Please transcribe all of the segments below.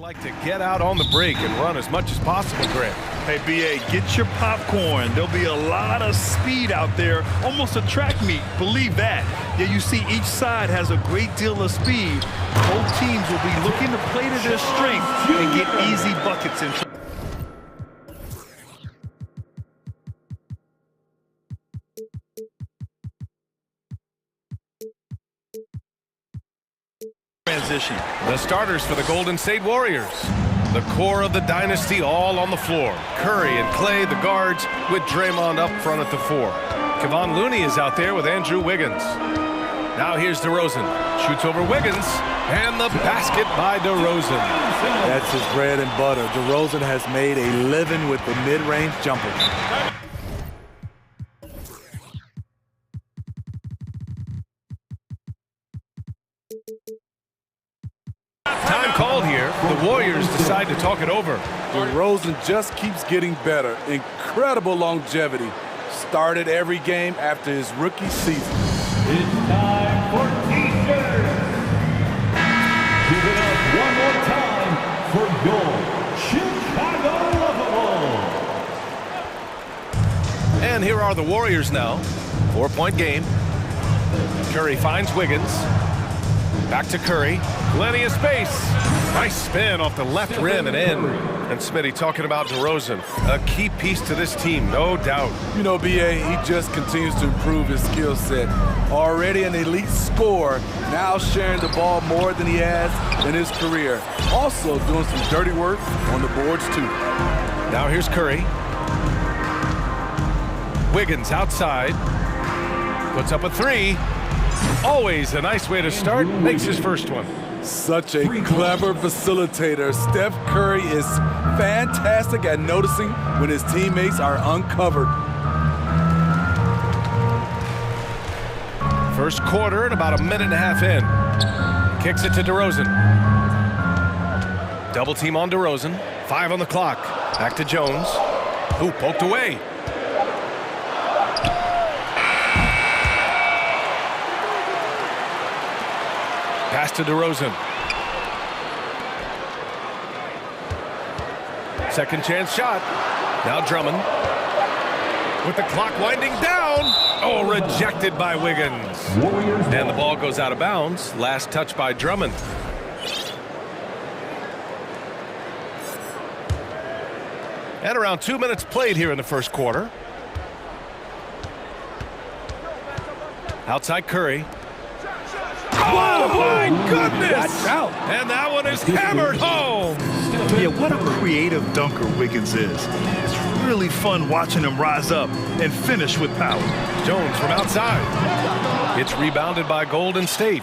like to get out on the break and run as much as possible, Grant. Hey, BA, get your popcorn. There'll be a lot of speed out there, almost a track meet. Believe that. Yeah, you see each side has a great deal of speed. Both teams will be looking to play to their strength and get easy buckets in. Transition. The starters for the Golden State Warriors. The core of the dynasty all on the floor. Curry and Clay, the guards, with Draymond up front at the 4. Kevon Looney is out there with Andrew Wiggins. Now here's DeRozan. Shoots over Wiggins, and the basket by DeRozan. That's his bread and butter. DeRozan has made a living with the mid-range jumper. Time called here. The Warriors decide to talk it over. DeRozan just keeps getting better. Incredible longevity. Started every game after his rookie season. It's time for T-shirts. Give it up one more time for your Chicago Lovable. And here are the Warriors now. 4-point game. Curry finds Wiggins. Back to Curry. Plenty of space. Nice spin off the left rim and in. And Smitty talking about DeRozan. A key piece to this team, no doubt. You know, BA, he just continues to improve his skill set. Already an elite scorer, now sharing the ball more than he has in his career. Also doing some dirty work on the boards, too. Now here's Curry. Wiggins outside. Puts up a 3. Always a nice way to start. Makes his first one. Such a clever facilitator. Steph Curry is fantastic at noticing when his teammates are uncovered. First quarter and about a minute and a half in. Kicks it to DeRozan. Double team on DeRozan. 5 on the clock. Back to Jones. Ooh, poked away. Pass to DeRozan. Second chance shot. Now Drummond. With the clock winding down. Oh, rejected by Wiggins. And the ball goes out of bounds. Last touch by Drummond. And around 2 minutes played here in the first quarter. Outside Curry. Oh, my goodness! And that one is hammered home. Yeah, what a creative dunker Wiggins is. It's really fun watching him rise up and finish with power. Jones from outside. It's rebounded by Golden State.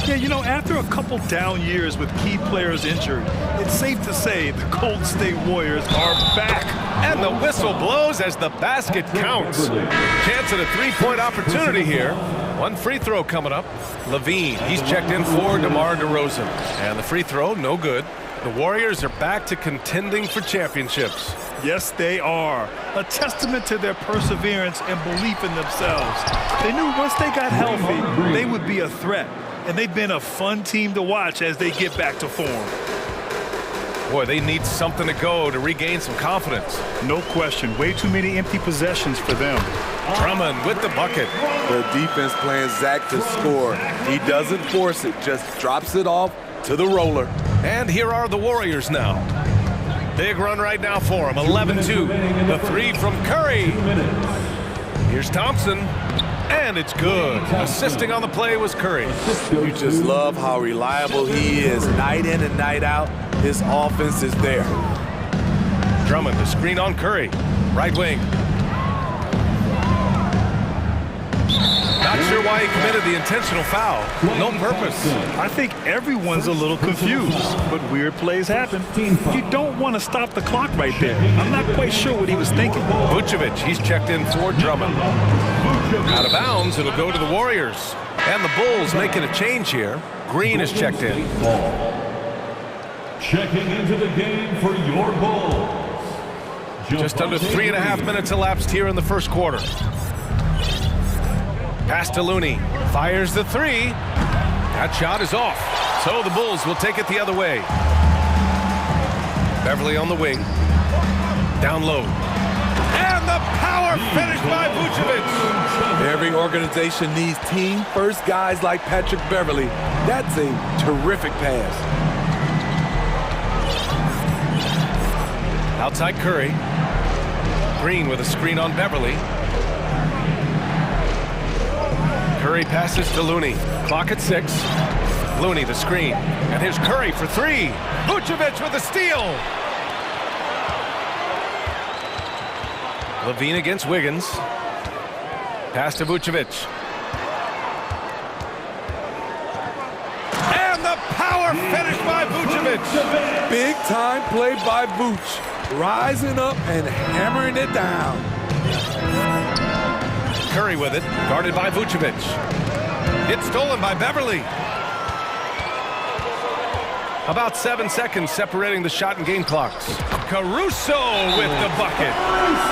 Yeah, you know, after a couple down years with key players injured, it's safe to say the Golden State Warriors are back. And the whistle blows as the basket counts. Chance at a 3-point opportunity here. One free throw coming up. Levine, he's checked in for DeMar DeRozan. And the free throw, no good. The Warriors are back to contending for championships. Yes, they are. A testament to their perseverance and belief in themselves. They knew once they got healthy, they would be a threat. And they've been a fun team to watch as they get back to form. Boy, they need something to go to regain some confidence. No question. Way too many empty possessions for them. Drummond with the bucket. The defense playing Zach to score. He doesn't force it, just drops it off to the roller. And here are the Warriors now. Big run right now for him. 11-2. The 3 from Curry. Here's Thompson. And it's good. Assisting on the play was Curry. You just love how reliable he is. Night in and night out, his offense is there. Drummond, the screen on Curry. Right wing. Not sure why he committed the intentional foul. No purpose. I think everyone's a little confused, but weird plays happen. You don't want to stop the clock right there. I'm not quite sure what he was thinking. Vucevic, he's checked in for Drummond. Out of bounds, it'll go to the Warriors. And the Bulls making a change here. Green is checked in. Checking into the game for your Bulls. Just under 3.5 minutes elapsed here in the first quarter. Pass to Looney. Fires the 3. That shot is off. So the Bulls will take it the other way. Beverly on the wing. Down low. And the power finish by Vucevic. Every organization needs team-first guys like Patrick Beverly. That's a terrific pass. Outside Curry. Green with a screen on Beverly. Curry passes to Looney. Clock at 6. Looney the screen. And here's Curry for 3. Vucevic with a steal. Levine against Wiggins. Pass to Vucevic. And the power finish by Vucevic. Big time play by Vuce. Rising up and hammering it down. Curry with it, guarded by Vucevic. It's stolen by Beverly. About 7 seconds separating the shot and game clocks. Caruso with the bucket.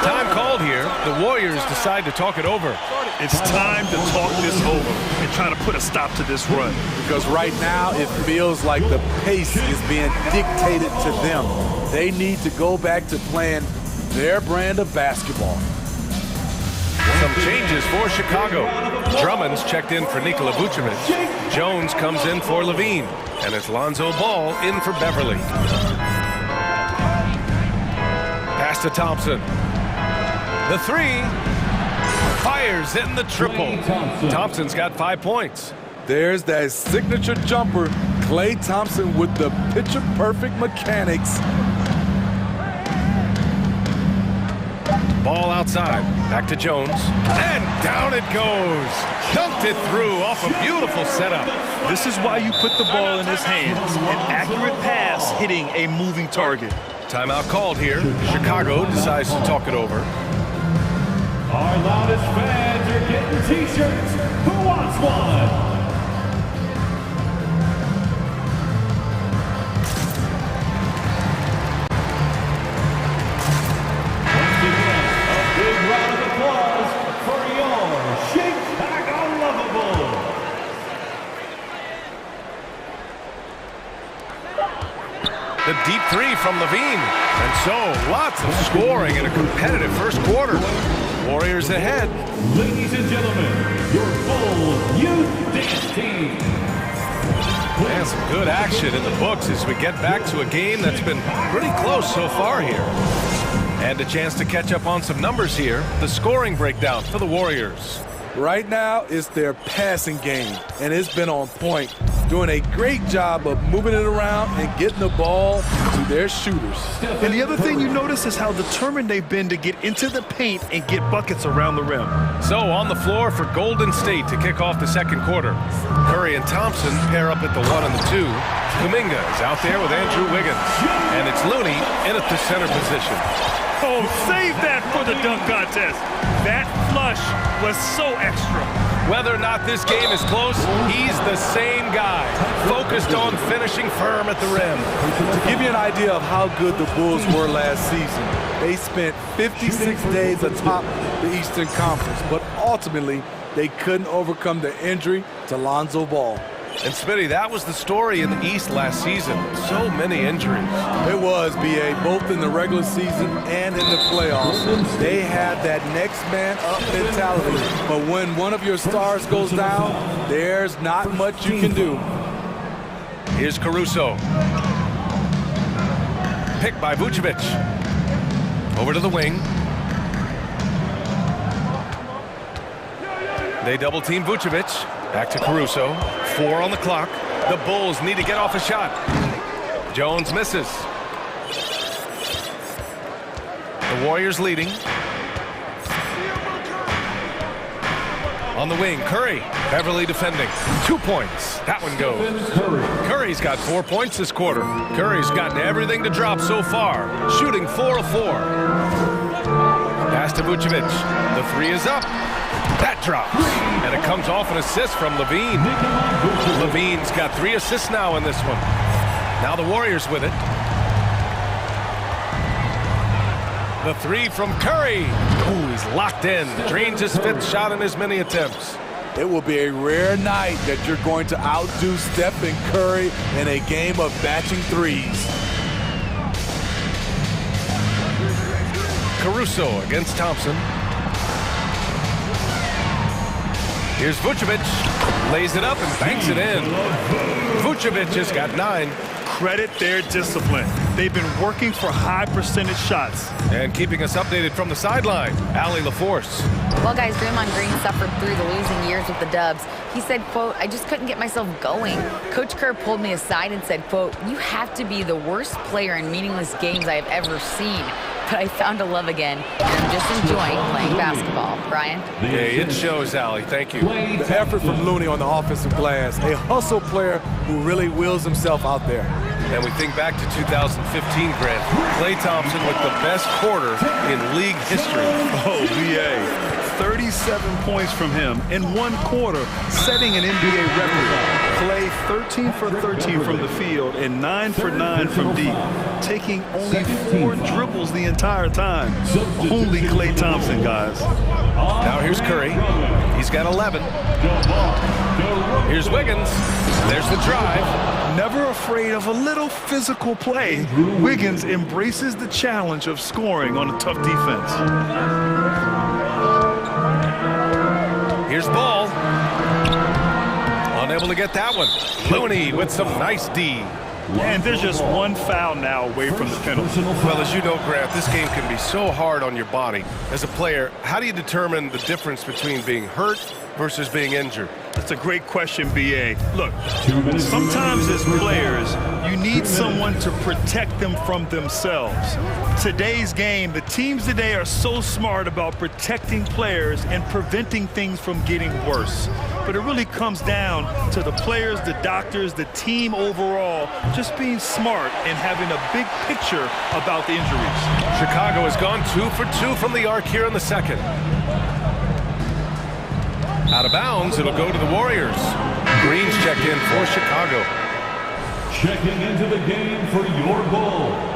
Time called here. The Warriors decide to talk it over. It's time to talk this over and try to put a stop to this run. Because right now it feels like the pace is being dictated to them. They need to go back to playing their brand of basketball. Some changes for Chicago. Drummond's checked in for Nikola Vucevic. Jones comes in for Levine. And it's Lonzo Ball in for Beverly. Pass to Thompson. The 3. Fires in the triple. Thompson's got 5 points. There's that signature jumper. Klay Thompson with the picture-perfect mechanics. Ball outside. Back to Jones. And down it goes. Dunked it through off a beautiful setup. This is why you put the ball in his hands. An accurate pass hitting a moving target. Timeout called here. Chicago decides to talk it over. Our loudest fans are getting t-shirts. Who wants one? The deep 3 from Levine. And so, lots of scoring in a competitive first quarter. Warriors ahead. Ladies and gentlemen, your full youth dance team. And some good action in the books as we get back to a game that's been pretty close so far here. And a chance to catch up on some numbers here. The scoring breakdown for the Warriors. Right now, it's their passing game, and it's been on point. Doing a great job of moving it around and getting the ball to their shooters. And the other thing you notice is how determined they've been to get into the paint and get buckets around the rim. So on the floor for Golden State to kick off the second quarter. Curry and Thompson pair up at the 1 and the 2. Kuminga is out there with Andrew Wiggins. And it's Looney in at the center position. Oh, save that for the dunk contest. That flush was so extra. Whether or not this game is close, he's the same guy, focused on finishing firm at the rim. To give you an idea of how good the Bulls were last season, they spent 56 days atop the Eastern Conference, but ultimately they couldn't overcome the injury to Lonzo Ball. And Smitty, that was the story in the East last season. So many injuries. It was, B.A., both in the regular season and in the playoffs. They had that next man up mentality. But when one of your stars goes down, there's not much you can do. Here's Caruso. Picked by Vucevic. Over to the wing. They double team Vucevic. Back to Caruso. 4 on the clock. The Bulls need to get off a shot. Jones misses. The Warriors leading. On the wing, Curry. Beverly defending. 2 points. That one goes. Curry's got 4 points this quarter. Curry's gotten everything to drop so far. Shooting 4 of 4. Pass to Vucevic. The 3 is up. That drops. And it comes off an assist from Levine. Levine's got 3 assists now in this one. Now the Warriors with it. The 3 from Curry. Ooh, he's locked in. Drains his 5th shot in as many attempts. it will be a rare night that you're going to outdo Stephen Curry in a game of batching threes. Caruso against Thompson. Here's Vucevic, lays it up and banks it in. Vucevic just got 9. Credit their discipline. They've been working for high percentage shots. And keeping us updated from the sideline, Allie LaForce. Well, guys, Draymond Green suffered through the losing years with the Dubs. He said, quote, I just couldn't get myself going. Coach Kerr pulled me aside and said, quote, you have to be the worst player in meaningless games I have ever seen. But I found a love again, and I'm just enjoying playing basketball. Brian? Yeah, it shows, Allie. Thank you. The effort from Looney on the offensive glass, a hustle player who really wills himself out there. And we think back to 2015, Grant. Klay Thompson with the best quarter in league history. Oh, BA. 37 points from him in one quarter, setting an NBA record. Klay 13 for 13 from the field and 9 for 9 from deep, taking only 4 dribbles the entire time. Only Klay Thompson, guys. Now here's Curry. He's got 11. Here's Wiggins. There's the drive. Never afraid of a little physical play, Wiggins embraces the challenge of scoring on a tough defense. Here's Ball. Unable to get that one. Looney with some nice D. And there's just one foul now away from the penalty. Well, as you know, Grant, this game can be so hard on your body. As a player, how do you determine the difference between being hurt versus being injured? That's a great question, BA. Look, sometimes as players, you need someone to protect them from themselves. Today's game, the teams today are so smart about protecting players and preventing things from getting worse. But it really comes down to the players, the doctors, the team overall, just being smart and having a big picture about the injuries. Chicago has gone 2 for 2 from the arc here in the second. Out of bounds, it'll go to the Warriors. Green's checked in for Chicago. Checking into the game for your Bulls.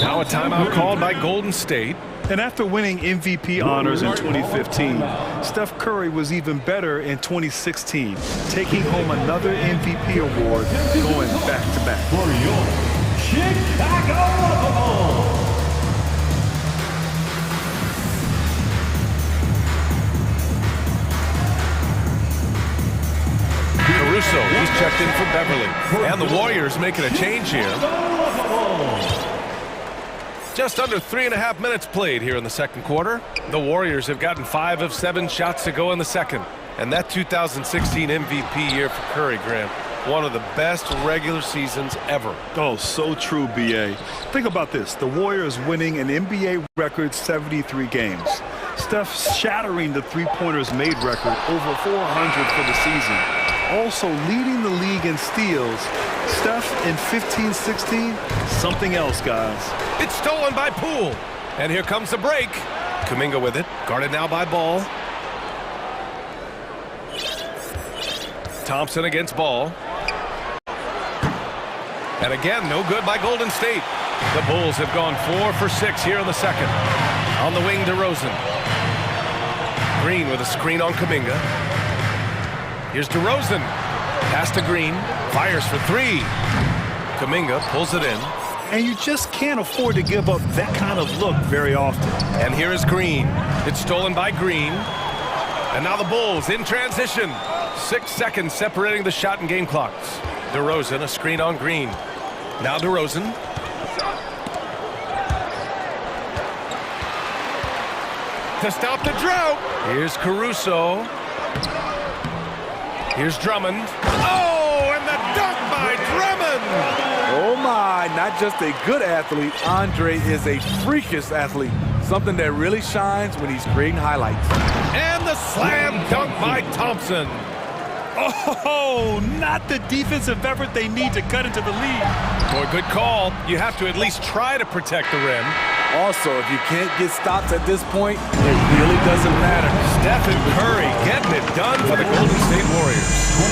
Now a timeout called by Golden State. And after winning MVP honors in 2015, Steph Curry was even better in 2016, taking home another MVP award, going back-to-back. For your Chicago Bulls. Caruso, he's checked in for Beverly. And the Warriors making a change here. Just under 3.5 minutes played here in the second quarter. The Warriors have gotten 5 of 7 shots to go in the second. And that 2016 MVP year for Curry, Grant, one of the best regular seasons ever. Oh, so true, BA. Think about this. The Warriors winning an NBA record 73 games. Steph shattering the three-pointers made record, over 400 for the season. Also leading the league in steals. Steph in 15-16, something else, guys. It's stolen by Poole. And here comes the break. Kuminga with it, guarded now by Ball. Thompson against Ball. And again, no good by Golden State. The Bulls have gone 4 for 6 here in the second. On the wing, DeRozan. Green with a screen on Kuminga. Here's DeRozan. Pass to Green. Fires for 3. Kuminga pulls it in. And you just can't afford to give up that kind of look very often. And here is Green. It's stolen by Green. And now the Bulls in transition. 6 seconds separating the shot and game clocks. DeRozan, a screen on Green. Now DeRozan. To stop the drought. Here's Caruso. Here's Drummond. Oh, and the dunk by Drummond. Oh my, not just a good athlete, Andre is a freakish athlete. Something that really shines when he's creating highlights. And the slam dunk by Thompson. Oh, not the defensive effort they need to cut into the lead. Boy, good call. You have to at least try to protect the rim. Also, if you can't get stops at this point, it really doesn't matter. Stephen Curry getting it done for the Golden State Warriors.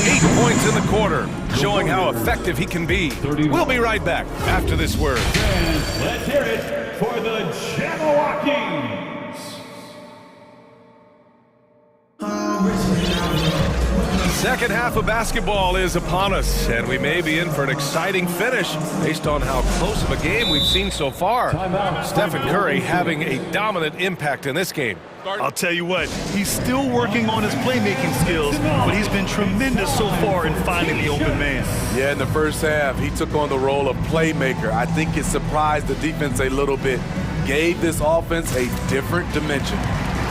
8 points in the quarter, showing how effective he can be. We'll be right back after this word. And let's hear it for the Jabberwockies. Second half of basketball is upon us, and we may be in for an exciting finish based on how close of a game we've seen so far. Stephen Curry having a dominant impact in this game. I'll tell you what, he's still working on his playmaking skills, but he's been tremendous so far in finding the open man. Yeah, in the first half, he took on the role of playmaker. I think it surprised the defense a little bit, gave this offense a different dimension.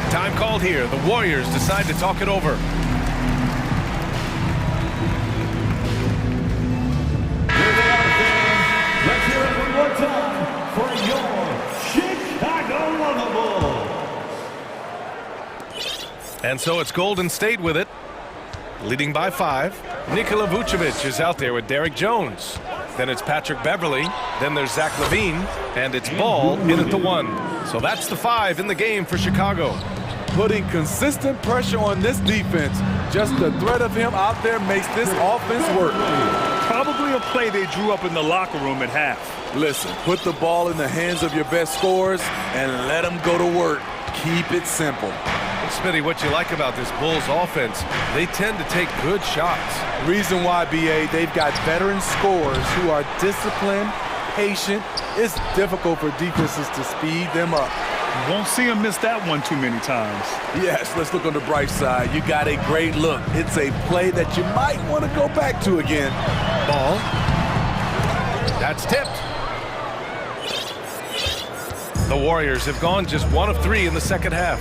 Time called here. The Warriors decide to talk it over. Let's hear it one more time for your Chicago Bulls. And so it's Golden State with it, leading by 5. Nikola Vucevic is out there with Derek Jones. Then it's Patrick Beverly. Then there's Zach LaVine. And it's Ball in at the 1. So that's the 5 in the game for Chicago. Putting consistent pressure on this defense. Just the threat of him out there makes this offense work. Probably a play they drew up in the locker room at half. Listen, put the ball in the hands of your best scorers and let them go to work. Keep it simple. Smitty, what you like about this Bulls offense, they tend to take good shots. Reason why, BA, they've got veteran scorers who are disciplined, patient. It's difficult for defenses to speed them up. You won't see him miss that one too many times. Yes, let's look on the bright side. You got a great look. It's a play that you might want to go back to again. Ball. That's tipped. The Warriors have gone just 1 of 3 in the second half.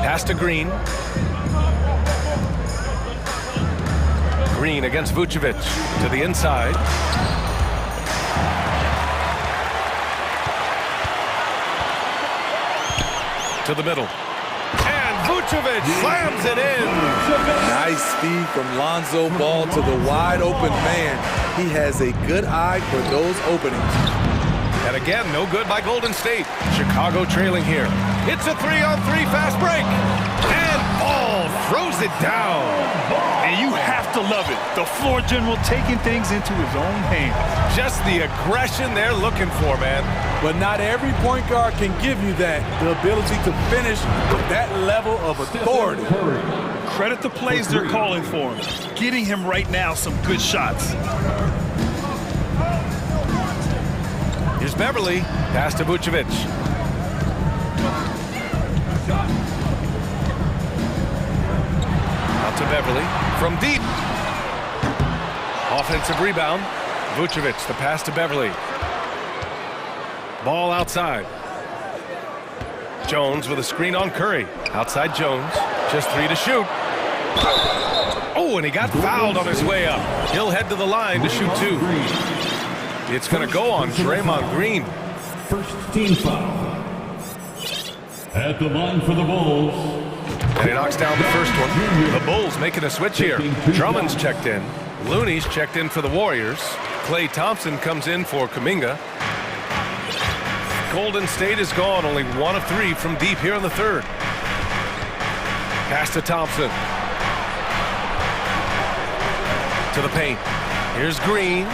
Pass to Green. Green against Vucevic to the inside. To the middle. And Vucevic slams it in. Nice speed from Lonzo Ball to the wide open man. He has a good eye for those openings. And again, no good by Golden State. Chicago trailing here. It's a 3-on-3 fast break. And Ball throws it down. And you have to love it. The floor general taking things into his own hands. Just the aggression they're looking for, man. But not every point guard can give you that. The ability to finish with that level of authority. Credit the plays they're calling for him. Getting him right now some good shots. Here's Beverly. Pass to Vucevic. Out to Beverly. From deep. Offensive rebound. Vucevic, the pass to Beverly. Ball outside. Jones with a screen on Curry. Outside Jones. Just 3 to shoot. Oh, and he got fouled on his way up. He'll head to the line to shoot 2. It's going to go on Draymond Green. First team foul. At the line for the Bulls. And he knocks down the first one. The Bulls making a switch here. Drummond's checked in. Looney's checked in for the Warriors. Klay Thompson comes in for Kuminga. Golden State is gone, only 1 of 3 from deep here in the third. Pass to Thompson. To the paint. Here's Green.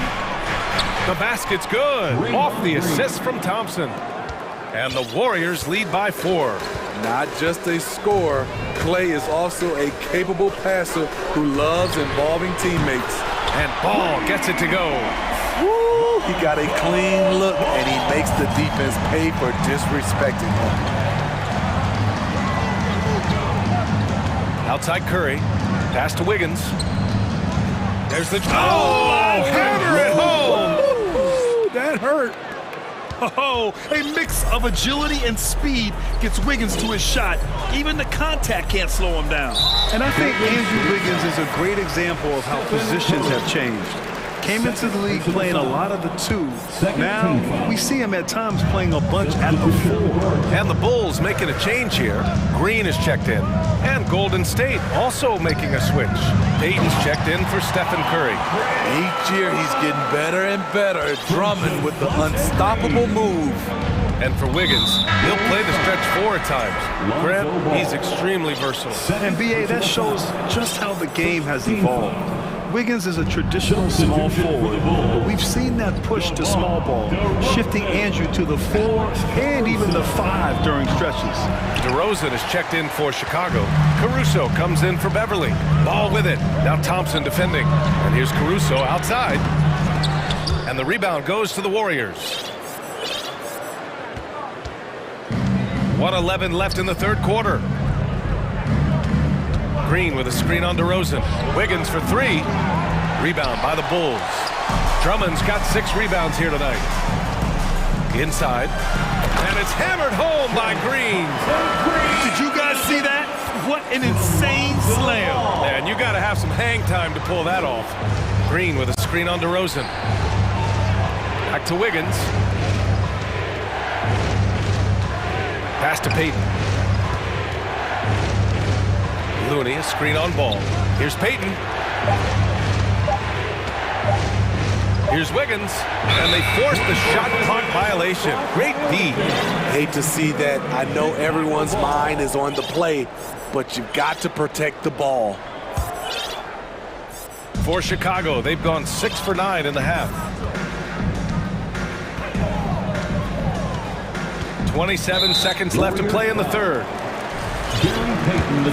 The basket's good. Off the assist from Thompson. And the Warriors lead by 4. Not just a scorer, Klay is also a capable passer who loves involving teammates. And Ball gets it to go. Woo! He got a clean look, and he makes the defense pay for disrespecting him. Outside Curry. Pass to Wiggins. There's the... Oh! Hammer it home! Ooh, that hurt. Oh, a mix of agility and speed gets Wiggins to his shot. Even the contact can't slow him down. And I think Andrew Wiggins is a great example of how positions have changed. Came into the league playing a lot of the 2. Now, we see him at times playing a bunch at the 4. And the Bulls making a change here. Green is checked in. And Golden State also making a switch. Payton's checked in for Stephen Curry. Each year, he's getting better and better at Drummond with the unstoppable move. And for Wiggins, he'll play the stretch 4 at times. Grant, he's extremely versatile. And BA, that shows just how the game has evolved. Wiggins is a traditional small forward, but we've seen that push to small ball, shifting Andrew to the 4 and even the 5 during stretches. DeRozan is checked in for Chicago. Caruso comes in for Beverly. Ball with it. Now Thompson defending. And here's Caruso outside. And the rebound goes to the Warriors. 1:11 left in the third quarter. Green with a screen on DeRozan. Wiggins for 3. Rebound by the Bulls. Drummond's got 6 rebounds here tonight. Inside. And it's hammered home by Green. Did you guys see that? What an insane slam. Man, you got to have some hang time to pull that off. Green with a screen on DeRozan. Back to Wiggins. Pass to Payton. Looney, a screen on ball. Here's Payton. Here's Wiggins. And they force the shot clock violation. Great D. Hate to see that. I know everyone's mind is on the play, but you've got to protect the ball. For Chicago, they've gone 6 for 9 in the half. 27 seconds left to play in the third. Gary Payton II.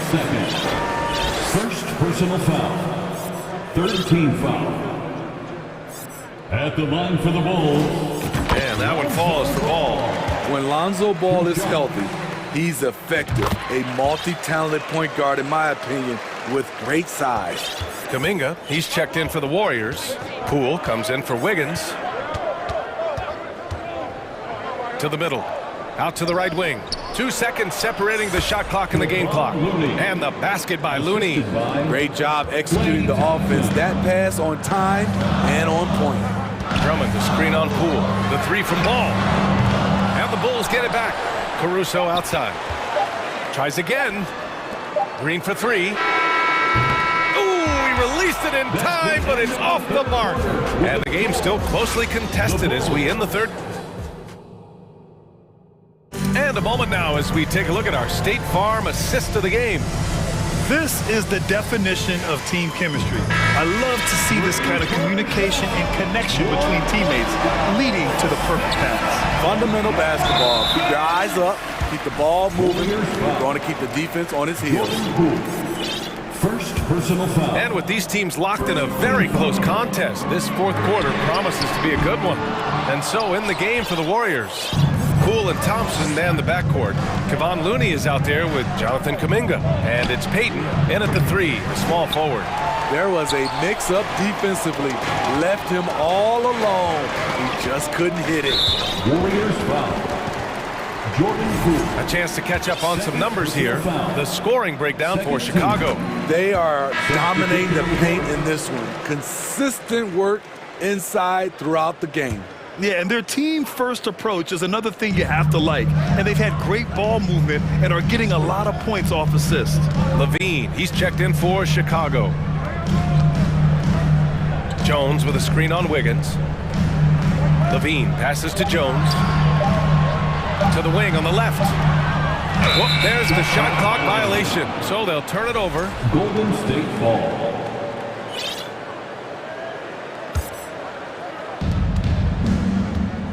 First personal foul. Third team foul. At the line for the Bulls. And that one falls for Ball. When Lonzo Ball is healthy, he's effective. A multi-talented point guard, in my opinion, with great size. Kuminga, he's checked in for the Warriors. Poole comes in for Wiggins. To the middle. Out to the right wing. 2 seconds separating the shot clock and the game clock. And the basket by Looney. Great job executing the offense. That pass on time and on point. Drummond, the screen on Poole. The 3 from Ball. And the Bulls get it back. Caruso outside. Tries again. Green for 3. Ooh, he released it in time, but it's off the mark. And the game's still closely contested as we end the third. And a moment now as we take a look at our State Farm assist of the game. This is the definition of team chemistry. I love to see this kind of communication and connection between teammates leading to the perfect pass. Fundamental basketball. Keep your eyes up, keep the ball moving. You're going to keep the defense on its heels. First personal foul. And with these teams locked in a very close contest, this fourth quarter promises to be a good one. And so in the game for the Warriors, Poole and Thompson man the backcourt. Kevon Looney is out there with Jonathan Kuminga. And it's Payton in at the 3, the small forward. There was a mix-up defensively. Left him all alone. He just couldn't hit it. Warriors foul. Jordan Poole. A chance to catch up on some numbers here. The scoring breakdown for Chicago. They are dominating the paint in this one. Consistent work inside throughout the game. Yeah, and their team-first approach is another thing you have to like. And they've had great ball movement and are getting a lot of points off assists. Levine, he's checked in for Chicago. Jones with a screen on Wiggins. Levine passes to Jones. To the wing on the left. Whoop, there's the shot clock violation. So they'll turn it over. Golden State ball.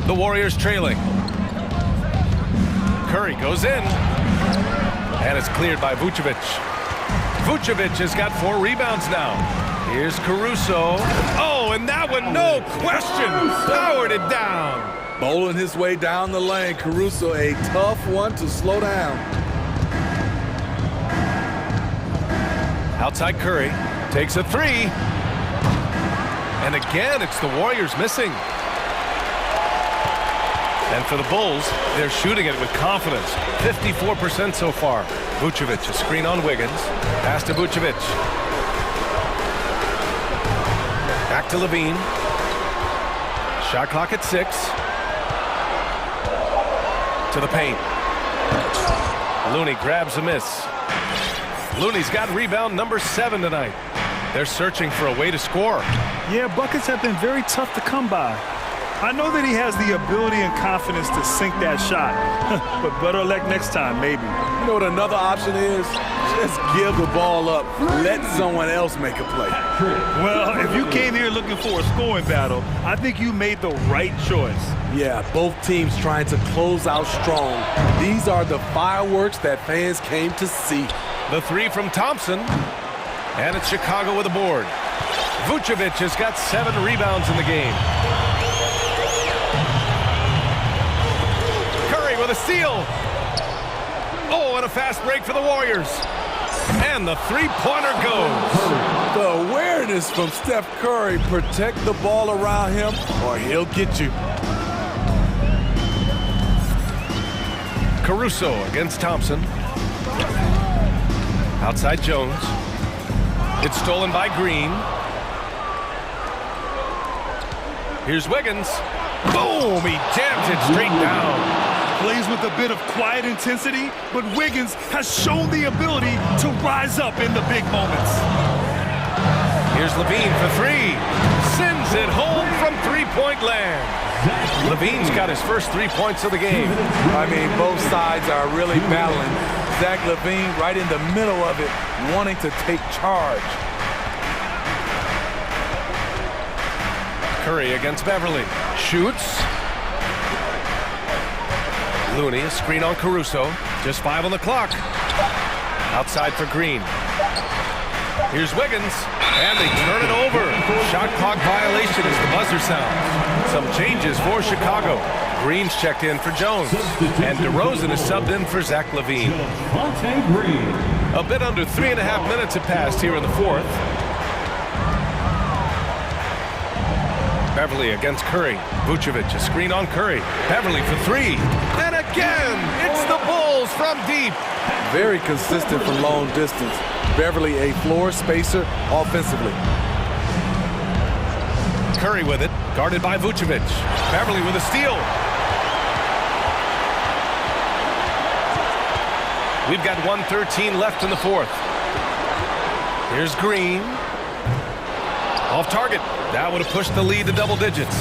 The Warriors trailing. Curry goes in. And it's cleared by Vucevic. Vucevic has got 4 rebounds now. Here's Caruso. Oh, and that one, no question, powered it down. Bowling his way down the lane. Caruso, a tough one to slow down. Outside Curry, takes a 3. And again, it's the Warriors missing. And for the Bulls, they're shooting it with confidence. 54% so far. Vucevic, a screen on Wiggins. Pass to Vucevic. Back to Levine. Shot clock at 6. To the paint. Looney grabs a miss. Looney's got rebound number 7 tonight. They're searching for a way to score. Yeah, buckets have been very tough to come by. I know that he has the ability and confidence to sink that shot, but better luck next time, maybe. You know what another option is? Just give the ball up. Let someone else make a play. Well, if you came here looking for a scoring battle, I think you made the right choice. Yeah, both teams trying to close out strong. These are the fireworks that fans came to see. The three from Thompson. And it's Chicago with a board. Vucevic has got 7 rebounds in the game. Curry with a steal. Oh, and a fast break for the Warriors. And the three-pointer goes. The awareness from Steph Curry. Protect the ball around him or he'll get you. Caruso against Thompson. Outside Jones. It's stolen by Green. Here's Wiggins. Boom! He jams it straight down. Plays with a bit of quiet intensity, but Wiggins has shown the ability to rise up in the big moments. Here's Levine for 3. Sends it home from three-point land. Levine's got his first 3 points of the game. I mean, both sides are really battling. Zach Levine right in the middle of it, wanting to take charge. Curry against Beverly. Shoots. Looney, a screen on Caruso. Just 5 on the clock. Outside for Green. Here's Wiggins. And they turn it over. Shot clock violation as the buzzer sounds. Some changes for Chicago. Green's checked in for Jones. And DeRozan is subbed in for Zach Levine. A bit under 3.5 minutes have passed here in the fourth. Beverly against Curry. Vucevic, a screen on Curry. Beverly for 3. And again, it's the Bulls from deep. Very consistent from long distance. Beverly a floor spacer offensively. Curry with it, guarded by Vucevic. Beverly with a steal. We've got 1:13 left in the fourth. Here's Green. Off target. That would have pushed the lead to double digits.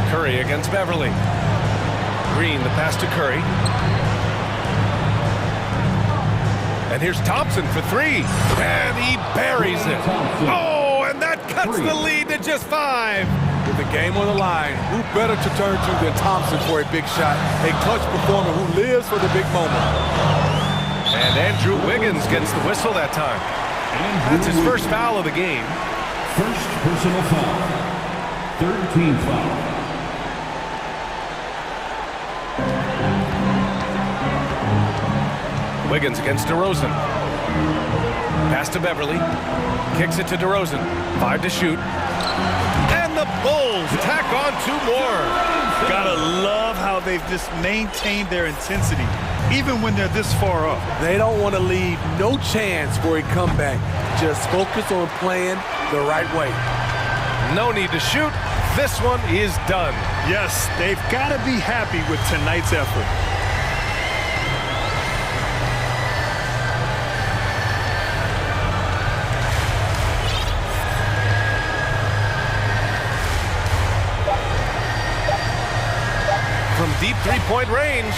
Curry against Beverly. Green, the pass to Curry. And here's Thompson for 3. And he buries it. Oh, and that cuts the lead to just 5. With the game on the line, who better to turn to than Thompson for a big shot? A clutch performer who lives for the big moment. And Andrew Wiggins gets the whistle that time. That's his first foul of the game. First personal foul. Third team foul. Wiggins against DeRozan. Pass to Beverly. Kicks it to DeRozan. 5 to shoot. And the Bulls tack on 2 more. Gotta love how they've just maintained their intensity, even when they're this far up. They don't want to leave no chance for a comeback. Just focus on playing the right way. No need to shoot. This one is done. Yes, they've got to be happy with tonight's effort. From deep three-point range.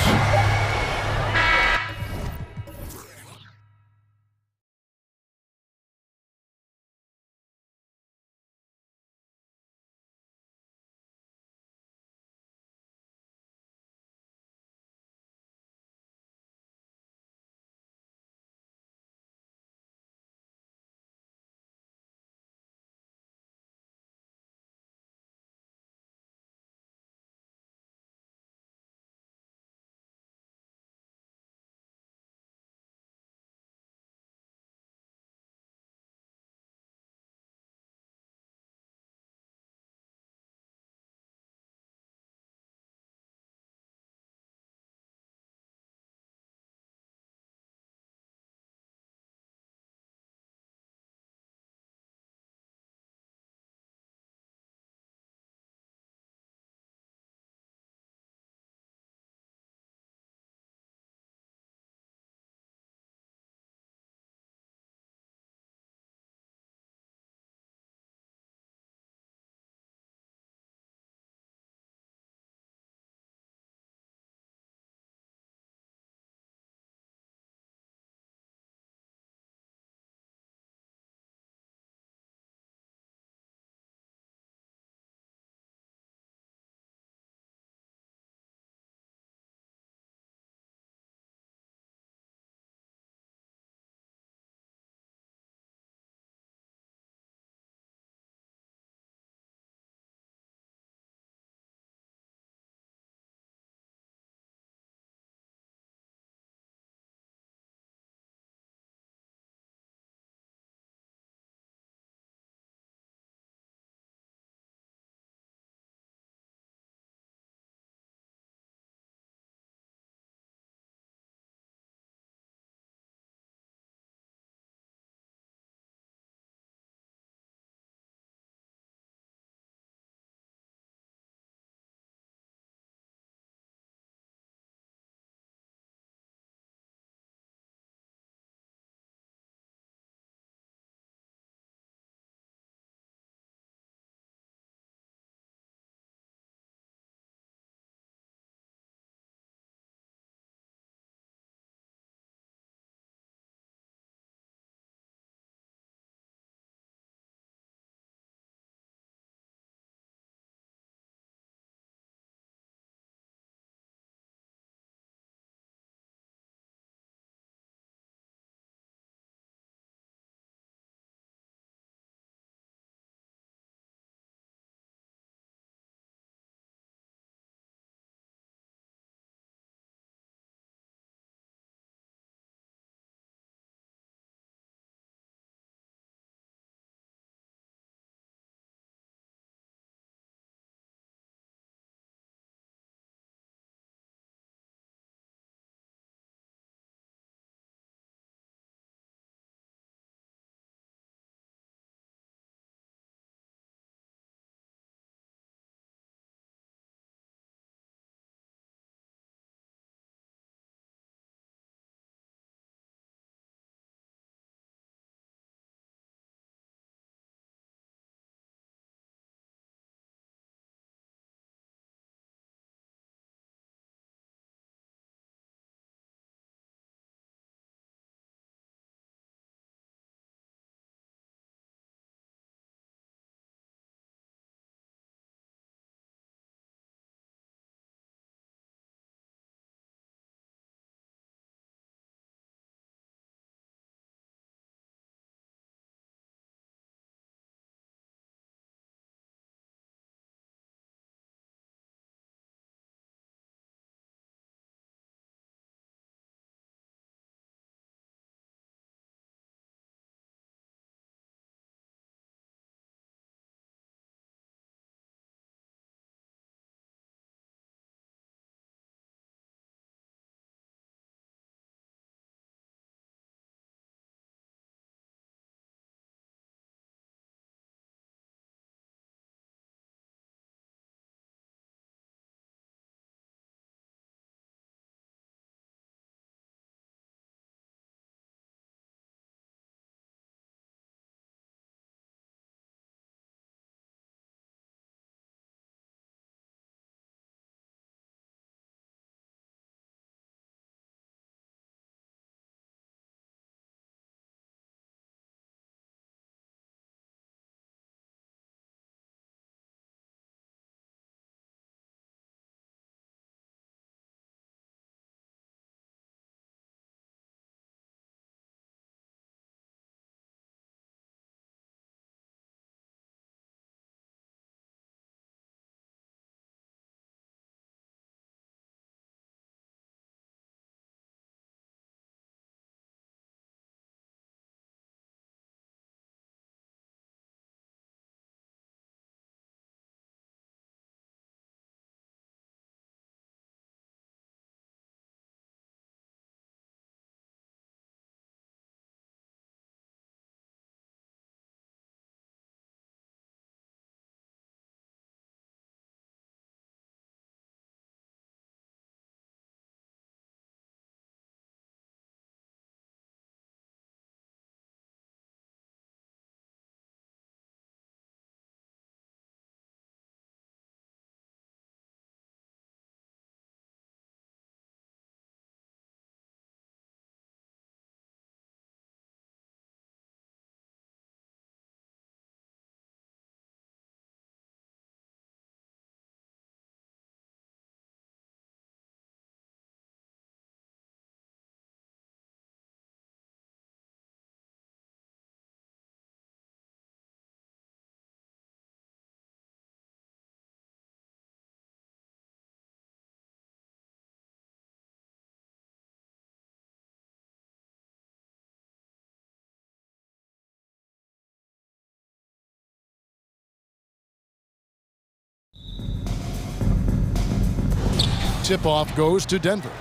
Tip-off goes to Denver.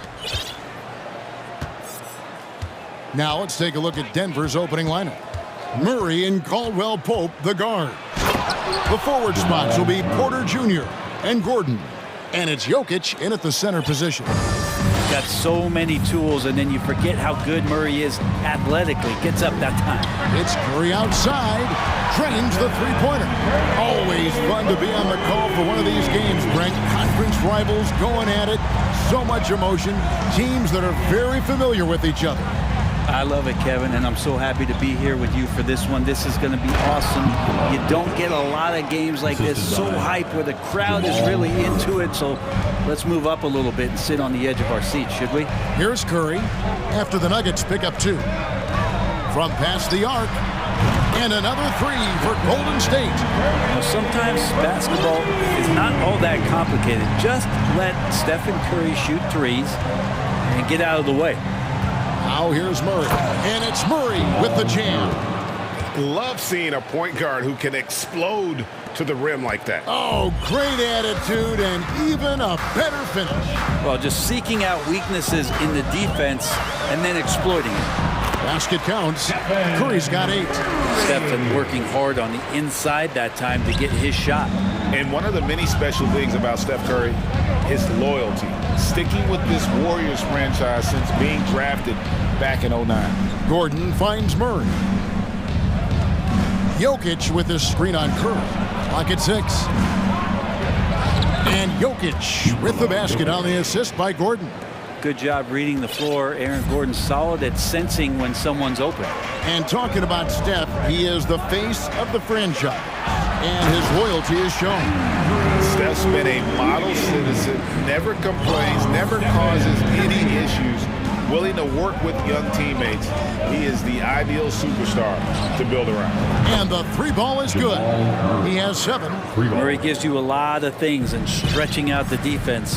Now let's take a look at Denver's opening lineup. Murray and Caldwell Pope, the guard. The forward spots will be Porter Jr. and Gordon. And it's Jokic in at the center position. Got so many tools, and then you forget how good Murray is athletically. Gets up that time. It's Curry outside. Drains the three-pointer. Always fun to be on the call for one of these games, Brent. Conference rivals going at it. So much emotion. Teams that are very familiar with each other. I love it, Kevin, and I'm so happy to be here with you for this one. This is going to be awesome. You don't get a lot of games like this, so hype, where the crowd is really into it. So let's move up a little bit and sit on the edge of our seats, should we? Here's Curry after the Nuggets pick up 2. From past the arc, and another 3 for Golden State. Now, sometimes basketball is not all that complicated. Just let Stephen Curry shoot threes and get out of the way. Now here's Murray, and it's Murray with the jam. Love seeing a point guard who can explode to the rim like that. Oh, great attitude and even a better finish. Well, just seeking out weaknesses in the defense and then exploiting it. Basket counts. Curry's got 8. Stephen working hard on the inside that time to get his shot. And one of the many special things about Steph Curry, his loyalty. Sticking with this Warriors franchise since being drafted back in 09. Gordon finds Murray. Jokic with his screen on Curry. Clock at 6. And Jokic with the basket on the assist by Gordon. Good job reading the floor. Aaron Gordon's solid at sensing when someone's open. And talking about Steph, he is the face of the franchise. And his loyalty is shown. Steph's been a model citizen, never complains, never causes any issues, willing to work with young teammates. He is the ideal superstar to build around. And the 3-ball is good. He has 7. Murray gives you a lot of things, and stretching out the defense,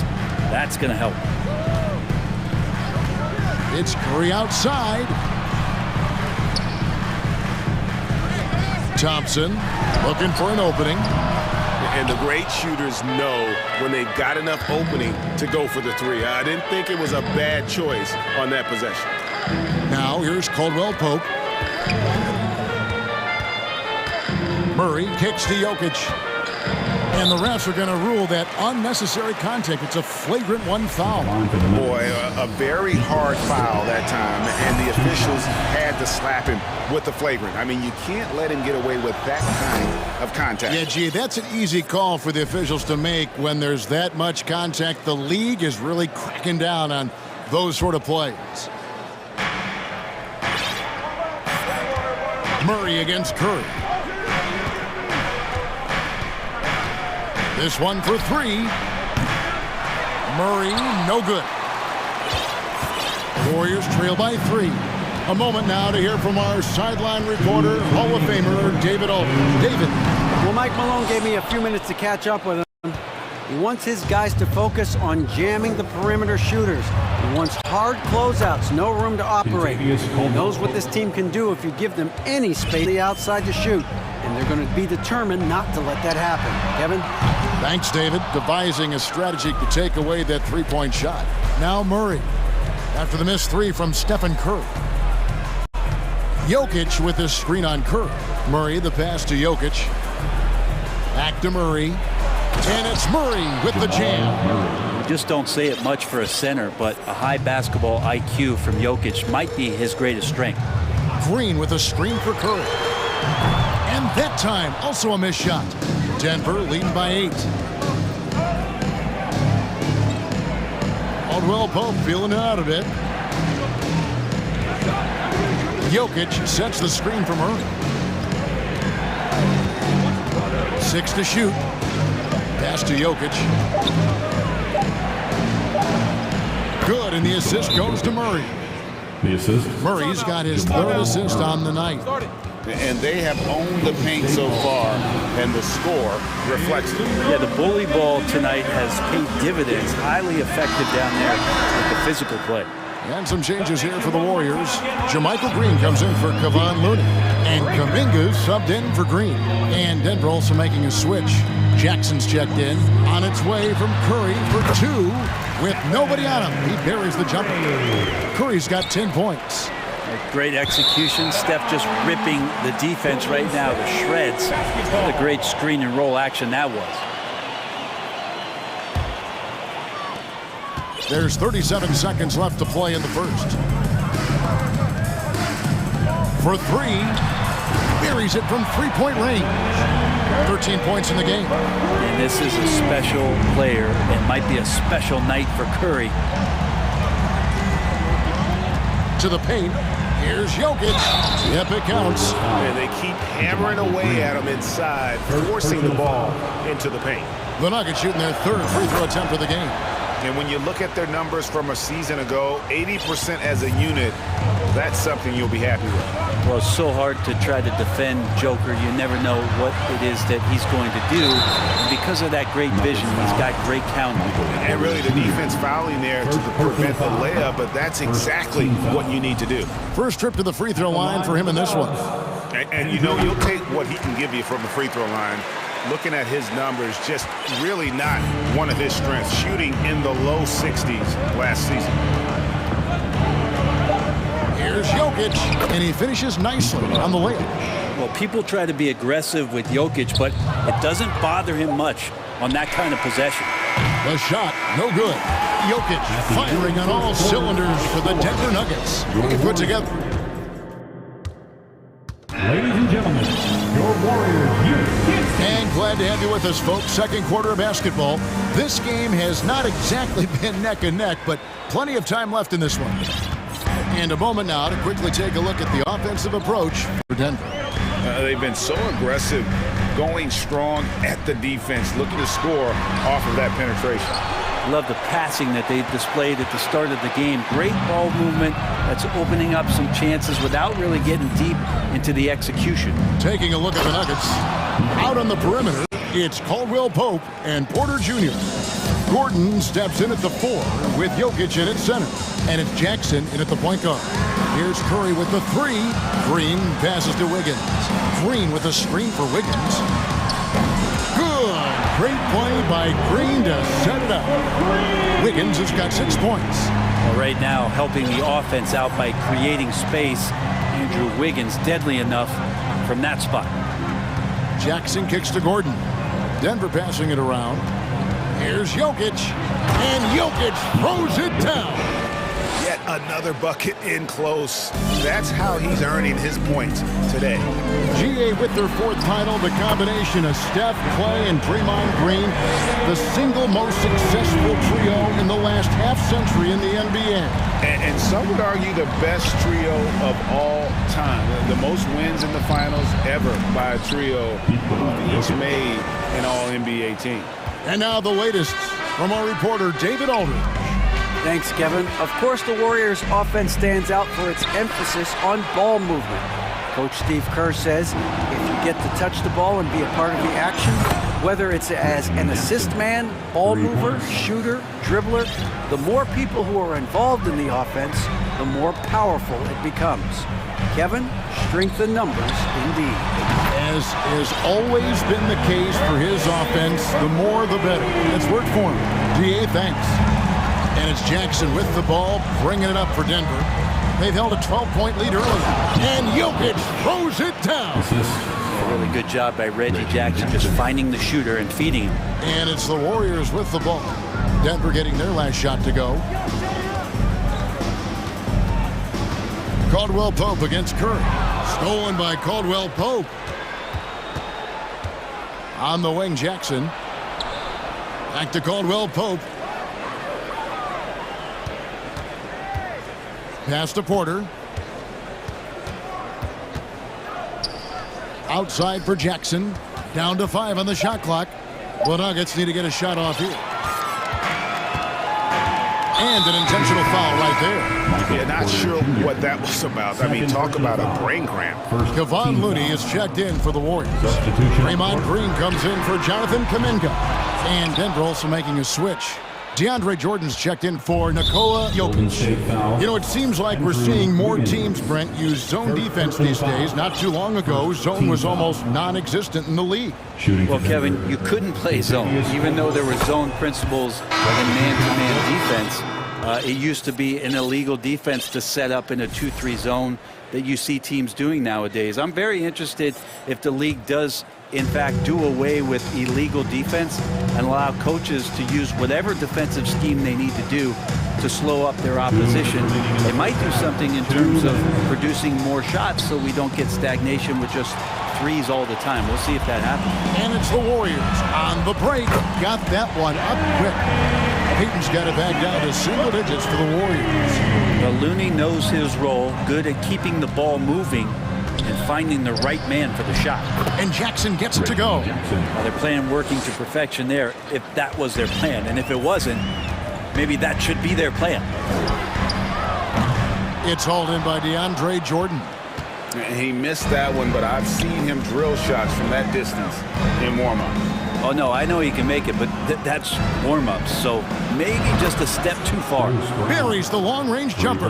that's going to help. It's Curry outside. Thompson looking for an opening. And the great shooters know when they've got enough opening to go for the 3. I didn't think it was a bad choice on that possession. Now here's Caldwell Pope. Murray kicks to Jokic. And the refs are going to rule that unnecessary contact. It's a flagrant 1 foul. Boy, a very hard foul that time, and the officials had to slap him with the flagrant. I mean, you can't let him get away with that kind of contact. Yeah, gee, that's an easy call for the officials to make when there's that much contact. The league is really cracking down on those sort of plays. Murray against Curry. This one for 3. Murray, no good. Warriors trail by 3. A moment now to hear from our sideline reporter, Hall of Famer David Aldridge. David. Well, Mike Malone gave me a few minutes to catch up with him. He wants his guys to focus on jamming the perimeter shooters. He wants hard closeouts, no room to operate. He knows what this team can do if you give them any space on the outside to shoot. And they're going to be determined not to let that happen. Kevin? Thanks, David. Devising a strategy to take away that 3-point shot. Now Murray. After the missed 3 from Stephen Curry. Jokic with his screen on Curry. Murray, the pass to Jokic. Back to Murray. And it's Murray with the jam. You just don't say it much for a center, but a high basketball IQ from Jokic might be his greatest strength. Green with a screen for Curry. And that time, also a missed shot. Denver leading by 8. Caldwell Pope feeling it out a bit. Jokic sets the screen for Murray. 6 to shoot. Pass to Jokic. Good, and the assist goes to Murray. The assist. Murray's got his 3rd assist on the night. And they have owned the paint so far, and the score reflects it. Yeah, the bully ball tonight has paid dividends. Highly effective down there with the physical play. And some changes here for the Warriors. JaMychal Green comes in for Kevon Looney. And Kuminga's subbed in for Green. And Denver also making a switch. Jackson's checked in. On its way from Curry for 2. With nobody on him, he buries the jumper. Curry's got 10 points. Great execution. Steph just ripping the defense right now to shreds. What a great screen and roll action that was. There's 37 seconds left to play in the first. For three, buries it from three-point range. 13 points in the game. And this is a special player. It might be a special night for Curry. To the paint. Here's Jokic. Yep, it counts. And they keep hammering away at him inside, forcing the ball into the paint. The Nuggets shooting their third free throw attempt of the game. And when you look at their numbers from a season ago, 80% as a unit, that's something you'll be happy with. Well, it's so hard to try to defend Joker. You never know what it is that he's going to do. And because of that great vision, he's got great counting. And really the defense fouling there to prevent the layup, but that's exactly what you need to do. First trip to the free throw line for him in this one. And you know, you'll take what he can give you from the free throw line. Looking at his numbers, just really not one of his strengths. Shooting in the low 60s last season. Here's Jokic, and he finishes nicely on the layup. Well, people try to be aggressive with Jokic, but it doesn't bother him much on that kind of possession. The shot, no good. Jokic firing on all cylinders for the Denver Nuggets. He put together. Ladies and gentlemen, your Warriors here. And glad to have you with us, folks. Second quarter of basketball. This game has not exactly been neck and neck, but plenty of time left in this one. And a moment now to quickly take a look at the offensive approach for Denver. They've been so aggressive, going strong at the defense, looking to score off of that penetration. Love the passing that they displayed at the start of the game. Great ball movement that's opening up some chances without really getting deep into the execution. Taking a look at the Nuggets. Out on the perimeter, it's Caldwell Pope and Porter Jr. Gordon steps in at the 4 with Jokic in at center. And it's Jackson in at the point guard. Here's Curry with the 3. Green passes to Wiggins. Green with a screen for Wiggins. Good. Great play by Green to set it up. Wiggins has got 6 points. Well, right now, helping the offense out by creating space. Andrew Wiggins deadly enough from that spot. Jackson kicks to Gordon. Denver passing it around. Here's Jokic. And Jokic throws it down. Yet another bucket in close. That's how he's earning his points today. GA with their 4th title, the combination of Steph, Clay, and Draymond Green, the single most successful trio in the last half-century in the NBA. And some would argue the best trio of all time. The most wins in the finals ever by a trio each made an all-NBA team. And now the latest from our reporter, David Aldridge. Thanks, Kevin. Of course, the Warriors' offense stands out for its emphasis on ball movement. Coach Steve Kerr says if you get to touch the ball and be a part of the action, whether it's as an assist man, ball mover, shooter, dribbler, the more people who are involved in the offense, the more powerful it becomes. Kevin, strength in numbers indeed. As has always been the case for his offense, the more the better. It's worked for him. DA, thanks. And it's Jackson with the ball, bringing it up for Denver. They've held a 12-point lead early. And Jokic throws it down. A really good job by Reggie Jackson just finding the shooter and feeding him. And it's the Warriors with the ball. Denver getting their last shot to go. Caldwell Pope against Curry. Stolen by Caldwell Pope. On the wing, Jackson. Back to Caldwell Pope. Pass to Porter. Outside for Jackson. Down to 5 on the shot clock. The Nuggets need to get a shot off here. And an intentional foul right there. Yeah, not sure what that was about. I mean, talk about a brain cramp. Kevon Looney is checked in for the Warriors. Draymond Green comes in for Jonathan Kuminga. And Denver also making a switch. DeAndre Jordan's checked in for Nikola Jokic. You know, it seems like we're seeing more teams, Brent, use zone defense these days. Not too long ago, zone was almost non-existent in the league. Well, Kevin, you couldn't play zone, even though there were zone principles in man-to-man defense. It used to be an illegal defense to set up in a 2-3 zone that you see teams doing nowadays. I'm very interested if the league does in fact do away with illegal defense and allow coaches to use whatever defensive scheme they need to do to slow up their opposition. They might do something in terms of producing more shots so we don't get stagnation with just threes all the time. We'll see if that happens. And it's the Warriors on the break. Got that one up quick. Peyton's got it back down to single digits for the Warriors. But Looney knows his role, good at keeping the ball moving and finding the right man for the shot. And Jackson gets it to go. Well, they're playing working to perfection there, if that was their plan. And if it wasn't, maybe that should be their plan. It's hauled in by DeAndre Jordan. He missed that one, but I've seen him drill shots from that distance in warm-up. Oh, no, I know he can make it, but that's warm-ups. So maybe just a step too far. Buries the long-range jumper.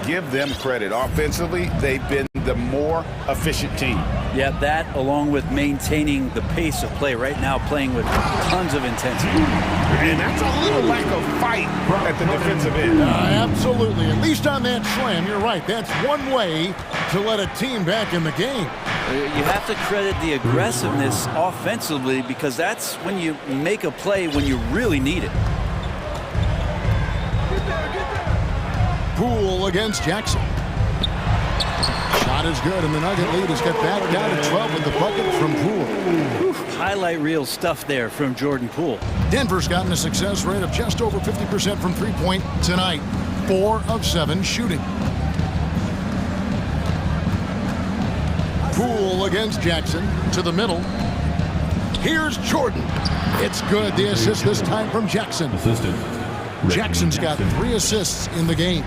Give them credit. Offensively, they've been the more efficient team. Yeah, that along with maintaining the pace of play right now, playing with tons of intensity. And that's a little lack of fight at the defensive end. Absolutely. At least on that slam, you're right. That's one way to let a team back in the game. You have to credit the aggressiveness offensively because that's when you make a play when you really need it. Poole against Jackson. Shot is good, and the Nugget lead is cut back down to 12 with the bucket from Poole. Highlight reel stuff there from Jordan Poole. Denver's gotten a success rate of just over 50% from three-point tonight. 4 of 7 shooting. Poole against Jackson to the middle. Here's Jordan. It's good. The assist this time from Jackson. Jackson's got 3 assists in the game.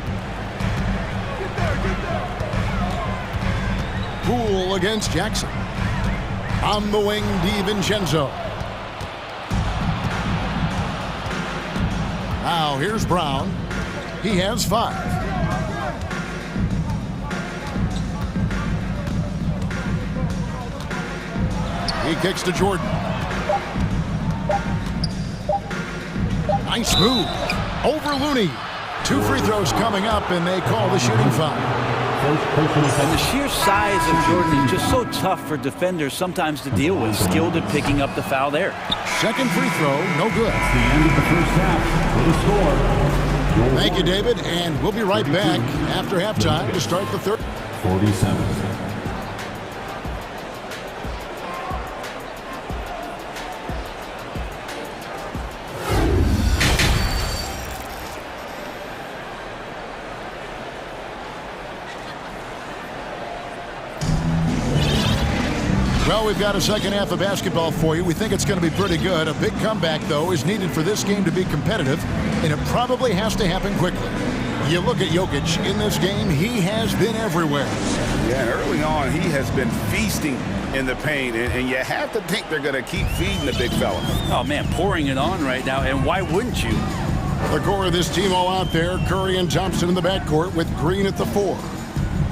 Poole against Jackson. On the wing, DiVincenzo. Now here's Brown. He has 5. He kicks to Jordan. Nice move. Over Looney. 2 free throws coming up, and they call the shooting foul. And the sheer size of Jordan is just so tough for defenders sometimes to deal with. Skilled at picking up the foul there. Second free throw, no good. That's the end of the first half for the score. Thank you, David, and we'll be right back after halftime to start the third. 47. Well, we've got a second half of basketball for you. We think it's going to be pretty good. A big comeback, though, is needed for this game to be competitive, and it probably has to happen quickly. You look at Jokic in this game, he has been everywhere. Yeah, early on, he has been feasting in the paint, and you have to think they're going to keep feeding the big fella. Oh, man, pouring it on right now, and why wouldn't you? The core of this team all out there, Curry and Thompson in the backcourt with Green at the 4.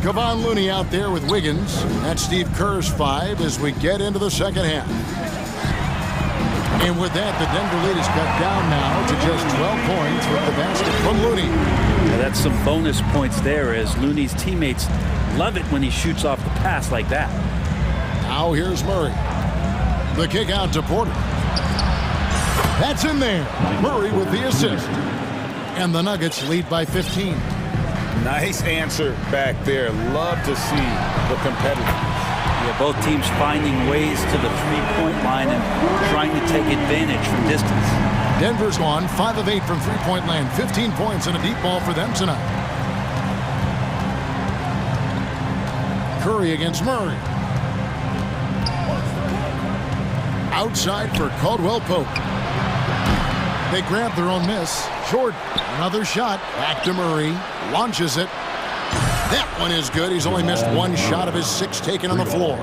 Kevon Looney out there with Wiggins. That's Steve Kerr's 5 as we get into the second half. And with that, the Denver lead is cut down now to just 12 points with the basket from Looney. Yeah, that's some bonus points there as Looney's teammates love it when he shoots off the pass like that. Now here's Murray. The kick out to Porter. That's in there. Murray with the assist. And the Nuggets lead by 15. Nice answer back there. Love to see the competitiveness. Yeah, both teams finding ways to the three-point line and trying to take advantage from distance. Denver's gone 5 of 8 from three-point land. 15 points and a deep ball for them tonight. Curry against Murray. Outside for Caldwell Pope. They grab their own miss. Jordan, another shot. Back to Murray. Launches it. That one is good. He's only missed 1 shot of his 6 taken on the floor.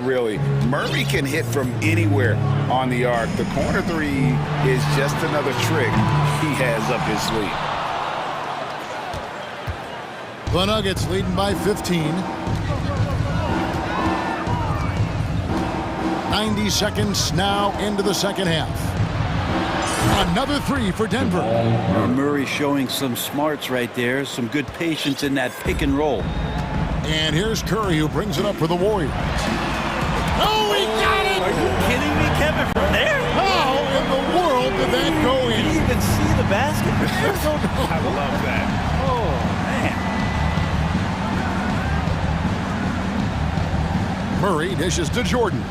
really. Murray can hit from anywhere on the arc. The corner three is just another trick he has up his sleeve. The Nuggets leading by 15. 90 seconds now into the second half. Another three for Denver. Murray showing some smarts right there, some good patience in that pick and roll. And here's Curry, who brings it up for the Warriors. Oh, he got it! Are you kidding me, Kevin, from there? How in the world did that go in? Did he even see the basket? I love that. Oh, man. Murray dishes to Jordan.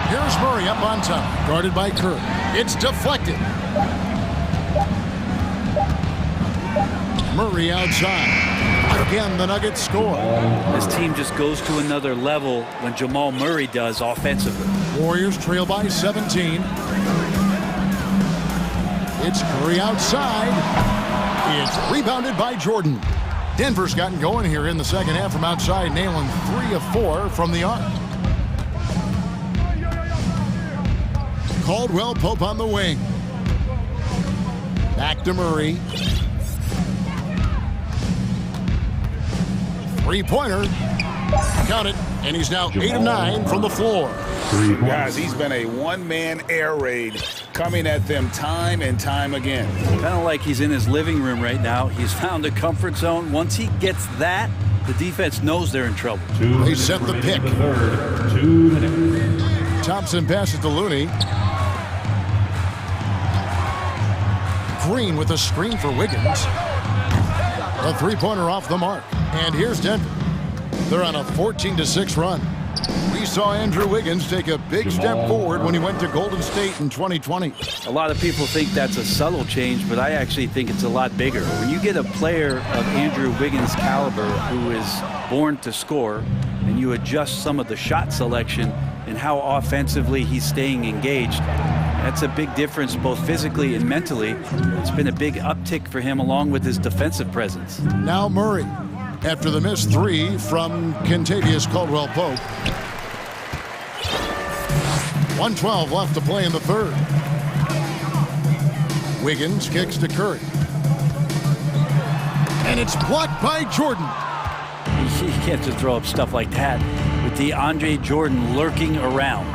Here's Murray up on top, guarded by Curry. It's deflected. Murray outside. Again, the Nuggets score. This team just goes to another level when Jamal Murray does offensively. Warriors trail by 17. It's Curry outside. It's rebounded by Jordan. Denver's gotten going here in the second half from outside, nailing 3 of 4 from the arc. Caldwell Pope on the wing. Back to Murray. Three-pointer. Count it. And he's now 8 of 9 from the floor. Guys, he's been a one-man air raid coming at them time and time again. Kind of like he's in his living room right now. He's found a comfort zone. Once he gets that, the defense knows they're in trouble. They set the pick. 2 minutes. Thompson passes to Looney. Green with a screen for Wiggins. A three-pointer off the mark. And here's Denver. They're on a 14-6 run. We saw Andrew Wiggins take a big step forward when he went to Golden State in 2020. A lot of people think that's a subtle change, but I actually think it's a lot bigger. When you get a player of Andrew Wiggins' caliber who is born to score, and you adjust some of the shot selection and how offensively he's staying engaged, that's a big difference both physically and mentally. It's been a big uptick for him along with his defensive presence. Now Murray, after the missed three from Kentavious Caldwell-Pope. 1:12 left to play in the third. Wiggins kicks to Curry. And it's blocked by Jordan. You can't just throw up stuff like that with DeAndre Jordan lurking around.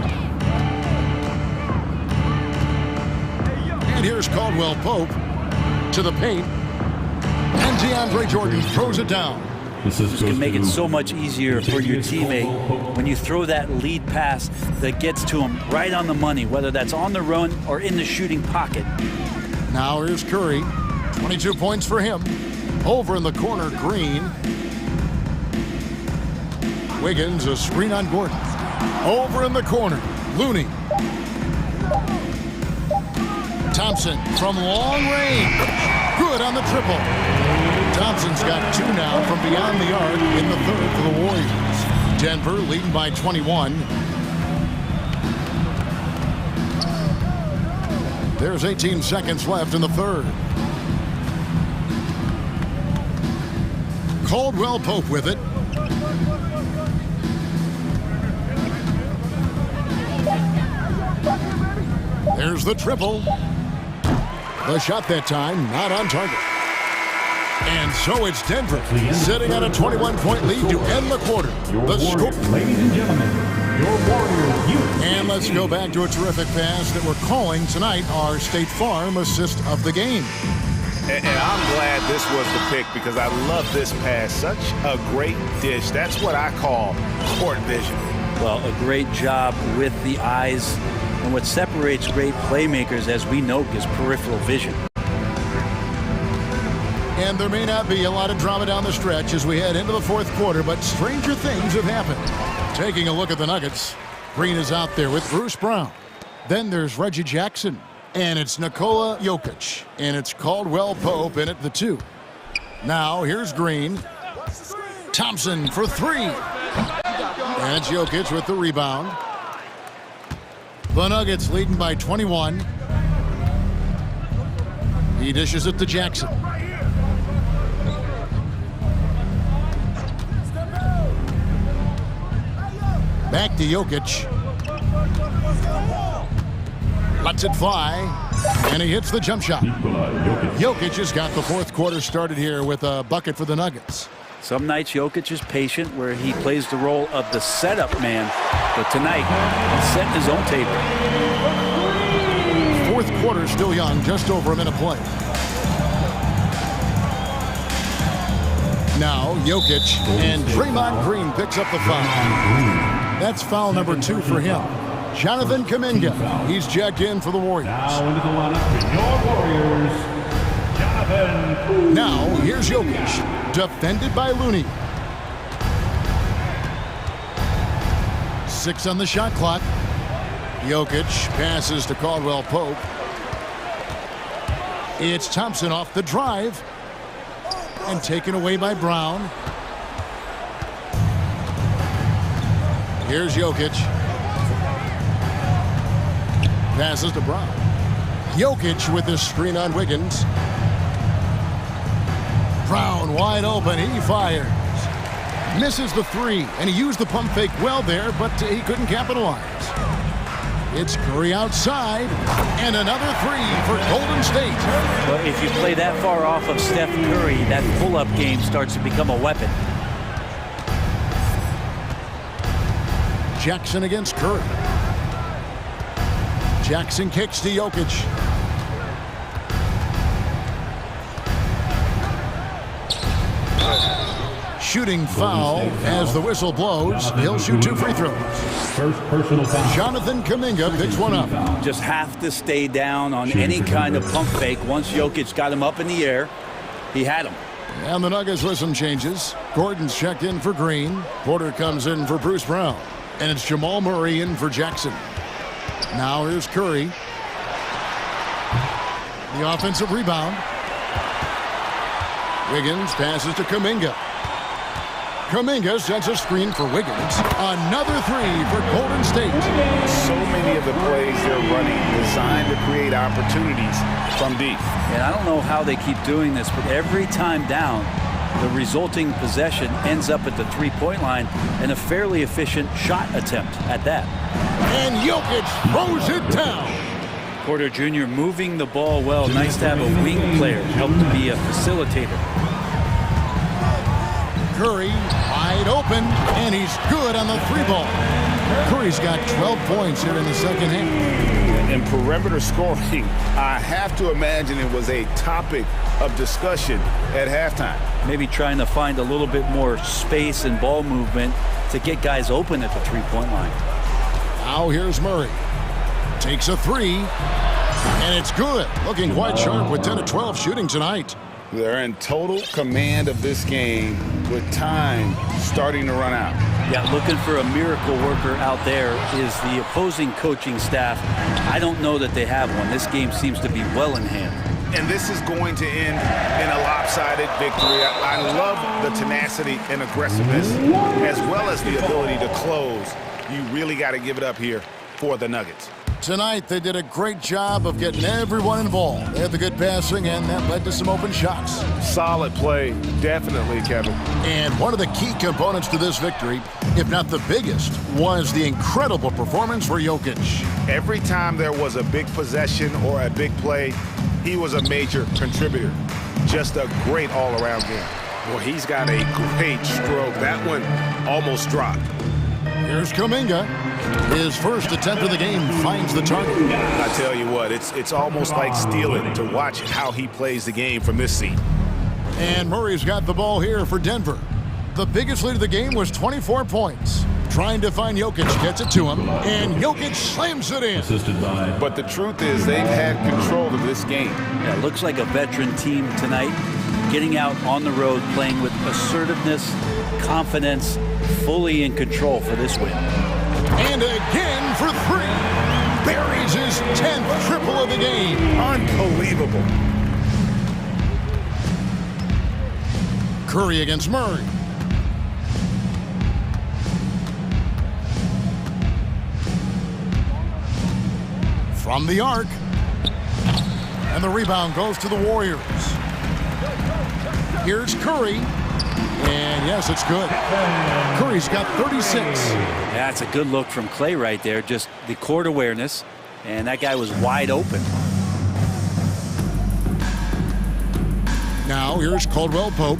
And here's Caldwell-Pope to the paint. And DeAndre Jordan throws it down. This can make it so much easier for your teammate when you throw that lead pass that gets to him right on the money, whether that's on the run or in the shooting pocket. Now here's Curry. 22 points for him. Over in the corner, Green. Wiggins, a screen on Gordon. Over in the corner, Looney. Thompson from long range. Good on the triple. Thompson's got 2 now from beyond the arc in the third for the Warriors. Denver leading by 21. There's 18 seconds left in the third. Caldwell-Pope with it. There's the triple. The shot that time not on target. And so it's Denver sitting on a 21-point lead to end the quarter. The score. Ladies and gentlemen, your Warriors. And let's go back to a terrific pass that we're calling tonight our State Farm assist of the game. And I'm glad this was the pick because I love this pass. Such a great dish. That's what I call court vision. Well, a great job with the eyes. And what separates great playmakers, as we know, is peripheral vision. And there may not be a lot of drama down the stretch as we head into the fourth quarter, but stranger things have happened. Taking a look at the Nuggets, Green is out there with Bruce Brown. Then there's Reggie Jackson, and it's Nikola Jokic, and it's Caldwell-Pope in at the 2. Now here's Green. Thompson for 3. And it's Jokic with the rebound. The Nuggets leading by 21. He dishes it to Jackson. Back to Jokic. Lets it fly, and he hits the jump shot. Jokic has got the fourth quarter started here with a bucket for the Nuggets. Some nights Jokic is patient where he plays the role of the setup man, but tonight he's setting his own table. Fourth quarter still young, just over a minute play. Now Jokic, and Draymond Green picks up the foul. That's foul number 2 for him. Jonathan Kuminga, he's checked in for the Warriors. Now into the lineup for your Warriors, Jonathan. Now here's Jokic, defended by Looney. 6 on the shot clock. Jokic passes to Caldwell Pope. It's Thompson off the drive and taken away by Brown. Here's Jokic. Passes to Brown. Jokic with this screen on Wiggins. Brown wide open. He fires. Misses the 3, and he used the pump fake well there, but he couldn't capitalize. It's Curry outside, and another 3 for Golden State. Well, if you play that far off of Steph Curry, that pull-up game starts to become a weapon. Jackson against Curry. Jackson kicks to Jokic. Shooting foul as the whistle blows. He'll shoot 2 free throws. First personal foul. Jonathan Kuminga picks one up. Just have to stay down on any kind of pump fake. Once Jokic got him up in the air, he had him. And the Nuggets with some changes. Gordon's checked in for Green. Porter comes in for Bruce Brown. And it's Jamal Murray in for Jackson. Now here's Curry. The offensive rebound. Wiggins passes to Kuminga. Kuminga sends a screen for Wiggins. Another 3 for Golden State. So many of the plays they're running designed to create opportunities from deep. And I don't know how they keep doing this, but every time down, the resulting possession ends up at the three-point line and a fairly efficient shot attempt at that. And Jokic throws it down. Porter Jr. moving the ball well. Nice to have a wing player help to be a facilitator. Curry wide open, and he's good on the 3-ball. Curry's got 12 points here in the second half. In perimeter scoring, I have to imagine it was a topic of discussion at halftime. Maybe trying to find a little bit more space and ball movement to get guys open at the three-point line. Now here's Murray. Takes a 3, and it's good. Looking quite sharp with 10 of 12 shooting tonight. They're in total command of this game with time starting to run out. Yeah, looking for a miracle worker out there is the opposing coaching staff. I don't know that they have one. This game seems to be well in hand. And this is going to end in a lopsided victory. I love the tenacity and aggressiveness as well as the ability to close. You really got to give it up here for the Nuggets. Tonight, they did a great job of getting everyone involved. They had the good passing, and that led to some open shots. Solid play, definitely, Kevin. And one of the key components to this victory, if not the biggest, was the incredible performance for Jokic. Every time there was a big possession or a big play, he was a major contributor. Just a great all-around game. Well, he's got a great stroke. That one almost dropped. Here's Kuminga. His first attempt of the game finds the target. I tell you what, it's almost like stealing to watch how he plays the game from this seat. And Murray's got the ball here for Denver. The biggest lead of the game was 24 points. Trying to find Jokic, gets it to him, and Jokic slams it in. But the truth is they've had control of this game. Yeah, looks like a veteran team tonight, getting out on the road, playing with assertiveness, confidence, fully in control for this win. And again for 3. Buries his 10th triple of the game. Unbelievable. Curry against Murray. From the arc. And the rebound goes to the Warriors. Here's Curry. And yes, it's good. Curry's got 36. That's a good look from Clay right there. Just the court awareness. And that guy was wide open. Now here's Caldwell Pope.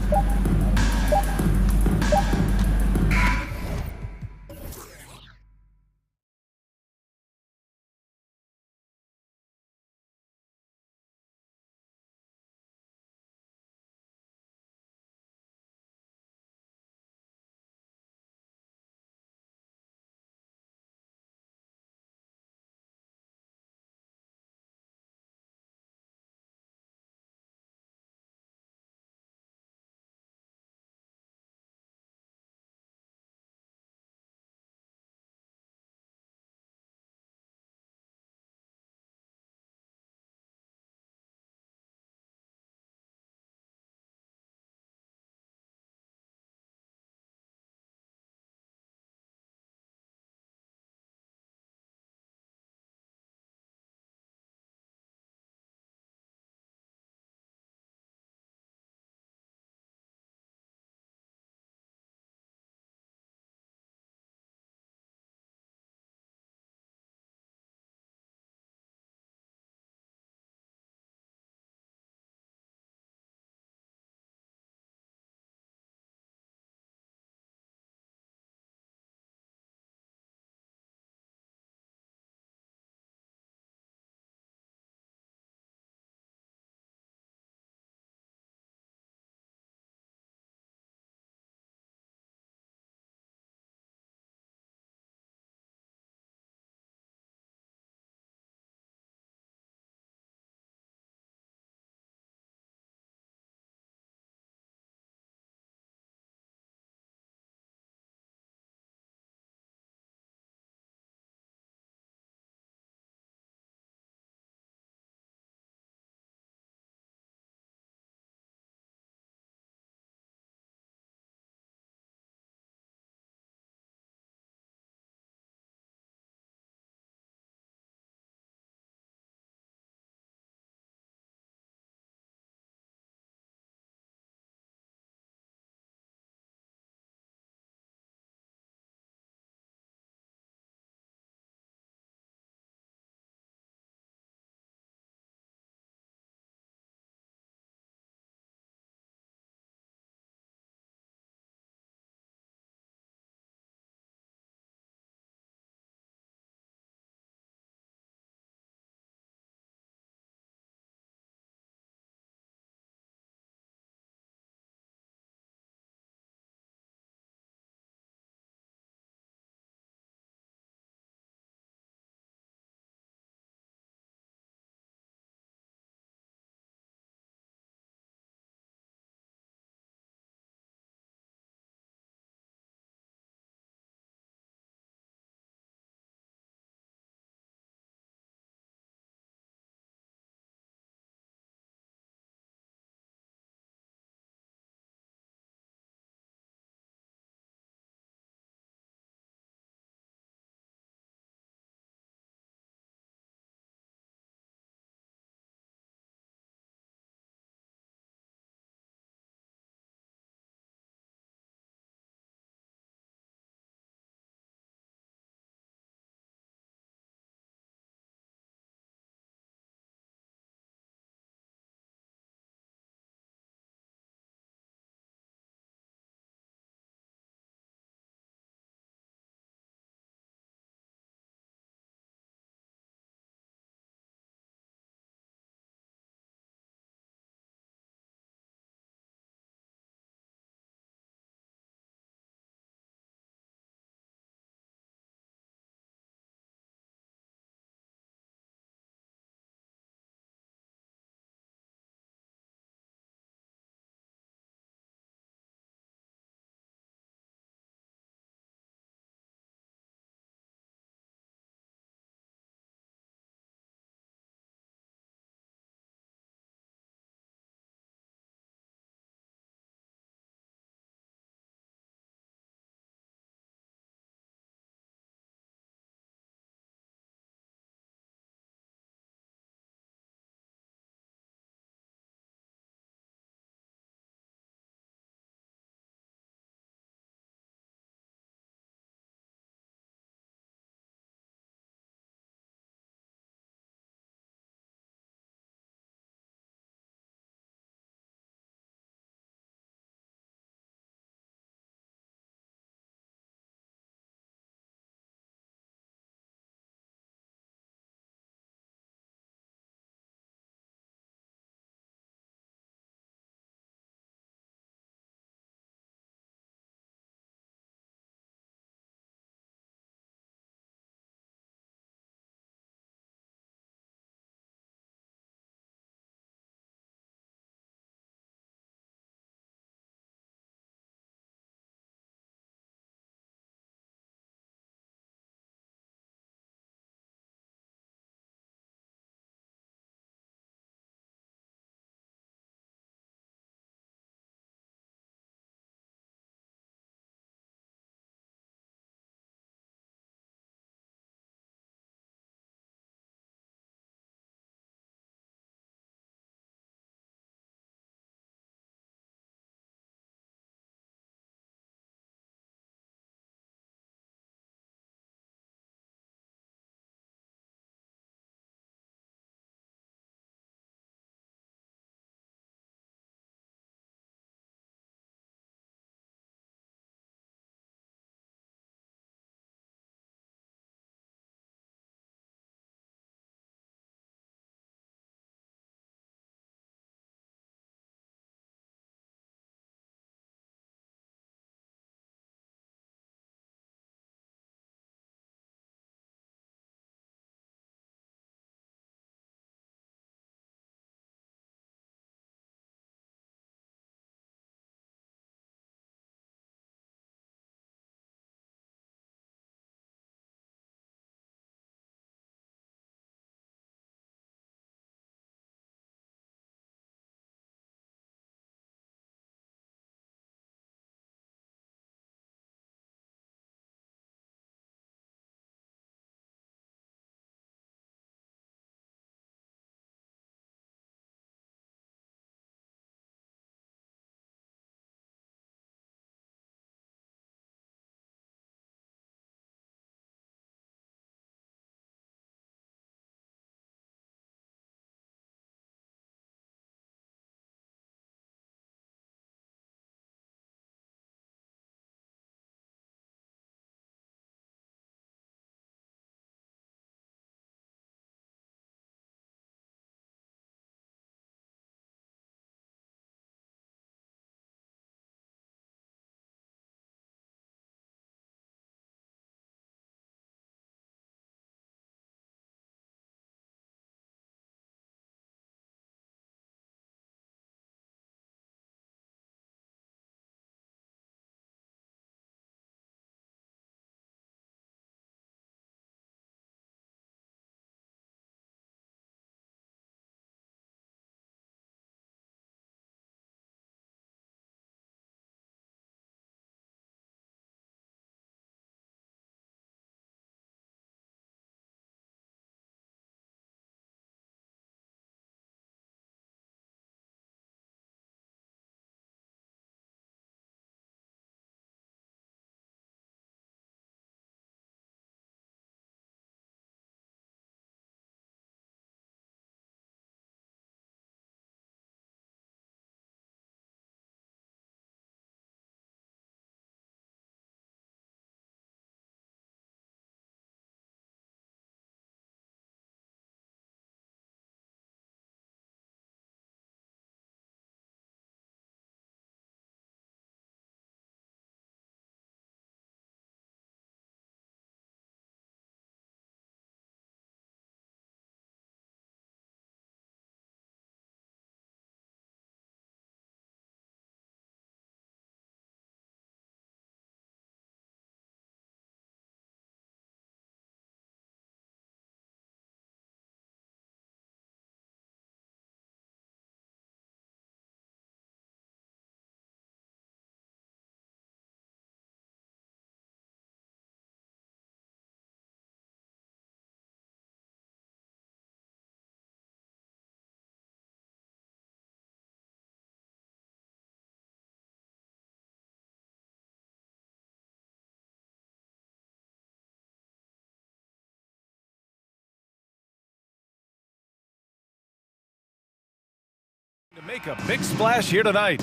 make a big splash here tonight.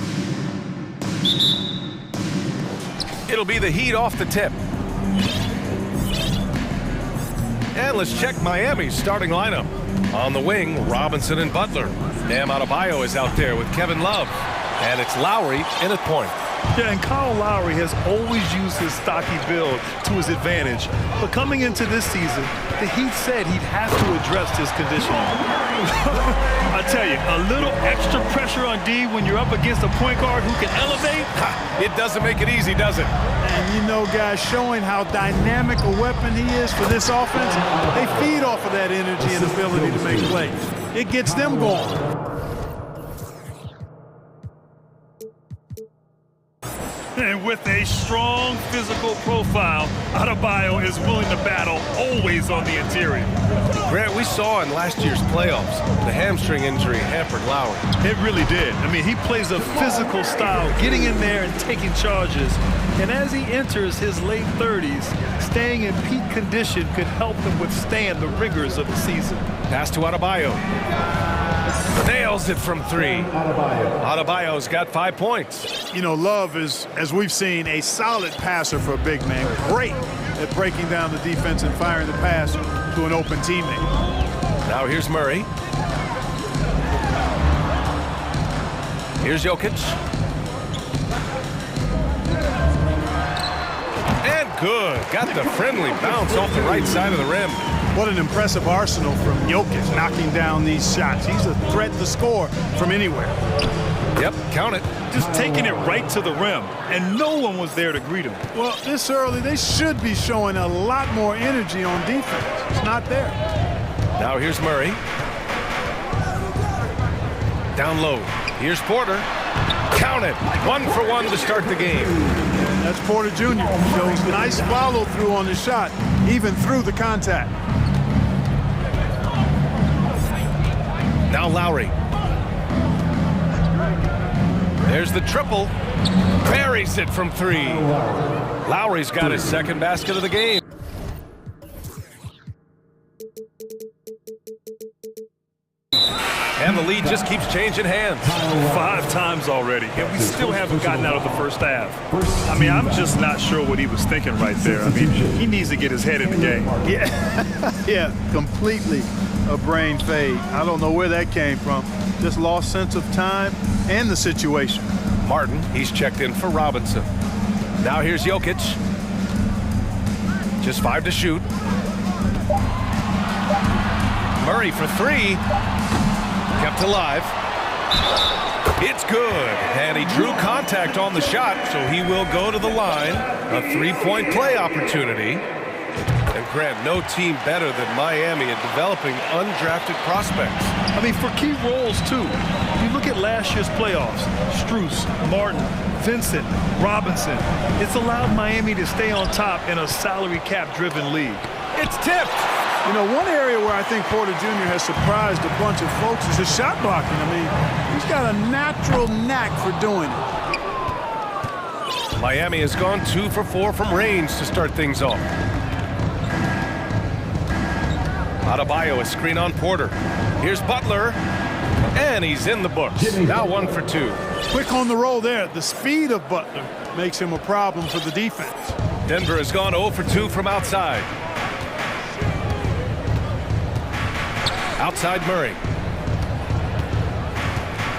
It'll be the Heat off the tip. And let's check Miami's starting lineup. On the wing, Robinson and Butler. Bam Adebayo is out there with Kevin Love. And it's Lowry in at point. Yeah, and Kyle Lowry has always used his stocky build to his advantage. But coming into this season, the Heat said he'd have to address his conditioning. I tell you, a little extra pressure on D when you're up against a point guard who can elevate. It doesn't make it easy, does it? And you know, guys, showing how dynamic a weapon he is for this offense, they feed off of that energy and ability to make plays. It gets them going. And with a strong physical profile, Adebayo is willing to battle always on the interior. Grant, we saw in last year's playoffs, the hamstring injury hampered Lowry. It really did. I mean, he plays a physical style, getting in there and taking charges. And as he enters his late 30s, staying in peak condition could help him withstand the rigors of the season. Pass to Adebayo. Nails it from three. Adebayo's got 5 points. You know, Love is, as we've seen, a solid passer for a big man. Great at breaking down the defense and firing the pass to an open teammate. Now here's Murray. Here's Jokic. And good. Got the friendly bounce off the right side of the rim. What an impressive arsenal from Jokic knocking down these shots. He's a threat to score from anywhere. Yep, count it. Just taking it right to the rim, and no one was there to greet him. Well, this early, they should be showing a lot more energy on defense. It's not there. Now here's Murray. Down low. Here's Porter. Count it. 1 for 1 to start the game. That's Porter Jr. Shows nice follow through on the shot, even through the contact. Now Lowry. There's the triple. Buries it from three. Lowry's got his second basket of the game. And the lead just keeps changing hands. 5 times already, and we still haven't gotten out of the first half. I mean, I'm just not sure what he was thinking right there. I mean, he needs to get his head in the game. Yeah, completely a brain fade. I don't know where that came from. Just lost sense of time and the situation. Martin, he's checked in for Robinson. Now here's Jokic. Just 5 to shoot. Murray for 3. Kept alive. It's good. And he drew contact on the shot, so he will go to the line. A 3-point play opportunity. And Grant, no team better than Miami at developing undrafted prospects. I mean, for key roles, too. You look at last year's playoffs. Strus, Martin, Vincent, Robinson. It's allowed Miami to stay on top in a salary cap-driven league. It's tipped. You know, one area where I think Porter Jr. has surprised a bunch of folks is his shot blocking. I mean, he's got a natural knack for doing it. Miami has gone 2 for 4 from range to start things off. Adebayo, a screen on Porter. Here's Butler. And he's in the books. Now 1 for 2. Quick on the roll there. The speed of Butler makes him a problem for the defense. Denver has gone 0 for 2 from outside. Outside Murray.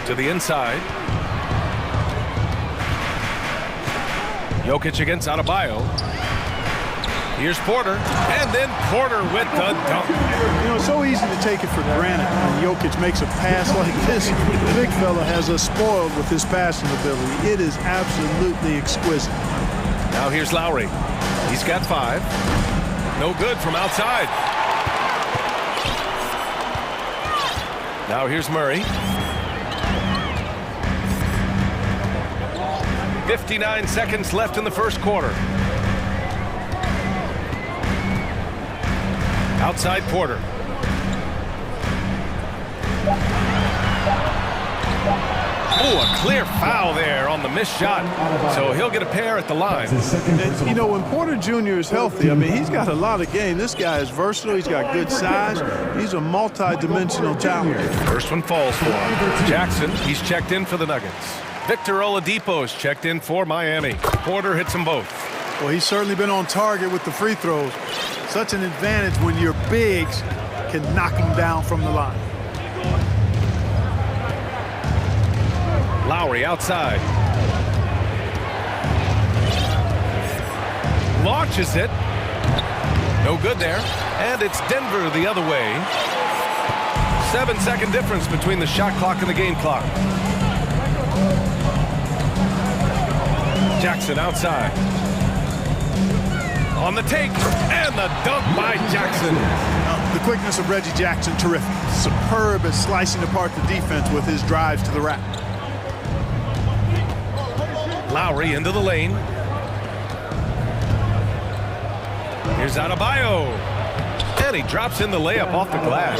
To the inside. Jokic against Adebayo. Here's Porter. And then Porter with the dunk. You know, it's so easy to take it for granted when Jokic makes a pass like this. The big fella has us spoiled with his passing ability. It is absolutely exquisite. Now here's Lowry. He's got 5. No good from outside. Now here's Murray. 59 seconds left in the first quarter. Outside Porter. Oh, a clear foul there on the missed shot. So he'll get a pair at the line. And, you know, when Porter Jr. is healthy, I mean, he's got a lot of game. This guy is versatile. He's got good size. He's a multi-dimensional talent. First one falls for him. Jackson, he's checked in for the Nuggets. Victor Oladipo's checked in for Miami. Porter hits them both. Well, he's certainly been on target with the free throws. Such an advantage when your bigs can knock them down from the line. Lowry outside. Launches it. No good there. And it's Denver the other way. 7-second difference between the shot clock and the game clock. Jackson outside. On the take, and the dunk by Jackson. The quickness of Reggie Jackson, terrific. Superb at slicing apart the defense with his drives to the rack. Lowry into the lane. Here's Adebayo. And he drops in the layup off the glass.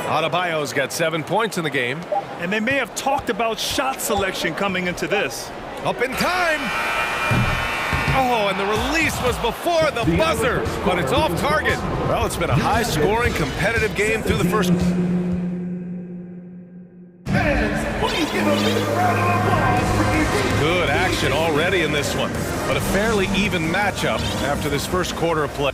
Adebayo's got 7 points in the game. And they may have talked about shot selection coming into this. Up in time. Oh, and the release was before the buzzer, but it's off target. Well, it's been a high-scoring, competitive game through the first. Good action already in this one, but a fairly even matchup after this first quarter of play.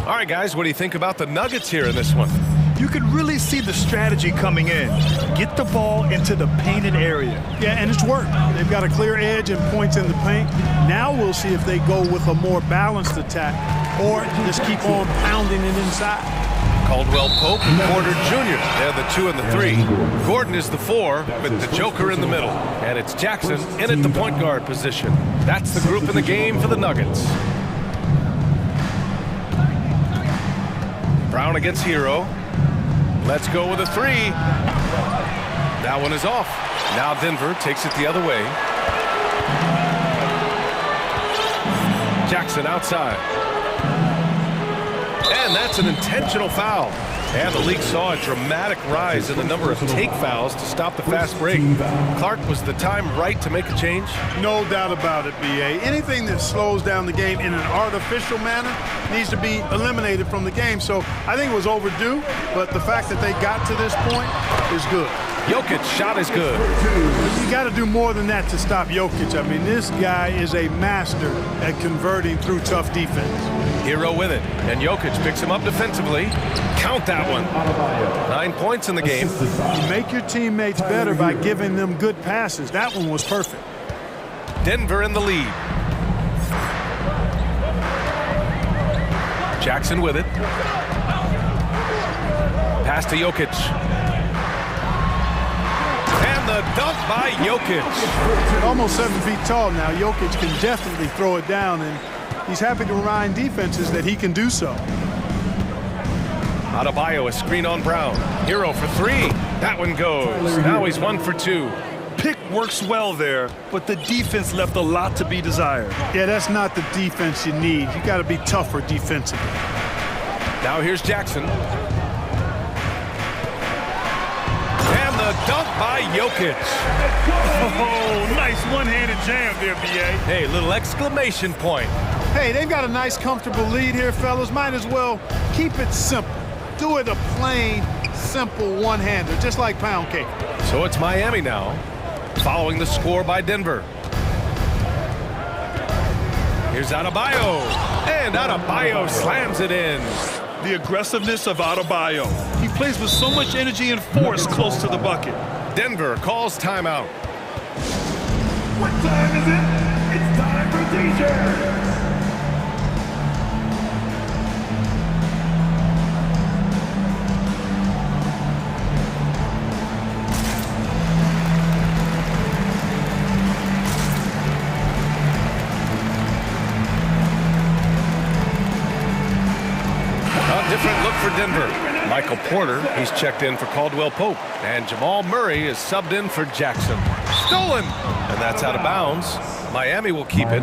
All right, guys, what do you think about the Nuggets here in this one? You could really see the strategy coming in. Get the ball into the painted area. Yeah, and it's worked. They've got a clear edge and points in the paint. Now we'll see if they go with a more balanced attack or just keep on pounding it inside. Caldwell Pope and Porter Jr. They're the 2 and the 3. Gordon is the 4 with the Joker in the middle. And it's Jackson in at the point guard position. That's the group in the game for the Nuggets. Brown against Hero. Let's go with a 3. That one is off. Now Denver takes it the other way. Jackson outside. And that's an intentional foul. And the league saw a dramatic rise in the number of take fouls to stop the fast break. Clark, was the time right to make a change? No doubt about it, B.A. Anything that slows down the game in an artificial manner needs to be eliminated from the game. So I think it was overdue, but the fact that they got to this point is good. Jokic shot is good. You got to do more than that to stop Jokic. I mean, this guy is a master at converting through tough defense. Hero with it, and Jokic picks him up defensively. Count that one. 9 points in the game. You make your teammates better by giving them good passes. That one was perfect. Denver in the lead. Jackson with it. Pass to Jokic. And the dunk by Jokic. Almost 7 feet tall now. Jokic can definitely throw it down, and he's happy to remind defenses that he can do so. Adebayo, a screen on Brown. Hero for 3. That one goes. Now he's 1 for 2. Pick works well there, but the defense left a lot to be desired. Yeah, that's not the defense you need. You got to be tougher defensively. Now here's Jackson. And the dunk by Jokic. Oh, nice one-handed jam there, B.A. Hey, little exclamation point. Hey, they've got a nice, comfortable lead here, fellas. Might as well keep it simple. Do it a plain, simple one-hander, just like pound cake. So it's Miami now, following the score by Denver. Here's Adebayo, and Adebayo slams it in. The aggressiveness of Adebayo. He plays with so much energy and force close to the bucket. Denver calls timeout. What time is it? It's time for t-shirts. Different look for Denver. Michael Porter, he's checked in for Caldwell Pope. And Jamal Murray is subbed in for Jackson. Stolen! And that's out of bounds. Miami will keep it.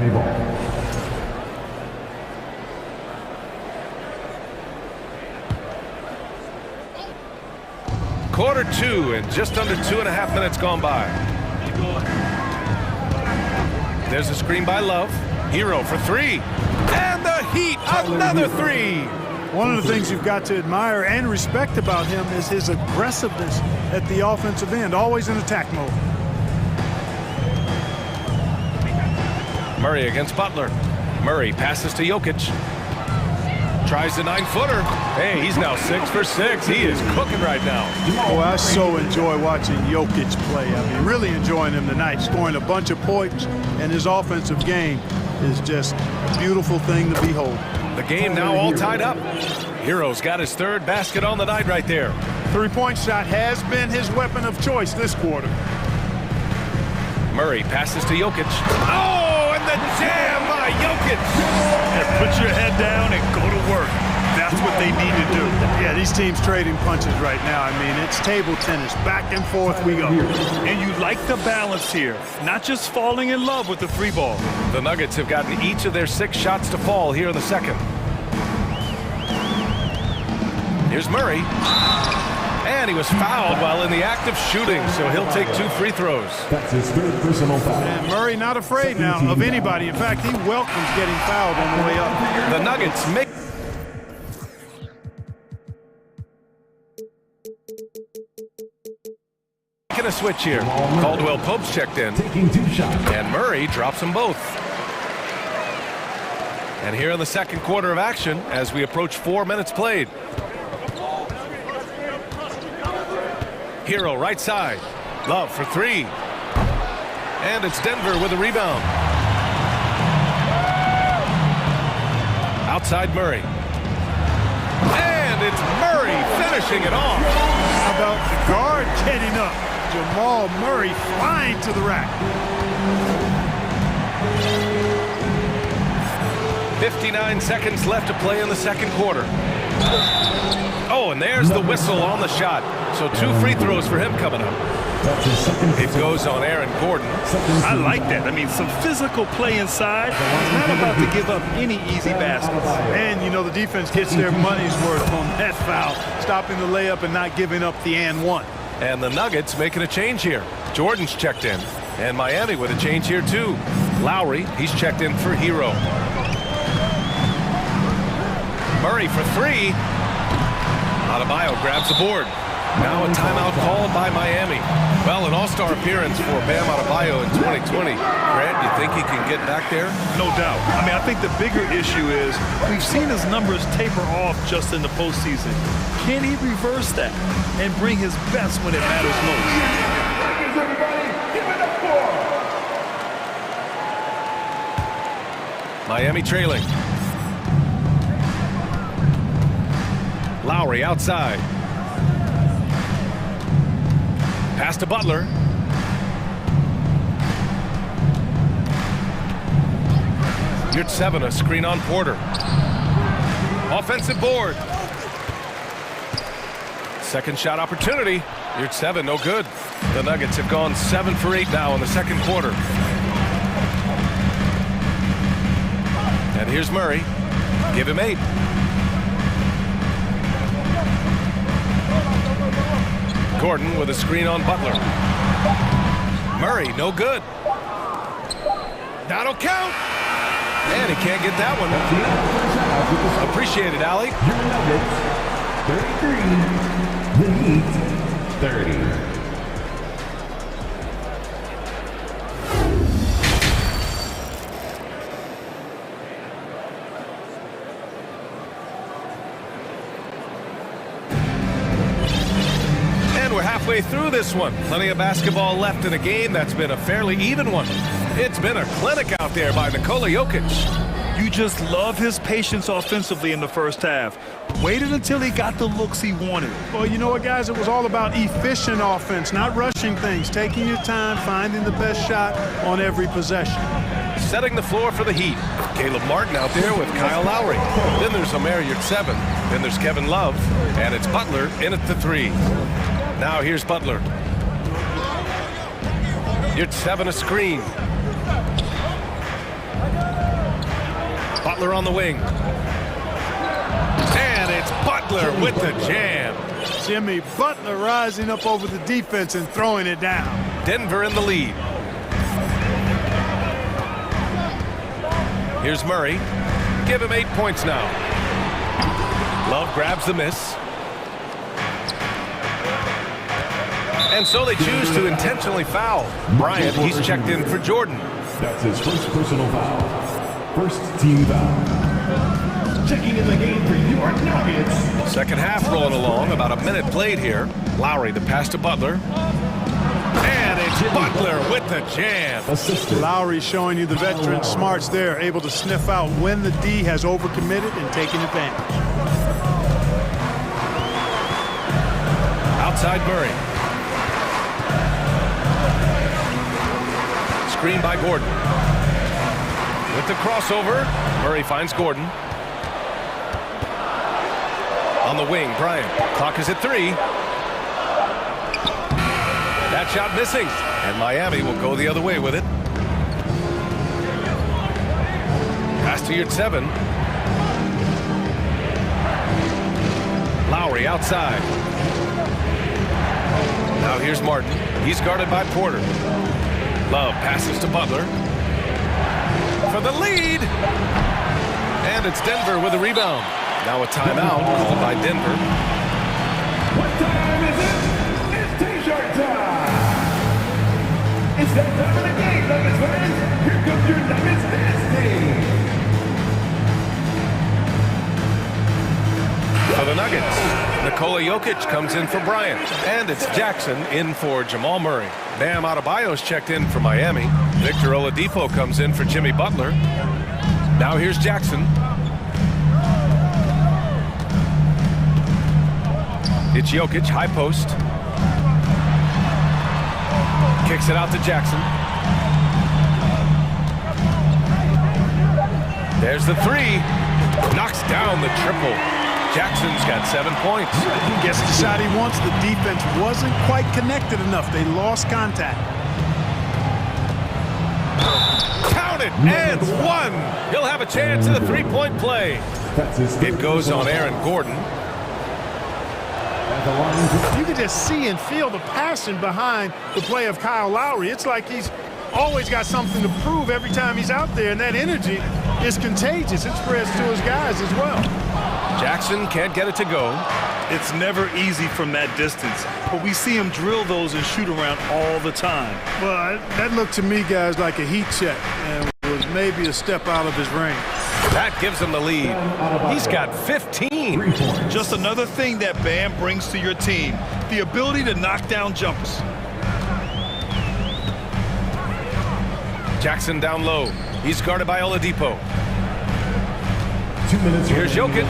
Quarter two, and just under 2.5 minutes gone by. There's a screen by Love. Hero for three. And the Heat, another three. One of the things you've got to admire and respect about him is his aggressiveness at the offensive end, always in attack mode. Murray against Butler. Murray passes to Jokic. Tries the 9-footer. Hey, he's now 6 for 6. He is cooking right now. Oh, I so enjoy watching Jokic play. I mean, really enjoying him tonight, scoring a bunch of points, and his offensive game is just a beautiful thing to behold. The game now all tied up. Hero's got his third basket on the night right there. Three-point shot has been his weapon of choice this quarter. Murray passes to Jokic. Oh, and the jam by Jokic. Yeah, put your head down and go to work. That's what they need to do. Yeah, these teams trading punches right now. I mean, it's table tennis. Back and forth we go. And you like the balance here, not just falling in love with the three ball. The Nuggets have gotten each of their 6 shots to fall here in the second. Here's Murray. And he was fouled while in the act of shooting, so he'll take 2 free throws. That's his third personal foul. And Murray not afraid now of anybody. In fact, he welcomes getting fouled on the way up. The Nuggets make... A switch here. Caldwell Pope's checked in. Taking 2 shots. And Murray drops them both. And here in the second quarter of action, as we approach 4 minutes played. Hero right side. Love for 3. And it's Denver with a rebound. Outside Murray. And it's Murray finishing it off. How about the guard getting up? Jamal Murray flying to the rack. 59 seconds left to play in the second quarter. Oh, and there's the whistle on the shot. So 2 free throws for him coming up. It goes on Aaron Gordon. I like that. I mean, some physical play inside. He's not about to give up any easy baskets. And, you know, the defense gets their money's worth on that foul, stopping the layup and not giving up the and one. And the Nuggets making a change here. Jordan's checked in. And Miami with a change here, too. Lowry, he's checked in for Hero. Murray for 3. Adebayo grabs the board. Now a timeout called by Miami. Well, an all-star appearance for Bam Adebayo in 2020. Grant, you think he can get back there? No doubt. I mean, I think the bigger issue is we've seen his numbers taper off just in the postseason. Can he reverse that and bring his best when it matters most? Miami trailing. Lowry outside. Pass to Butler. Here's 7, a screen on Porter. Offensive board. Second shot opportunity. Here's 7, no good. The Nuggets have gone 7 for 8 now in the second quarter. And here's Murray. Give him 8. Gordon with a screen on Butler. Murray, no good. That'll count. And he can't get that one. Appreciate it, Allie. 33, the Heat 30. We're halfway through this one. Plenty of basketball left in a game that's been a fairly even one. It's been a clinic out there by Nikola Jokic. You just love his patience offensively in the first half. Waited until he got the looks he wanted. Well, you know what, guys? It was all about efficient offense, not rushing things, taking your time, finding the best shot on every possession. Setting the floor for the Heat. Caleb Martin out there with Kyle Lowry. Then there's Omer Yurtseven. Then there's Kevin Love. And it's Butler in at the 3. Now here's Butler. Yurtseven a screen. Butler on the wing. And it's Butler with the jam. Jimmy Butler rising up over the defense and throwing it down. Denver in the lead. Here's Murray. Give him 8 points now. Love grabs the miss. And so they choose to intentionally foul. Bryant, he's checked in for Jordan. That's his first personal foul. First team foul. Checking in the game for your Nuggets. Second half rolling along. About a minute played here. Lowry, the pass to Butler. And it's Butler with the jam. Lowry showing you the veteran smarts there, able to sniff out when the D has overcommitted and taking advantage. Outside Murray. Screen by Gordon. With the crossover, Murray finds Gordon. On the wing, Bryant. Clock is at 3. That shot missing. And Miami will go the other way with it. Pass to your 7. Lowry outside. Now here's Martin. He's guarded by Porter. Love passes to Butler. For the lead. And it's Denver with a rebound. Now a timeout called by Denver. What time is it? It's T-shirt time. It's that time of the game, Nuggets fans. Here comes your Nuggets dance team. For the Nuggets, Nikola Jokic comes in for Bryant. And it's Jackson in for Jamal Murray. Bam Adebayo's checked in for Miami. Victor Oladipo comes in for Jimmy Butler. Now here's Jackson. It's Jokic, high post. Kicks it out to Jackson. There's the 3. Knocks down the triple. Jackson's got 7 points. Gets the shot he wants. The defense wasn't quite connected enough. They lost contact. Count it, and 1. He'll have a chance at a 3-point play. It goes on Aaron Gordon. You can just see and feel the passion behind the play of Kyle Lowry. It's like he's always got something to prove every time he's out there, and that energy is contagious. It spreads to his guys as well. Jackson can't get it to go. It's never easy from that distance, but we see him drill those and shoot around all the time. Well, that looked to me, guys, like a heat check and was maybe a step out of his range. That gives him the lead. He's got 15. Just another thing that Bam brings to your team, the ability to knock down jumpers. Jackson down low. He's guarded by Oladipo. 2 minutes. Here's Jokic.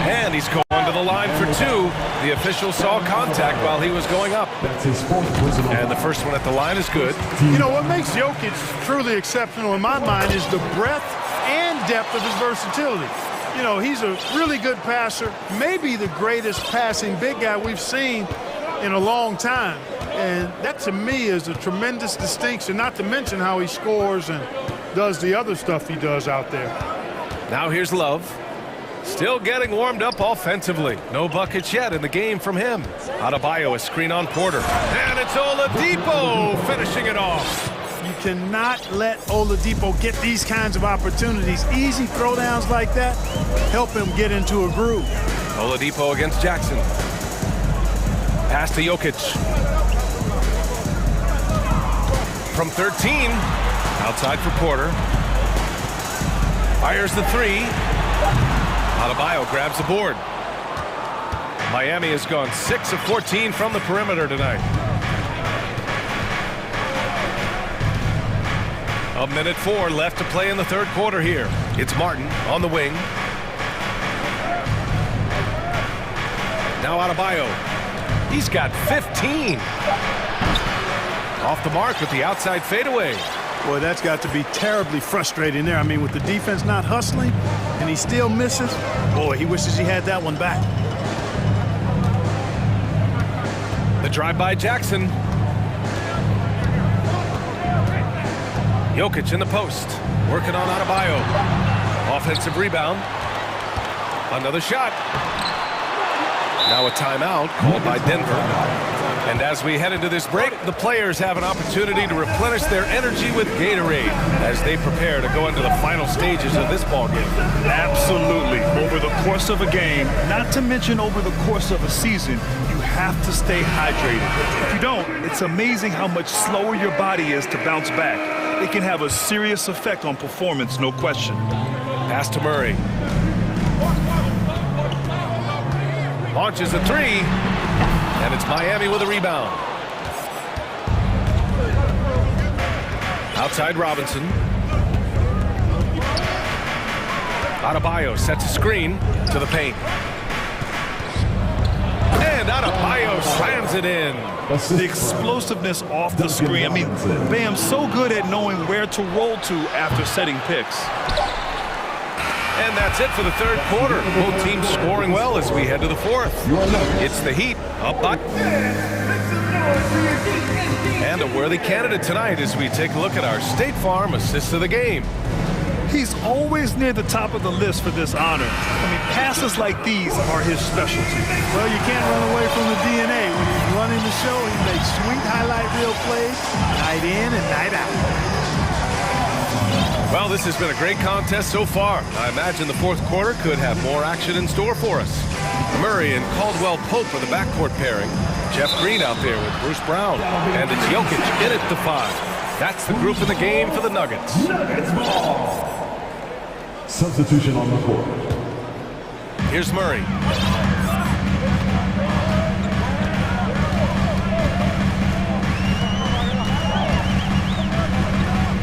And he's going to the line for 2. The official saw contact while he was going up. That's his 4th personal. And the first one at the line is good. You know, what makes Jokic truly exceptional in my mind is the breadth and depth of his versatility. You know, he's a really good passer, maybe the greatest passing big guy we've seen in a long time. And that, to me, is a tremendous distinction, not to mention how he scores and does the other stuff he does out there. Now here's Love. Still getting warmed up offensively. No buckets yet in the game from him. Adebayo, a screen on Porter. And it's Oladipo finishing it off. You cannot let Oladipo get these kinds of opportunities. Easy throwdowns like that help him get into a groove. Oladipo against Jackson. Pass to Jokic. From 13. Outside for Porter. Fires the 3. Adebayo grabs the board. Miami has gone 6 of 14 from the perimeter tonight. A minute 4 left to play in the third quarter here. It's Martin on the wing. Now Adebayo. He's got 15. Off the mark with the outside fadeaway. Boy, that's got to be terribly frustrating there. I mean, with the defense not hustling and he still misses, boy, he wishes he had that one back. The drive by Jackson. Jokic in the post. Working on Adebayo. Offensive rebound. Another shot. Now a timeout called by Denver. And as we head into this break, the players have an opportunity to replenish their energy with Gatorade as they prepare to go into the final stages of this ball game. Absolutely. Over the course of a game, not to mention over the course of a season, you have to stay hydrated. If you don't, it's amazing how much slower your body is to bounce back. It can have a serious effect on performance, no question. Pass to Murray. Launches a three, and it's Miami with a rebound. Outside Robinson. Adebayo sets a screen to the paint. And Adebayo slams it in. The explosiveness off the screen. I mean, Bam's so good at knowing where to roll to after setting picks. And that's it for the third quarter. Both teams scoring well as we head to the fourth. It's the Heat up by. And a worthy candidate tonight as we take a look at our State Farm assist of the game. He's always near the top of the list for this honor. I mean, passes like these are his specialty. Well, you can't run away from the DNA. When he's running the show, he makes sweet highlight reel plays night in and night out. Well, this has been a great contest so far. I imagine the fourth quarter could have more action in store for us. Murray and Caldwell Pope are the backcourt pairing. Jeff Green out there with Bruce Brown. And it's Jokic in at the 5. That's the group in the game for the Nuggets. Nuggets ball. Substitution on the court. Here's Murray.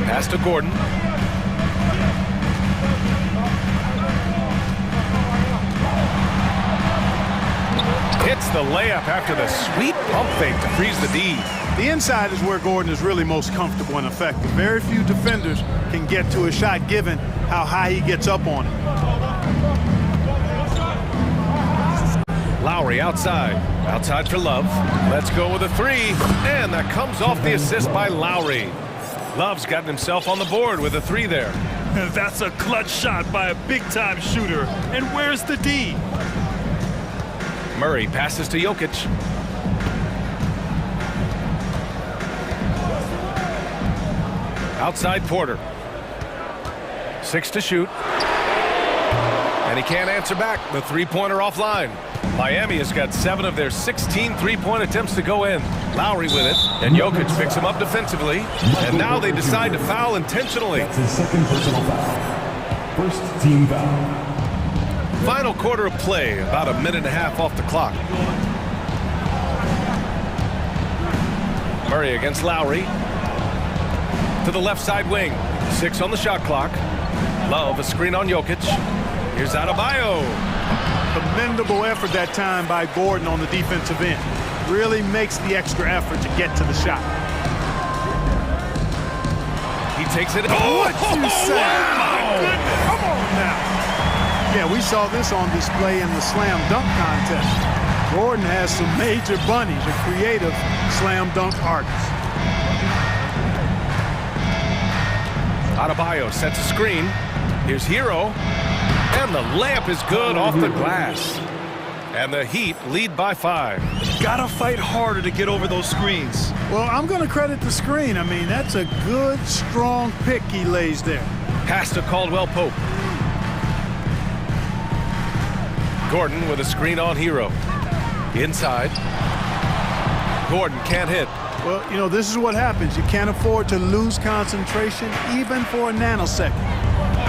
Pass to Gordon. Hits the layup after the sweet pump fake to freeze the D. The inside is where Gordon is really most comfortable and effective. Very few defenders can get to a shot given how high he gets up on it. Lowry outside. Outside for Love. Let's go with a three. And that comes off the assist by Lowry. Love's gotten himself on the board with a three there. That's a clutch shot by a big-time shooter. And where's the D? Murray passes to Jokic. Outside Porter. 6 to shoot. And he can't answer back. The three-pointer offline. Miami has got 7 of their 16 three-point attempts to go in. Lowry with it. And Jokic picks him up defensively. And now they decide to foul intentionally. That's his second personal foul. First team foul. Final quarter of play, about a minute and a half off the clock. Murray against Lowry. To the left side wing. 6 on the shot clock. Love a screen on Jokic. Here's Adebayo. Commendable effort that time by Gordon on the defensive end. Really makes the extra effort to get to the shot. He takes it. What you say? Wow. My goodness. Come on now. Yeah, we saw this on display in the slam dunk contest. Gordon has some major bunnies, a creative slam dunk artist. Adebayo sets a screen. Here's Hero. And the layup is good off the glass. And the Heat lead by 5. Gotta fight harder to get over those screens. Well, I'm going to credit the screen. I mean, that's a good, strong pick he lays there. Pass to Caldwell Pope. Gordon with a screen on Hero. Inside. Gordon can't hit. Well, you know, this is what happens. You can't afford to lose concentration even for a nanosecond.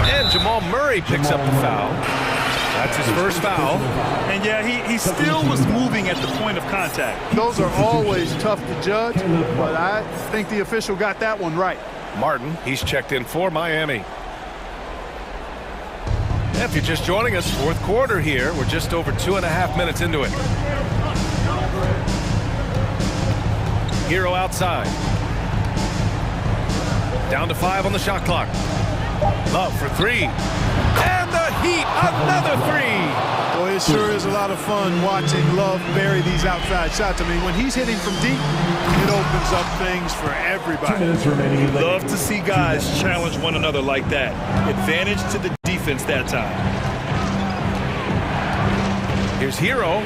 And Jamal Murray picks up the foul. That's his first foul. And yeah, he still was moving at the point of contact. Those are always tough to judge, but I think the official got that one right. Martin, he's checked in for Miami. If you're just joining us, fourth quarter here. We're just over 2.5 minutes into it. Hero outside. Down to 5 on the shot clock. Love for 3. And the Heat, another 3. Boy, it sure is a lot of fun watching Love bury these outside shots. I mean, when he's hitting from deep, it opens up things for everybody. 2 minutes remaining. Love to see guys challenge one another like that. Advantage to the defense. defense that time. Here's Hero.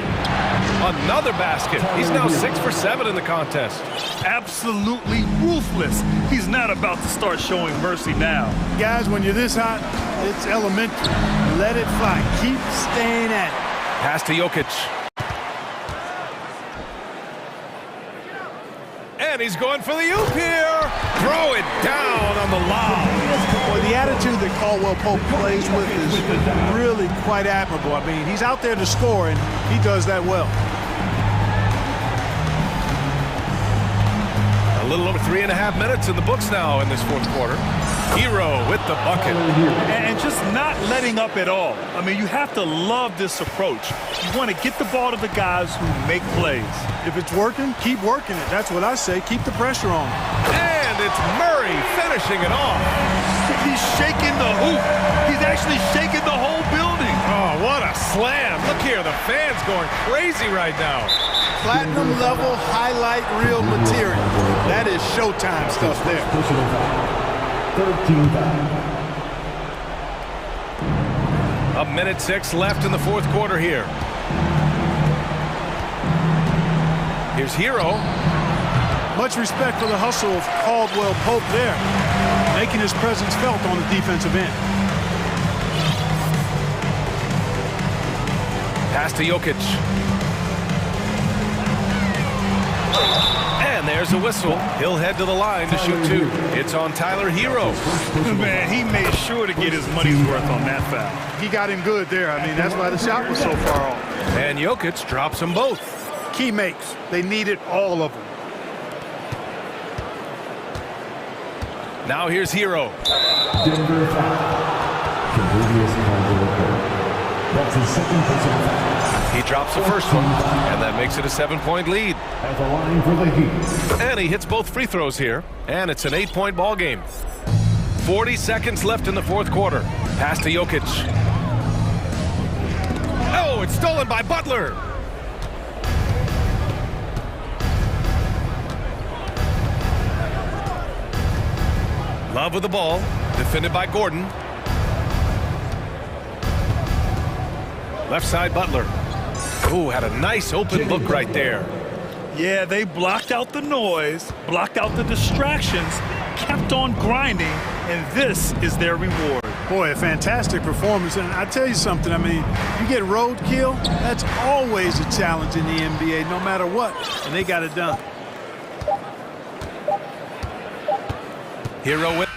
Another basket. He's now 6 for 7 in the contest. Absolutely ruthless. He's not about to start showing mercy now. Guys, when you're this hot, it's elementary. Let it fly. Keep staying at it. Pass to Jokic. And he's going for the oop here. Throw it down on the lob. Well, the attitude that Caldwell Pope plays with is really quite admirable. I mean, he's out there to score, and he does that well. A little over 3.5 minutes in the books now in this fourth quarter. Hero with the bucket. And just not letting up at all. I mean, you have to love this approach. You want to get the ball to the guys who make plays. If it's working, keep working it. That's what I say. Keep the pressure on. And it's Murray finishing it off. He's shaking the hoop. He's actually shaking the whole building. Oh, what a slam. Look here, the fans going crazy right now. Platinum level highlight reel material. That is Showtime stuff there. 13 foul. 1:06 left in the fourth quarter here. Here's Hero. Much respect for the hustle of Caldwell Pope there, making his presence felt on the defensive end. Pass to Jokic. And there's a whistle. He'll head to the line to shoot two. It's on Tyler Hero. Man, he made sure to get his money's worth on that foul. He got him good there. I mean, that's why the shot was so far off. And Jokic drops them both. Key makes. They needed all of them. Now here's Hero. Denver foul. Previous That's his second personal foul. He drops the first one, and that makes it a 7-point lead. At the line for the Heat. And he hits both free throws here, and it's an 8-point ball game. 40 seconds left in the fourth quarter. Pass to Jokic. Oh, it's stolen by Butler. Love with the ball, defended by Gordon. Left side, Butler. Ooh, had a nice open look right there. Yeah, they blocked out the noise, blocked out the distractions, kept on grinding, and this is their reward. Boy, a fantastic performance. And I tell you something, I mean, you get roadkill, that's always a challenge in the NBA, no matter what. And they got it done. Hero with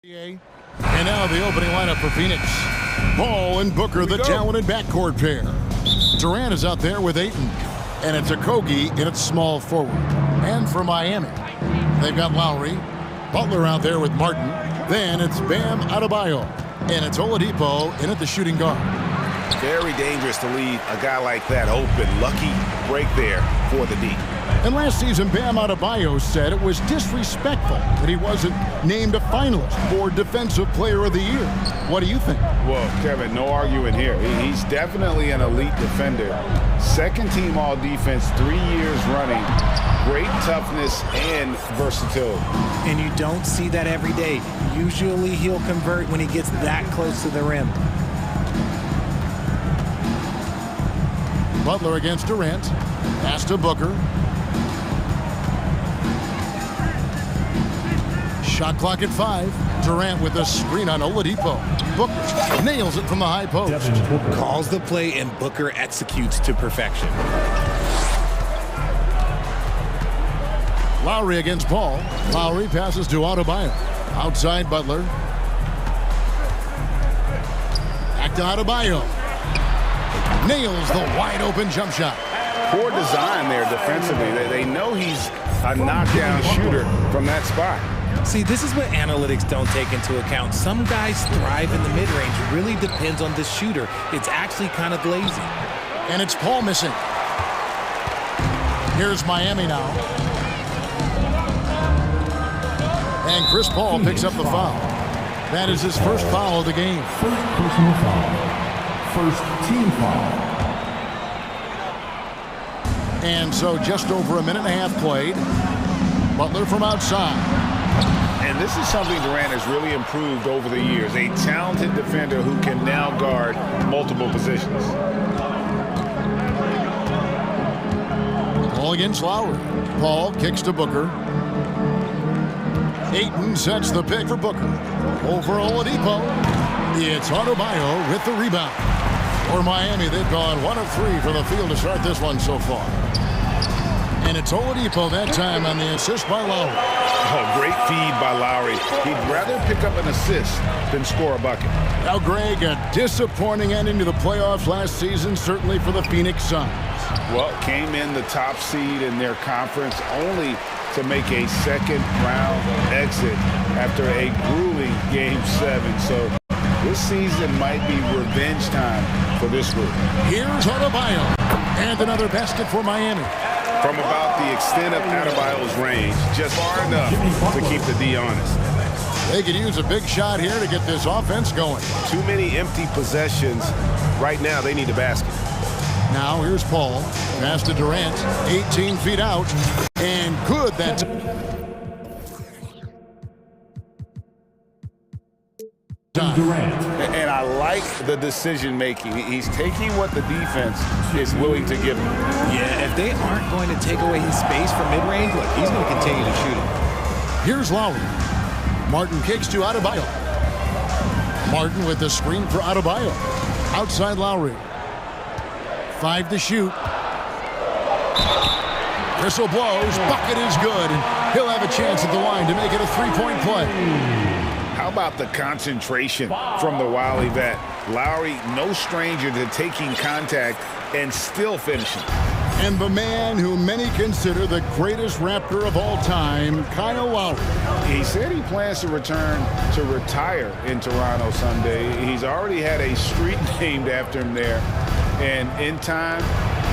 And now the opening lineup for Phoenix. Ball and Booker, the talented backcourt pair. Durant is out there with Ayton. And it's Okogie in its small forward. And for Miami, they've got Lowry. Butler out there with Martin. Then it's Bam Adebayo. And it's Oladipo in at the shooting guard. Very dangerous to leave a guy like that open. Lucky break there for the D. And last season, Bam Adebayo said it was disrespectful that he wasn't named a finalist for Defensive Player of the Year. What do you think? Well, Kevin, no arguing here. He's definitely an elite defender. Second team all defense, 3 years running. Great toughness and versatility. And you don't see that every day. Usually he'll convert when he gets that close to the rim. Butler against Durant. Pass to Booker. Shot clock at 5. Durant with a screen on Oladipo. Booker nails it from the high post. Calls the play and Booker executes to perfection. Lowry against Paul. Lowry passes to Adebayo. Outside Butler. Back to Adebayo. Nails the wide open jump shot. Poor design there defensively. They know he's a knockdown shooter from that spot. See, this is what analytics don't take into account. Some guys thrive in the mid-range. It really depends on the shooter. It's actually kind of lazy. And it's Paul missing. Here's Miami now. And Chris Paul picks up the foul. That is his first foul of the game. First personal foul. First team foul. And so just over a minute and a half played. Butler from outside. And this is something Durant has really improved over the years. A talented defender who can now guard multiple positions. Paul against Lowry. Paul kicks to Booker. Ayton sets the pick for Booker. Over Oladipo. It's Adebayo with the rebound. For Miami, they've gone 1 of 3 from the field to start this one so far. And it's Oladipo that time on the assist by Lowry. Oh, great feed by Lowry. He'd rather pick up an assist than score a bucket. Now, Greg, a disappointing ending to the playoffs last season, certainly for the Phoenix Suns. Well, came in the top seed in their conference only to make a second-round exit after a grueling Game 7. So this season might be revenge time for this group. Here's Adebayo. And another basket for Miami. From about the extent of Adebayo's range, just far enough to keep the D honest. They could use a big shot here to get this offense going. Too many empty possessions. Right now, they need a basket. Now here's Paul. Pass to Durant. 18 feet out. And good that Durant. And I like the decision making. He's taking what the defense is willing to give him. Yeah, if they aren't going to take away his space from mid-range, look, he's going to continue to shoot it. Here's Lowry. Martin kicks to Adebayo. Martin with the screen for Adebayo. Outside Lowry. 5 to shoot. Whistle blows. Bucket is good. And he'll have a chance at the line to make it a 3-point play. How about the concentration from the wily vet? Lowry, no stranger to taking contact and still finishing. And the man who many consider the greatest Raptor of all time, Kyle Lowry. He said he plans to return to retire in Toronto someday. He's already had a street named after him there. And in time,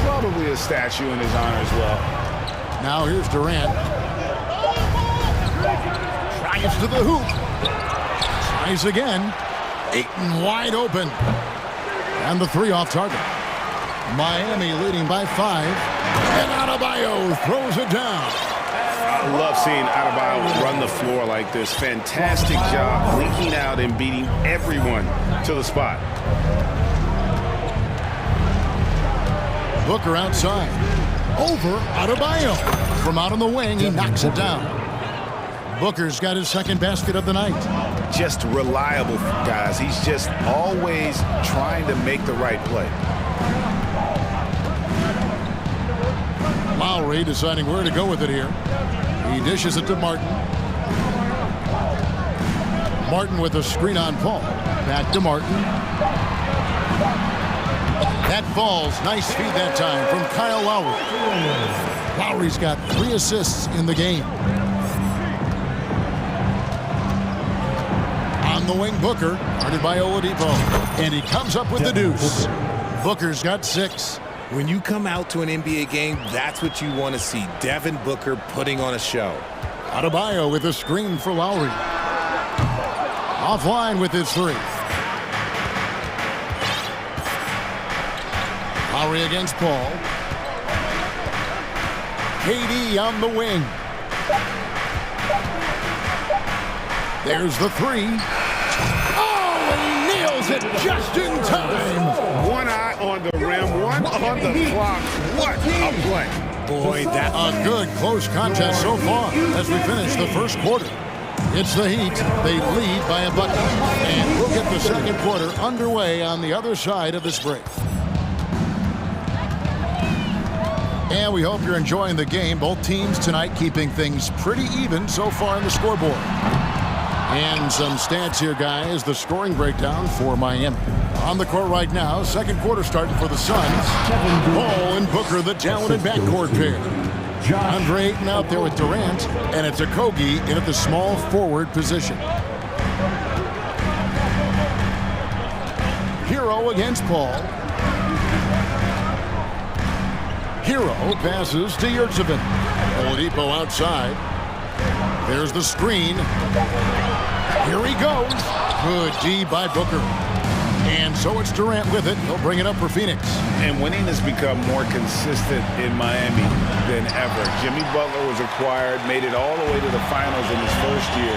probably a statue in his honor as well. Now here's Durant. Drives to the hoop. Tries again. Ayton wide open. And the 3 off target. Miami leading by 5. And Adebayo throws it down. I love seeing Adebayo run the floor like this. Fantastic job leaking out and beating everyone to the spot. Booker outside. Over Adebayo. From out on the wing, he knocks it down. Booker's got his second basket of the night. Just reliable, guys. He's just always trying to make the right play. Lowry deciding where to go with it here. He dishes it to Martin. Martin with a screen on Paul. Back to Martin. That falls. Nice feed that time from Kyle Lowry. Lowry's got 3 assists in the game. On the wing, Booker, guarded by Oladipo. And he comes up with the deuce. Booker's got 6. When you come out to an NBA game, that's what you want to see. Devin Booker putting on a show. Adebayo with a screen for Lowry. Offline with his 3. Lowry against Paul. KD on the wing. There's the 3. Oh, and he nails it just in time. One eye on the rim, one on the clock. What a play. Boy, that A good close contest so far as we finish the first quarter. It's the Heat. They lead by a bucket. And we'll get the second quarter underway on the other side of this break. And we hope you're enjoying the game. Both teams tonight keeping things pretty even so far on the scoreboard. And some stats here, guys. The scoring breakdown for Miami. On the court right now, second quarter starting for the Suns. Paul and Booker, the talented backcourt pair. Andre Ayton out there with Durant, and it's Okogie in at the small forward position. Hero against Paul. Hero passes to Yurtsevin. Oladipo outside. There's the screen. Here he goes. Good D by Booker. And so it's Durant with it. He'll bring it up for Phoenix. And winning has become more consistent in Miami than ever. Jimmy Butler was acquired, made it all the way to the finals in his first year,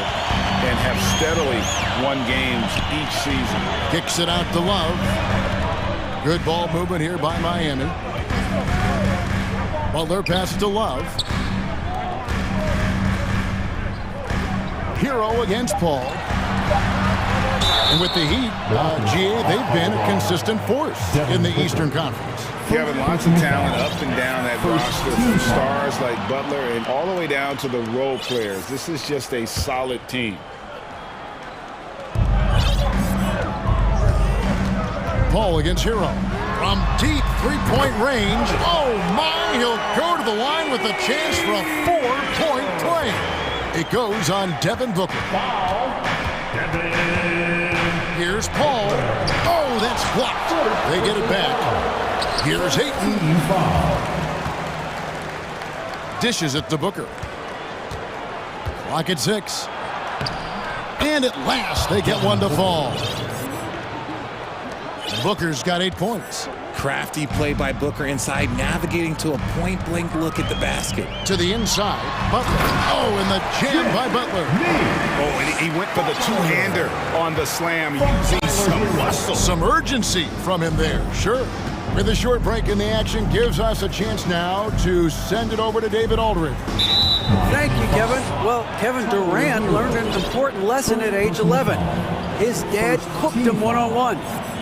and have steadily won games each season. Kicks it out to Love. Good ball movement here by Miami. Butler passes to Love. Hero against Paul. And with the Heat, GA, they've been a consistent force in the Eastern Conference. Kevin, lots of talent up and down that roster, from stars like Butler and all the way down to the role players. This is just a solid team. Paul against Hero. From deep three-point range. Oh, my. He'll go to the line with a chance for a 4-point play. It goes on Devin Booker. Here's Paul. Oh, that's blocked. They get it back. Here's Ayton. Dishes it to Booker. Clock at 6. And at last, they get one to fall. Booker's got 8 points. crafty play by Booker inside, navigating to a point-blank look at the basket. To the inside, Butler. Oh, and the jam by Butler. Oh, and he went for the two-hander on the slam, using some muscle. Some urgency from him there, sure. With a short break in the action, gives us a chance now to send it over to David Aldridge. Thank you, Kevin. Well, Kevin Durant learned an important lesson at age 11. His dad cooked him one-on-one,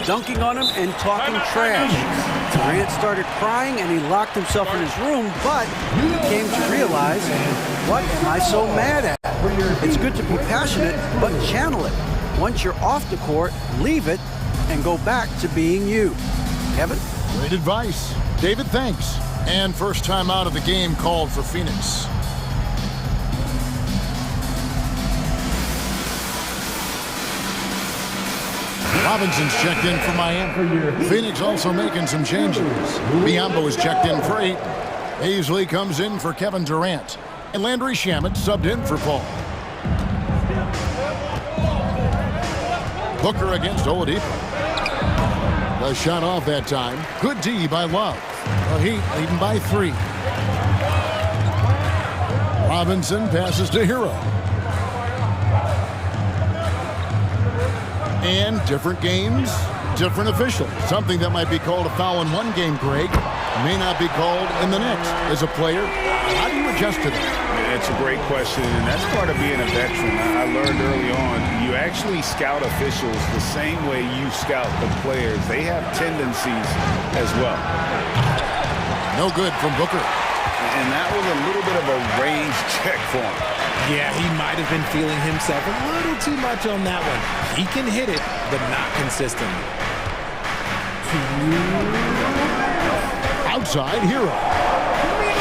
dunking on him and talking trash. Durant started crying and he locked himself in his room, but he came to realize, what am I so mad at? It's good to be passionate, but channel it. Once you're off the court, leave it and go back to being you. Kevin? Great advice. David, thanks. And first time out of the game called for Phoenix. Robinson's checked in for Miami. Phoenix also making some changes. Biyombo is checked in for 8. Hazley comes in for Kevin Durant. And Landry Shamet subbed in for Paul. Booker against Oladipo. The shot off that time. Good D by Love. The Heat leading by 3. Robinson passes to Hero. And different games, different officials. Something that might be called a foul in one game, Greg, may not be called in the next. As a player, how do you adjust to that? It's a great question, and that's part of being a veteran. I learned early on, you actually scout officials the same way you scout the players. They have tendencies as well. No good from Booker. And that was a little bit of a range check for him. Yeah, he might have been feeling himself a little too much on that one. He can hit it, but not consistently. Outside hero.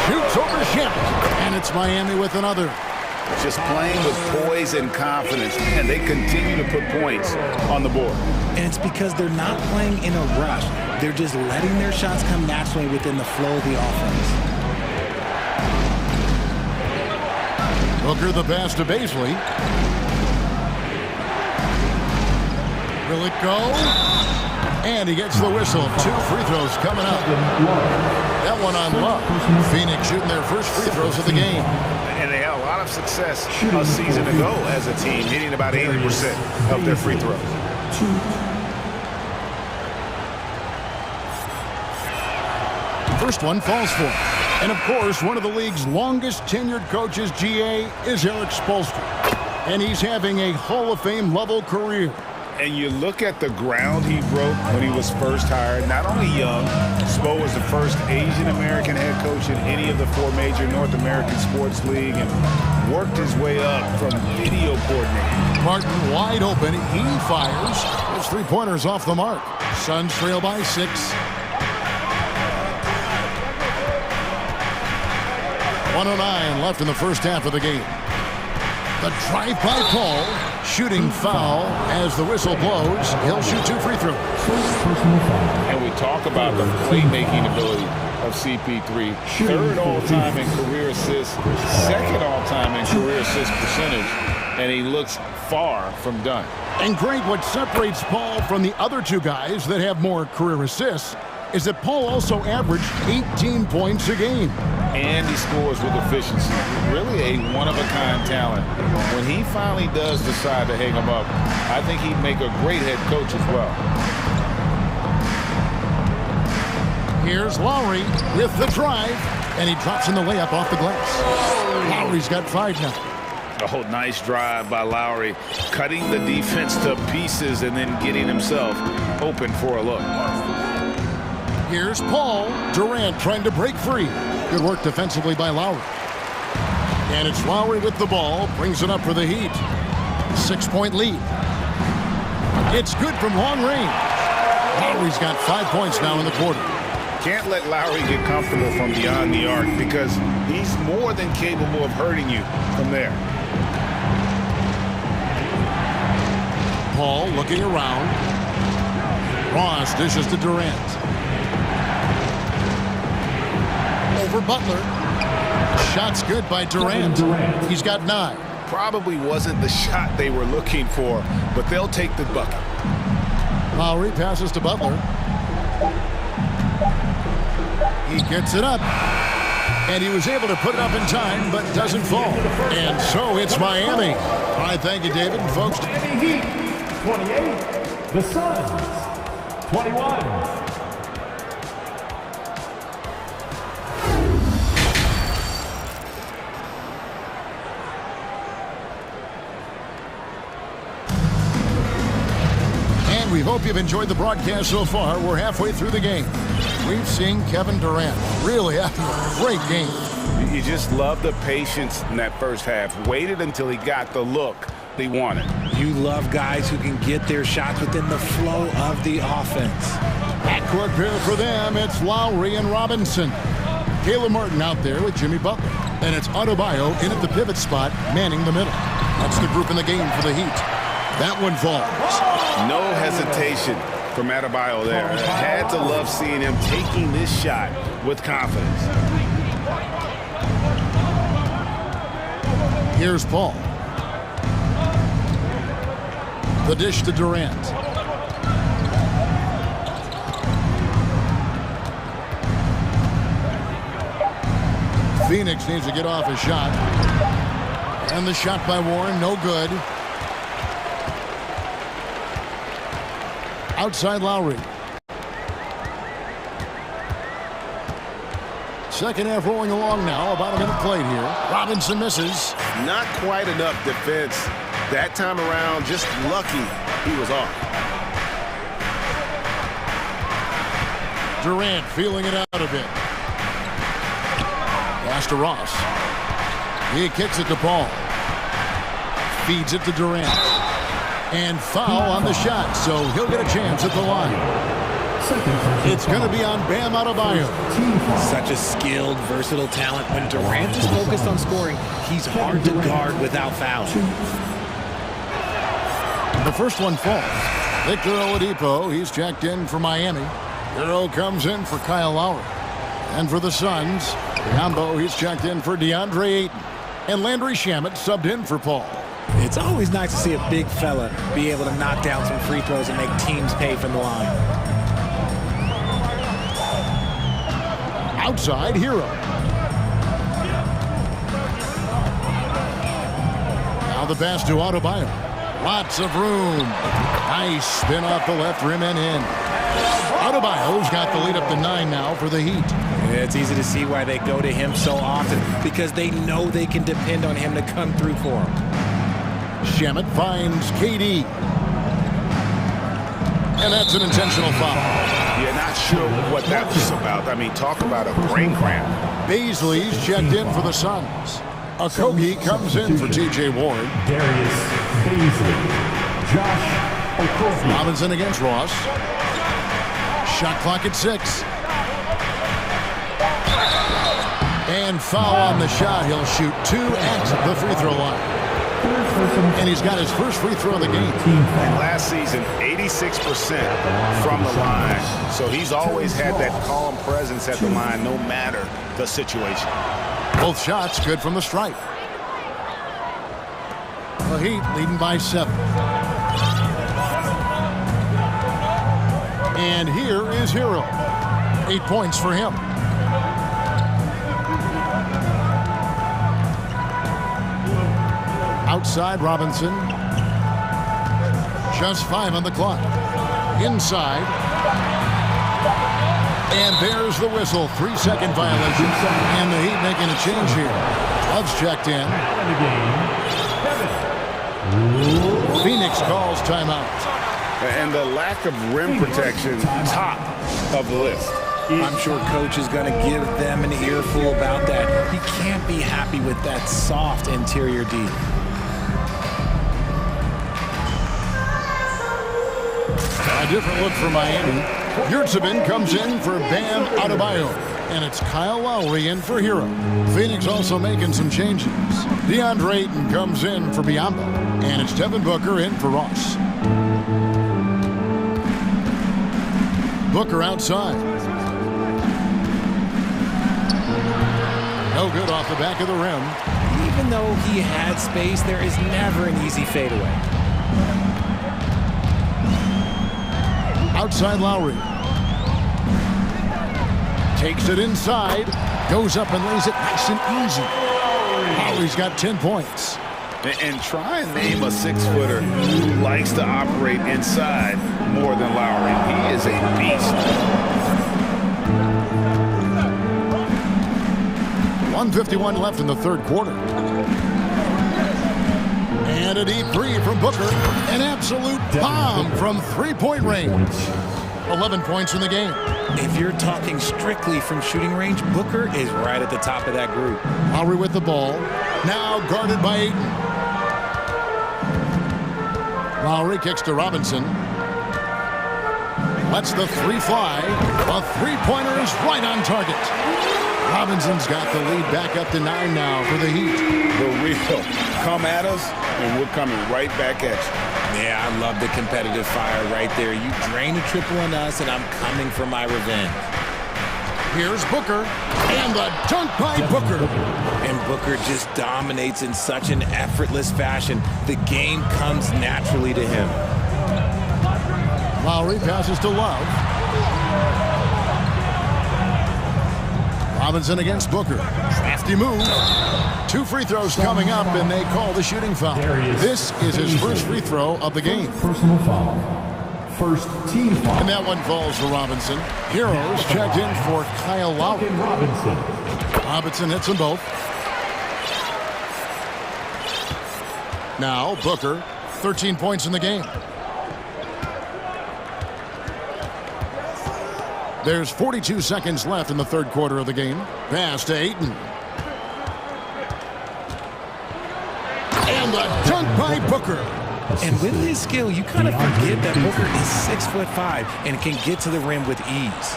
Shoots over Shannon. And it's Miami with another. Just playing with poise and confidence, and they continue to put points on the board. And it's because they're not playing in a rush. They're just letting their shots come naturally within the flow of the offense. Booker the pass to Baisley. Will it go? And he gets the whistle. 2 free throws coming up. That one on Love. Phoenix shooting their first free throws of the game. And they had a lot of success a season ago as a team, hitting about 80% of their free throws. First one falls for him. And of course, one of the league's longest tenured coaches, GA, is Eric Spoelstra. And he's having a Hall of Fame level career. And you look at the ground he broke when he was first hired. Not only young, Spo was the first Asian-American head coach in any of the 4 major North American sports league and worked his way up from video coordinator. Martin wide open. He fires. His 3-pointers off the mark. Suns trail by 6. .109 left in the first half of the game. The drive by Paul. Shooting foul as the whistle blows. He'll shoot 2 free throws. And we talk about the playmaking ability of CP3. 3rd all-time in career assists, 2nd all-time in career assist percentage, and he looks far from done. And Greg, what separates Paul from the other 2 guys that have more career assists is that Paul also averaged 18 points a game. And he scores with efficiency. Really a one-of-a-kind talent. When he finally does decide to hang him up, I think he'd make a great head coach as well. Here's Lowry with the drive, and he drops in the layup off the glass. Lowry's got 5 now. Oh, nice drive by Lowry, cutting the defense to pieces and then getting himself open for a look. Here's Paul. Durant trying to break free. Good work defensively by Lowry. And it's Lowry with the ball. Brings it up for the Heat. 6-point lead. It's good from long range. Lowry's got 5 points now in the quarter. Can't let Lowry get comfortable from beyond the arc because he's more than capable of hurting you from there. Paul looking around. Ross dishes to Durant. Over Butler. Shot's good by Durant. He's got 9. Probably wasn't the shot they were looking for, but they'll take the bucket. Lowry passes to Butler. He gets it up. And he was able to put it up in time, but doesn't fall. And so it's Miami. All right, thank you, David. And folks, Miami Heat, 28. The Suns, 21. we hope you've enjoyed the broadcast so far. We're halfway through the game. We've seen Kevin Durant really having a great game. You just love the patience in that first half. Waited until he got the look they wanted. You love guys who can get their shots within the flow of the offense. Backcourt pair for them, it's Lowry and Robinson. Caleb Martin out there with Jimmy Butler. And it's Adebayo in at the pivot spot, manning the middle. That's the group in the game for the Heat. That one falls. No hesitation from Adebayo there. Had to love seeing him taking this shot with confidence. Here's Paul. The dish to Durant. Phoenix needs to get off a shot. And the shot by Warren, no good. Outside Lowry. Second half rolling along now. About a minute played here. Robinson misses. Not quite enough defense. That time around, just lucky he was off. Durant feeling it out a bit. Pass to Ross. He kicks it to Paul. Feeds it to Durant. And foul on the shot, so he'll get a chance at the line. It's going to be on Bam Adebayo. Such a skilled, versatile talent. When Durant is focused on scoring, he's hard to guard without fouling. The first one falls. Victor Oladipo, he's checked in for Miami. Hero comes in for Kyle Lowry. And for the Suns, Biombo, he's checked in for DeAndre Ayton. And Landry Shamet subbed in for Paul. It's always nice to see a big fella be able to knock down some free throws and make teams pay from the line. Outside, Hero. Now the pass to Adebayo. Lots of room. Nice spin off the left rim and in. Adebayo's got the lead up to 9 now for the Heat. It's easy to see why they go to him so often, because they know they can depend on him to come through for them. Shamet finds KD. And that's an intentional foul. Yeah, not sure what that was about. I mean, talk about a brain cramp. Baisley's checked in for the Suns. Okogie comes in for T.J. Ward. Darius Baisley. Josh Okogie. Robinson against Ross. Shot clock at 6. And foul on the shot. He'll shoot 2 at the free throw line. And he's got his first free throw of the game. And last season, 86% from the line. So he's always had that calm presence at the line, no matter the situation. Both shots good from the stripe. The Heat leading by 7. And here is Hero. 8 points for him. Outside, Robinson. Just 5 on the clock. Inside. And there's the whistle. 3-second violation. And the Heat making a change here. Love's checked in. Phoenix calls timeout. And the lack of rim protection, top of the list. I'm sure coach is going to give them an earful about that. He can't be happy with that soft interior D. A different look for Miami. Yurtsevin comes in for Bam Adebayo. And it's Kyle Lowry in for Hero. Phoenix also making some changes. DeAndre Ayton comes in for Biombo. And it's Devin Booker in for Ross. Booker outside. No good off the back of the rim. Even though he had space, there is never an easy fadeaway. Outside Lowry. Takes it inside. Goes up and lays it nice and easy. Lowry's got 10 points. And try and name a 6-footer who likes to operate inside more than Lowry. He is a beast. 1:51 left in the third quarter. And a deep three from Booker. An absolute bomb from three-point range. 11 points in the game. If you're talking strictly from shooting range, Booker is right at the top of that group. Lowry with the ball. Now guarded by Ayton. Lowry kicks to Robinson. Lets the three fly. A three-pointer is right on target. Robinson's got the lead back up to 9 now for the Heat. The real come at us, and we're coming right back at you. Yeah, I love the competitive fire right there. You drain a triple on us, and I'm coming for my revenge. Here's Booker, and the dunk by Booker. And Booker just dominates in such an effortless fashion. The game comes naturally to him. Lowry passes to Love. Robinson against Booker. Crafty move. 2 free throws coming up, and they call the shooting foul. This is his first free throw of the game. Personal foul. First team foul. And that one falls for Robinson. Heroes checked in for Kyle Lowry. Robinson hits them both. Now Booker, 13 points in the game. There's 42 seconds left in the third quarter of the game. Pass to Ayton. by Booker. And with his skill, you kind of forget that Booker is 6'5" and can get to the rim with ease.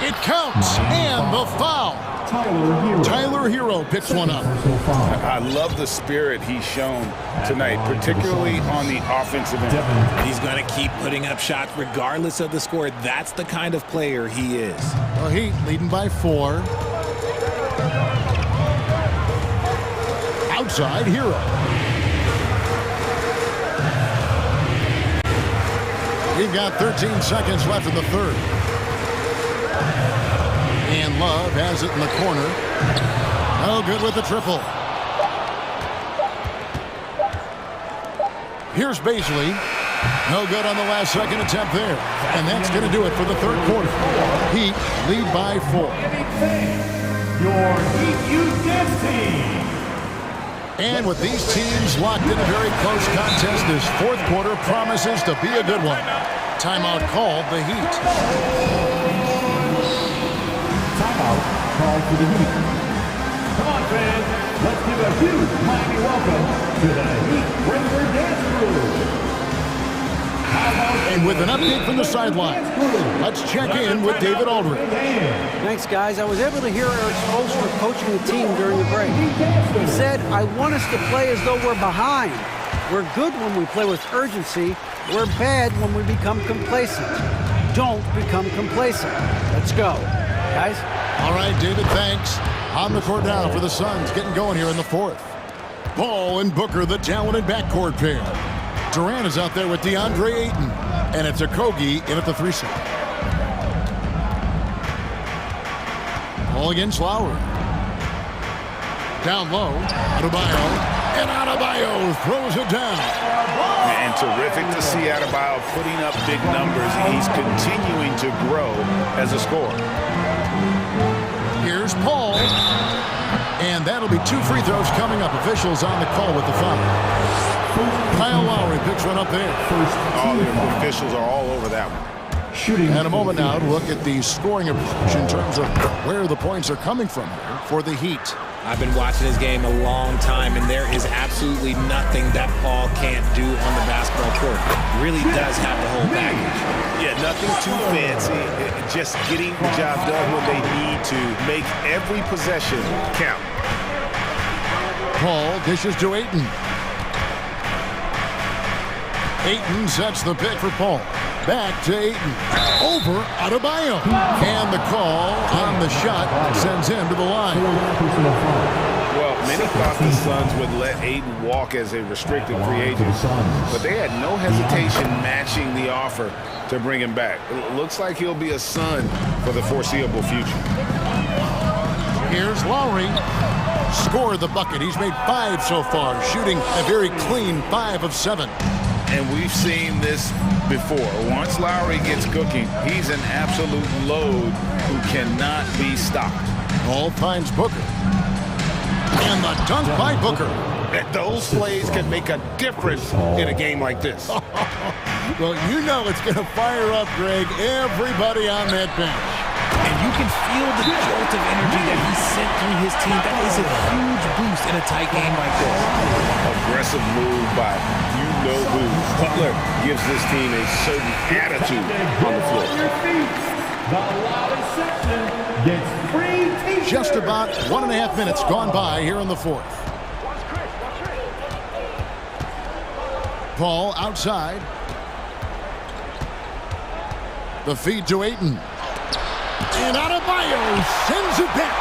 It counts, and the foul. Tyler Hero picks one up. I love the spirit he's shown tonight, particularly on the offensive end. He's going to keep putting up shots regardless of the score. That's the kind of player he is. The Heat leading by 4. Outside Hero. We've got 13 seconds left in the third. And Love has it in the corner. No good with the triple. Here's Baisley. No good on the last second attempt there. And that's going to do it for the third quarter. Heat lead by 4. Your Heat U10 team. And with these teams locked in a very close contest, this fourth quarter promises to be a good one. Timeout called the Heat. Timeout called for the Heat. Come on, fans. Let's give a huge Miami welcome to the Heat regular dance crew. And with an update from the sideline, let's check in with David Aldridge. Thanks, guys. I was able to hear Eric Spoelstra coaching the team during the break. He said, I want us to play as though we're behind. We're good when we play with urgency. We're bad when we become complacent. Don't become complacent. Let's go. Guys? All right, David, thanks. On the court now for the Suns, getting going here in the fourth. Ball and Booker, the talented backcourt pair. Durant is out there with DeAndre Ayton, and it's Okogie in at the 3 seat. Ball against Lowry. Down low, Adebayo, and Adebayo throws it down. And terrific to see Adebayo putting up big numbers. He's continuing to grow as a scorer. Here's Paul. And that'll be 2 free throws coming up. Officials on the call with the foul. Kyle Lowry picks one up there. All the officials are all over that one. And a moment now to look at the scoring approach in terms of where the points are coming from here for the Heat. I've been watching this game a long time, and there is absolutely nothing that Paul can't do on the basketball court. Really does have the whole package. Yeah, nothing too fancy. Just getting the job done when they need to. Make every possession count. Paul dishes to Ayton. Ayton sets the pick for Paul. Back to Ayton. Over Adebayo. And the call on the shot sends him to the line. Well, many thought the Suns would let Ayton walk as a restricted free agent, but they had no hesitation matching the offer to bring him back. It looks like he'll be a Sun for the foreseeable future. Here's Lowry. Scored the bucket. He's made 5 so far, shooting a very clean 5 of 7. And we've seen this before. Once Lowry gets cooking, he's an absolute load who cannot be stopped. Ball finds Booker. And the dunk by Booker. Those plays can make a difference in a game like this. Well, you know it's going to fire up, Greg, everybody on that bench. And you can feel the jolt of energy that he sent through his team. That is a huge boost in a tight game like this. Aggressive move by you-know-who. Butler gives this team a certain attitude on the floor. The loudest section gets free t-shirts. Just about 1.5 minutes gone by here in the fourth. Paul outside. The feed to Ayton. And Adebayo sends it back.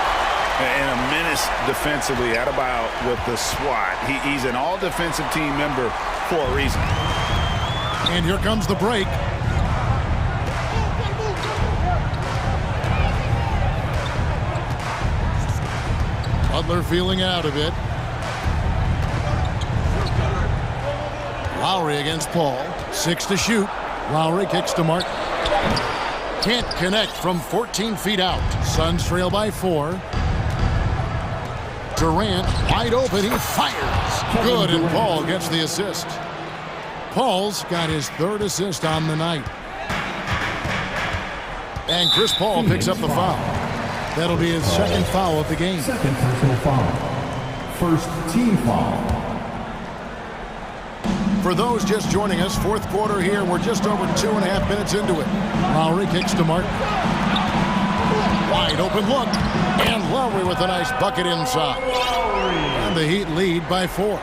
And a menace defensively. Adebayo with the swat. He's an all-defensive team member for a reason. And here comes the break. Butler feeling out a bit. Lowry against Paul. 6 to shoot. Lowry kicks to Martin. Can't connect from 14 feet out. Suns trail by 4. Durant wide open. He fires. Good, and Paul gets the assist. Paul's got his 3rd assist on the night. And Chris Paul picks up the foul. That'll be his second foul of the game. Second personal foul. First team foul. For those just joining us, fourth quarter here. We're just over 2.5 minutes into it. Lowry kicks to Martin. Wide open look. And Lowry with a nice bucket inside. And the Heat lead by 4.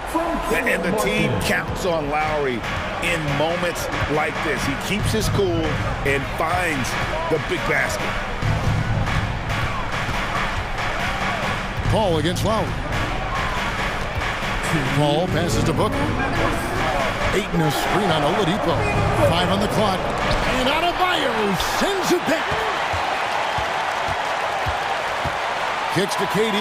And the team counts on Lowry in moments like this. He keeps his cool and finds the big basket. Paul against Lowry. Paul passes to Booker. 8 in a screen on Oladipo. 5 on the clock. And Adebayo sends it back. Kicks to KD.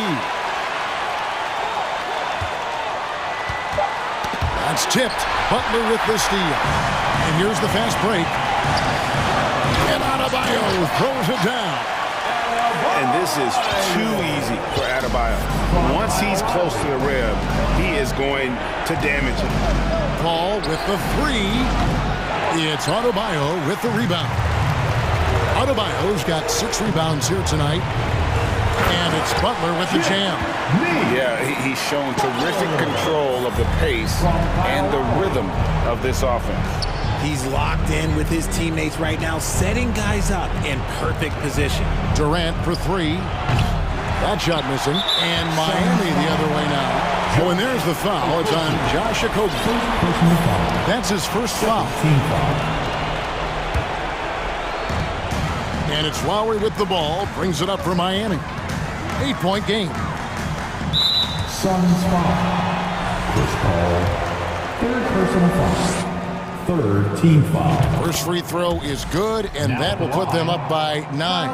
That's tipped. Butler with the steal. And here's the fast break. And Adebayo throws it down. And this is too easy for Adebayo. Once he's close to the rim, he is going to damage it. Paul with the 3. It's Adebayo with the rebound. Adebayo's got 6 rebounds here tonight. And it's Butler with the jam. Yeah, he's shown terrific control of the pace and the rhythm of this offense. He's locked in with his teammates right now, setting guys up in perfect position. Durant for 3. That shot missing. And Miami the other way now. Oh, and there's the foul. It's on Josh Okogie. That's his first foul. And it's Lowry with the ball. Brings it up for Miami. 8-point game. Suns foul. Chris Paul. Third personal foul. Third team foul. First free throw is good, and that will put them up by 9.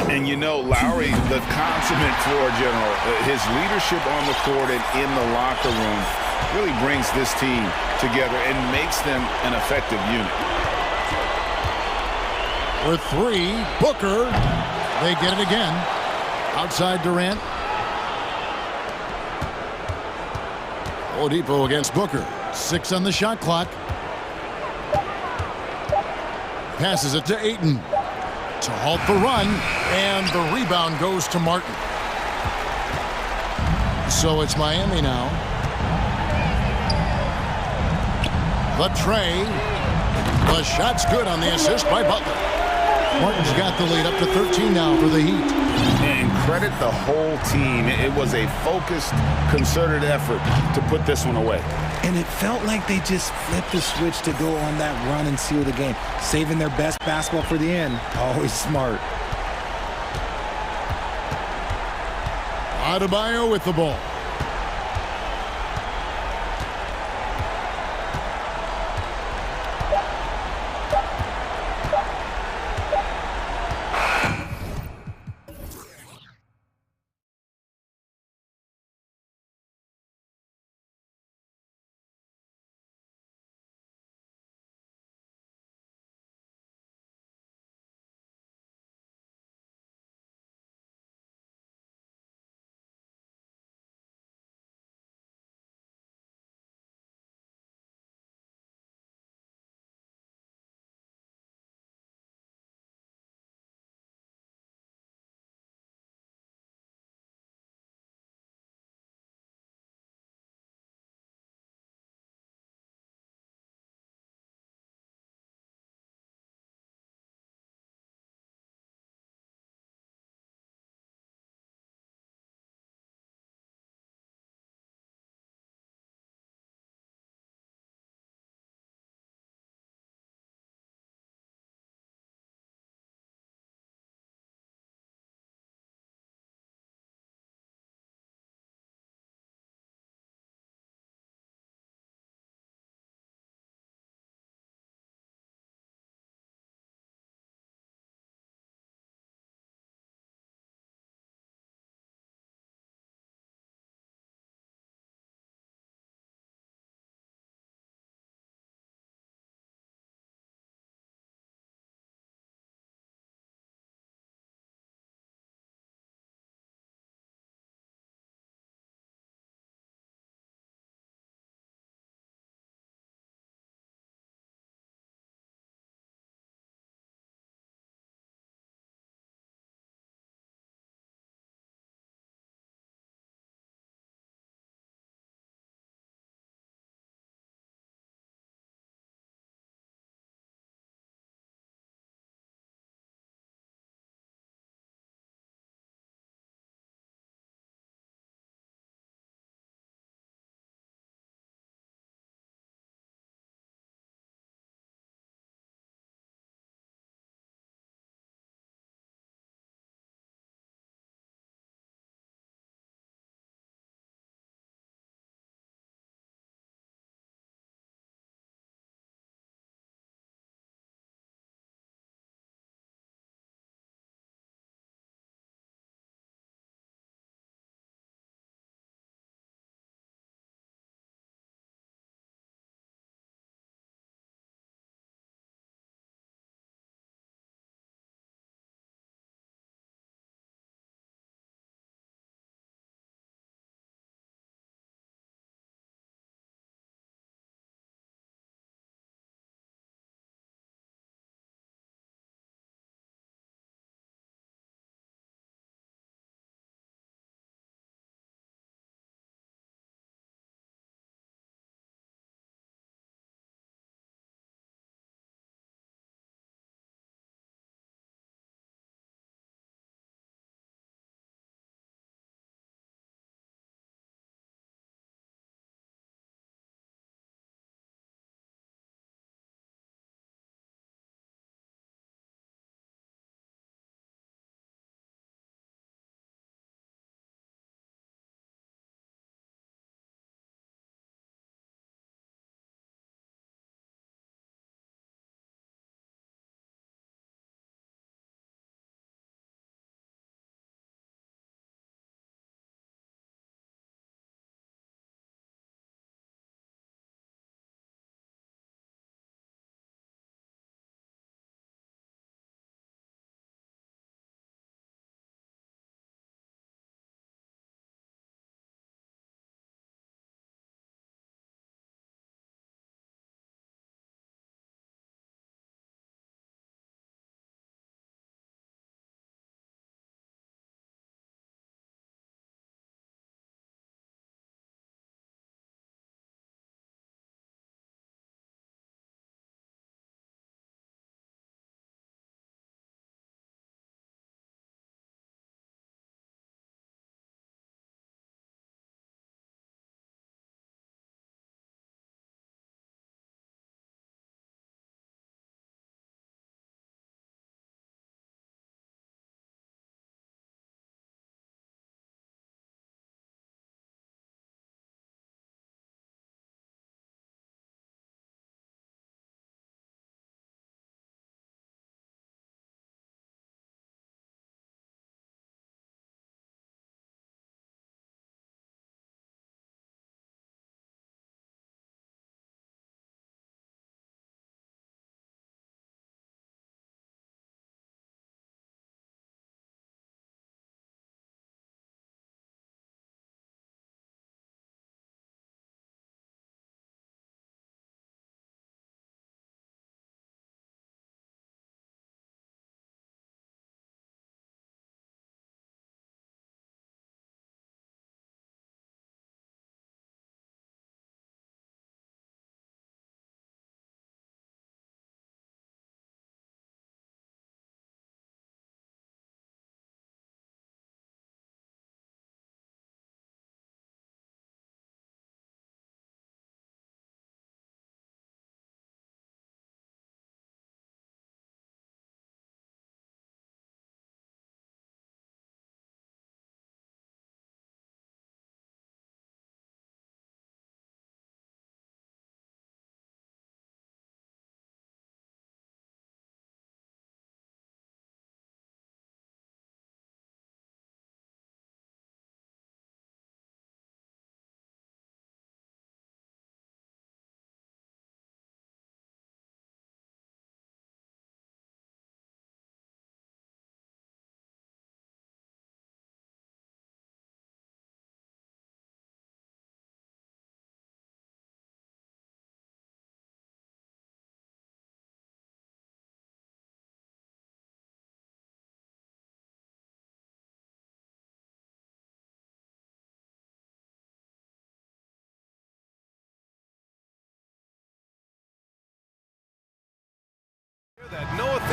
And you know, Lowry, the consummate floor general, his leadership on the court and in the locker room really brings this team together and makes them an effective unit. For 3, Booker. They get it again. Outside Durant. Oladipo against Booker. 6 on the shot clock. Passes it to Ayton to halt the run, and the rebound goes to Martin. So it's Miami now. The tray. The shot's good on the assist by Butler. Martin's got the lead up to 13 now for the Heat. And credit the whole team. It was a focused, concerted effort to put this one away. And it felt like they just flipped the switch to go on that run and seal the game. Saving their best basketball for the end. Always smart. Adebayo with the ball.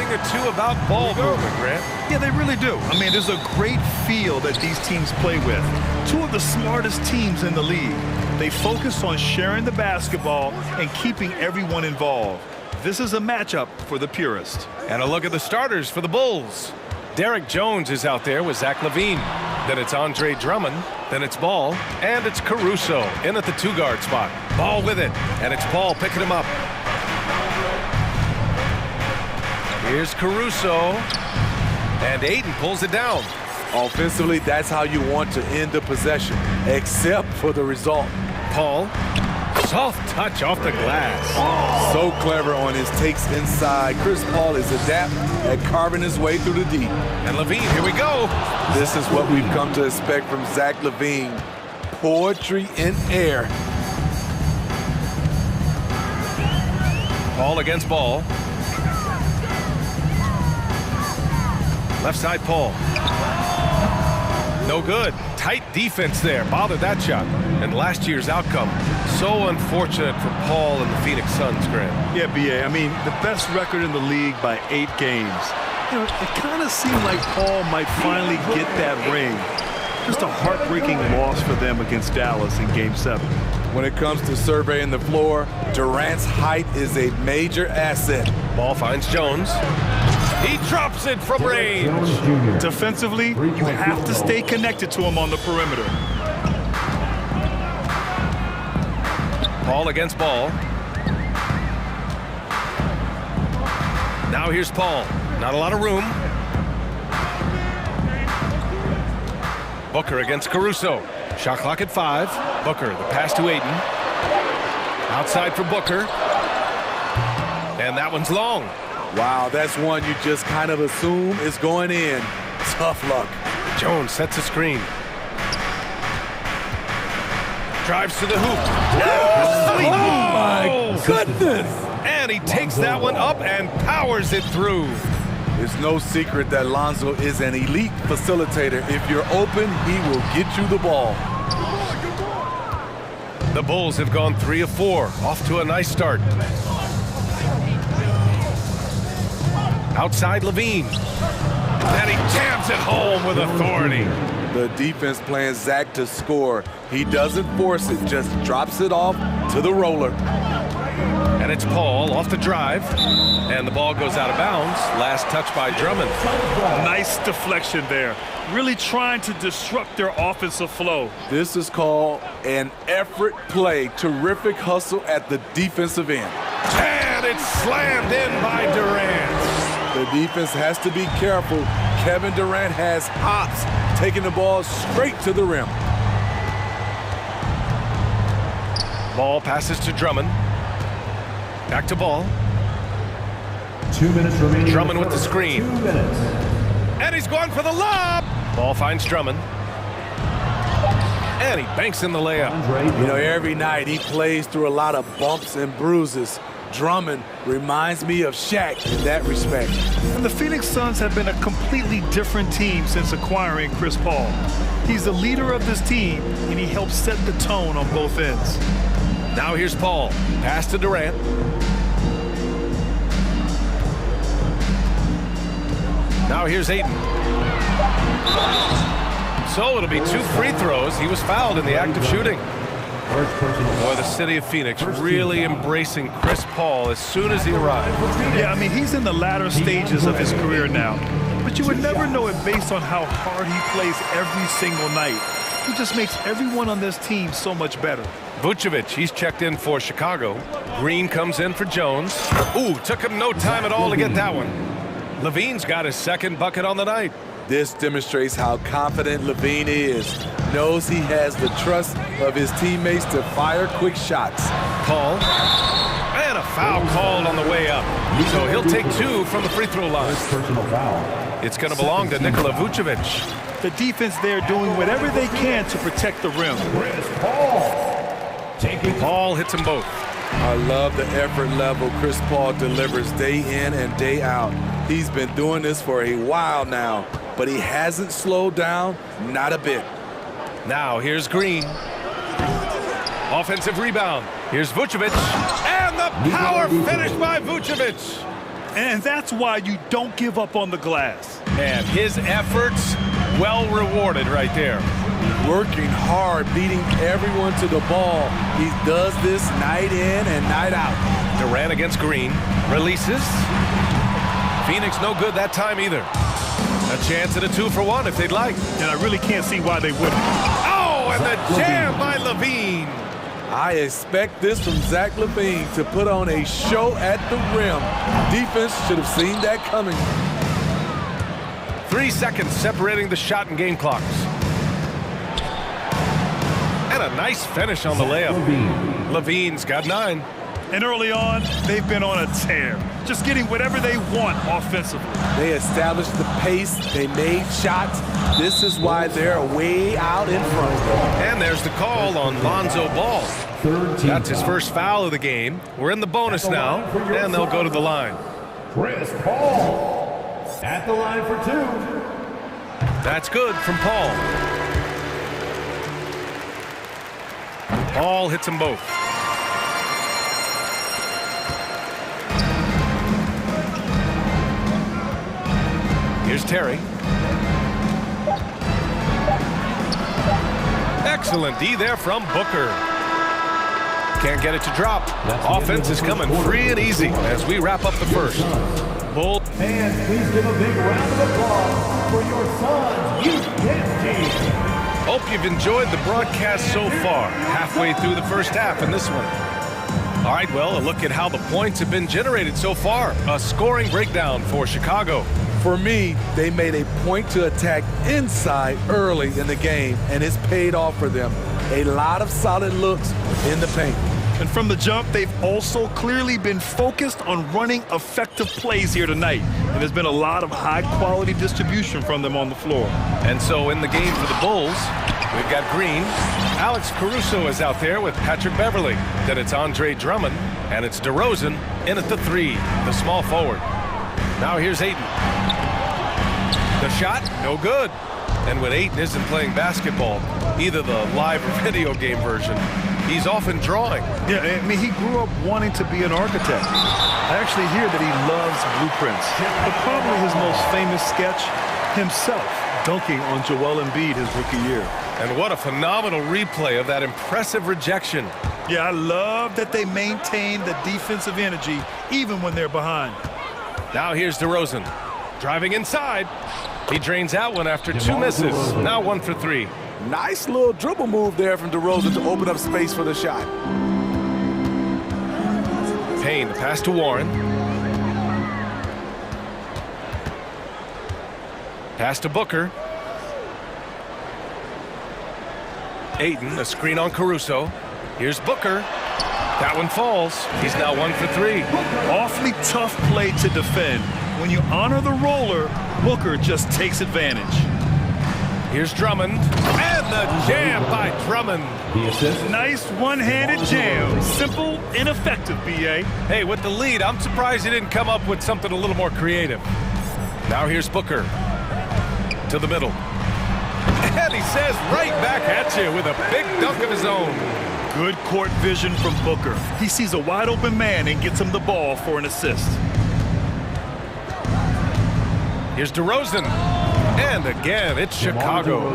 thing or two about ball movement, Grant. Yeah, they really do. I mean, there's a great feel that these teams play with. Two of the smartest teams in the league. They focus on sharing the basketball and keeping everyone involved. This is a matchup for the purist. And a look at the starters for the Bulls. Derek Jones is out there with Zach LaVine. Then it's Andre Drummond. Then it's Ball. And it's Caruso in at the two-guard spot. Ball with it. And it's Paul picking him up. Here's Caruso. And Ayton pulls it down. Offensively, that's how you want to end the possession, except for the result. Paul. Soft touch off the glass. So clever on his takes inside. Chris Paul is adept at carving his way through the deep. And LaVine, here we go. This is what we've come to expect from Zach LaVine. Poetry in air. Paul against Ball. Left side, Paul. No good. Tight defense there. Bothered that shot. And last year's outcome. So unfortunate for Paul and the Phoenix Suns, Grant. Yeah, B.A. I mean, the best record in the league by 8 games. You know, it kind of seemed like Paul might finally get that ring. Just a heartbreaking loss for them against Dallas in Game 7. When it comes to surveying the floor, Durant's height is a major asset. Ball finds Jones. He drops it from range. Defensively, you have to stay connected to him on the perimeter. Paul against Ball. Now here's Paul. Not a lot of room. Booker against Caruso. Shot clock at 5. Booker, the pass to Ayton. Outside for Booker. And that one's long. Wow, that's one you just kind of assume is going in. Tough luck. Jones sets a screen. Drives to the hoop. Oh my goodness! And he takes that one up and powers it through. It's no secret that Lonzo is an elite facilitator. If you're open, he will get you the ball. The Bulls have gone 3 of 4. Off to a nice start. Outside LaVine. And he jams it home with authority. The defense playing Zach to score. He doesn't force it, just drops it off to the roller. And it's Paul off the drive. And the ball goes out of bounds. Last touch by Drummond. Nice deflection there. Really trying to disrupt their offensive flow. This is called an effort play. Terrific hustle at the defensive end. And it's slammed in by Durant. The defense has to be careful. Kevin Durant has hops, taking the ball straight to the rim. Ball passes to Drummond. Back to Ball. 2 minutes remaining. Drummond with the screen. 2 minutes. And he's going for the lob. Ball finds Drummond. And he banks in the layup. You know, every night he plays through a lot of bumps and bruises. Drummond reminds me of Shaq in that respect. And the Phoenix Suns have been a completely different team since acquiring Chris Paul. He's the leader of this team, and he helps set the tone on both ends. Now here's Paul. Pass to Durant. Now here's Ayton. So it'll be 2 free throws. He was fouled in the act of shooting. Boy, the city of Phoenix really embracing Chris Paul as soon as he arrived. Yeah, I mean, he's in the latter stages of his career now. But you would never know it based on how hard he plays every single night. He just makes everyone on this team so much better. Vucevic, he's checked in for Chicago. Green comes in for Jones. Ooh, took him no time at all to get that one. LaVine's got his second bucket on the night. This demonstrates how confident LaVine is. Knows he has the trust of his teammates to fire quick shots. Paul. And a foul called on the way up. So he'll take 2 from the free throw line. Personal foul. It's going to belong to Nikola Vucevic. The defense there doing whatever they can to protect the rim. Paul hits them both. I love the effort level Chris Paul delivers day in and day out. He's been doing this for a while now, but he hasn't slowed down, not a bit. Now here's Green. Offensive rebound. Here's Vucevic. And the power finish by Vucevic. And that's why you don't give up on the glass. And his efforts well rewarded right there. Working hard, beating everyone to the ball. He does this night in and night out. Durant against Green. Releases. Phoenix no good that time either. A chance at a 2-for-1 if they'd like. And I really can't see why they wouldn't. Oh, and the jam by Levine. I expect this from Zach LaVine to put on a show at the rim. Defense should have seen that coming. 3 seconds separating the shot and game clocks. And a nice finish on the layup. Levine's got 9. And early on, they've been on a tear. Just getting whatever they want offensively. They established the pace. They made shots. This is why they're way out in front. And there's the call on Lonzo Ball. That's his first foul of the game. We're in the bonus now, and they'll go to the line. Chris Paul at the line for 2. That's good from Paul. Paul hits them both. Here's Terry. Excellent D there from Booker. Can't get it to drop. Offense is coming free and easy as we wrap up the first. Bull. And please give a big round of applause for your son's youth dance team. Hope you've enjoyed the broadcast so far. Halfway through the first half in this one. All right, well, a look at how the points have been generated so far. A scoring breakdown for Chicago. For me, they made a point to attack inside early in the game, and it's paid off for them. A lot of solid looks in the paint. And from the jump, they've also clearly been focused on running effective plays here tonight. And there's been a lot of high-quality distribution from them on the floor. And so in the game for the Bulls, we've got Green. Alex Caruso is out there with Patrick Beverly. Then it's Andre Drummond, and it's DeRozan in at the 3, the small forward. Now here's Ayton. The shot, no good. And when Ayton isn't playing basketball, either the live or video game version, he's often drawing. Yeah, I mean, he grew up wanting to be an architect. I actually hear that he loves blueprints. But probably his most famous sketch, himself dunking on Joel Embiid his rookie year. And what a phenomenal replay of that impressive rejection. Yeah, I love that they maintain the defensive energy even when they're behind. Now here's DeRozan. Driving inside. He drains out one after 2 misses. Now 1 for 3. Nice little dribble move there from DeRozan to open up space for the shot. Payne, the pass to Warren. Pass to Booker. Ayton, a screen on Caruso. Here's Booker. That one falls. He's now 1 for 3. Awfully tough play to defend. When you honor the roller, Booker just takes advantage. Here's Drummond. And the jam by Drummond. Nice one-handed jam. Simple and effective, B.A. Hey, with the lead, I'm surprised he didn't come up with something a little more creative. Now here's Booker. To the middle. And he says right back at you with a big dunk of his own. Good court vision from Booker. He sees a wide-open man and gets him the ball for an assist. Here's DeRozan. And again, it's Chicago.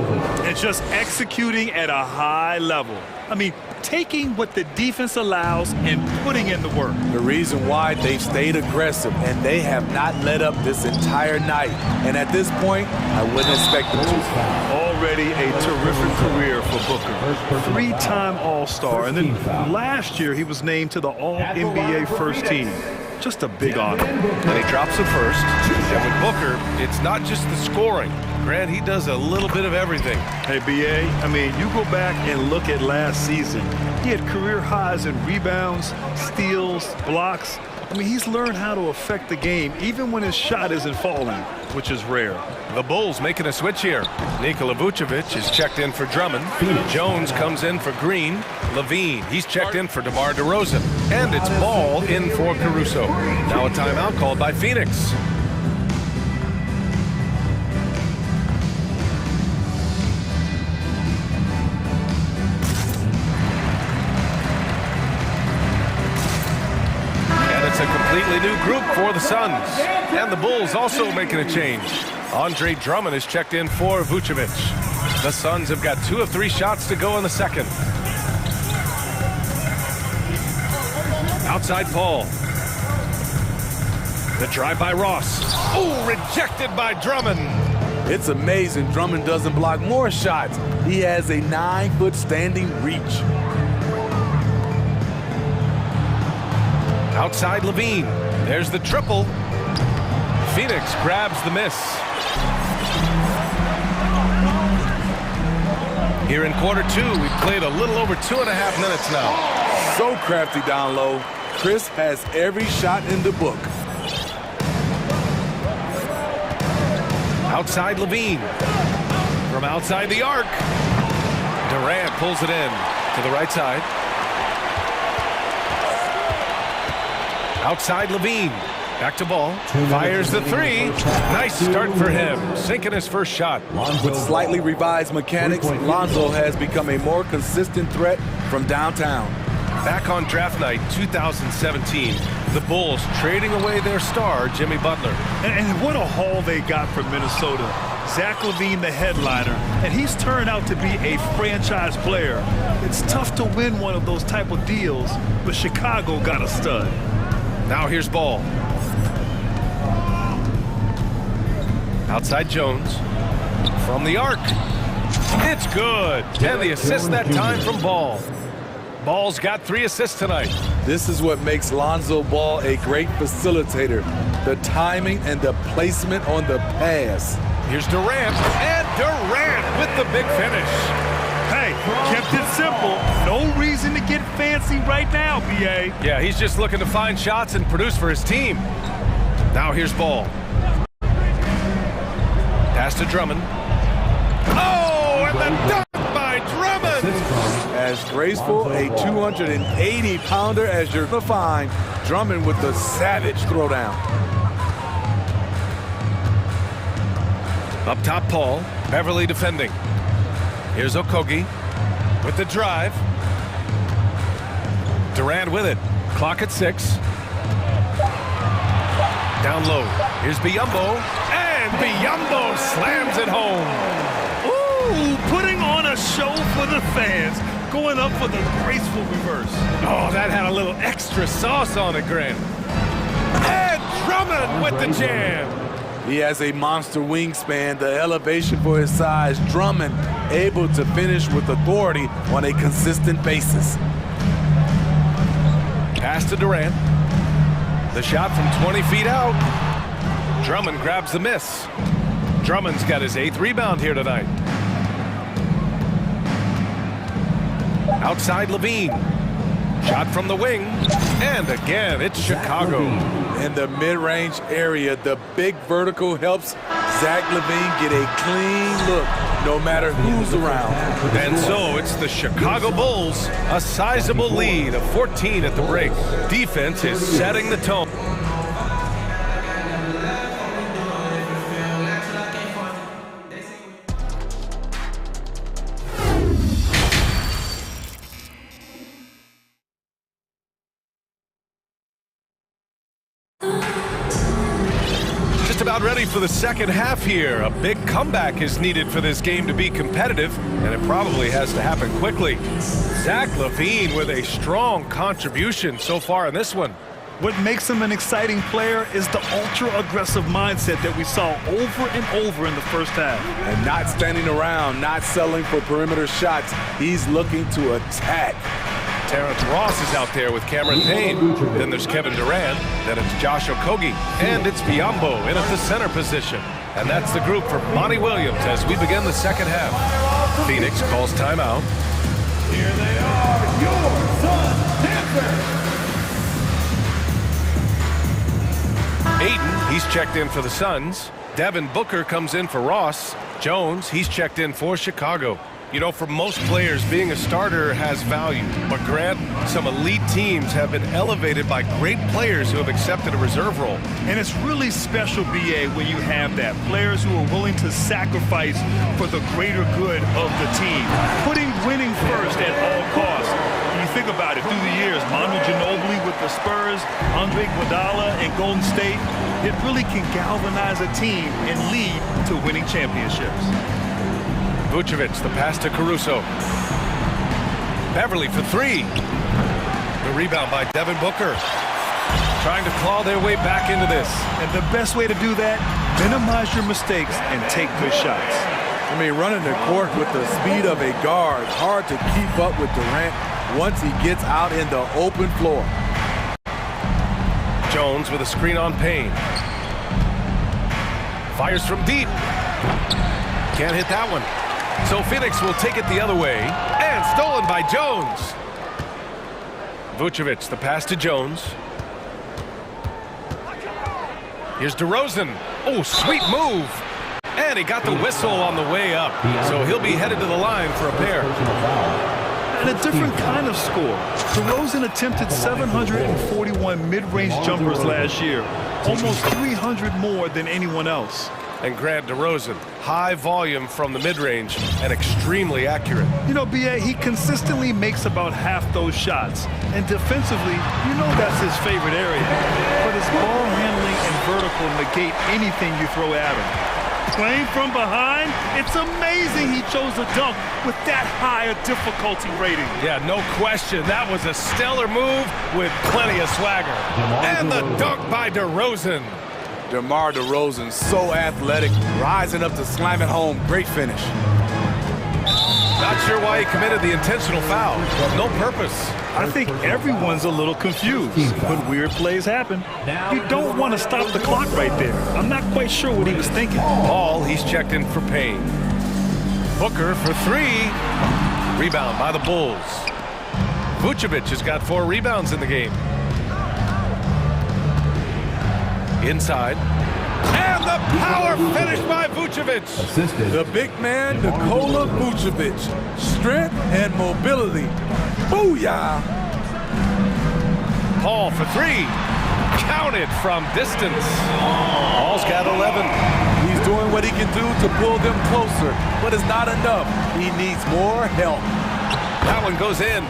And just executing at a high level. I mean, taking what the defense allows and putting in the work. The reason why they've stayed aggressive, and they have not let up this entire night. And at this point, I wouldn't expect them to. Already a terrific career for Booker. 3-time All-Star. And then last year, he was named to the All-NBA first team. Just a big honor. And he drops it first. And with Booker, it's not just the scoring. Grant, he does a little bit of everything. Hey, B.A., I mean, you go back and look at last season. He had career highs in rebounds, steals, blocks. I mean, he's learned how to affect the game even when his shot isn't falling, which is rare. The Bulls making a switch here. Nikola Vucevic is checked in for Drummond. Jones comes in for Green. Levine, he's checked in for DeMar DeRozan. And it's Ball in for Caruso. Now a timeout called by Phoenix. And it's a completely new group for the Suns. And the Bulls also making a change. Andre Drummond is checked in for Vucevic. The Suns have got 2 of 3 shots to go in the second. Outside Paul. The drive by Ross. Oh, rejected by Drummond. It's amazing Drummond doesn't block more shots. He has a 9-foot standing reach. Outside Levine. There's the triple. Phoenix grabs the miss. Here in quarter 2, we've played a little over 2.5 minutes now. So crafty down low. Chris has every shot in the book. Outside Levine. From outside the arc. Durant pulls it in to the right side. Outside Levine. Back to ball. Fires the 3. Nice start for him. Sinking his first shot. With slightly revised mechanics, Lonzo has become a more consistent threat from downtown. Back on draft night 2017, the Bulls trading away their star, Jimmy Butler. And what a haul they got from Minnesota. Zach LaVine, the headliner, and he's turned out to be a franchise player. It's tough to win one of those type of deals, but Chicago got a stud. Now here's Ball. Outside Jones. From the arc. It's good. And the assist that time from Ball. Ball's got 3 assists tonight. This is what makes Lonzo Ball a great facilitator. The timing and the placement on the pass. Here's Durant. And Durant with the big finish. Hey, kept it simple. No reason to get fancy right now, B.A. Yeah, he's just looking to find shots and produce for his team. Now here's Ball. Pass to Drummond. Oh, and the dunk by Drummond! As graceful a 280-pounder as you're going to find, Drummond with the savage throwdown. Up top, Paul. Beverly defending. Here's Okogie with the drive. Durant with it. Clock at 6. Down low. Here's Biyombo. And Biyombo slams it home. Ooh, putting on a show for the fans. Going up for the graceful reverse. Oh, that had a little extra sauce on it, Grant. And Drummond with the jam. He has a monster wingspan, the elevation for his size. Drummond able to finish with authority on a consistent basis. Pass to Durant. The shot from 20 feet out. Drummond grabs the miss. Drummond's got his 8th rebound here tonight. Outside Levine. Shot from the wing. And again, it's Chicago. In the mid-range area, the big vertical helps Zach LaVine get a clean look no matter who's around. And so it's the Chicago Bulls, a sizable lead of 14 at the break. Defense is setting the tone. About ready for the second half here. A big comeback is needed for this game to be competitive, and it probably has to happen quickly. Zach LaVine with a strong contribution so far in this one. What makes him an exciting player is the ultra-aggressive mindset that we saw over and over in the first half. And not standing around, not settling for perimeter shots. He's looking to attack. Terrence Ross is out there with Cameron Payne. Then there's Kevin Durant. Then it's Josh Okogie. And it's Biyombo in at the center position. And that's the group for Monty Williams as we begin the second half. Phoenix calls timeout. Here they are, your Sun Panthers. Ayton, he's checked in for the Suns. Devin Booker comes in for Ross. Jones, he's checked in for Chicago. You know, for most players, being a starter has value. But Grant, some elite teams have been elevated by great players who have accepted a reserve role. And it's really special, B.A., when you have that. Players who are willing to sacrifice for the greater good of the team. Putting winning first at all costs. When you think about it, through the years, Manu Ginobili with the Spurs, Andre Iguodala, and Golden State, it really can galvanize a team and lead to winning championships. Vucevic, the pass to Caruso. Beverly for three. The rebound by Devin Booker. Trying to claw their way back into this. And the best way to do that, minimize your mistakes and take good shots. I mean, running the court with the speed of a guard, hard to keep up with Durant once he gets out in the open floor. Jones with a screen on Payne. Fires from deep. Can't hit that one. So Phoenix will take it the other way. And stolen by Jones. Vucevic, the pass to Jones. Here's DeRozan. Oh, sweet move. And he got the whistle on the way up. So he'll be headed to the line for a pair. And a different kind of score. DeRozan attempted 741 mid-range jumpers last year. Almost 300 more than anyone else. And Grant DeRozan, high volume from the mid-range and extremely accurate. You know, B.A., he consistently makes about half those shots. And defensively, you know that's his favorite area. But his ball handling and vertical negate anything you throw at him. Playing from behind, it's amazing he chose a dunk with that high a difficulty rating. Yeah, no question. That was a stellar move with plenty of swagger. And the dunk by DeRozan. DeMar DeRozan, so athletic, rising up to slam it home. Great finish. Not sure why he committed the intentional foul. No purpose. I think everyone's a little confused, but weird plays happen. You don't want to stop the clock right there. I'm not quite sure what he was thinking. Ball, he's checked in for Payne. Booker for three. Rebound by the Bulls. Vucevic has got 4 rebounds in the game. Inside. And the power finish by Vucevic. The big man, Nikola Vucevic. Strength and mobility. Booyah! Paul for three. Counted from distance. Paul's got 11. He's doing what he can do to pull them closer, but it's not enough. He needs more help. That one goes in.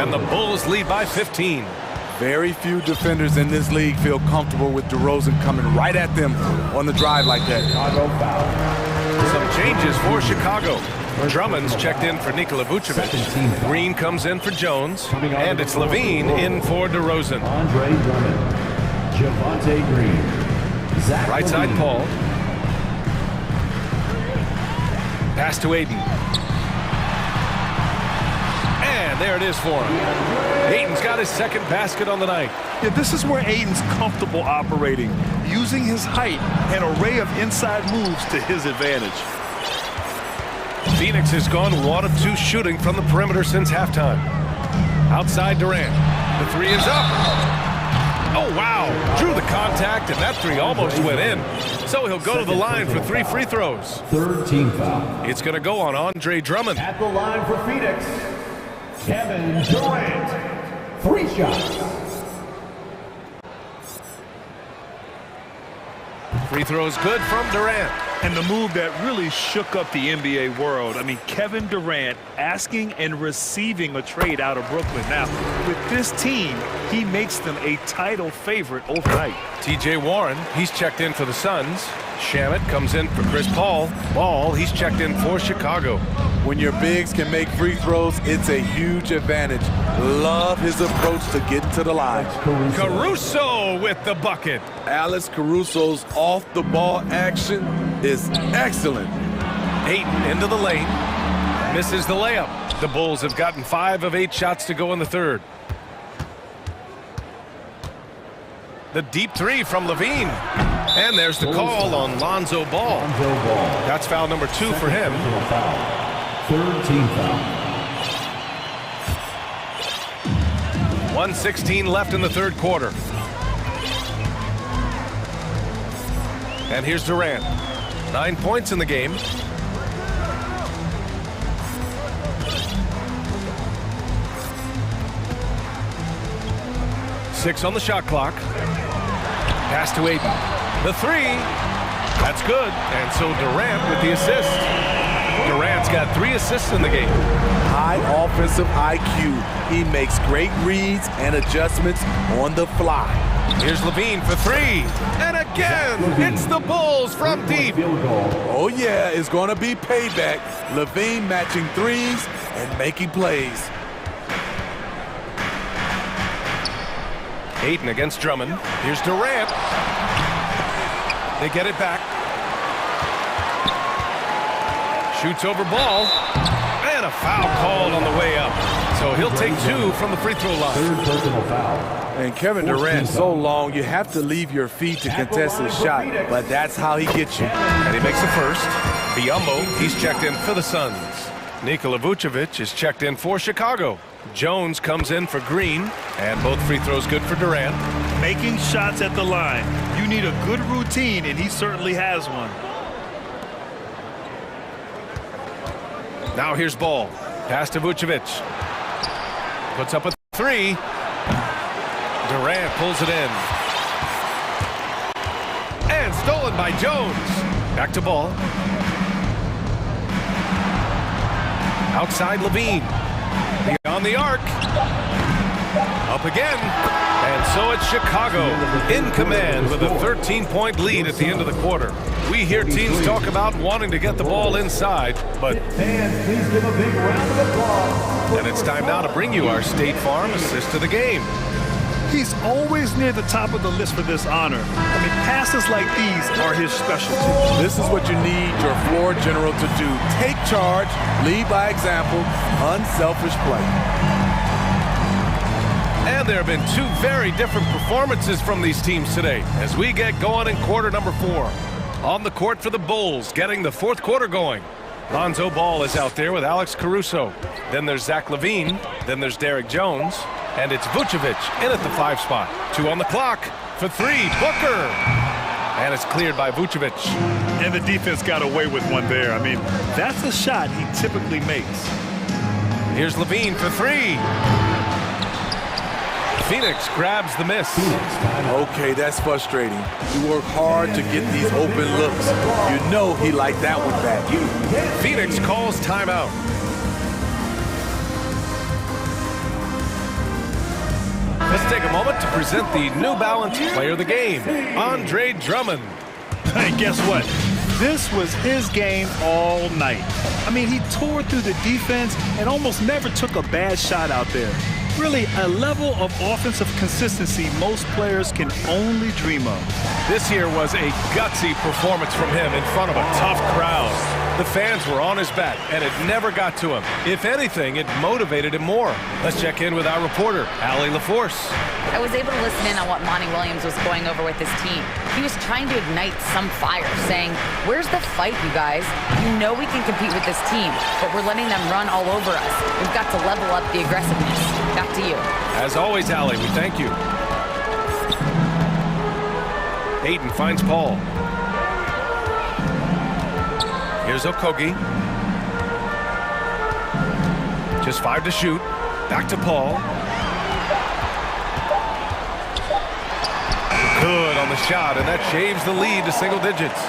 And the Bulls lead by 15. Very few defenders in this league feel comfortable with DeRozan coming right at them on the drive like that. Some changes for Chicago. Drummond's checked in for Nikola Vucevic. Green comes in for Jones. And it's Levine in for DeRozan. Andre Drummond, Javonte Green, Zach Right side, Levine. Paul. Pass to Aiden. And there it is for him. Aiden's got his second basket on the night. Yeah, this is where Aiden's comfortable operating, using his height and array of inside moves to his advantage. Phoenix has gone 1 of 2 shooting from the perimeter since halftime. Outside Durant. The three is up. Oh, wow. Drew the contact, and that three almost went in. So he'll go to the line for 3 free throws. Third team foul. It's going to go on Andre Drummond. At the line for Phoenix, Kevin Durant. 3 shots. Free throws good from Durant. And the move that really shook up the NBA world. I mean, Kevin Durant asking and receiving a trade out of Brooklyn. Now, with this team, he makes them a title favorite overnight. TJ Warren, he's checked in for the Suns. Shamet comes in for Chris Paul. Ball, he's checked in for Chicago. When your bigs can make free throws, it's a huge advantage. Love his approach to getting to the line. Caruso with the bucket. Alex Caruso's off-the-ball action is excellent. Ayton into the lane. Misses the layup. The Bulls have gotten 5 of 8 shots to go in the third. The deep three from Levine. And there's the call on Lonzo Ball. That's foul number 2 for him. Third team foul. 1:16 left in the third quarter. And here's Durant. 9 points in the game. Six on the shot clock. Pass to Aiden. The three. That's good. And so Durant with the assist. Durant He's got 3 assists in the game. High offensive IQ. He makes great reads and adjustments on the fly. Here's Levine for 3. And again, it's the Bulls from deep. Oh yeah, it's going to be payback. Levine matching threes and making plays. Ayton against Drummond. Here's Durant. They get it back. Shoots over ball. And a foul called on the way up. So he'll take 2 from the free throw line. And Kevin Durant, so long, you have to leave your feet to contest his shot, but that's how he gets you. And he makes the first. Biyombo, he's checked in for the Suns. Nikola Vucevic is checked in for Chicago. Jones comes in for Green, and both free throws good for Durant. Making shots at the line. You need a good routine, and he certainly has one. Now here's Ball. Pass to Vucevic. Puts up a 3. Durant pulls it in. And stolen by Jones. Back to Ball. Outside Levine. Beyond the arc. Up again. And so it's Chicago in command with a 13-point lead at the end of the quarter. We hear teams talk about wanting to get the ball inside, but... Fans, please give a big round of applause. And it's time now to bring you our State Farm assist of the game. He's always near the top of the list for this honor. I mean, passes like these are his specialty. This is what you need your floor general to do. Take charge, lead by example, unselfish play. And there have been 2 very different performances from these teams today as we get going in quarter number 4. On the court for the Bulls, getting the 4th quarter going. Lonzo Ball is out there with Alex Caruso. Then there's Zach LaVine. Then there's Derek Jones. And it's Vucevic in at the 5 spot. 2 on the clock for 3. Booker. And it's cleared by Vucevic. And the defense got away with one there. I mean, that's a shot he typically makes. Here's LaVine for 3. Phoenix grabs the miss. Okay, that's frustrating. He worked hard to get these open looks. You know he liked that one back. Phoenix calls timeout. Let's take a moment to present the New Balance Player of the Game, Andre Drummond. And guess what? This was his game all night. I mean, he tore through the defense and almost never took a bad shot out there. Really, a level of offensive consistency most players can only dream of. This here was a gutsy performance from him in front of a tough crowd. The fans were on his back, and it never got to him. If anything, it motivated him more. Let's check in with our reporter, Allie LaForce. I was able to listen in on what Monty Williams was going over with his team. He was trying to ignite some fire, saying, "Where's the fight, you guys? You know we can compete with this team, but we're letting them run all over us. We've got to level up the aggressiveness." Back to you. As always, Allie, we thank you. Ayton finds Paul. Here's Okogie. Just 5 to shoot. Back to Paul. Good on the shot, and that shaves the lead to single digits.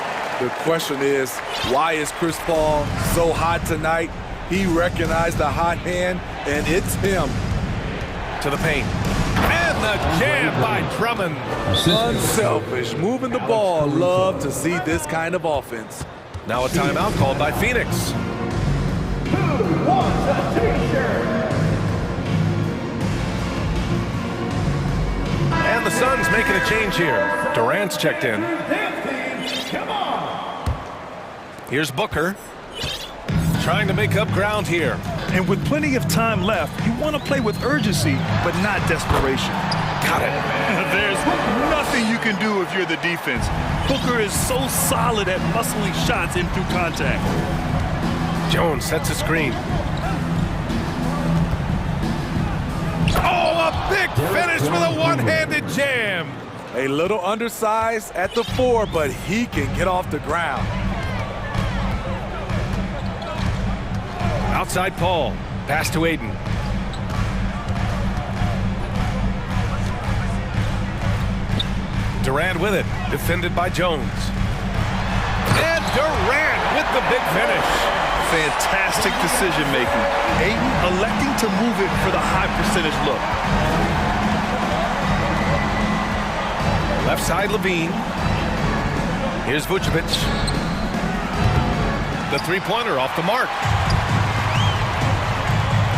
The question is, why is Chris Paul so hot tonight? He recognized the hot hand, and it's him. To the paint. And the jam by Drummond. Unselfish, moving the ball. Love to see this kind of offense. Now a timeout called by Phoenix. Who wants a t-shirt? And the Suns making a change here. Durant's checked in. Come on. Here's Booker. Trying to make up ground here. And with plenty of time left, you want to play with urgency, but not desperation. Got it. There's nothing you can do if you're the defense. Booker is so solid at muscling shots in through contact. Jones sets a screen. Oh, a big finish with a one-handed jam. A little undersized at the 4, but he can get off the ground. Outside Paul. Pass to Ayton. Durant with it. Defended by Jones. And Durant with the big finish. Fantastic decision-making. Ayton electing to move it for the high percentage look. Left side, Levine. Here's Vucevic. The three-pointer off the mark.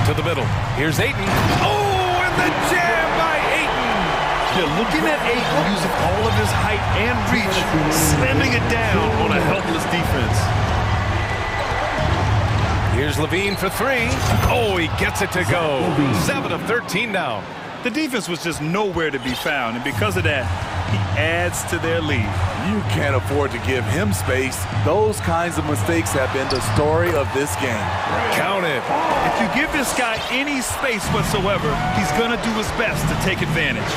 To the middle. Here's Ayton. Oh, and the jam by Ayton. They're looking at Ayton using all of his height and reach, slamming it down on a helpless defense. Here's Levine for three. Oh, he gets it to go. 7 of 13 now. The defense was just nowhere to be found, and because of that, he adds to their lead. You can't afford to give him space. Those kinds of mistakes have been the story of this game. Count it. If you give this guy any space whatsoever, he's going to do his best to take advantage.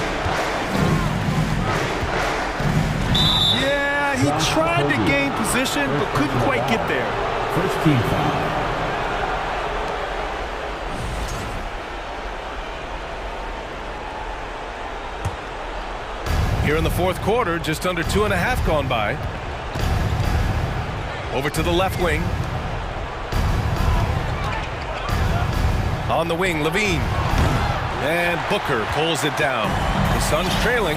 Yeah, he tried to gain position, but couldn't quite get there. First team foul. Here in the fourth quarter, just under 2.5 gone by. Over to the left wing. On the wing, Levine. And Booker pulls it down. The Suns trailing.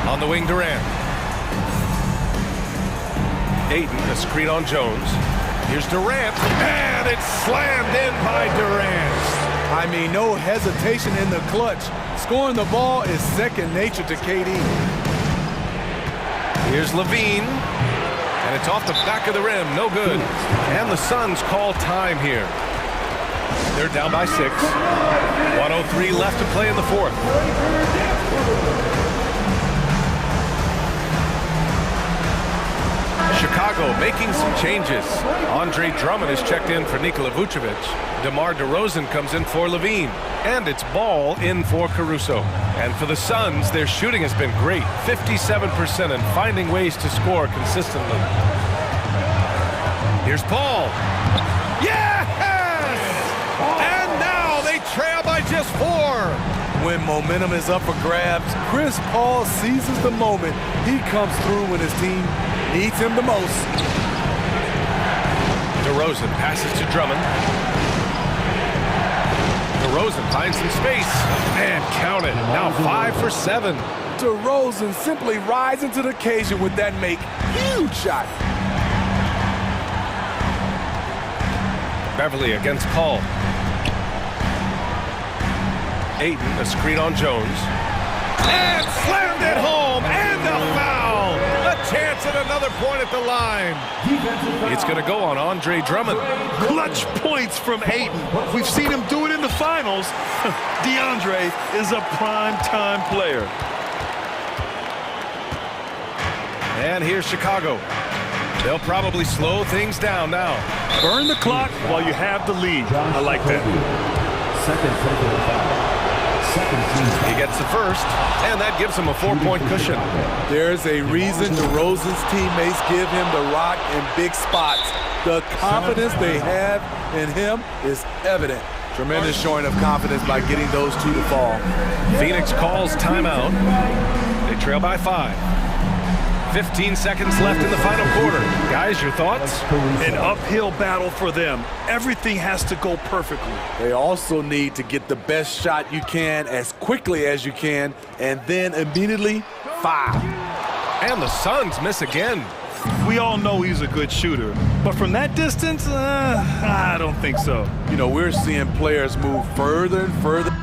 On the wing, Durant. Ayton, a screen on Jones. Here's Durant. And it's slammed in by Durant. I mean, no hesitation in the clutch. Scoring the ball is second nature to KD. Here's Levine. And it's off the back of the rim. No good. And the Suns call time here. They're down by 6. 1:03 left to play in the fourth. Chicago making some changes. Andre Drummond is checked in for Nikola Vucevic. DeMar DeRozan comes in for Levine. And it's Ball in for Caruso. And for the Suns, their shooting has been great. 57% and finding ways to score consistently. Here's Paul. Yes! And now they trail by just 4. When momentum is up for grabs, Chris Paul seizes the moment. He comes through when his team needs him the most. DeRozan passes to Drummond. DeRozan finds some space. And count it. Now 5 for 7. DeRozan simply rising to the occasion with that make. Huge shot. Beverly against Paul. Ayton, a screen on Jones. And slammed it home. And a foul. A chance at another point at the line. It's going to go on Andre Drummond. Clutch points from Ayton. We've seen him do it in the finals. DeAndre is a prime-time player. And here's Chicago. They'll probably slow things down now. Burn the clock while you have the lead. I like that. He gets the first, and that gives him a 4-point cushion. There's a reason DeRozan's teammates give him the rock in big spots. The confidence they have in him is evident. Tremendous showing of confidence by getting those two to fall. Phoenix calls timeout. They trail by 5. 15 seconds left in the final quarter. Guys, your thoughts? An uphill battle for them. Everything has to go perfectly. They also need to get the best shot you can as quickly as you can, and then immediately foul. And the Suns miss again. We all know he's a good shooter, but from that distance, I don't think so. You know, we're seeing players move further and further.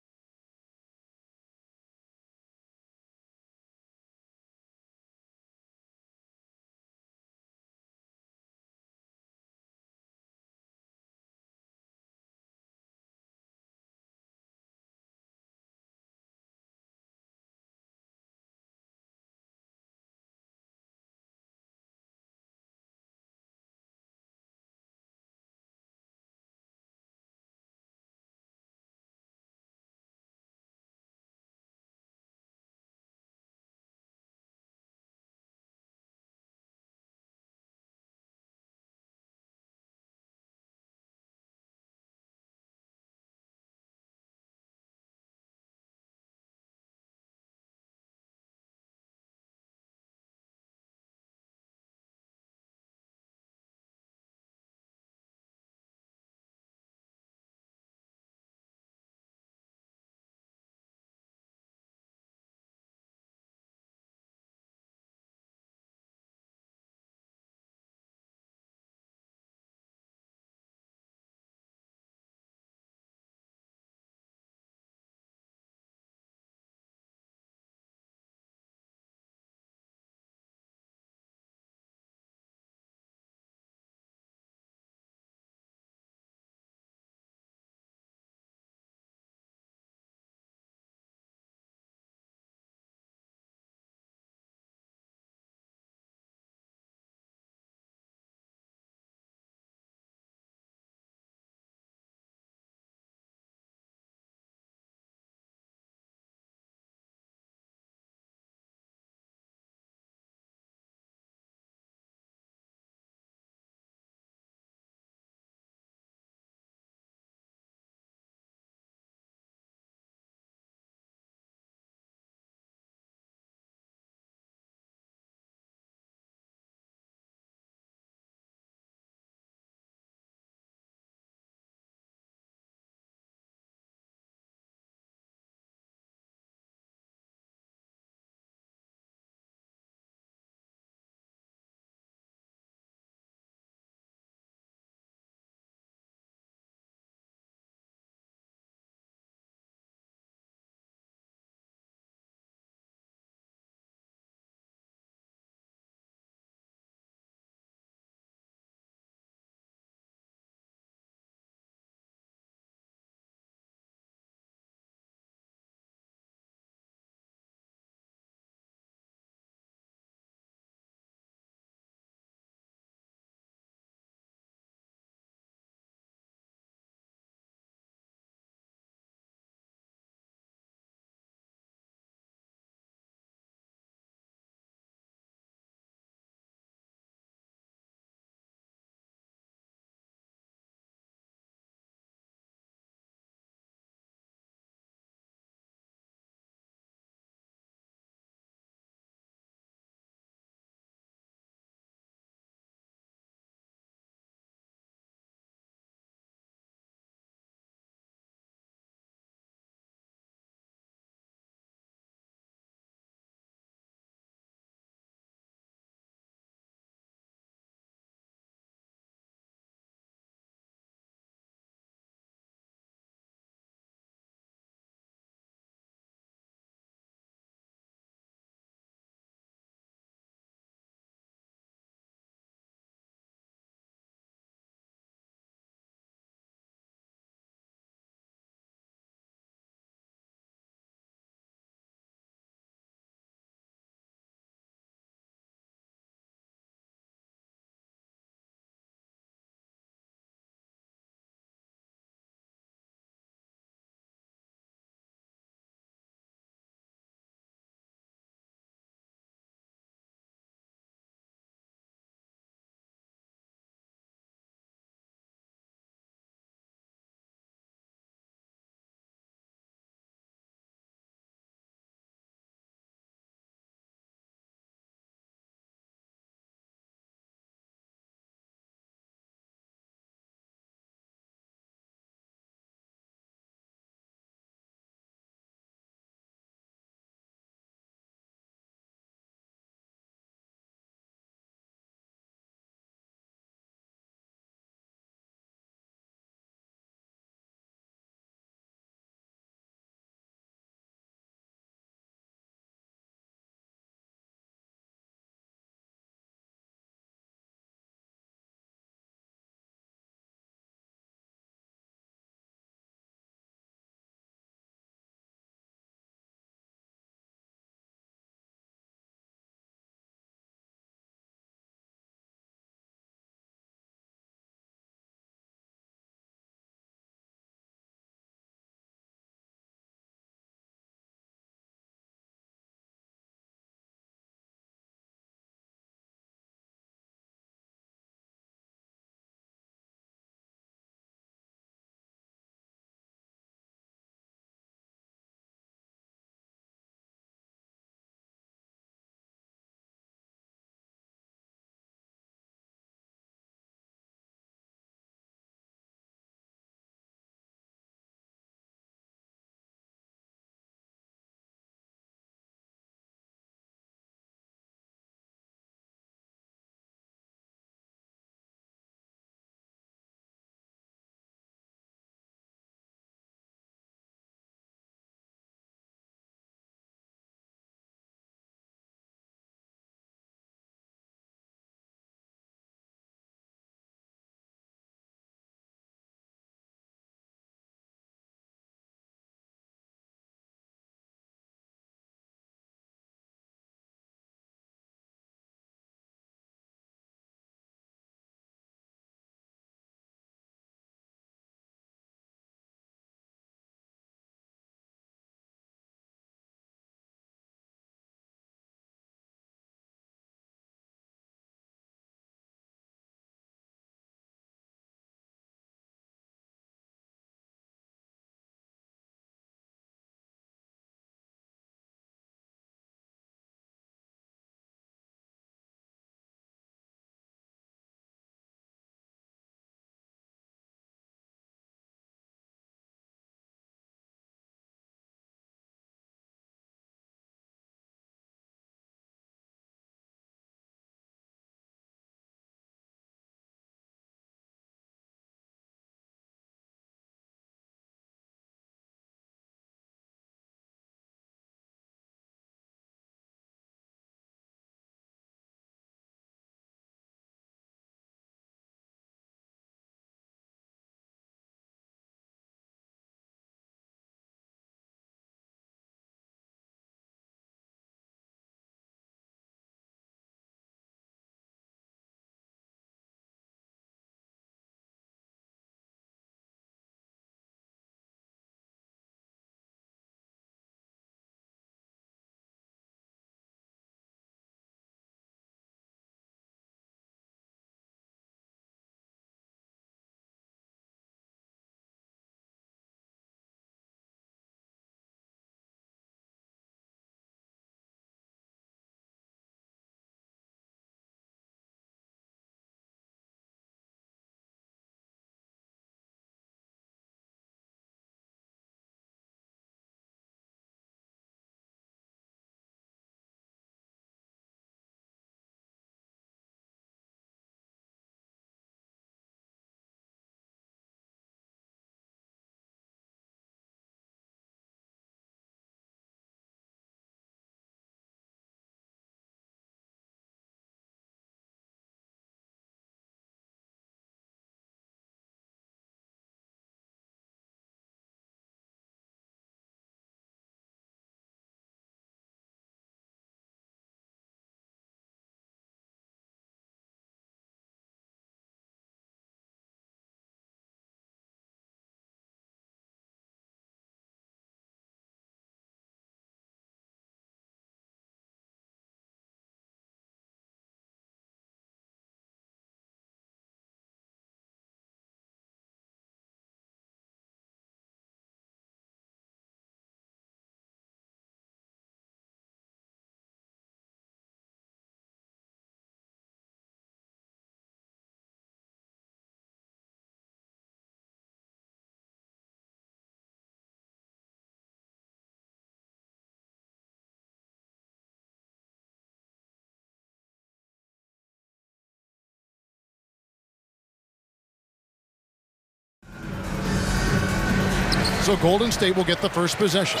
So Golden State will get the first possession.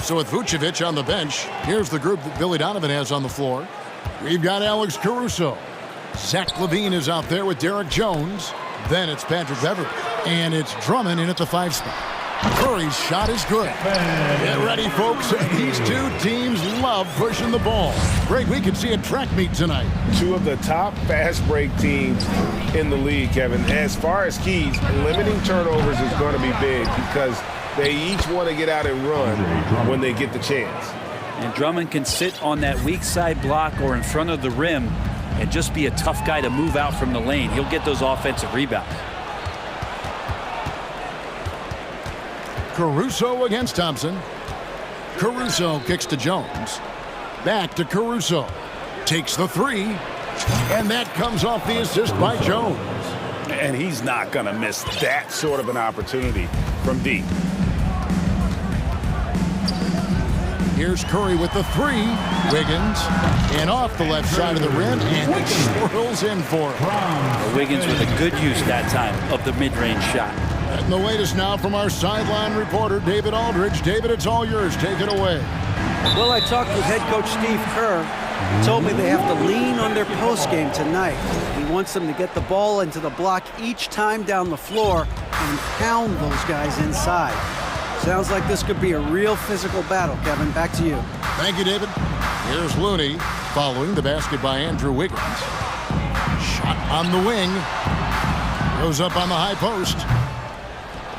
So with Vucevic on the bench, here's the group that Billy Donovan has on the floor. We've got Alex Caruso. Zach LaVine is out there with Derek Jones. Then it's Patrick Beverley. And it's Drummond in at the 5 spot. Curry's shot is good. Get ready, folks. These two teams love pushing the ball. Greg, we could see a track meet tonight. Two of the top fast break teams in the league, Kevin. As far as keys, limiting turnovers is going to be big because they each want to get out and run when they get the chance. And Drummond can sit on that weak side block or in front of the rim and just be a tough guy to move out from the lane. He'll get those offensive rebounds. Caruso against Thompson. Caruso kicks to Jones. Back to Caruso. Takes the 3. And that comes off the assist by Jones. And he's not going to miss that sort of an opportunity from deep. Here's Curry with the 3. Wiggins. And off the left side of the rim. And he swirls in for it. Wiggins with a good use that time of the mid-range shot. And the latest now from our sideline reporter, David Aldridge. David, it's all yours. Take it away. Well, I talked with head coach Steve Kerr. He told me they have to lean on their postgame tonight. He wants them to get the ball into the block each time down the floor and pound those guys inside. Sounds like this could be a real physical battle. Kevin, back to you. Thank you, David. Here's Looney following the basket by Andrew Wiggins. Shot on the wing. Goes up on the high post.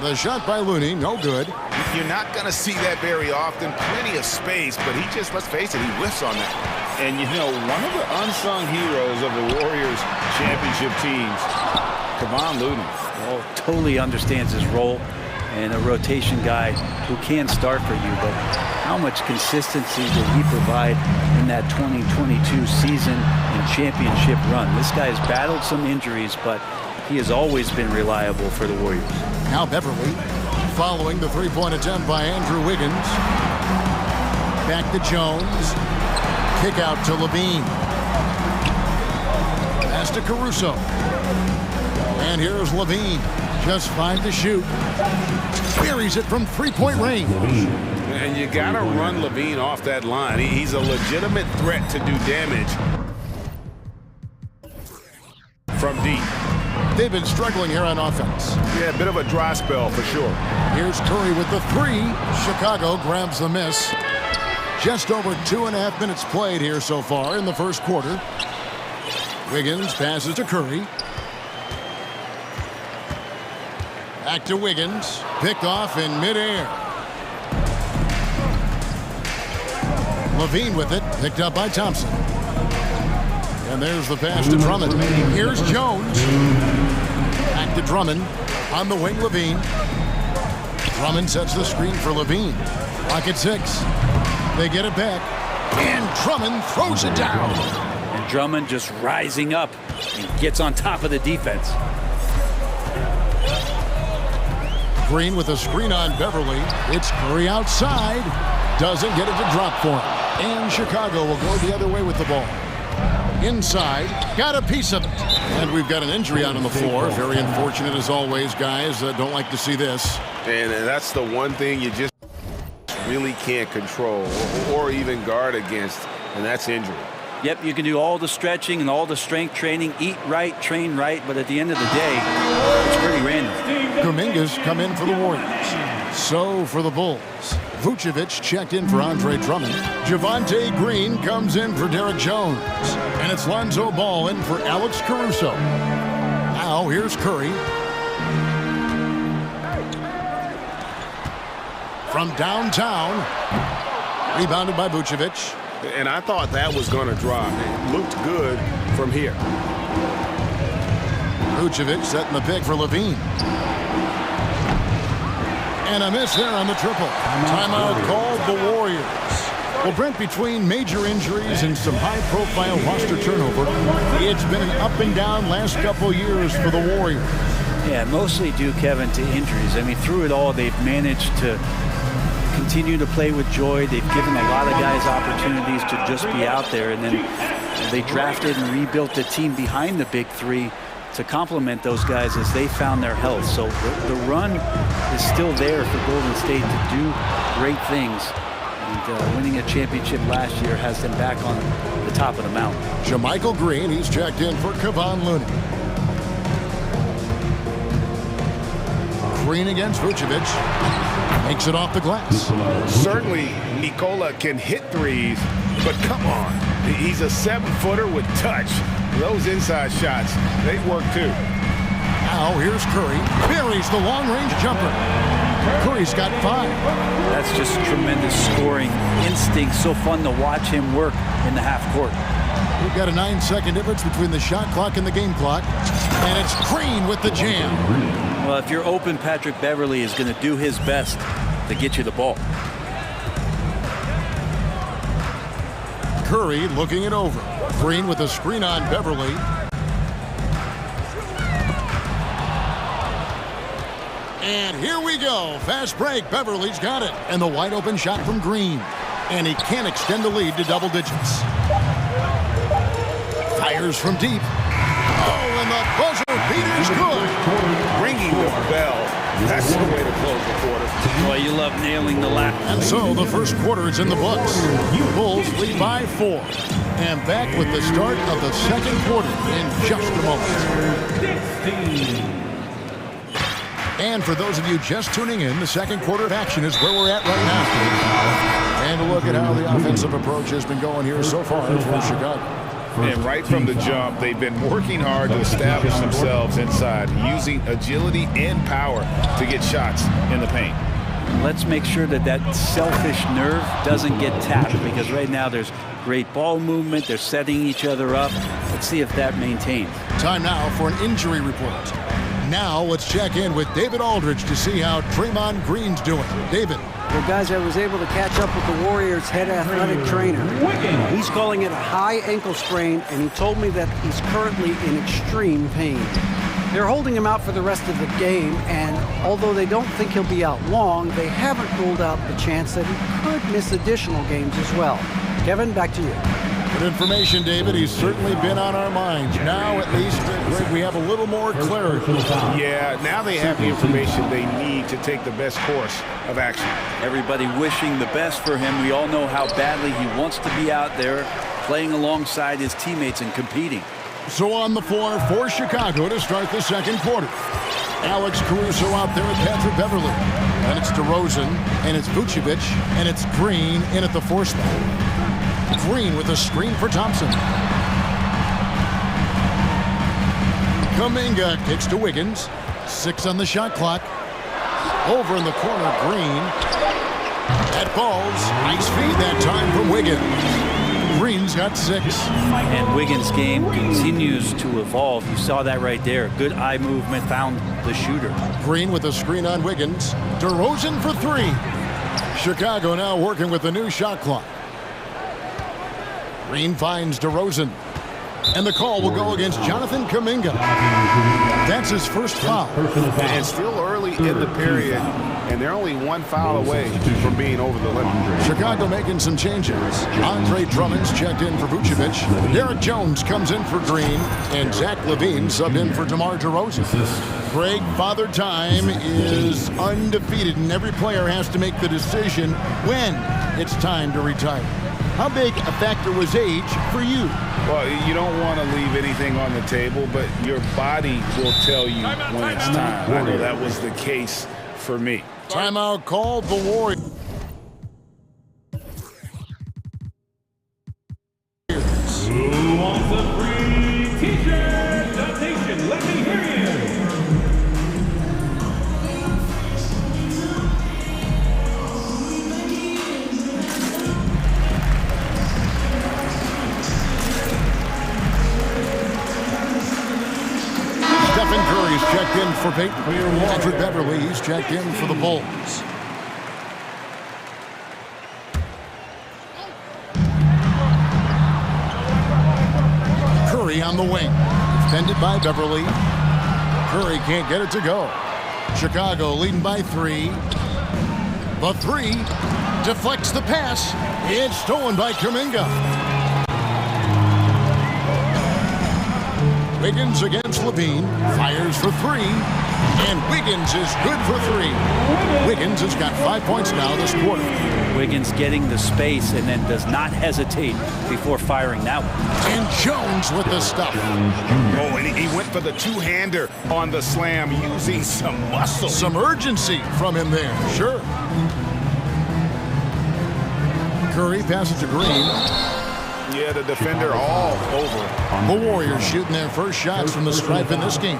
The shot by Looney, no good. You're not going to see that very often. Plenty of space, but he just, let's face it, he whiffs on that. And, you know, one of the unsung heroes of the Warriors championship teams, Kevon Looney. Well, totally understands his role and a rotation guy who can start for you, but how much consistency did he provide in that 2022 season and championship run? This guy has battled some injuries, but he has always been reliable for the Warriors. Now Beverley following the 3-point attempt by Andrew Wiggins. Back to Jones. Kick out to LaVine. Pass to Caruso. And here's LaVine. Just 5 to shoot. Buries it from 3-point range. And you got to run LaVine off that line. He's a legitimate threat to do damage from deep. They've been struggling here on offense. Yeah, a bit of a dry spell for sure. Here's Curry with the 3. Chicago grabs the miss. Just over 2.5 minutes played here so far in the first quarter. Wiggins passes to Curry. Back to Wiggins. Picked off in midair. LaVine with it. Picked up by Thompson. And there's the pass to Drummond. Here's Jones. Back to Drummond. On the wing, LaVine. Drummond sets the screen for LaVine. Clock at 6. They get it back. And Drummond throws it down. And Drummond just rising up and gets on top of the defense. Green with a screen on Beverley. It's Curry outside. Doesn't get it to drop for him. And Chicago will go the other way with the ball. Inside, got a piece of it. And we've got an injury out on the floor. Very unfortunate as always, guys. Don't like to see this. And that's the one thing you just really can't control or even guard against, and that's injury. Yep, you can do all the stretching and all the strength training, eat right, train right, but at the end of the day, it's pretty random. Kuminga's come in for the Warriors. So for the Bulls, Vucevic checked in for Andre Drummond. Javonte Green comes in for Derek Jones. And it's Lonzo Ball in for Alex Caruso. Now here's Curry. From downtown. Rebounded by Vucevic. And I thought that was going to drop. It looked good from here. Vucevic setting the pick for LaVine. And a miss there on the triple. Timeout called the Warriors. Well, Brent, between major injuries and some high-profile roster turnover, it's been an up-and-down last couple years for the Warriors. Yeah, mostly due, Kevin, to injuries. I mean, through it all, they've managed to continue to play with joy. They've given a lot of guys opportunities to just be out there, and then they drafted and rebuilt the team behind the big three to complement those guys as they found their health. So the run is still there for Golden State to do great things. And winning a championship last year has them back on the top of the mountain. JaMychal Green, he's checked in for Kevon Looney. Green against Vucevic. Makes it off the glass. Certainly, Nikola can hit threes, but come on. He's a 7-footer with touch. Those inside shots, they work too. Now here's Curry. Buries the long-range jumper. Curry's got 5. That's just tremendous scoring instinct. So fun to watch him work in the half court. We've got a 9-second difference between the shot clock and the game clock. And it's Green with the jam. Well, if you're open, Patrick Beverley is going to do his best to get you the ball. Curry looking it over. Green with a screen on Beverley. And here we go. Fast break. Beverley's got it. And the wide open shot from Green. And he can extend the lead to double digits. Fires from deep. Oh, and the buzzer beater's good. Ringing the bell. That's the way to close the quarter. Boy, you love nailing the lap. And so the first quarter is in the books. Bulls lead by 4. And back with the start of the second quarter in just a moment. And for those of you just tuning in, the second quarter of action is where we're at right now. And a look at how the offensive approach has been going here so far for Chicago. And right from the jump, they've been working hard to establish themselves inside, using agility and power to get shots in the paint. Let's make sure that that selfish nerve doesn't get tapped, because right now there's great ball movement. They're setting each other up. Let's see if that maintains. Time now for an injury report. Now let's check in with David Aldridge to see how Draymond Green's doing. David. Well, guys, I was able to catch up with the Warriors' head athletic trainer. He's calling it a high ankle sprain, and he told me that he's currently in extreme pain. They're holding him out for the rest of the game, and although they don't think he'll be out long, they haven't ruled out the chance that he could miss additional games as well. Kevin, back to you. Good information, David. He's certainly been on our minds. Now, at least, Greg, we have a little more clarity. Yeah, now they have the information they need to take the best course of action. Everybody wishing the best for him. We all know how badly he wants to be out there playing alongside his teammates and competing. So on the floor for Chicago to start the second quarter. Alex Caruso out there with Patrick Beverley. And it's DeRozan, and it's Vucevic, and it's Green in at the 4 spot. Green with a screen for Thompson. Kuminga kicks to Wiggins. 6 on the shot clock. Over in the corner, Green. That falls. Nice feed that time from Wiggins. Green's got 6. And Wiggins' game continues to evolve. You saw that right there. Good eye movement, found the shooter. Green with a screen on Wiggins. DeRozan for 3. Chicago now working with the new shot clock. Green finds DeRozan. And the call will go against Jonathan Kuminga. That's his first foul. And still early in the period, and they're only 1 foul away from being over the limit. Chicago making some changes. Andre Drummond's checked in for Vucevic. Derek Jones comes in for Green. And Zach LaVine subbed in for DeMar DeRozan. Greg, Father Time is undefeated, and every player has to make the decision when it's time to retire. How big a factor was age for you? Well, you don't want to leave anything on the table, but your body will tell you when it's time. I know that was the case for me. Timeout called the Warriors. Who wants a free t-shirt? Donation, let me hear you. Stephen Curry's checked in for Peyton. Patrick Beverley, he's checked in for the Bulls. Curry on the wing. Defended by Beverley. Curry can't get it to go. Chicago leading by 3. The 3 deflects the pass. It's stolen by Kuminga. Wiggins against Levine. Fires for three. And Wiggins is good for three. Wiggins has got 5 points now this quarter. Wiggins getting the space and then does not hesitate before firing that one. And Jones with the stuff. Oh, and he went for the two-hander on the slam using some muscle. Some urgency from him there, sure. Curry passes to Green. Yeah, the defender all over. The Warriors shooting their first shots from the stripe in this game.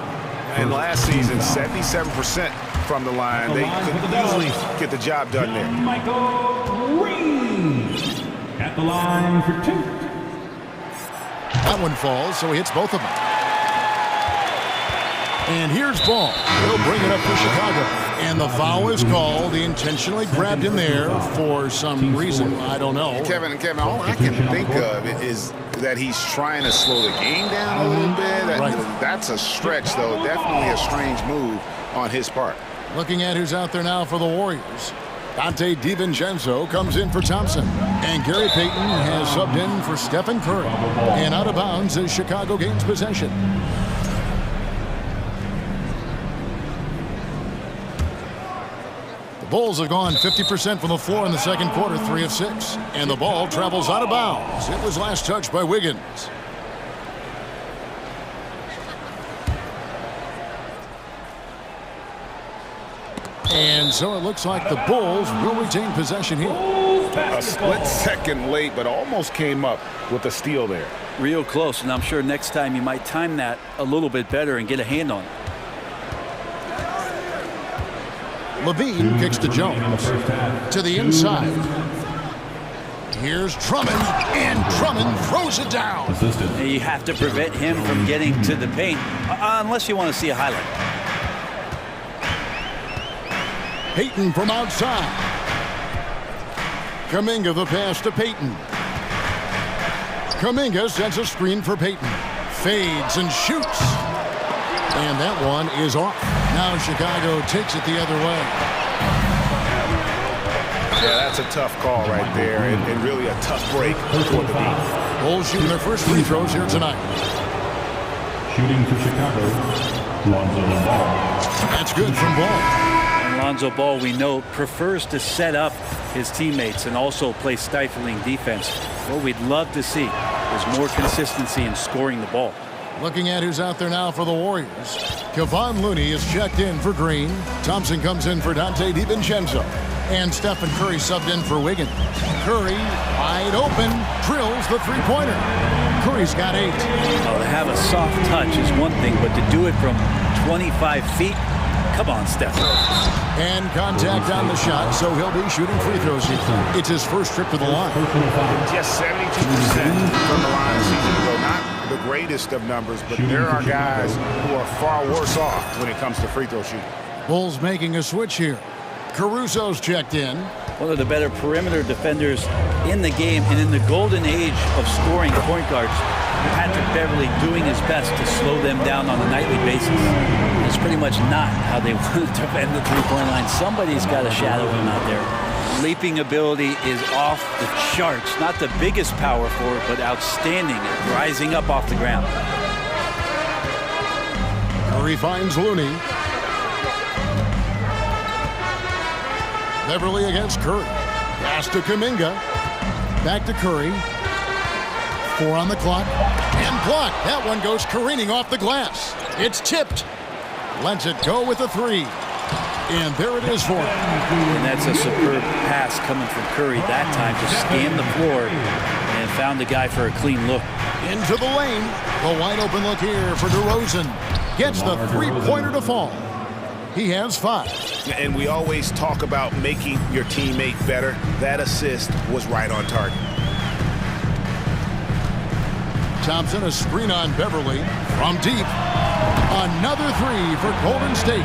And last season, 77% from the line. They could easily get the job done there. Michael Green at the line for two. That one falls, so he hits both of them. And here's Ball. He'll bring it up for Chicago. And the foul is called. He intentionally grabbed him there for some reason. I don't know. Kevin, all I can think of is that he's trying to slow the game down a little bit. That's a stretch, though. Definitely a strange move on his part. Looking at who's out there now for the Warriors. Dante DiVincenzo comes in for Thompson. And Gary Payton has subbed in for Stephen Curry. And out of bounds as Chicago gains possession. The Bulls have gone 50% from the floor in the second quarter, 3 of 6. And the ball travels out of bounds. It was last touched by Wiggins. And so it looks like the Bulls will retain possession here. A split second late, but almost came up with a steal there. Real close, and I'm sure next time you might time that a little bit better and get a hand on it. Levine kicks to Jones. To the inside. Here's Drummond, and Drummond throws it down. And you have to prevent him from getting to the paint, unless you want to see a highlight. Payton from outside. Kuminga the pass to Payton. Kuminga sends a screen for Payton. Fades and shoots. And that one is off. Now Chicago takes it the other way. Yeah, that's a tough call right there, and really a tough break for the team. Bulls shooting their first free throws here tonight. Shooting for Chicago, Lonzo Ball. That's good from Ball. And Lonzo Ball, we know, prefers to set up his teammates and also play stifling defense. What we'd love to see is more consistency in scoring the ball. Looking at who's out there now for the Warriors. Kevon Looney is checked in for Green. Thompson comes in for Dante DiVincenzo. And Stephen Curry subbed in for Wiggins. Curry, wide open, drills the three-pointer. Curry's got 8. Well, to have a soft touch is one thing, but to do it from 25 feet, come on, Steph. And contact on the shot, so he'll be shooting free throws here. It's his first trip to the line. Just 72% from the line a season ago. Not the greatest of numbers, but there are guys who are far worse off when it comes to free throw shooting. Bulls making a switch here. Caruso's checked in. One of the better perimeter defenders in the game, and in the golden age of scoring point guards, Patrick Beverley doing his best to slow them down on a nightly basis. It's pretty much not how they want to defend the three-point line. Somebody's got to shadow him out there. Leaping ability is off the charts. Not the biggest power forward, but outstanding at rising up off the ground. Curry finds Looney. Beverley against Curry. Pass to Kuminga. Back to Curry. 4 on the clock. And blocked. That one goes careening off the glass. It's tipped. Lets it go with a 3. And there it is for him. And that's a superb pass coming from Curry that time to scan the floor and found the guy for a clean look. Into the lane. The wide open look here for DeRozan. Gets the three-pointer to fall. He has 5. And we always talk about making your teammate better. That assist was right on target. Thompson, a screen on Beverley from deep. Another 3 for Golden State.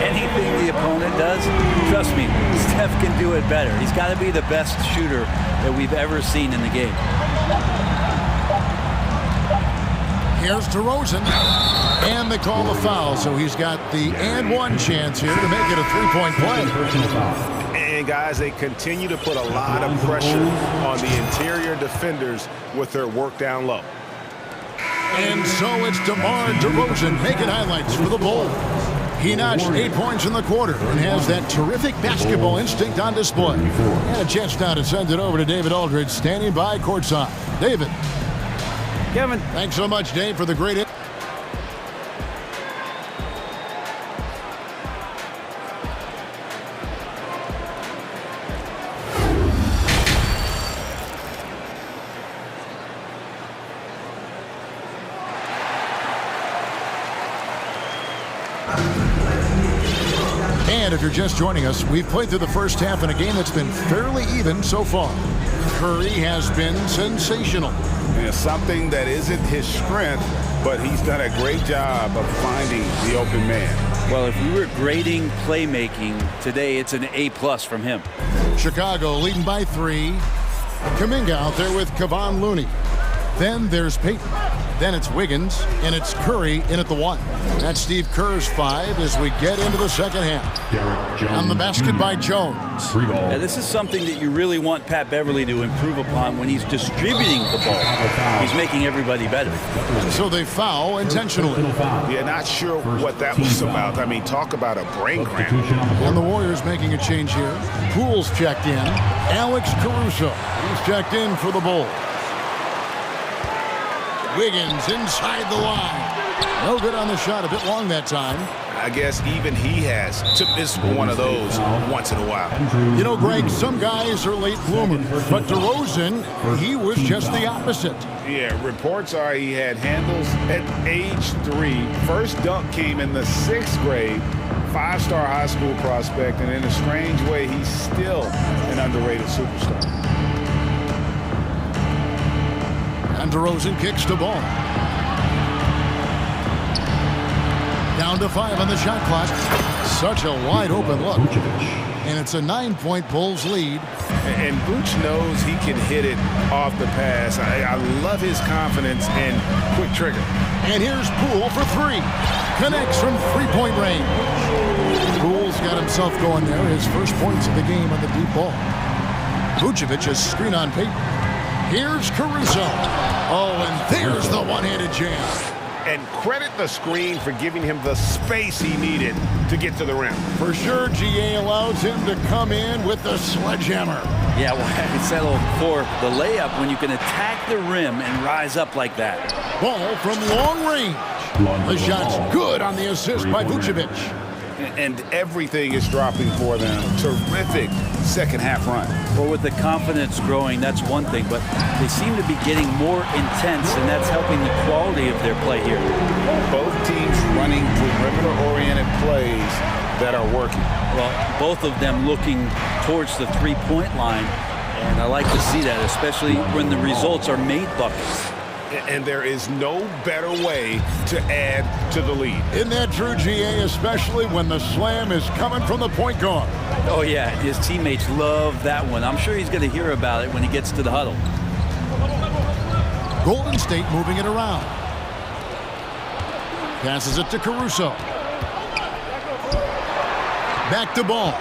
Anything the opponent does, trust me, Steph can do it better. He's got to be the best shooter that we've ever seen in the game. Here's DeRozan. And they call the foul, so he's got the and one chance here to make it a 3-point play. And guys, they continue to put a lot of pressure on the interior defenders with their work down low. And so it's DeMar DeRozan making highlights for the Bulls. He notched 8 points in the quarter and has that terrific basketball instinct on display. And a chance now to send it over to David Aldridge, standing by courtside. David. Kevin. Thanks so much, Dave, for the great... And if you're just joining us, we've played through the first half in a game that's been fairly even so far. Curry has been sensational. Yeah, something that isn't his strength, but he's done a great job of finding the open man. Well, if we were grading playmaking today, it's an A+ from him. Chicago leading by 3. Kuminga out there with Kevon Looney. Then there's Payton. Then it's Wiggins, and it's Curry in at the 1. That's Steve Kerr's 5 as we get into the second half. On the basket by Jones. Yeah, this is something that you really want Pat Beverly to improve upon when he's distributing the ball. He's making everybody better. So they foul intentionally. Yeah, not sure what that was about. I mean, talk about a brain cramp. And the Warriors making a change here. Poole's checked in. Alex Caruso, he's checked in for the Bulls. Wiggins inside the line. No good on the shot, a bit long that time. I guess even he has to miss one of those once in a while. You know, Greg, some guys are late bloomers, but DeRozan, he was just the opposite. Yeah, reports are he had handles at age 3. First dunk came in the 6th grade. 5-star high school prospect, and in a strange way, he's still an underrated superstar. And DeRozan kicks the ball. Down to 5 on the shot clock. Such a wide open look. And it's a 9-point Bulls lead. And Vooch knows he can hit it off the pass. I love his confidence and quick trigger. And here's Poole for 3. Connects from 3-point range. Poole's got himself going there. His first points of the game on the deep ball. Vucevic's screen on Payton. Here's Caruso. Oh, and there's the one-handed jam. And credit the screen for giving him the space he needed to get to the rim. For sure, GA allows him to come in with the sledgehammer. Yeah, well, I can settle for the layup when you can attack the rim and rise up like that. Ball from long range. The shot's good on the assist by Vucevic. And everything is dropping for them. Terrific second half run. Well, with the confidence growing, that's one thing, but they seem to be getting more intense, and that's helping the quality of their play here. Both teams running perimeter-oriented plays that are working. Well, both of them looking towards the three-point line, and I like to see that, especially when the results are made buckets. And there is no better way to add to the lead. Isn't that true, GA, especially when the slam is coming from the point guard? Oh, yeah, his teammates love that one. I'm sure he's going to hear about it when he gets to the huddle. Golden State moving it around. Passes it to Caruso. Back to ball.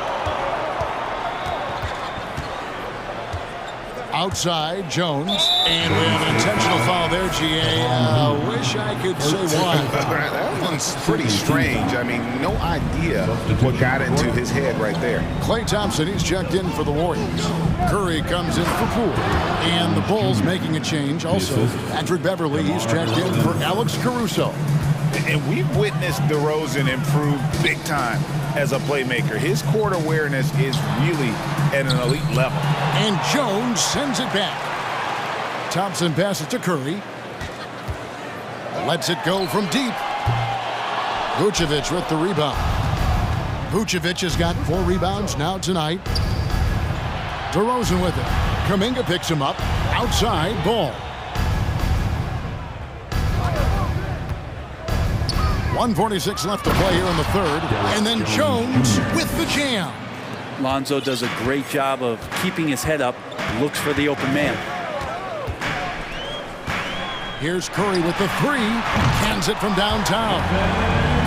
Outside, Jones, and we have an intentional foul there, GA. Wish I could say why. That one's pretty strange. I mean, no idea what got into his head right there. Klay Thompson, he's checked in for the Warriors. Curry comes in for Poole. And the Bulls making a change. Also, Patrick Beverly, he's checked in for Alex Caruso. And we've witnessed DeRozan improve big time as a playmaker. His court awareness is really at an elite level. And Jones sends it back. Thompson passes to Curry. Lets it go from deep. Vucevic with the rebound. Vucevic has got 4 rebounds now tonight. DeRozan with it. Kuminga picks him up. Outside, ball. 1:46 left to play here in the third. And then Jones with the jam. Lonzo does a great job of keeping his head up, looks for the open man. Here's Curry with the 3. Cans it from downtown.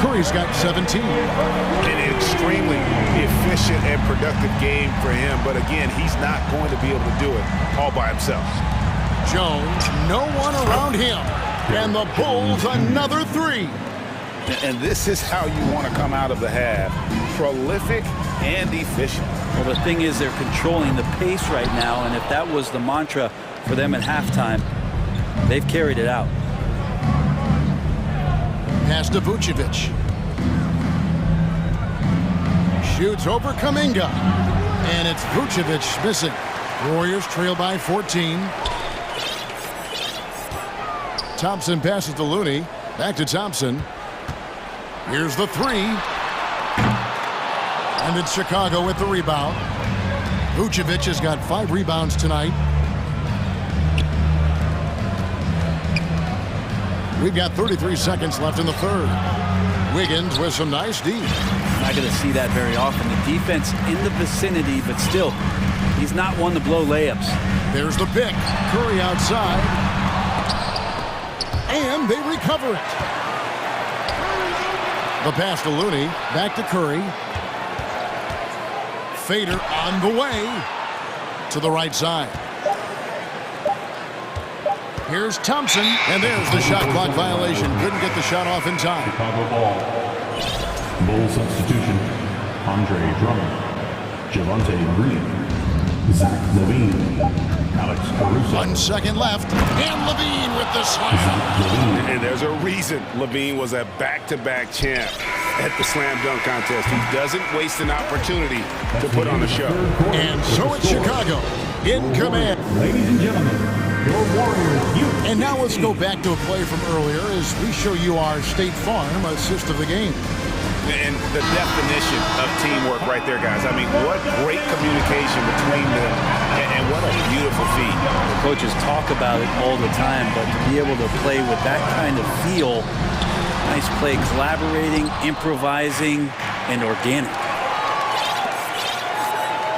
Curry's got 17. An extremely efficient and productive game for him. But again, he's not going to be able to do it all by himself. Jones, no one around him. And the Bulls another three. And this is how you want to come out of the half. Prolific and efficient. Well, the thing is they're controlling the pace right now, and if that was the mantra for them at halftime, they've carried it out. Pass to Vucevic. Shoots over Kuminga. And it's Vucevic missing. Warriors trail by 14. Thompson passes to Looney. Back to Thompson. Here's the three. And it's Chicago with the rebound. Vucevic has got 5 rebounds tonight. We've got 33 seconds left in the third. Wiggins with some nice D. Not going to see that very often. The defense in the vicinity, but still, he's not one to blow layups. There's the pick. Curry outside. And they recover it. The pass to Looney. Back to Curry. Fader on the way to the right side. Here's Thompson, and there's the shot clock violation. Couldn't get the shot off in time. Chicago ball. Bull substitution. Andre Drummond. Javonte Green. Zach LaVine. Alex Caruso. 1 second left. And LaVine with the slam. And there's a reason LaVine was a back-to-back champ at the slam dunk contest. He doesn't waste an opportunity to put on a show. And so it's Chicago in command. Ladies and gentlemen, your Warriors. And now let's go back to a play from earlier as we show you our State Farm assist of the game. And the definition of teamwork right there, guys. I mean, what great communication between them, and what a beautiful feat. The coaches talk about it all the time, but to be able to play with that kind of feel, nice play, collaborating, improvising, and organic.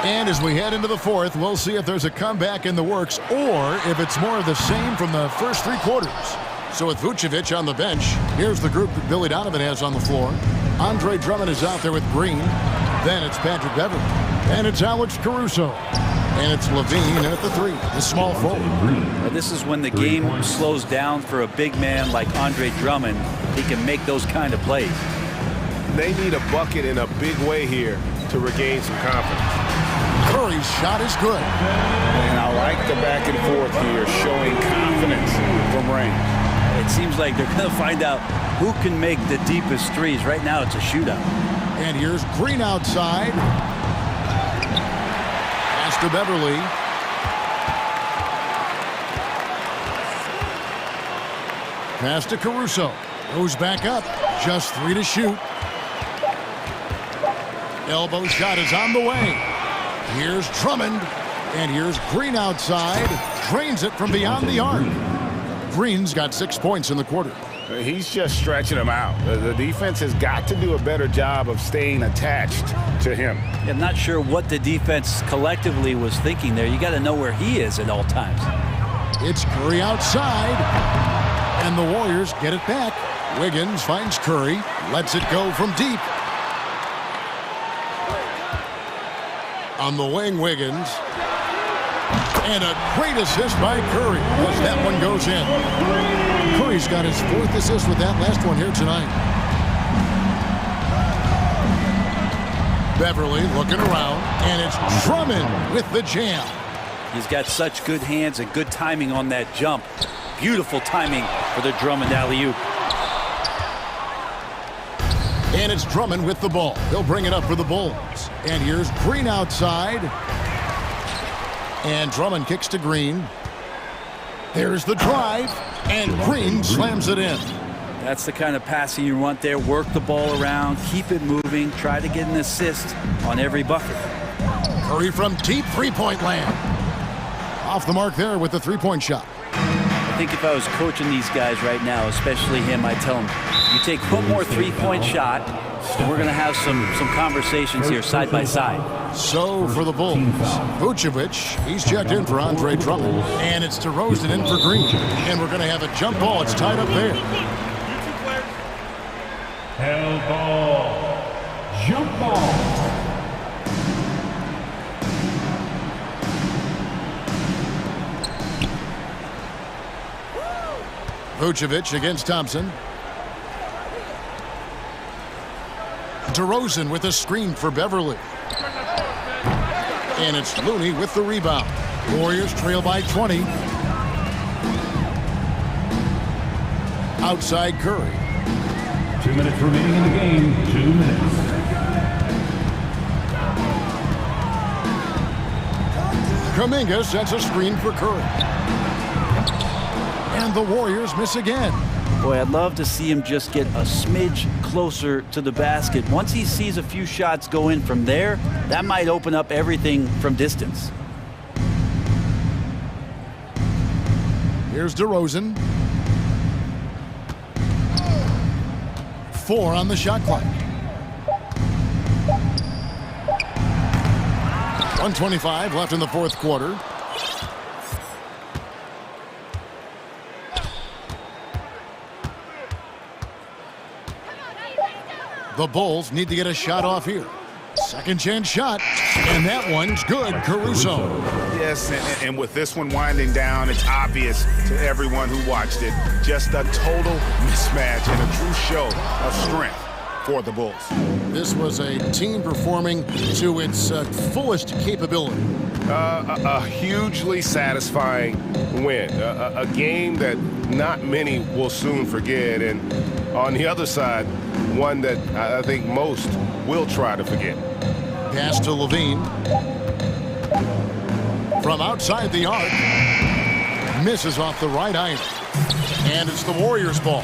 And as we head into the fourth, we'll see if there's a comeback in the works or if it's more of the same from the first 3 quarters. So with Vucevic on the bench, here's the group that Billy Donovan has on the floor. Andre Drummond is out there with Green. Then it's Patrick Beverly. And it's Alex Caruso. And it's LaVine at the 3, the small forward. Well, this is when the game slows down for a big man like Andre Drummond. He can make those kind of plays. They need a bucket in a big way here to regain some confidence. Curry's shot is good. And I like the back and forth here, showing confidence from range. It seems like they're going to find out who can make the deepest threes. Right now, it's a shootout. And here's Green outside. Pass to Beverly. Pass to Caruso. Goes back up. Just 3 to shoot. Elbow shot is on the way. Here's Drummond. And here's Green outside. Drains it from beyond the arc. Green's got 6 points in the quarter. He's just stretching him out. The defense has got to do a better job of staying attached to him. I'm not sure what the defense collectively was thinking there. You got to know where he is at all times. It's Curry outside. And the Warriors get it back. Wiggins finds Curry. Lets it go from deep. On the wing, Wiggins. And a great assist by Curry as that one goes in. Curry's got his 4th assist with that last one here tonight. Beverly looking around, and it's Drummond with the jam. He's got such good hands and good timing on that jump. Beautiful timing for the Drummond alley-oop. And it's Drummond with the ball. He'll bring it up for the Bulls. And here's Green outside. And Drummond kicks to Green. There's the drive. And Green slams it in. That's the kind of passing you want there. Work the ball around. Keep it moving. Try to get an assist on every bucket. Curry from deep 3-point land. Off the mark there with the 3-point shot. I think if I was coaching these guys right now, especially him, I'd tell him, you take one more 3-point shot, and we're going to have some conversations here side by side. So for the Bulls, Vucevic, he's checked in for Andre Drummond. And it's DeRozan in for Green. And we're going to have a jump ball. It's tied up there. Hell ball. Jump ball. Vucevic against Thompson. DeRozan with a screen for Beverly. And it's Looney with the rebound. Warriors trail by 20. Outside Curry. 2 minutes remaining in the game. 2 minutes. Kuminga sets a screen for Curry. And the Warriors miss again. Boy, I'd love to see him just get a smidge closer to the basket. Once he sees a few shots go in from there, that might open up everything from distance. Here's DeRozan. 4 on the shot clock. 1:25 left in the fourth quarter. The Bulls need to get a shot off here. Second chance shot, and that one's good. Caruso. Yes, and with this one winding down, it's obvious to everyone who watched it. Just a total mismatch and a true show of strength for the Bulls. This was a team performing to its fullest capability. A hugely satisfying win. A game that not many will soon forget. And on the other side, one that I think most will try to forget. Pass to Levine. From outside the arc. Misses off the right iron. And it's the Warriors' ball.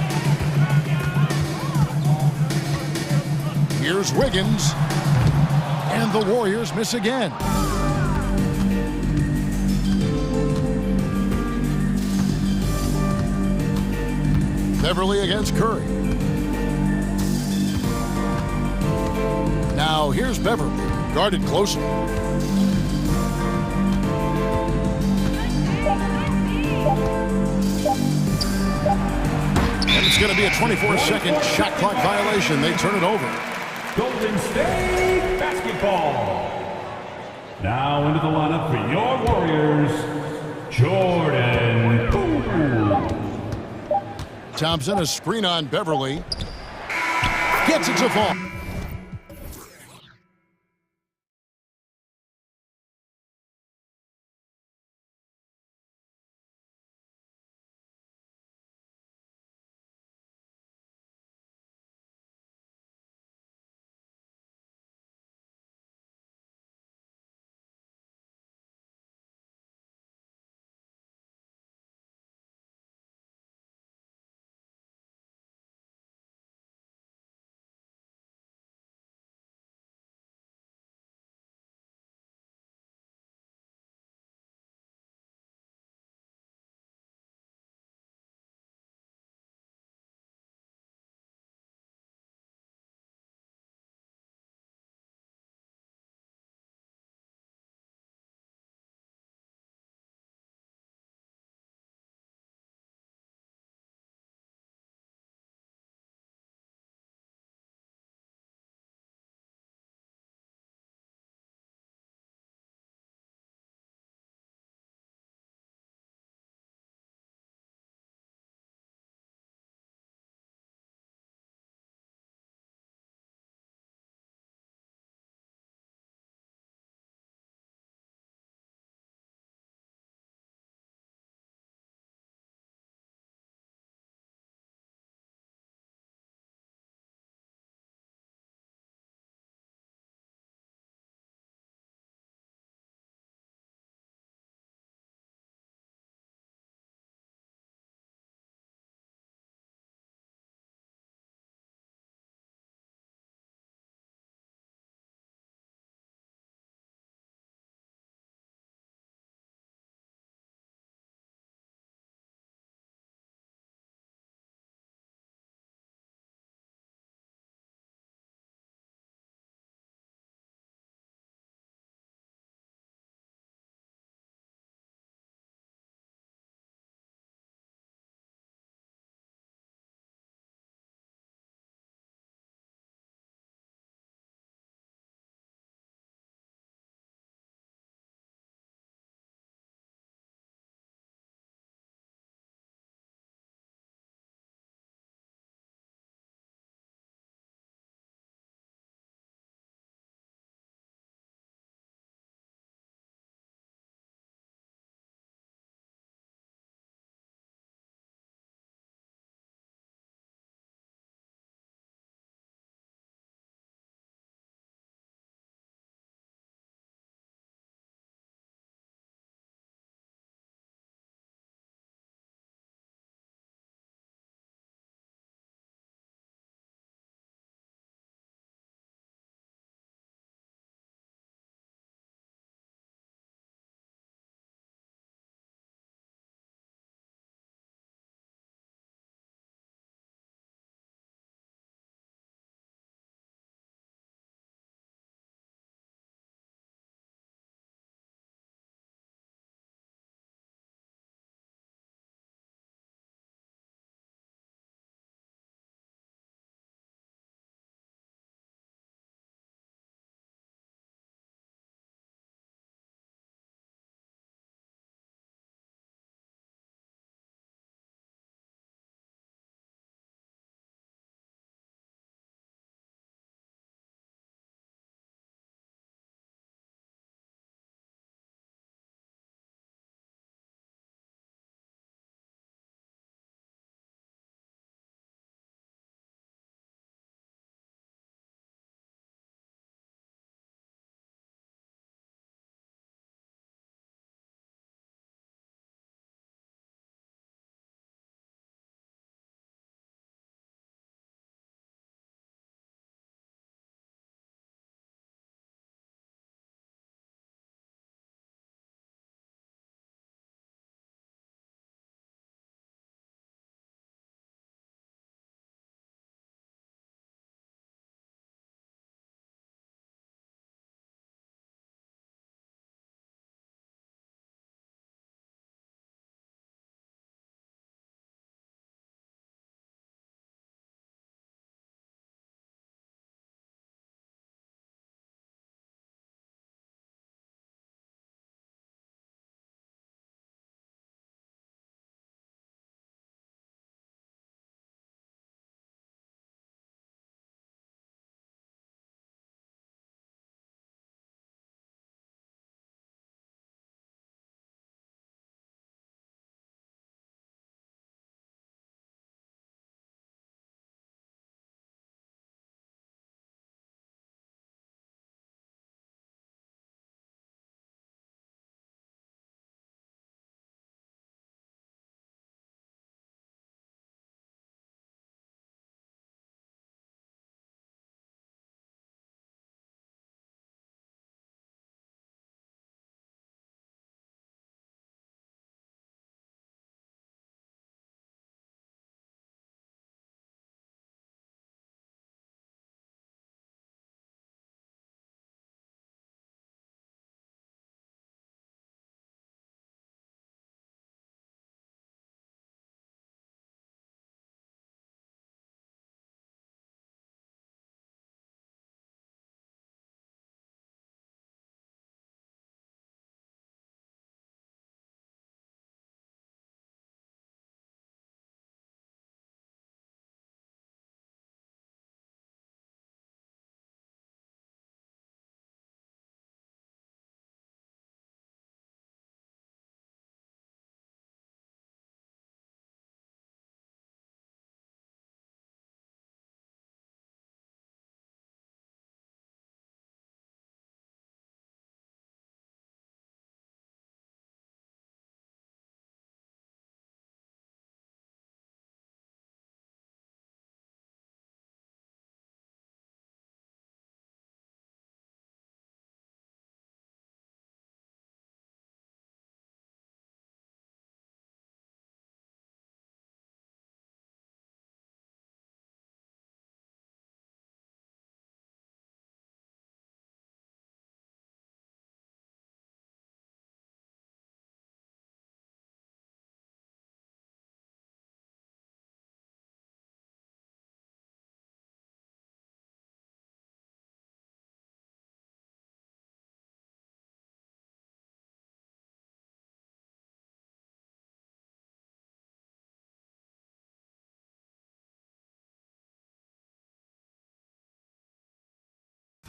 Here's Wiggins. And the Warriors miss again. Beverly against Curry. Now here's Beverly, guarded closely. And it's going to be a 24-second shot clock violation. They turn it over. Golden State Basketball. Now into the lineup for your Warriors, Jordan Poole. Thompson, a screen on Beverly. Gets it to fall.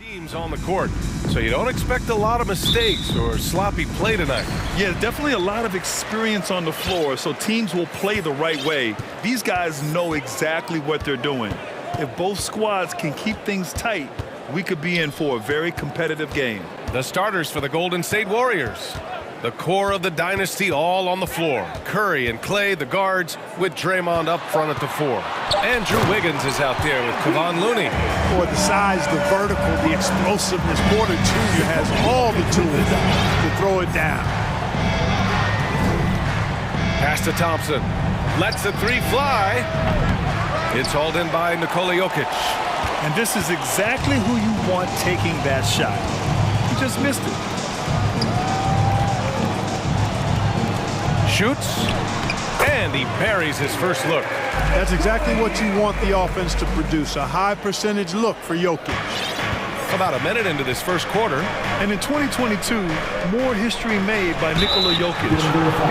Teams on the court, so you don't expect a lot of mistakes or sloppy play tonight. Yeah, definitely a lot of experience on the floor, so teams will play the right way. These guys know exactly what they're doing. If both squads can keep things tight, we could be in for a very competitive game. The starters for the Golden State Warriors. The core of the dynasty all on the floor. Curry and Clay, the guards, with Draymond up front at the 4. Andrew Wiggins is out there with Kevon Looney. For the size, the vertical, the explosiveness, Porter Jr. has all the tools to throw it down. Pass to Thompson. Lets the 3 fly. It's hauled in by Nikola Jokic. And this is exactly who you want taking that shot. He just missed it. Shoots, and he buries his first look. That's exactly what you want the offense to produce, a high percentage look for Jokic. About a minute into this first quarter. And in 2022, more history made by Nikola Jokic,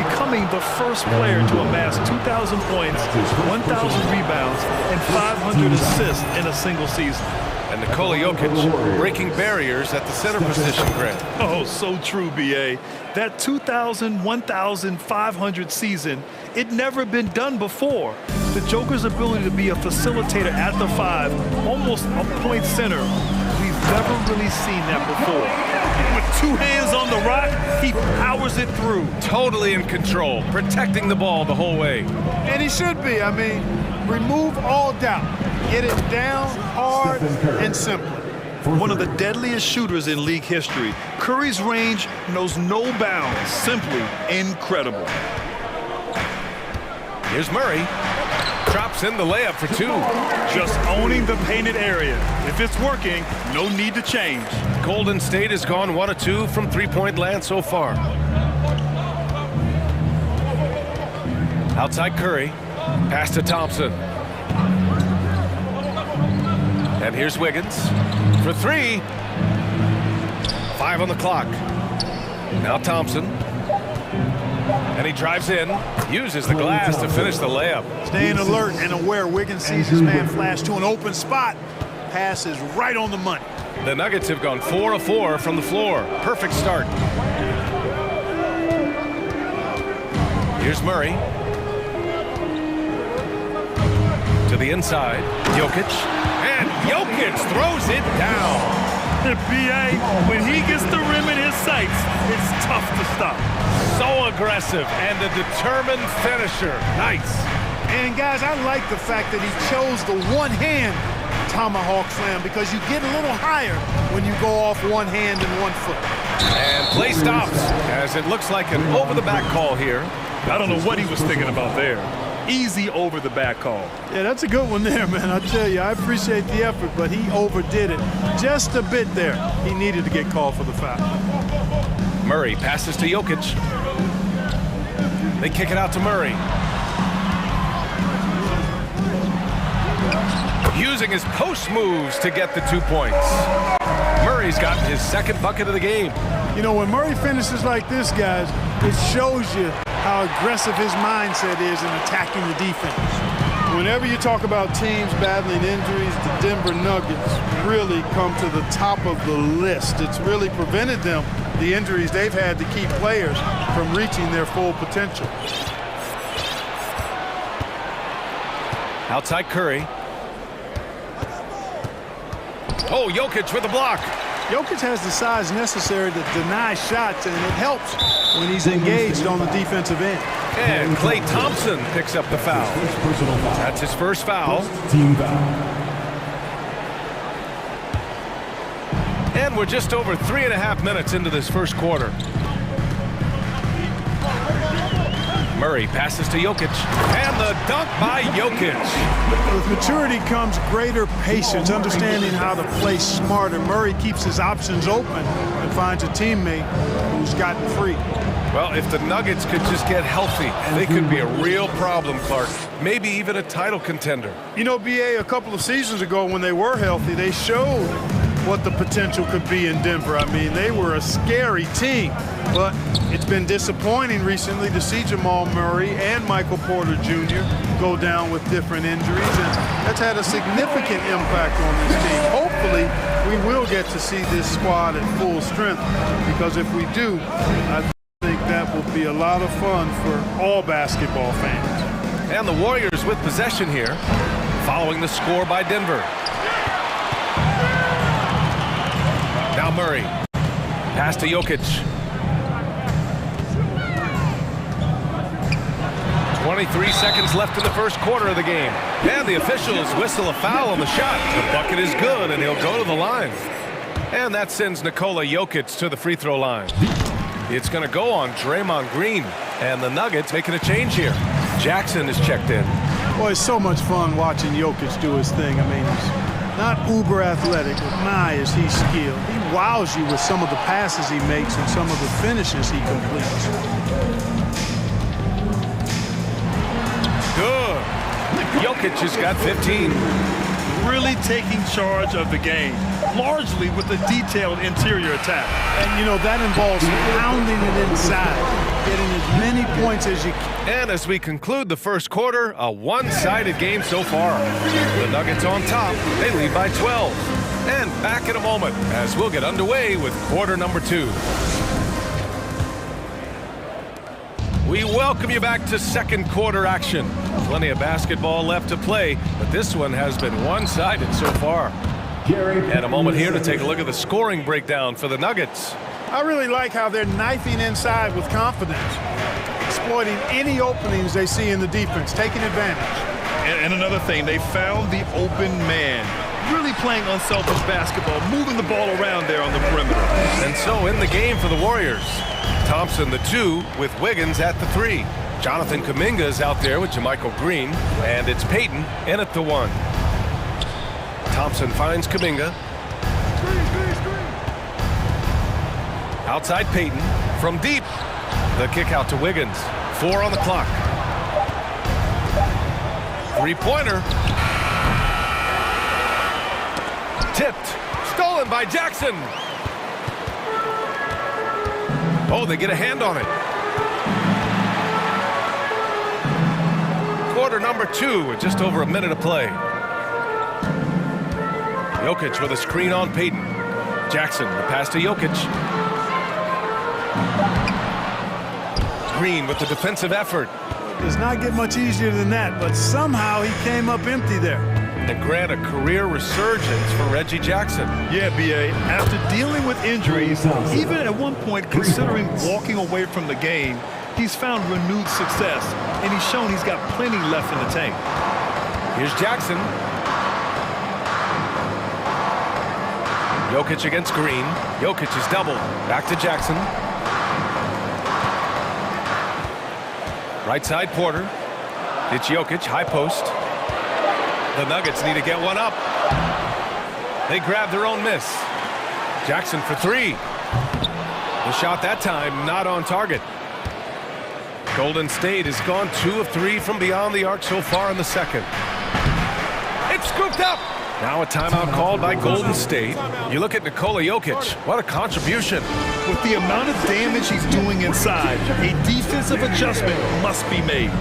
becoming the first player to amass 2,000 points, 1,000 rebounds, and 500 assists in a single season. And Nikola Jokic breaking barriers at the center position, Grant. Oh, so true, B.A. That 2,000, 1,500 season, it never been done before. The Joker's ability to be a facilitator at the 5, almost a point center, we've never really seen that before. With 2 hands on the rock, he powers it through. Totally in control, protecting the ball the whole way. And he should be. I mean, remove all doubt. Get it down hard and simple. One of the deadliest shooters in league history. Curry's range knows no bounds. Simply incredible. Here's Murray. Drops in the layup for 2. Just owning the painted area. If it's working, no need to change. Golden State has gone 1 of 2 from 3-point land so far. Outside Curry. Pass to Thompson. And here's Wiggins for 3. 5 on the clock. Now Thompson. And he drives in, uses the glass to finish the layup. Staying alert and aware. Wiggins sees his man flash to an open spot. Pass is right on the money. The Nuggets have gone 4 of 4 from the floor. Perfect start. Here's Murray. To the inside. Jokic. And Jokic throws it down. B.A., when he gets the rim in his sights, it's tough to stop. So aggressive and a determined finisher. Nice. And guys, I like the fact that he chose the one-hand tomahawk slam because you get a little higher when you go off one hand and 1 foot. And play stops as it looks like an over-the-back call here. I don't know what he was thinking about there. Easy over the back call. Yeah, that's a good one there, man. I tell you, I appreciate the effort, but he overdid it just a bit there. He needed to get called for the foul. Murray passes to Jokic. They kick it out to Murray. Using his post moves to get the 2 points. Murray's got his second bucket of the game. You know, when Murray finishes like this, guys, it shows you how aggressive his mindset is in attacking the defense. Whenever you talk about teams battling injuries, the Denver Nuggets really come to the top of the list. It's really prevented them, the injuries they've had to keep players from reaching their full potential. Outside Curry. Oh, Jokic with the block. Jokic has the size necessary to deny shots, and it helps when he's engaged on the defensive end. And Klay Thompson picks up the foul. That's his first foul. Team foul. And we're just over 3.5 minutes into this first quarter. Murray passes to Jokic, and the dunk by Jokic. With maturity comes greater patience, understanding how to play smarter. Murray keeps his options open and finds a teammate who's gotten free. Well, if the Nuggets could just get healthy, they could be a real problem, Clark. Maybe even a title contender. You know, B.A., a couple of seasons ago when they were healthy, they showed what the potential could be in Denver. I mean, they were a scary team, but it's been disappointing recently to see Jamal Murray and Michael Porter Jr. go down with different injuries, and that's had a significant impact on this team. Hopefully, we will get to see this squad at full strength, because if we do, I think that will be a lot of fun for all basketball fans. And the Warriors with possession here, following the score by Denver. Now Murray, pass to Jokic. 23 seconds left in the first quarter of the game. And the officials whistle a foul on the shot. The bucket is good, and he'll go to the line. And that sends Nikola Jokic to the free throw line. It's going to go on Draymond Green, and the Nuggets making a change here. Jackson is checked in. Boy, it's so much fun watching Jokic do his thing. I mean, he's not uber athletic, but my, is he skilled. He wows you with some of the passes he makes and some of the finishes he completes. Good. Jokic has got 15. Really taking charge of the game, largely with a detailed interior attack. And, you know, that involves pounding it inside, getting as many points as you can. And as we conclude the first quarter, a one-sided game so far. The Nuggets on top. They lead by 12. And back in a moment as we'll get underway with quarter number 2. We welcome you back to second quarter action. Plenty of basketball left to play, but this one has been one-sided so far. And a moment here to take a look at the scoring breakdown for the Nuggets. I really like how they're knifing inside with confidence, exploiting any openings they see in the defense, taking advantage. And another thing, they found the open man. Really playing unselfish basketball, moving the ball around there on the perimeter. And so in the game for the Warriors, Thompson the 2 with Wiggins at the 3. Jonathan Kuminga is out there with Jermichael Green, and it's Payton in at the 1. Thompson finds Kuminga. Outside Payton from deep. The kick out to Wiggins. 4 on the clock. Three-pointer. Tipped. Stolen by Jackson. Oh, they get a hand on it. Quarter number 2 with just over a minute of play. Jokic with a screen on Payton. Jackson, the pass to Jokic. Green with the defensive effort. Does not get much easier than that, but somehow he came up empty there. And grant a career resurgence for Reggie Jackson. Yeah, B.A., after dealing with injuries, even at one point considering walking away from the game, he's found renewed success, and he's shown he's got plenty left in the tank. Here's Jackson. Jokic against Green. Jokic is doubled. Back to Jackson. Right side Porter. It's Jokic, high post. The Nuggets need to get one up. They grab their own miss. Jackson for 3. The shot that time not on target. Golden State has gone 2 of 3 from beyond the arc so far in the second. It's scooped up. Now a timeout called by Golden State. You look at Nikola Jokic. What a contribution. With the amount of damage he's doing inside, a defensive adjustment must be made.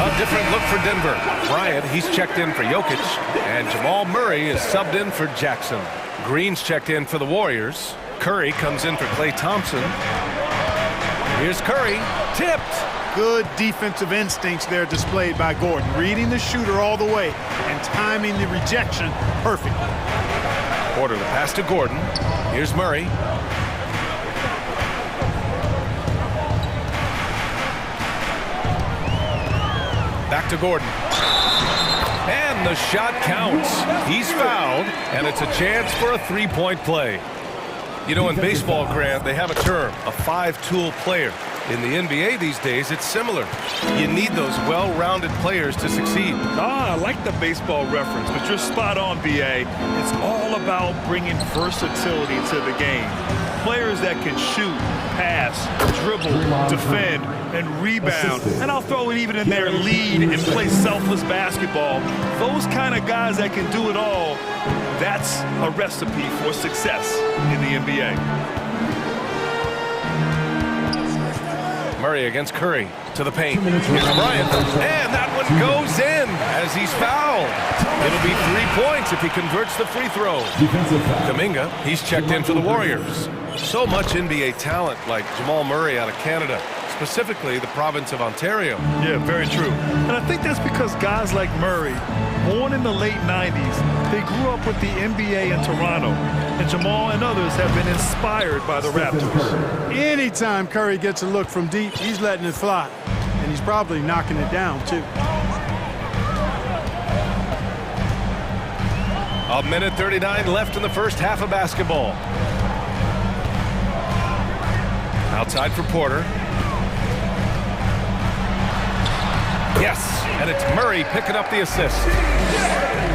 A different look for Denver. Bryant, he's checked in for Jokic, and Jamal Murray is subbed in for Jackson. Green's checked in for the Warriors. Curry comes in for Klay Thompson. Here's Curry, tipped. Good defensive instincts there displayed by Gordon, reading the shooter all the way and timing the rejection perfectly. Porter the pass to Gordon. Here's Murray. Back to Gordon. And the shot counts. He's fouled, and it's a chance for a three-point play. You know, in baseball, Grant, they have a term, a five-tool player. In the NBA these days, it's similar. You need those well-rounded players to succeed. I like the baseball reference, but you're spot on, B.A. It's all about bringing versatility to the game. Players that can shoot, pass, dribble, defend, and rebound. And I'll throw it even in there, lead and play selfless basketball. Those kind of guys that can do it all, that's a recipe for success in the NBA. Murray against Curry to the paint. Here's Bryant, and that one goes in as he's fouled. It'll be 3 points if he converts the free throw. Kuminga, he's checked in for the Warriors. So much NBA talent like Jamal Murray out of Canada, specifically the province of Ontario. Yeah, very true. And I think that's because guys like Murray, born in the late 90s, they grew up with the NBA in Toronto. And Jamal and others have been inspired by the Raptors. Anytime Curry gets a look from deep, he's letting it fly. And he's probably knocking it down, too. A minute 39 left in the first half of basketball. Outside for Porter. Yes, and it's Murray picking up the assist.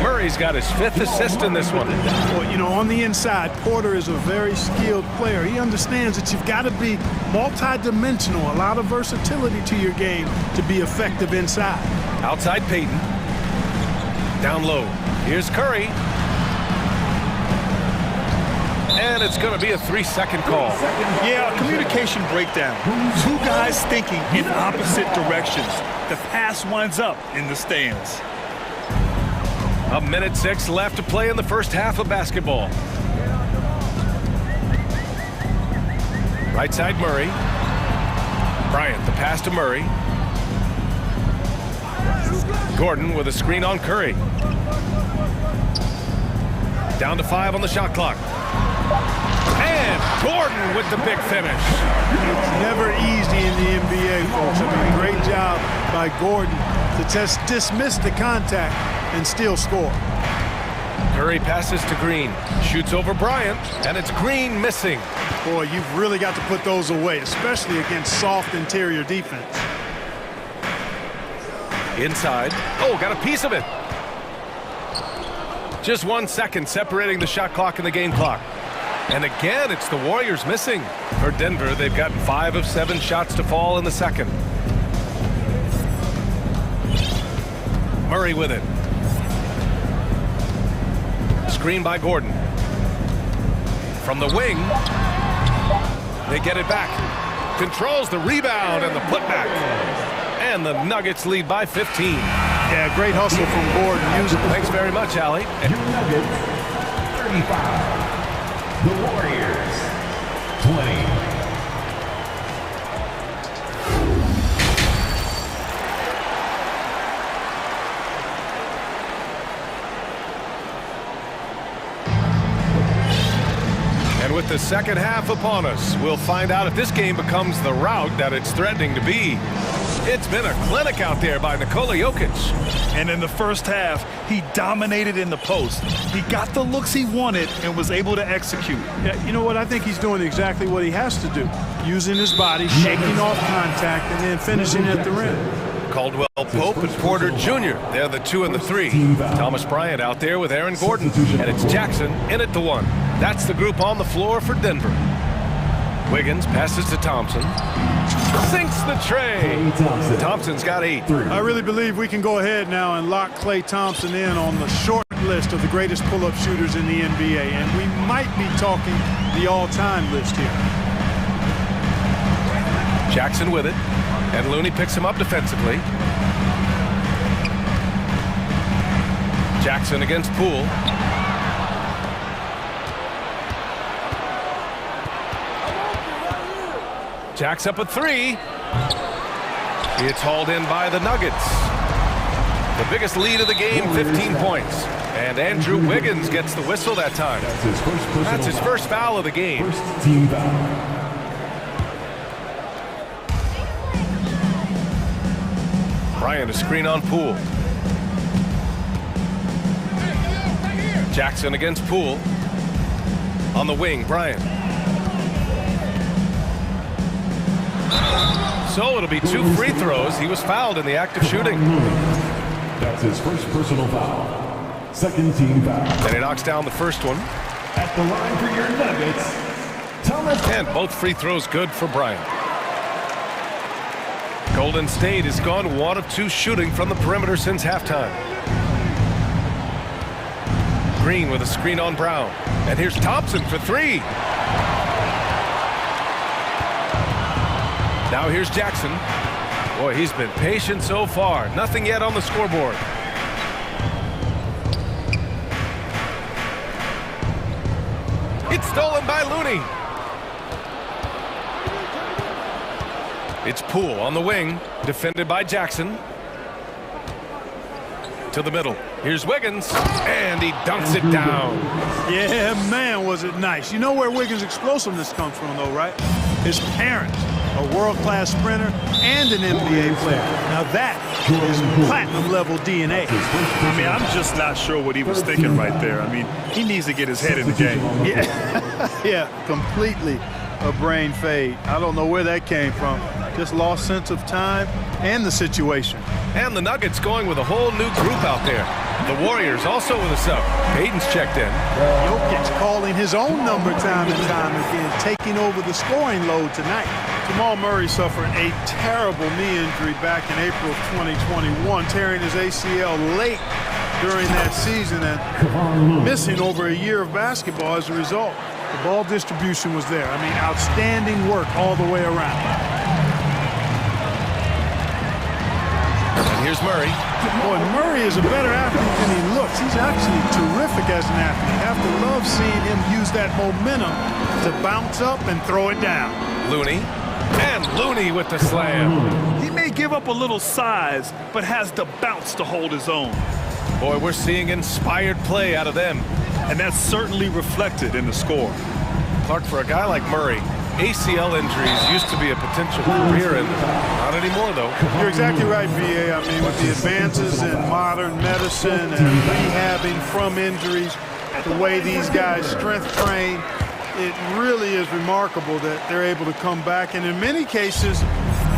Murray's got his 5th assist in this one. Well, you know, on the inside, Porter is a very skilled player. He understands that you've got to be multi-dimensional, a lot of versatility to your game to be effective inside. Outside Payton. Down low. Here's Curry. And it's going to be a 3-second call. Yeah, a communication breakdown. Two guys thinking in opposite directions. The pass winds up in the stands. A minute 6 left to play in the first half of basketball. Right side Murray. Bryant, the pass to Murray. Gordon with a screen on Curry. Down to 5 on the shot clock. And Gordon with the big finish. It's never easy in the NBA, folks. I mean, great job by Gordon to just dismiss the contact and still score. Curry passes to Green. Shoots over Bryant, and it's Green missing. Boy, you've really got to put those away, especially against soft interior defense. Inside. Oh, got a piece of it. Just 1 second separating the shot clock and the game clock. And again, it's the Warriors missing. For Denver, they've gotten 5 of 7 shots to fall in the second. Murray with it. Screen by Gordon. From the wing, they get it back. Controls the rebound and the putback. And the Nuggets lead by 15. Yeah, great hustle from Gordon. Thanks very much, Allie. Your Nuggets, 35. The Warriors, 20. And with the second half upon us, we'll find out if this game becomes the rout that it's threatening to be. It's been a clinic out there by Nikola Jokic. And in the first half, he dominated in the post. He got the looks he wanted and was able to execute. Yeah, you know what? I think he's doing exactly what he has to do. Using his body, shaking off contact, and then finishing at the rim. Caldwell Pope and Porter Jr. They're the 2 and the 3. Thomas Bryant out there with Aaron Gordon. And it's Jackson in at the 1. That's the group on the floor for Denver. Wiggins passes to Thompson. Sinks the tray. Thompson's got 8. I really believe we can go ahead now and lock Klay Thompson in on the short list of the greatest pull-up shooters in the NBA. And we might be talking the all-time list here. Jackson with it. And Looney picks him up defensively. Jackson against Poole. Jack's up a 3. It's hauled in by the Nuggets. The biggest lead of the game, 15 points. And Andrew Wiggins gets the whistle that time. That's his first foul of the game. First team foul. Bryant, a screen on Poole. Jackson against Poole. On the wing, Bryant. So it'll be 2 free throws. He was fouled in the act of shooting. That's his first personal foul. Second team foul. Then he knocks down the first one. At the line for your Nuggets, And both free throws good for Bryant. Golden State has gone 1 of 2 shooting from the perimeter since halftime. Green with a screen on Brown. And here's Thompson for 3. Now here's Jackson. Boy, he's been patient so far. Nothing yet on the scoreboard. It's stolen by Looney. It's Poole on the wing, defended by Jackson. To the middle. Here's Wiggins, and he dunks it down. Yeah, man, was it nice. You know where Wiggins' explosiveness comes from, though, right? His parents, a world-class sprinter and an NBA player. Now that is platinum-level DNA. I mean, I'm just not sure what he was thinking right there. I mean, he needs to get his head in the game. Yeah, yeah, completely a brain fade. I don't know where that came from. Just lost sense of time and the situation. And the Nuggets going with a whole new group out there. The Warriors also with a sub. Payton's checked in. Jokic calling his own number time and time again, taking over the scoring load tonight. Jamal Murray suffered a terrible knee injury back in April of 2021, tearing his ACL late during that season and missing over a year of basketball as a result. The ball distribution was there. I mean, outstanding work all the way around. And here's Murray. Boy, Murray is a better athlete than he looks. He's actually terrific as an athlete. You have to love seeing him use that momentum to bounce up and throw it down. Looney. And Looney with the slam. He may give up a little size, but has the bounce to hold his own. Boy, we're seeing inspired play out of them. And that's certainly reflected in the score. Clark, for a guy like Murray, ACL injuries used to be a potential career ender. Not anymore, though. You're exactly right, B.A. I mean, with the advances in modern medicine and rehabbing from injuries, the way these guys strength train, it really is remarkable that they're able to come back and in many cases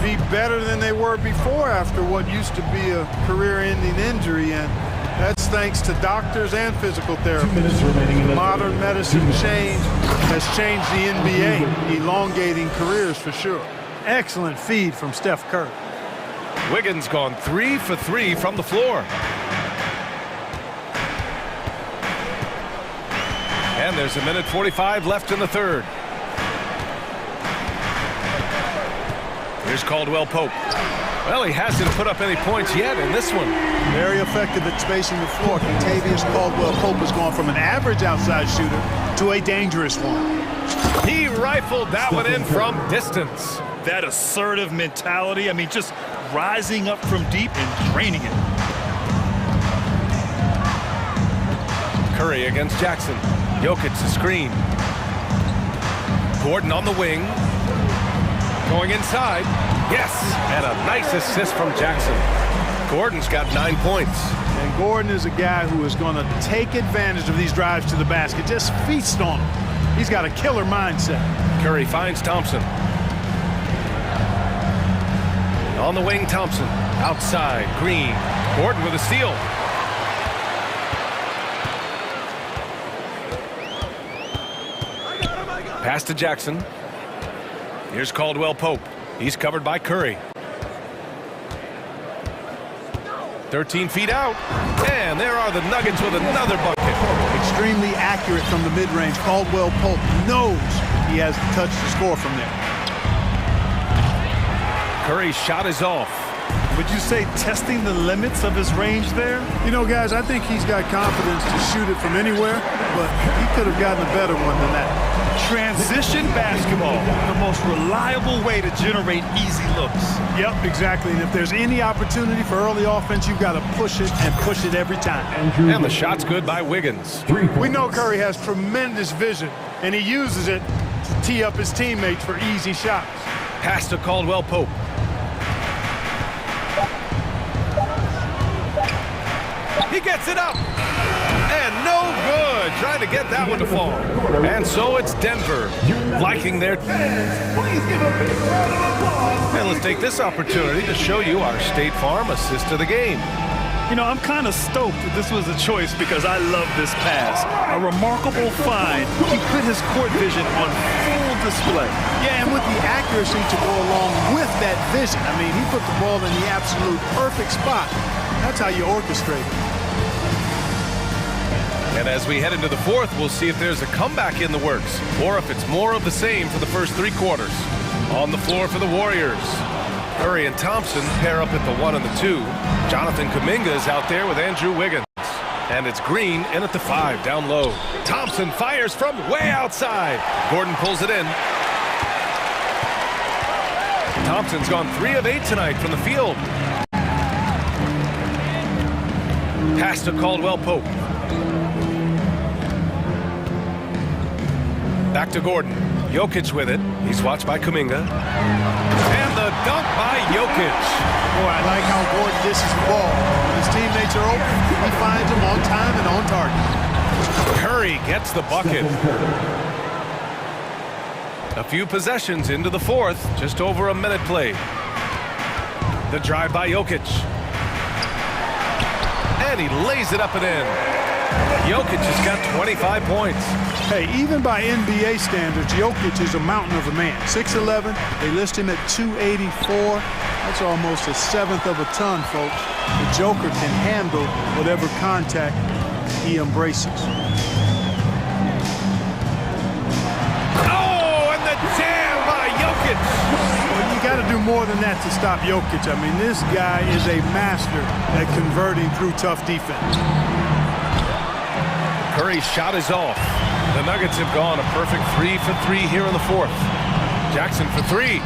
be better than they were before after what used to be a career-ending injury. And that's thanks to doctors and physical therapists. Modern medicine change has changed the NBA, elongating careers for sure. Excellent feed from Steph Curry. Wiggins gone 3 for 3 from the floor. And there's a minute 45 left in the third. Here's Caldwell Pope. Well, he hasn't put up any points yet in this one. Very effective at spacing the floor. Contavious Caldwell Pope has gone from an average outside shooter to a dangerous one. He rifled that one in from distance. That assertive mentality, I mean, just rising up from deep and draining it. Curry against Jackson. Jokic the screen. Gordon on the wing. Going inside. Yes, and a nice assist from Jackson. Gordon's got 9 points. And Gordon is a guy who is going to take advantage of these drives to the basket. Just feast on them. He's got a killer mindset. Curry finds Thompson. On the wing, Thompson. Outside, Green. Gordon with a steal. Pass to Jackson. Here's Caldwell Pope. He's covered by Curry. 13 feet out. And there are the Nuggets with another bucket. Extremely accurate from the mid-range. Caldwell Pope knows he has the touch to score from there. Curry's shot is off. Would you say testing the limits of his range there? You know, guys, I think he's got confidence to shoot it from anywhere, but he could have gotten a better one than that. Transition basketball, the most reliable way to generate easy looks. Yep, exactly. And if there's any opportunity for early offense, you've got to push it and push it every time. And the shot's good by Wiggins. We know Curry has tremendous vision, and he uses it to tee up his teammates for easy shots. Pass to Caldwell Pope. He gets it up. And no good. Trying to get that one to fall. And so it's Denver liking their... And let's take this opportunity to show you our State Farm assist to the game. You know, I'm kind of stoked that this was a choice because I love this pass. A remarkable find. He put his court vision on full display. Yeah, and with the accuracy to go along with that vision. I mean, he put the ball in the absolute perfect spot. That's how you orchestrate it. And as we head into the fourth, we'll see if there's a comeback in the works or if it's more of the same for the first three quarters. On the floor for the Warriors, Curry and Thompson pair up at the 1 and the 2. Jonathan Kuminga is out there with Andrew Wiggins. And it's Green in at the 5, down low. Thompson fires from way outside. Gordon pulls it in. Thompson's gone 3 of 8 tonight from the field. Pass to Caldwell-Pope. Back to Gordon. Jokic with it. He's watched by Kuminga. And the dunk by Jokic. Boy, I like how Gordon dishes the ball. When his teammates are open, he finds them on time and on target. Curry gets the bucket. A few possessions into the fourth. Just over a minute played. The drive by Jokic. And he lays it up and in. Jokic has got 25 points. Hey, even by NBA standards, Jokic is a mountain of a man. 6'11", they list him at 284. That's almost a seventh of a ton, folks. The Joker can handle whatever contact he embraces. Oh, and the jam by Jokic. Well, you got to do more than that to stop Jokic. I mean, this guy is a master at converting through tough defense. Curry's shot is off. The Nuggets have gone a perfect 3 for 3 here in the fourth. Jackson for 3.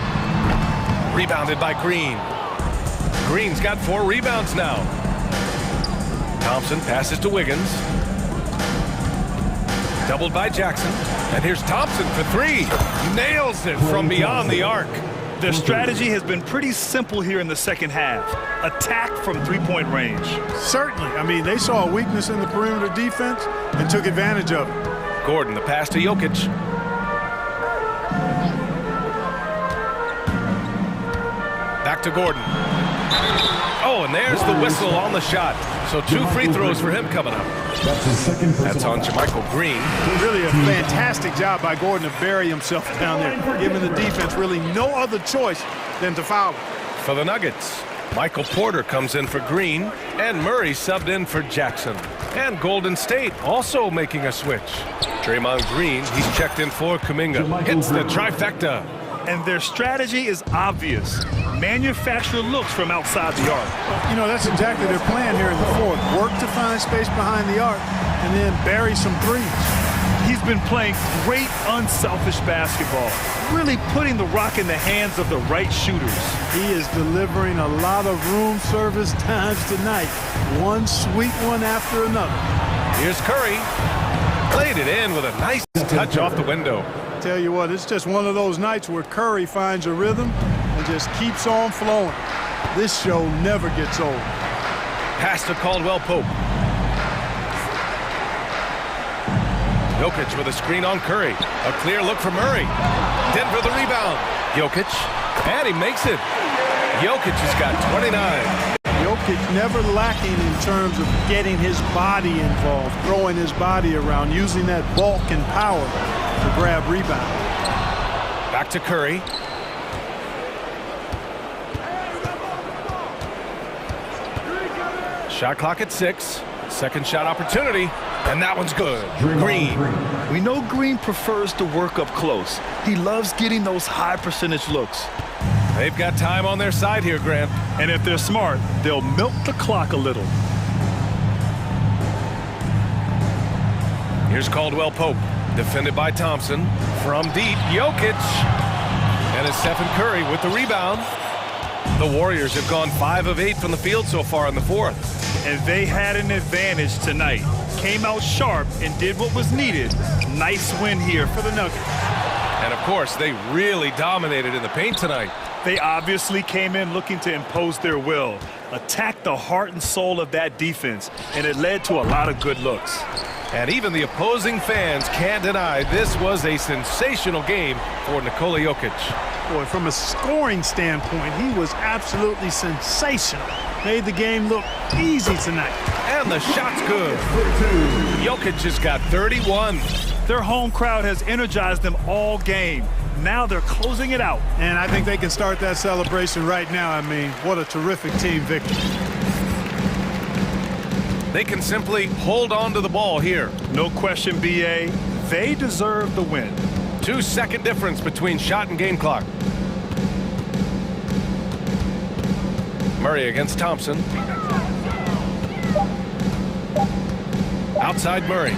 Rebounded by Green. Green's got 4 rebounds now. Thompson passes to Wiggins. Doubled by Jackson. And here's Thompson for 3. Nails it from beyond the arc. Their strategy has been pretty simple here in the second half. Attack from three-point range. Certainly. I mean, they saw a weakness in the perimeter defense and took advantage of it. Gordon, the pass to Jokic. Back to Gordon. Oh, and there's the whistle on the shot. So 2 free throws for him coming up. That's his second personal. That's on Jermichael Green. Really a fantastic job by Gordon to bury himself down there, giving the defense really no other choice than to foul him. For the Nuggets, Michael Porter comes in for Green, and Murray subbed in for Jackson. And Golden State also making a switch. Draymond Green, he's checked in for Kuminga. Hits the trifecta. And their strategy is obvious. Manufacture looks from outside the arc. You know, that's exactly their plan here in the fourth. Work to find space behind the arc and then bury some threes. He's been playing great unselfish basketball, really putting the rock in the hands of the right shooters. He is delivering a lot of room service times tonight. One sweet one after another. Here's Curry. Played it in with a nice touch off the window. Tell you what, it's just one of those nights where Curry finds a rhythm and just keeps on flowing. This show never gets old. Pass to Caldwell-Pope. Jokic with a screen on Curry. A clear look for Murray. Denver the rebound. Jokic. And he makes it. Jokic has got 29. Jokic never lacking in terms of getting his body involved, throwing his body around, using that bulk and power to grab rebound. Back to Curry. Shot clock at 6. Second shot opportunity, and that one's good. Green. We know Green prefers to work up close. He loves getting those high percentage looks. They've got time on their side here, Grant. And if they're smart, they'll milk the clock a little. Here's Caldwell-Pope, defended by Thompson. From deep, Jokic. And it's Stephen Curry with the rebound. The Warriors have gone 5 of 8 from the field so far in the fourth. And they had an advantage tonight. Came out sharp and did what was needed. Nice win here for the Nuggets. And of course, they really dominated in the paint tonight. They obviously came in looking to impose their will, attack the heart and soul of that defense, and it led to a lot of good looks. And even the opposing fans can't deny this was a sensational game for Nikola Jokic. Boy, from a scoring standpoint, he was absolutely sensational. made the game look easy tonight. And the shot's good. Jokic has got 31. Their home crowd has energized them all game. Now they're closing it out. And I think they can start that celebration right now. I mean, what a terrific team victory. They can simply hold on to the ball here. No question, BA. They deserve the win. 2-second difference between shot and game clock. Murray against Thompson. Outside Murray.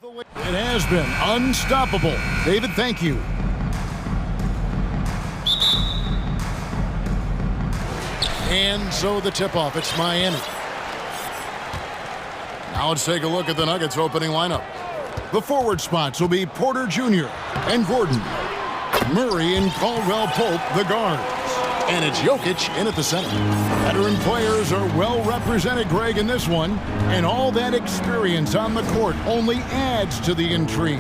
It has been unstoppable. David, thank you. And so the tip-off, it's Miami. Now let's take a look at the Nuggets opening lineup. The forward spots will be Porter Jr. and Gordon. Murray and Caldwell Pope, the guards. And it's Jokic in at the center. Veteran players are well represented, Greg, in this one. And all that experience on the court only adds to the intrigue.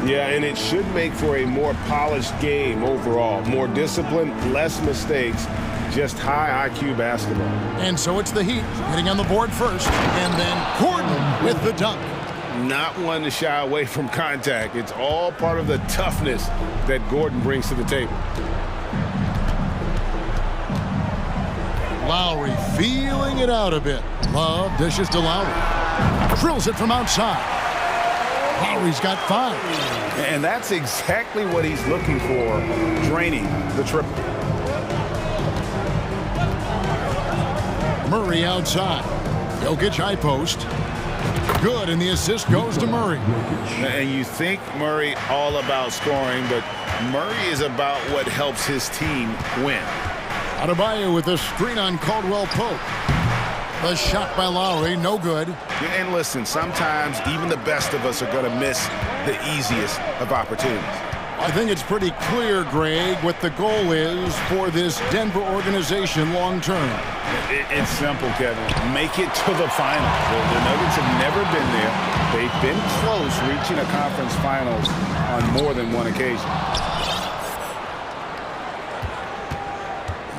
Yeah, and it should make for a more polished game overall. More discipline, less mistakes. Just high IQ basketball. And so it's the Heat getting on the board first, and then Gordon with the dunk. Not one to shy away from contact. It's all part of the toughness that Gordon brings to the table. Lowry feeling it out a bit. Love dishes to Lowry. Drills it from outside. Lowry's got 5. And that's exactly what he's looking for, draining the triple. Murray outside. Jokic high post. Good, and the assist goes to Murray. And you think Murray all about scoring, but Murray is about what helps his team win. Adebayo with a screen on Caldwell Pope. The shot by Lowry, no good. And listen, sometimes even the best of us are going to miss the easiest of opportunities. I think it's pretty clear, Greg, what the goal is for this Denver organization long term. It's simple, Kevin. Make it to the finals. The Nuggets have never been there. They've been close reaching a conference finals on more than one occasion.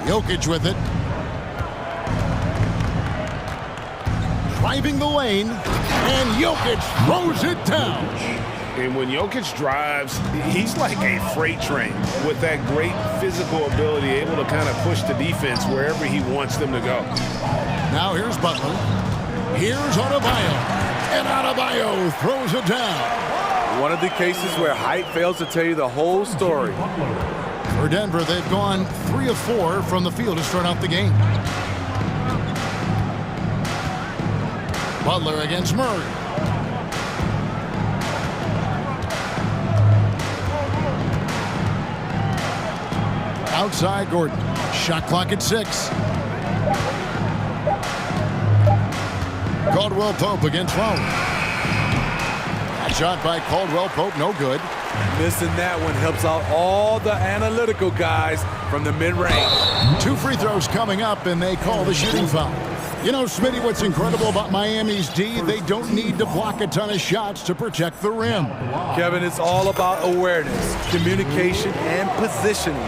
Jokic with it. Driving the lane, and Jokic throws it down. And when Jokic drives, he's like a freight train with that great physical ability, able to kind of push the defense wherever he wants them to go. Now here's Butler. Here's Adebayo. And Adebayo throws it down. One of the cases where height fails to tell you the whole story. For Denver, they've gone 3 of 4 from the field to start out the game. Butler against Murray. Outside Gordon. Shot clock at 6. Caldwell Pope against Lowry. Shot by Caldwell Pope, no good. Missing that one helps out all the analytical guys from the mid-range. 2 free throws coming up, and they call the shooting foul. You know, Smitty, what's incredible about Miami's D, they don't need to block a ton of shots to protect the rim. Kevin, it's all about awareness, communication, and positioning.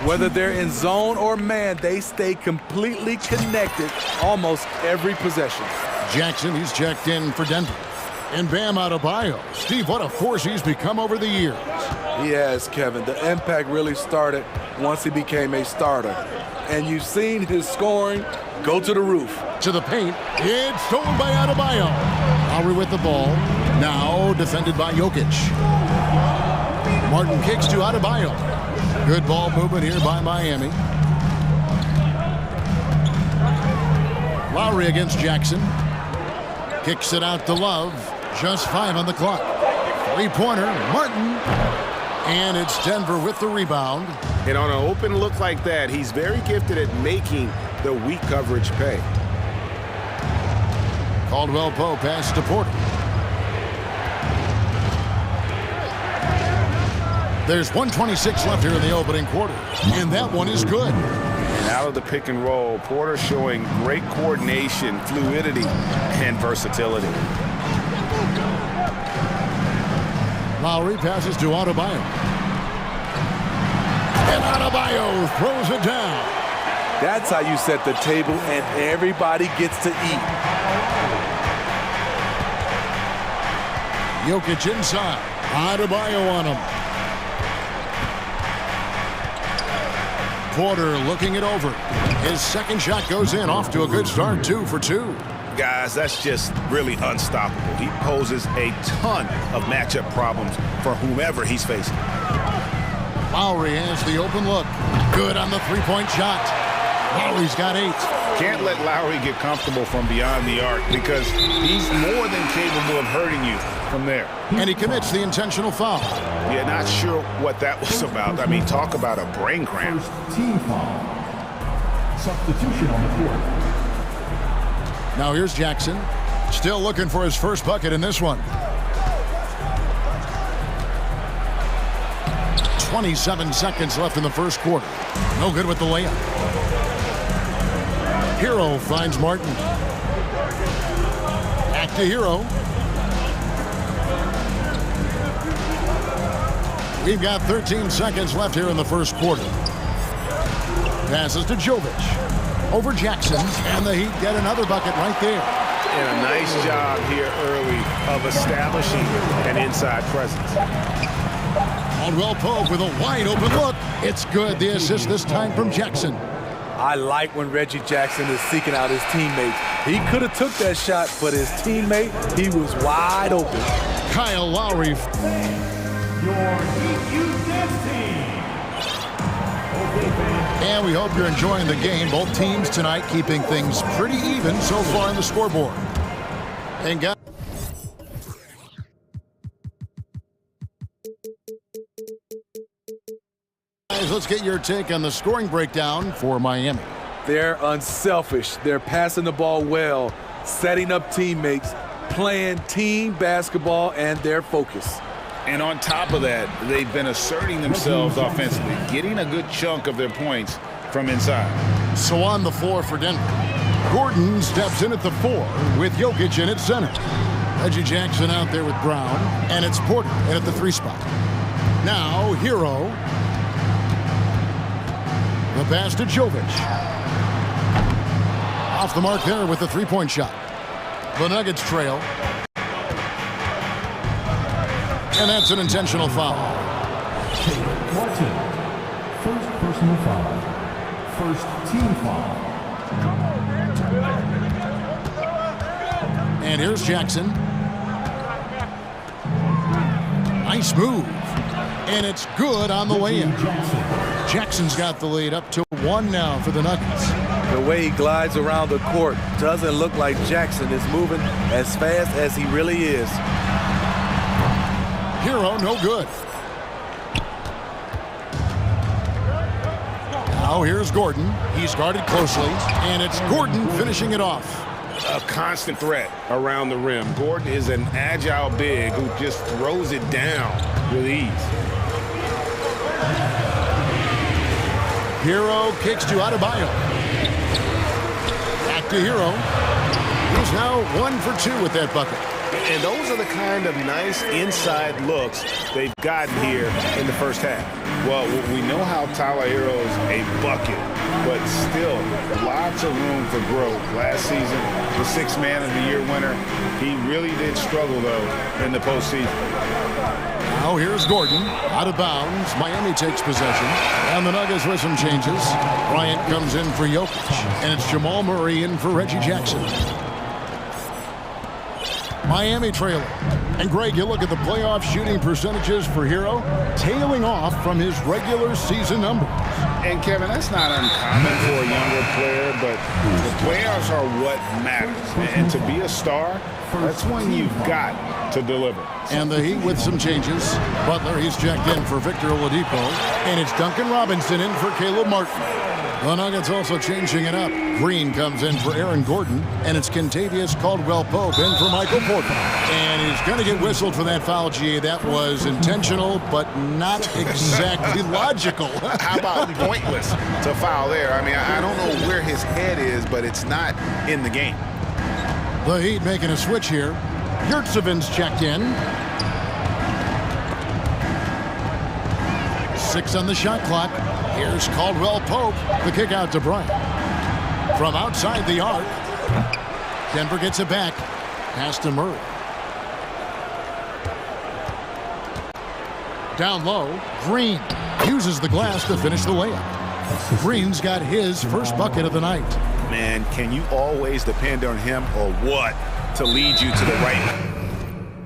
Whether they're in zone or man, they stay completely connected almost every possession. Jackson, he's checked in for Denver. And Bam Adebayo. Steve, what a force he's become over the years. He has, Kevin. The impact really started once he became a starter. And you've seen his scoring go to the roof. To the paint. It's stolen by Adebayo. Lowry with the ball. Now defended by Jokic. Martin kicks to Adebayo. Good ball movement here by Miami. Lowry against Jackson. Kicks it out to Love. Just 5 on the clock. 3-pointer, Martin. And it's Denver with the rebound. And on an open look like that, he's very gifted at making the weak coverage pay. Caldwell Pope pass to Porter. There's 1:26 left here in the opening quarter. And that one is good. And out of the pick and roll, Porter showing great coordination, fluidity, and versatility. Lowry passes to Adebayo. And Adebayo throws it down. That's how you set the table and everybody gets to eat. Jokic inside. Adebayo on him. Porter looking it over. His second shot goes in. Off to a good start. 2 for 2. Guys, that's just really unstoppable. He poses a ton of matchup problems for whomever he's facing. Lowry has the open look. Good on the 3-point shot. Lowry's got 8. Can't let Lowry get comfortable from beyond the arc because he's more than capable of hurting you from there. And he commits the intentional foul. Yeah, not sure what that was about. I mean, talk about a brain cramp. First team foul. Substitution on the court. Now here's Jackson. Still looking for his first bucket in this one. 27 seconds left in the first quarter. No good with the layup. Hero finds Martin. Back to Hero. We've got 13 seconds left here in the first quarter. Passes to Jovic. Over Jackson, and the Heat get another bucket right there. And a nice job here early of establishing an inside presence. Caldwell Pope with a wide open look. It's good. The assist this time from Jackson. I like when Reggie Jackson is seeking out his teammates. He could have took that shot, but his teammate, he was wide open. Kyle Lowry. Your EQ dance team. And we hope you're enjoying the game. Both teams tonight keeping things pretty even so far on the scoreboard. And guys, let's get your take on the scoring breakdown for Miami. They're unselfish. They're passing the ball well, setting up teammates, playing team basketball, and their focus. And on top of that, they've been asserting themselves offensively, getting a good chunk of their points from inside. So on the floor for Denver, Gordon steps in at the 4 with Jokic in at center. Reggie Jackson out there with Brown, and it's Porter in at the 3 spot. Now, Hero. The pass to Jovic. Off the mark there with the 3-point shot. The Nuggets trail. And that's an intentional foul. Martin. First personal foul. First team foul. And here's Jackson. Nice move. And it's good on the way in. Jackson's got the lead up to 1 now for the Nuggets. The way he glides around the court doesn't look like Jackson is moving as fast as he really is. Hero, no good. Now here's Gordon. He's guarded closely, and it's Gordon finishing it off. A constant threat around the rim. Gordon is an agile big who just throws it down with ease. Hero kicks to Adebayo. Back to Hero. He's now 1 for 2 with that bucket. And those are the kind of nice inside looks they've gotten here in the first half. Well, we know how Tyler Hero's a bucket, but still lots of room for growth. Last season, the 6th Man of the Year winner, he really did struggle, though, in the postseason. Now here's Gordon, out of bounds. Miami takes possession, and the Nuggets with some changes. Bryant comes in for Jokic, and it's Jamal Murray in for Reggie Jackson. Miami trailing. And Greg, you look at the playoff shooting percentages for Hero, tailing off from his regular season numbers. And Kevin, that's not uncommon for a younger player, but the playoffs are what matters. And to be a star, that's when you've got to deliver. And the Heat with some changes. Butler, he's checked in for Victor Oladipo. And it's Duncan Robinson in for Caleb Martin. The Nuggets also changing it up. Green comes in for Aaron Gordon, and it's Kentavious Caldwell-Pope in for Michael Porter. And he's going to get whistled for that foul, G. That was intentional, but not exactly logical. How about pointless to foul there? I mean, I don't know where his head is, but it's not in the game. The Heat making a switch here. Yurtseven's checked in. 6 on the shot clock. Here's Caldwell-Pope. The kick out to Bryant. From outside the arc. Denver gets it back. Pass to Murray. Down low. Green uses the glass to finish the layup. Green's got his first bucket of the night. Man, can you always depend on him or what to lead you to the right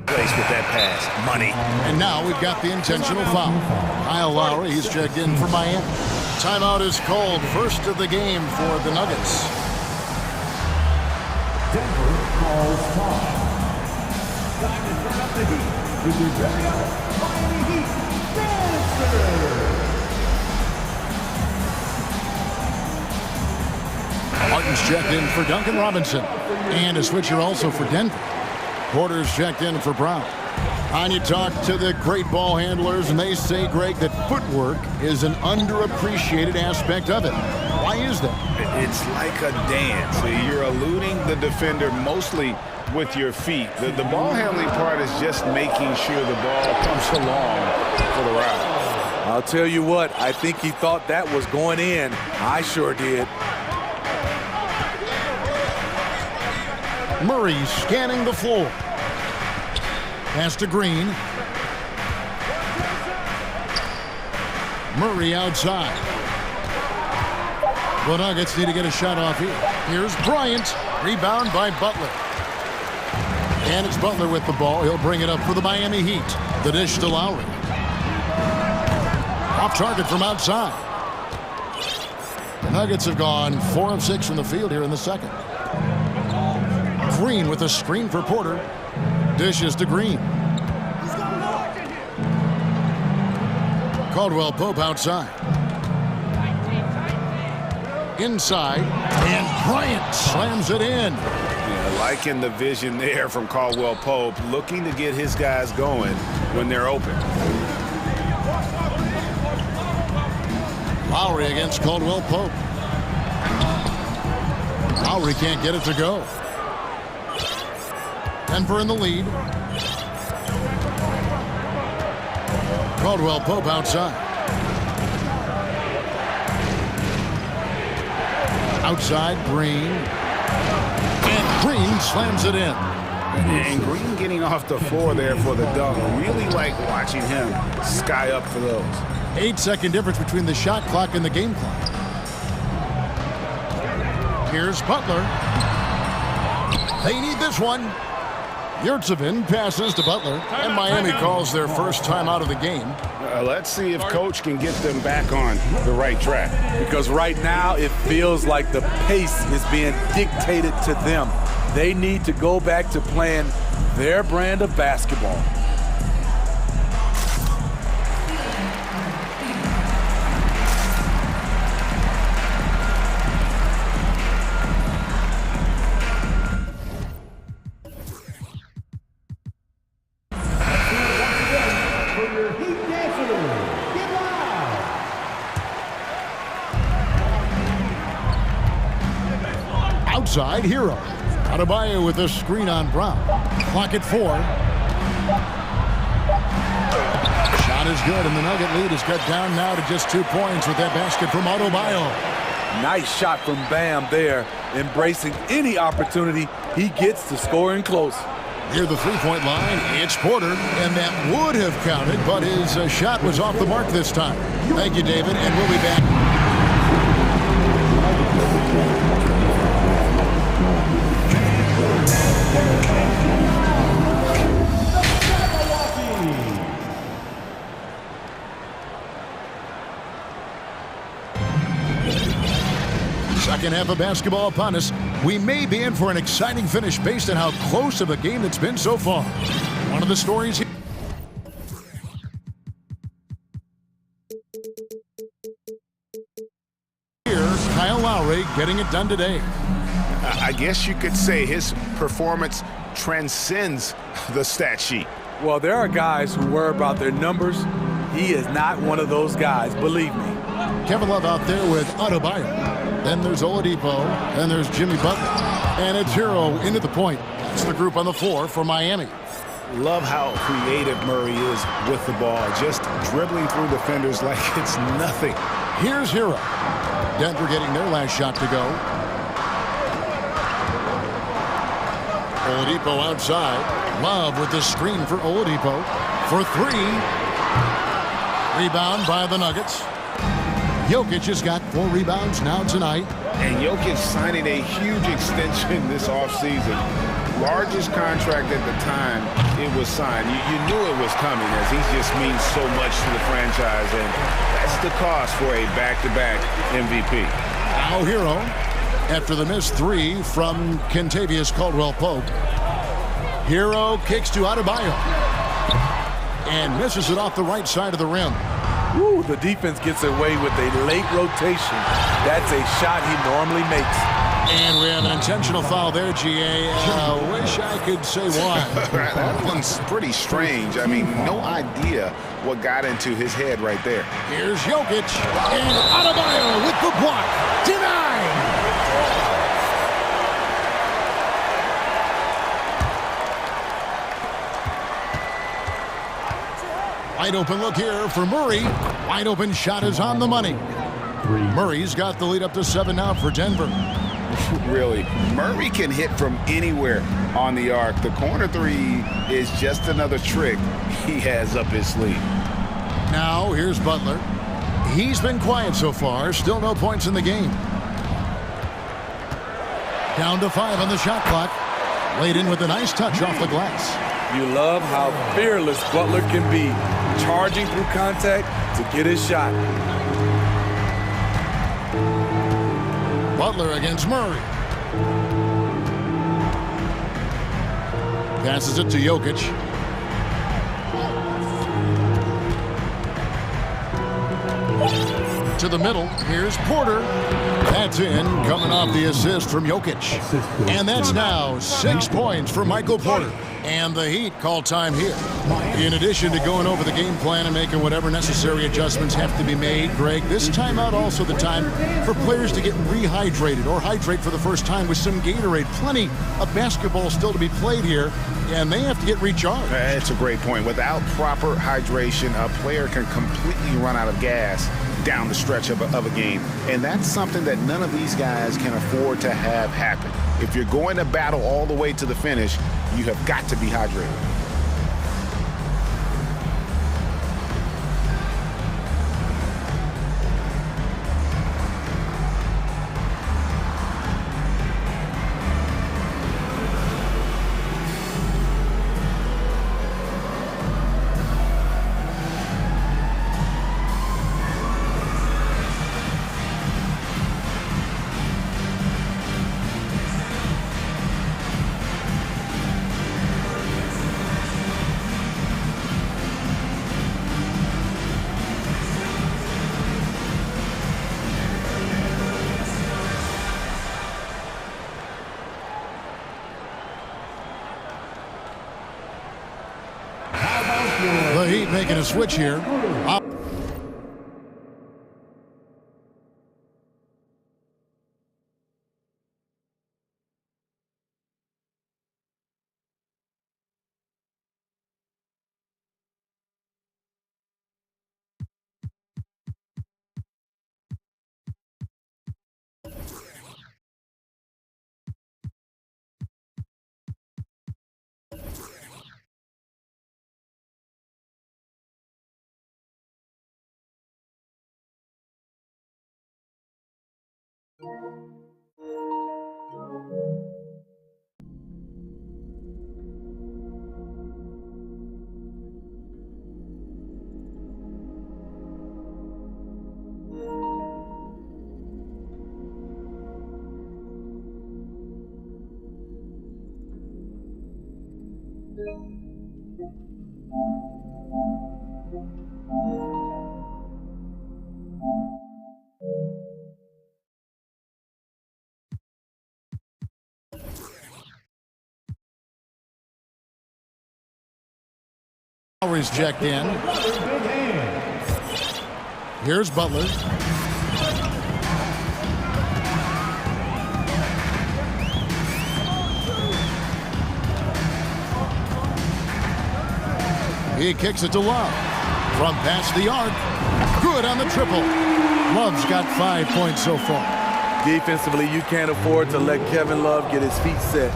place with that pass? Money. And now we've got the intentional foul. Kyle Lowry, he's checked in for Miami. Timeout is called. First of the game for the Nuggets. Denver calls time. Time to turn up the heat with your very own Miami Heat dancer. Martin's checked in for Duncan Robinson. And a switcher also for Denver. Porter's checked in for Brown. And you talk to the great ball handlers, and they say, Greg, that footwork is an underappreciated aspect of it. Why is that? It's like a dance. You're eluding the defender mostly with your feet. The ball handling part is just making sure the ball comes along for the route. I'll tell you what, I think he thought that was going in. I sure did. Murray scanning the floor. Pass to Green. Murray outside. The Nuggets need to get a shot off here. Here's Bryant. Rebound by Butler. And it's Butler with the ball. He'll bring it up for the Miami Heat. The dish to Lowry. Off target from outside. The Nuggets have gone 4 of 6 from the field here in the second. Green with a screen for Porter. Dishes to Green. Caldwell Pope outside. Inside. And Bryant slams it in. Yeah, liking the vision there from Caldwell Pope, looking to get his guys going when they're open. Lowry against Caldwell Pope. Lowry can't get it to go. Denver in the lead. Caldwell Pope outside. Outside, Green. And Green slams it in. And Green getting off the floor there for the dunk. Really like watching him sky up for those. 8-second difference between the shot clock and the game clock. Here's Butler. They need this one. Yurtsevin passes to Butler, and Miami calls their first time out of the game. Let's see if Coach can get them back on the right track. Because right now it feels like the pace is being dictated to them. They need to go back to playing their brand of basketball. Outside, Hero. Adebayo with a screen on Brown. Clock at 4. Shot is good, and the Nugget lead is cut down now to just 2 points with that basket from Adebayo. Nice shot from Bam there, embracing any opportunity he gets to scoring close. Near the three-point line, it's Porter, and that would have counted, but his shot was off the mark this time. Thank you, David, and we'll be back. Second half of basketball upon us. We may be in for an exciting finish based on how close of a game it's been so far. One of the stories here. Kyle Lowry getting it done today. I guess you could say his performance transcends the stat sheet. Well, there are guys who worry about their numbers. He is not one of those guys, believe me. Kevin Love out there with Adebayo. Then there's Oladipo. Then there's Jimmy Butler. And it's Hero into the point. That's the group on the floor for Miami. Love how creative Murray is with the ball, just dribbling through defenders like it's nothing. Here's Hero. Denver getting their last shot to go. Oladipo outside. Love with the screen for Oladipo. For 3. Rebound by the Nuggets. Jokic has got 4 rebounds now tonight. And Jokic signing a huge extension this offseason. largest contract at the time it was signed. You knew it was coming, as he just means so much to the franchise, and that's the cost for a back-to-back MVP. Now Hero, after the missed three from Kentavious Caldwell-Pope. Hero kicks to Adebayo and misses it off the right side of the rim. Ooh, the defense gets away with a late rotation. That's a shot he normally makes. And we have an intentional foul there, GA. Wish I could say why. That one's pretty strange. I mean, no idea what got into his head right there. Here's Jokic, and Adebayo with the block. Denied! Wide open look here for Murray. Wide open shot is on the money. Murray's got the lead up to 7 now for Denver. Really, Murray can hit from anywhere on the arc. The corner three is just another trick he has up his sleeve. Now here's Butler. He's been quiet so far. Still no points in the game. Down to 5 on the shot clock. Laid in with a nice touch off the glass. You love how fearless Butler can be, charging through contact to get his shot. Butler against Murray. Passes it to Jokic. To the middle. Here's Porter. That's in, coming off the assist from Jokic. And that's now 6 points for Michael Porter. And the Heat call time here. In addition to going over the game plan and making whatever necessary adjustments have to be made, Greg, this timeout also the time for players to get rehydrated or hydrate for the first time with some Gatorade. Plenty of basketball still to be played here, and they have to get recharged. That's a great point. Without proper hydration, a player can completely run out of gas down the stretch of a game. And that's something that none of these guys can afford to have happen. If you're going to battle all the way to the finish, you have got to be hydrated. The Heat making a switch here. Lowry's checked in. Here's Butler. He kicks it to Love. From past the arc. Good on the triple. Love's got 5 points so far. Defensively, you can't afford to let Kevin Love get his feet set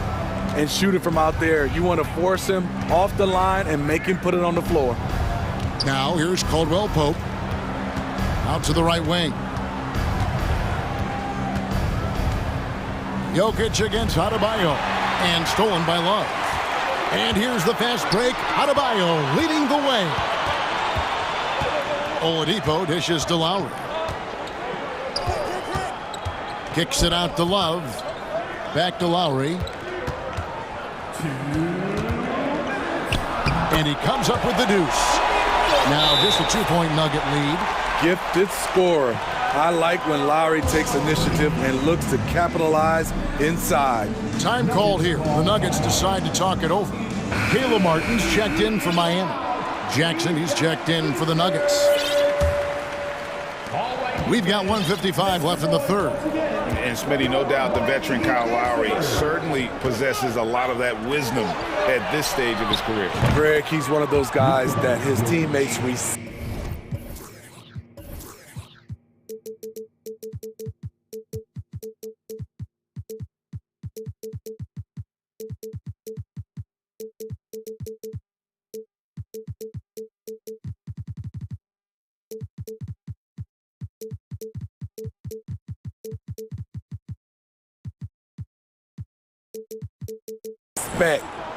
and shoot it from out there. You want to force him off the line and make him put it on the floor. Now here's Caldwell-Pope. Out to the right wing. Jokic against Adebayo. And stolen by Love. And here's the fast break. Adebayo leading the way. Oladipo dishes to Lowry. Kicks it out to Love. Back to Lowry. And he comes up with the deuce. Now just a 2-point Nugget lead. Gifted scorer. I like when Lowry takes initiative and looks to capitalize inside. Time called here. The Nuggets decide to talk it over. Caleb Martin's checked in for Miami. Jackson, he's checked in for the Nuggets. We've got 1:55 left in the third. And Smitty, no doubt the veteran Kyle Lowry certainly possesses a lot of that wisdom at this stage of his career. Greg, he's one of those guys that his teammates respect.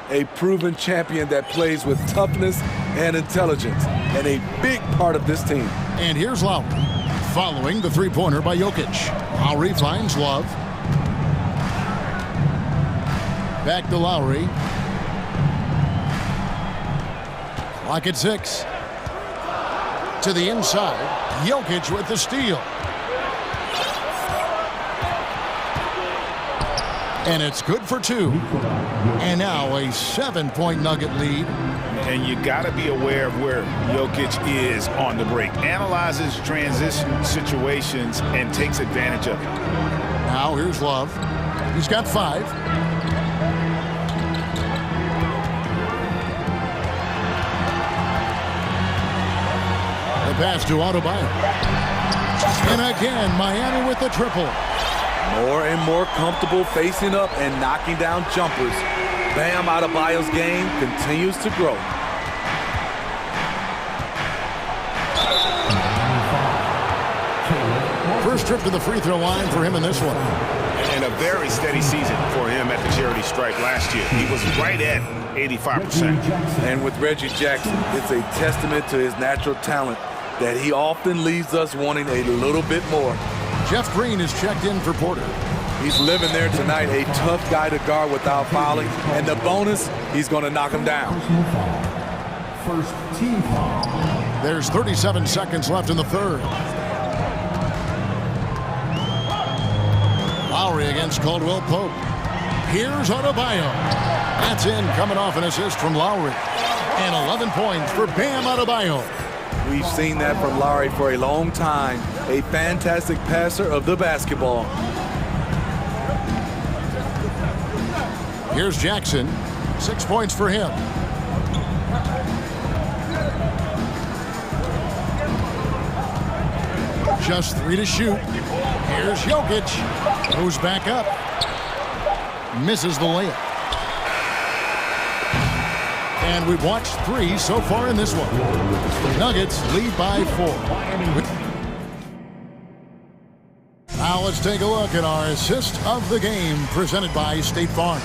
A proven champion that plays with toughness and intelligence, and a big part of this team. And here's Lowry, following the three-pointer by Jokic. Lowry finds Love. Back to Lowry. Clock at 6. To the inside. Jokic with the steal. And it's good for 2. And now a 7-point Nugget lead. And you got to be aware of where Jokic is on the break. Analyzes transition situations and takes advantage of it. Now here's Love. He's got 5. The pass to Adebayo. And again, Miami with the triple. More and more comfortable facing up and knocking down jumpers. Bam Adebayo's game continues to grow. First trip to the free throw line for him in this one. And a very steady season for him at the charity stripe last year. He was right at 85%. And with Reggie Jackson, it's a testament to his natural talent that he often leaves us wanting a little bit more. Jeff Green is checked in for Porter. He's living there tonight, a tough guy to guard without fouling. And the bonus, he's going to knock him down. First team foul. There's 37 seconds left in the third. Lowry against Caldwell Pope. Here's Adebayo. That's in, coming off an assist from Lowry. And 11 points for Bam Adebayo. We've seen that from Lowry for a long time. A fantastic passer of the basketball. Here's Jackson. 6 points for him. Just 3 to shoot. Here's Jokic. Goes back up. Misses the layup. And we've watched 3 so far in this one. Nuggets lead by 4. Now let's take a look at our assist of the game presented by State Farm.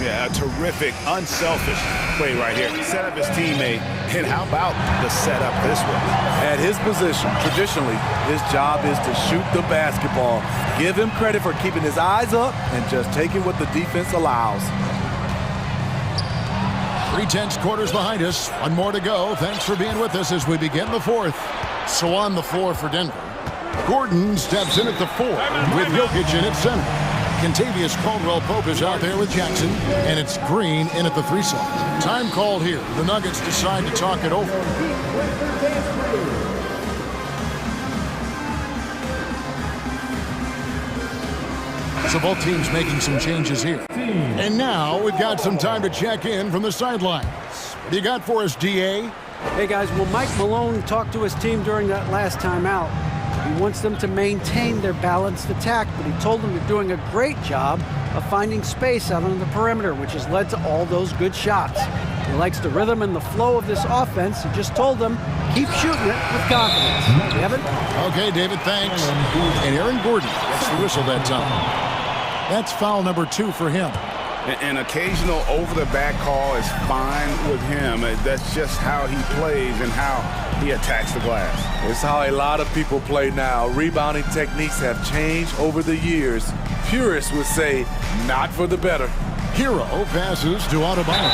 Yeah, a terrific, unselfish play right here. Set up his teammate, and how about the setup this one? At his position, traditionally, his job is to shoot the basketball. Give him credit for keeping his eyes up and just taking what the defense allows. 3/10 quarters behind us. 1 more to go. Thanks for being with us as we begin the 4th. So on the floor for Denver, Gordon steps in at the 4 with Jokic in at center. Contavious Caldwell-Pope is out there with Jackson, and it's Green in at the 3 slot. Time called here. The Nuggets decide to talk it over. So both teams making some changes here. And now we've got some time to check in from the sidelines. What do you got for us, DA? Hey, guys, well, Mike Malone talked to his team during that last timeout. He wants them to maintain their balanced attack, but he told them they're doing a great job of finding space out on the perimeter, which has led to all those good shots. He likes the rhythm and the flow of this offense. He just told them, keep shooting it with confidence. Kevin? Okay, David, thanks. And Aaron Gordon gets the whistle that time. That's foul number 2 for him. An occasional over-the-back call is fine with him. That's just how he plays and how he attacks the glass. It's how a lot of people play now. Rebounding techniques have changed over the years. Purists would say, not for the better. Hero passes to Adebayo.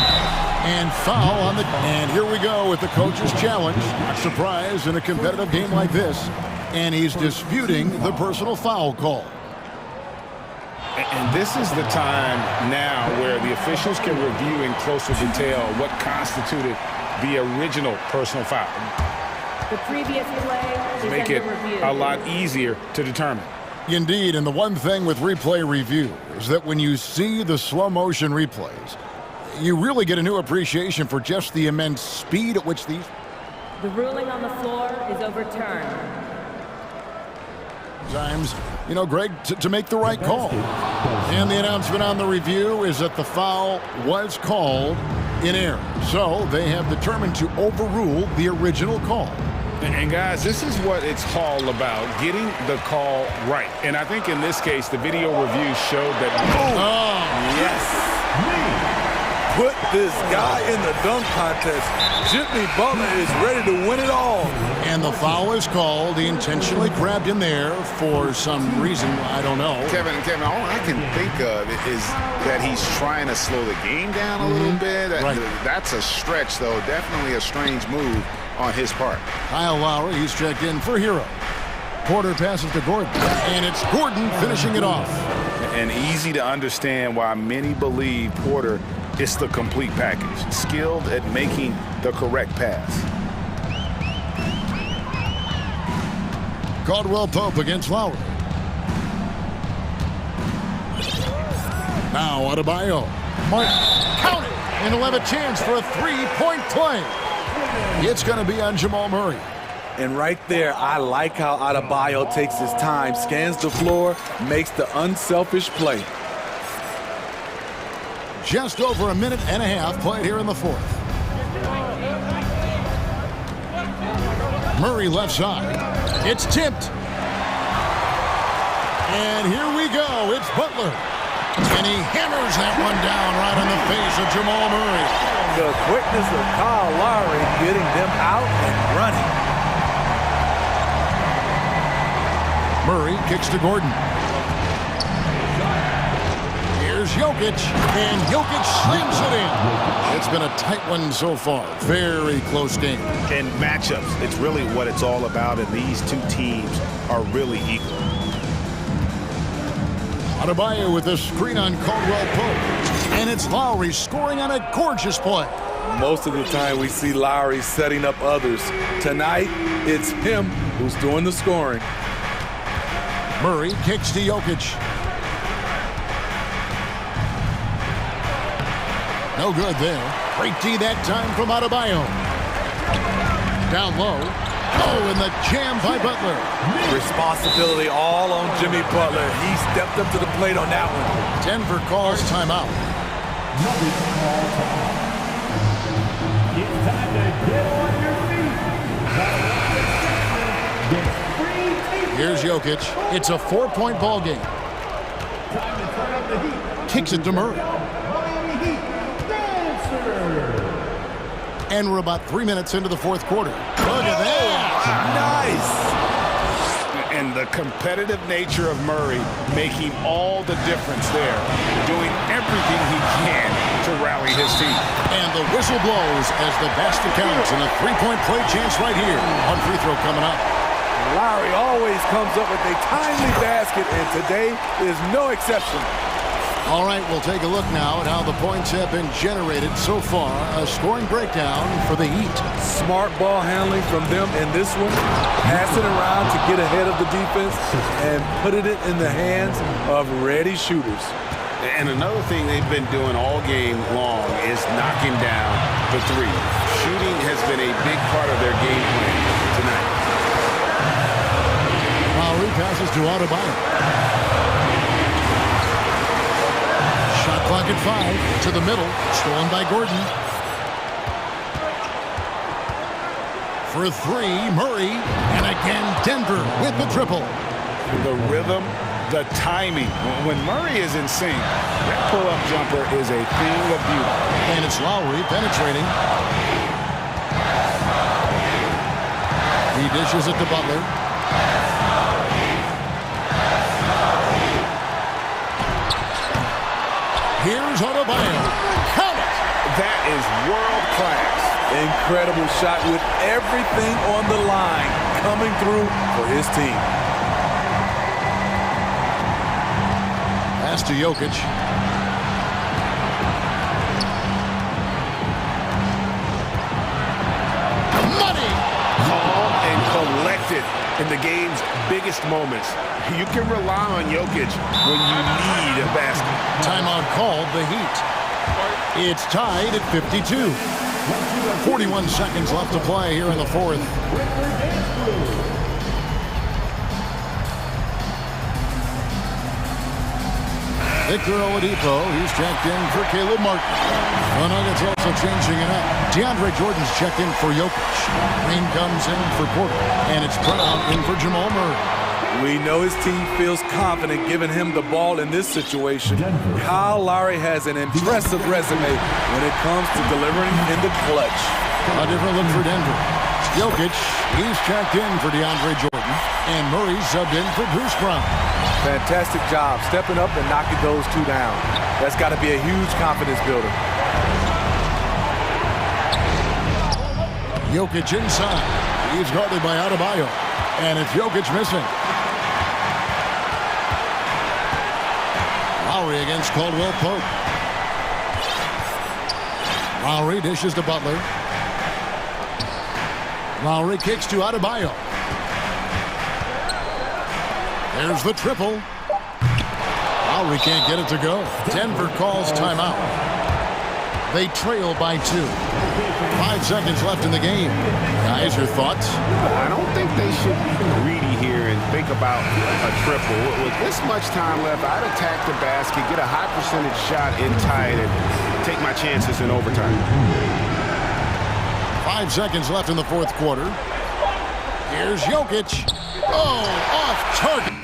And foul on the... And here we go with the coach's challenge. Not surprised in a competitive game like this. And he's disputing the personal foul call. And this is the time now where the officials can review in closer detail what constituted the original personal foul. The previous play is Make it a lot easier to determine. Indeed, and the one thing with replay review is that when you see the slow motion replays, you really get a new appreciation for just the immense speed at which these... The ruling on the floor is overturned. Times, you know, Greg, to make the right call. And the announcement on the review is that the foul was called in error. So they have determined to overrule the original call. And guys, this is what it's all about, getting the call right. And I think in this case, the video review showed that... Oh, yes. Put this guy in the dunk contest. Jimmy Butler is ready to win it all. And the foul is called. He intentionally grabbed him there for some reason. I don't know. Kevin, all I can think of is that he's trying to slow the game down a little bit. Right. That's a stretch, though. Definitely a strange move on his part. Kyle Lowry, he's checked in for Hero. Porter passes to Gordon. And it's Gordon finishing it off. And easy to understand why many believe Porter is the complete package, skilled at making the correct pass. Caldwell Pope against Lowry. Now Adebayo. Mark, count it! And he'll have a chance for a three-point play. It's going to be on Jamal Murray. And right there, I like how Adebayo takes his time, scans the floor, makes the unselfish play. Just over a minute and a half played here in the fourth. Murray left side. It's tipped. And here we go. It's Butler. And he hammers that one down right on the face of Jamal Murray. The quickness of Kyle Lowry getting them out and running. Murray kicks to Gordon. Here's Jokic, and Jokic slams it in. It's been a tight one so far. Very close game. And matchups, it's really what it's all about, and these two teams are really equal. Adebayo with a screen on Caldwell Pope. And it's Lowry scoring on a gorgeous play. Most of the time we see Lowry setting up others. Tonight, it's him who's doing the scoring. Murray kicks to Jokic. No good there. Great D that time from Adebayo. Down low. Oh, and the jam by Butler. Responsibility all on Jimmy Butler. He stepped up to the plate on that one. Denver calls timeout. It's time to get on your feet. Here's Jokic. It's a 4-point ball game. Time to turn up the heat. Kicks it to Murray. And we're about 3 minutes into the fourth quarter. Look at that. Nice. And the competitive nature of Murray making all the difference there, doing everything he can to rally his team. And the whistle blows as the basket counts, and a three-point play chance right here. One free throw coming up. Lowry always comes up with a timely basket, and today is no exception. All right, we'll take a look now at how the points have been generated so far. A scoring breakdown for the Heat. Smart ball handling from them in this one. Passing around to get ahead of the defense and putting it in the hands of ready shooters. And another thing they've been doing all game long is knocking down the three. Shooting has been a big part of their game plan tonight. Lowry passes to Adebayo. Shot clock at 5. To the middle. Stolen by Gordon. For 3, Murray. And again, Denver with the triple. The rhythm The timing. When Murray is in sync, that pull-up jumper is a thing of beauty. And it's Lowry penetrating. He dishes it to Butler. Here's Adebayo. Count it! That is world-class. Incredible shot with everything on the line coming through for his team. Pass to Jokic. Money! Calm and collected in the game's biggest moments. You can rely on Jokic when you need a basket. Timeout called the Heat. It's tied at 52. 41 seconds left to play here in the fourth. Victor Oladipo, he's checked in for Caleb Martin. The Nuggets also changing it up. DeAndre Jordan's checked in for Jokic. Green comes in for Porter. And it's Brown in for Jamal Murray. We know his team feels confident giving him the ball in this situation. Kyle Lowry has an impressive resume when it comes to delivering in the clutch. A different look for Denver. Jokic, he's checked in for DeAndre Jordan. And Murray subbed in for Bruce Brown. Fantastic job stepping up and knocking those two down. That's got to be a huge confidence builder. Jokic inside. He's guarded by Adebayo. And it's Jokic missing. Lowry against Caldwell Pope. Lowry dishes to Butler. Lowry kicks to Adebayo. There's the triple. Lowry can't get it to go. Denver calls timeout. They trail by 2. 5 seconds left in the game. Guys, your thoughts? I don't think they should be greedy here and think about a triple. With this much time left, I'd attack the basket, get a high percentage shot in tight, and take my chances in overtime. 5 seconds left in the fourth quarter. Here's Jokic. Oh, off target.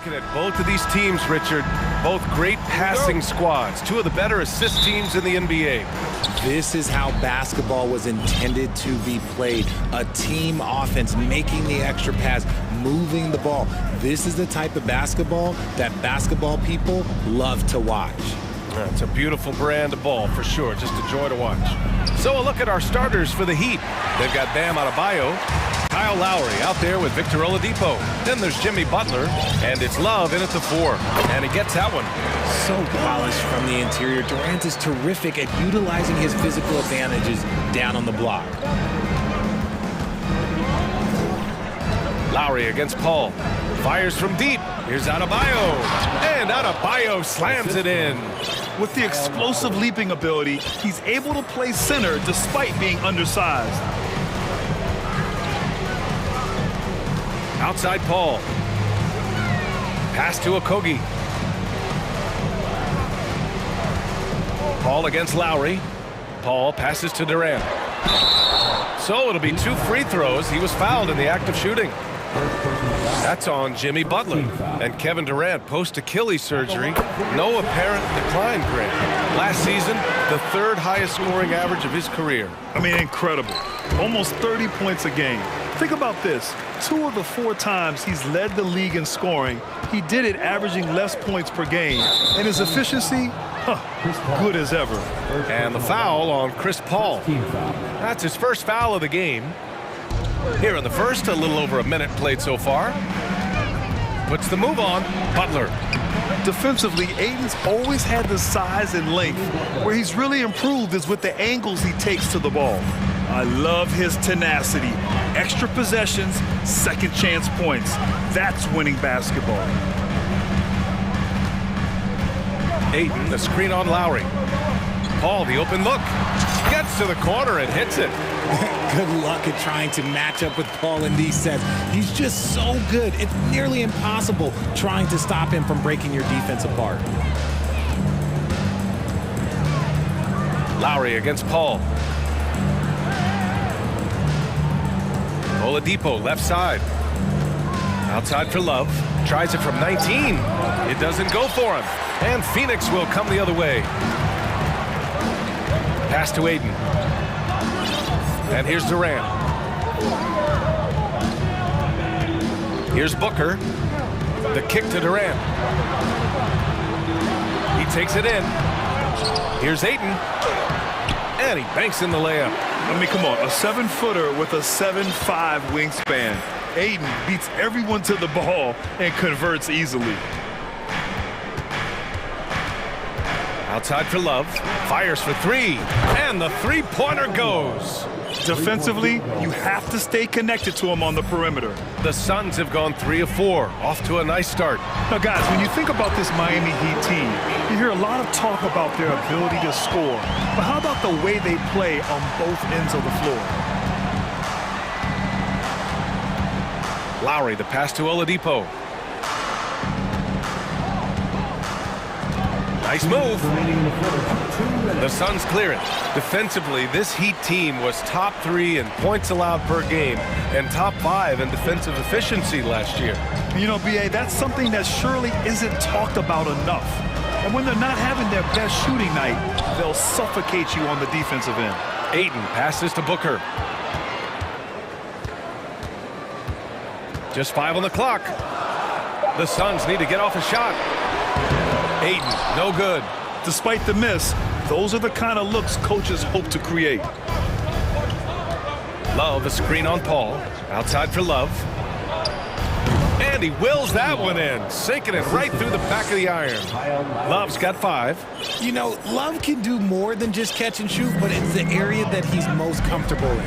Looking at both of these teams, Richard, both great passing squads, two of the better assist teams in the NBA. This is how basketball was intended to be played. A team offense, making the extra pass, moving the ball. This is the type of basketball that basketball people love to watch. It's a beautiful brand of ball for sure, just a joy to watch. So a look at our starters for the Heat. They've got Bam Adebayo, Kyle Lowry out there with Victor Oladipo. Then there's Jimmy Butler, and it's Love in at the 4. And he gets that one. So polished from the interior. Durant is terrific at utilizing his physical advantages down on the block. Lowry against Paul. Fires from deep. Here's Adebayo. And Adebayo slams it in. With the explosive leaping ability, he's able to play center despite being undersized. Outside Paul. Pass to Okogie. Paul against Lowry. Paul passes to Durant. So it'll be 2 free throws. He was fouled in the act of shooting. That's on Jimmy Butler. And Kevin Durant post-Achilles surgery. No apparent decline, Grant. Last season, the 3rd highest scoring average of his career. I mean, incredible. Almost 30 points a game. Think about this. 2 of the 4 times he's led the league in scoring, he did it averaging less points per game. And his efficiency, good as ever. And the foul on Chris Paul. That's his first foul of the game. Here in the first, a little over a minute played so far. Puts the move on, Butler. Defensively, Ayton's always had the size and length. Where he's really improved is with the angles he takes to the ball. I love his tenacity. Extra possessions, second chance points. That's winning basketball. Ayton, the screen on Lowry. Paul, the open look. Gets to the corner and hits it. Good luck at trying to match up with Paul in these sets. He's just so good. It's nearly impossible trying to stop him from breaking your defense apart. Lowry against Paul. Oladipo left side. Outside for Love. Tries it from 19. It doesn't go for him. And Phoenix will come the other way. Pass to Ayton. And here's Durant. Here's Booker. The kick to Durant. He takes it in. Here's Ayton. And he banks in the layup. I mean, come on, a 7-footer with a 7'5" wingspan. Ayton beats everyone to the ball and converts easily. Outside for Love. Fires for 3. And the 3-pointer goes. Defensively, you have to stay connected to him on the perimeter. The Suns have gone 3 of 4. Off to a nice start. Now, guys, when you think about this Miami Heat team, you hear a lot of talk about their ability to score. But how about the way they play on both ends of the floor? Lowry, the pass to Oladipo. Nice move. The Suns clear it. Defensively, this Heat team was top 3 in points allowed per game and top 5 in defensive efficiency last year. You know, B.A., that's something that surely isn't talked about enough. And when they're not having their best shooting night, they'll suffocate you on the defensive end. Ayton passes to Booker. Just 5 on the clock. The Suns need to get off a shot. Ayton, no good. Despite the miss, those are the kind of looks coaches hope to create. Love, a screen on Paul. Outside for Love. And he wills that one in, sinking it right through the back of the iron. Love's got 5. You know, Love can do more than just catch and shoot, but it's the area that he's most comfortable in.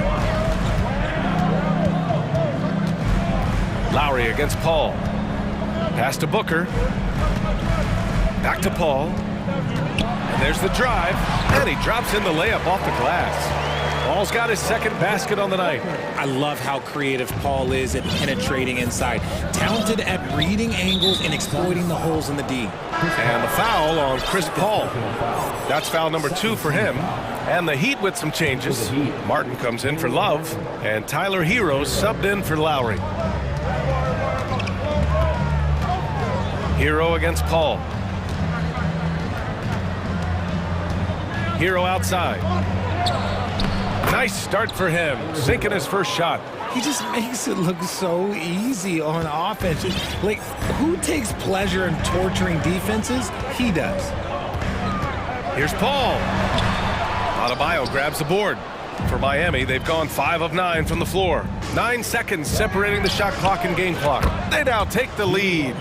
Lowry against Paul. Pass to Booker. Back to Paul. And there's the drive. And he drops in the layup off the glass. Paul's got his second basket on the night. I love how creative Paul is at penetrating inside. Talented at reading angles and exploiting the holes in the D. And the foul on Chris Paul. That's foul number 2 for him. And the Heat with some changes. Martin comes in for Love. And Tyler Hero subbed in for Lowry. Hero against Paul. Hero outside. Nice start for him, sinking his first shot. He just makes it look so easy on offense. Like, who takes pleasure in torturing defenses? He does. Here's Paul. Adebayo grabs the board. For Miami, they've gone 5 of 9 from the floor. 9 seconds separating the shot clock and game clock. They now take the lead.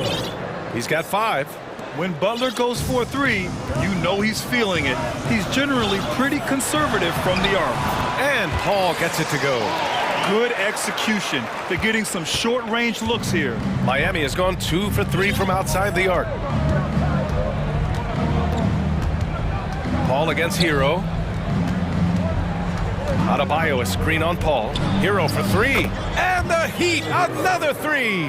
He's got 5. When Butler goes for a 3, you know he's feeling it. He's generally pretty conservative from the arc. And Paul gets it to go. Good execution. They're getting some short-range looks here. Miami has gone 2 for 3 from outside the arc. Paul against Hero. Adebayo, a screen on Paul. Hero for 3. And the Heat, another 3.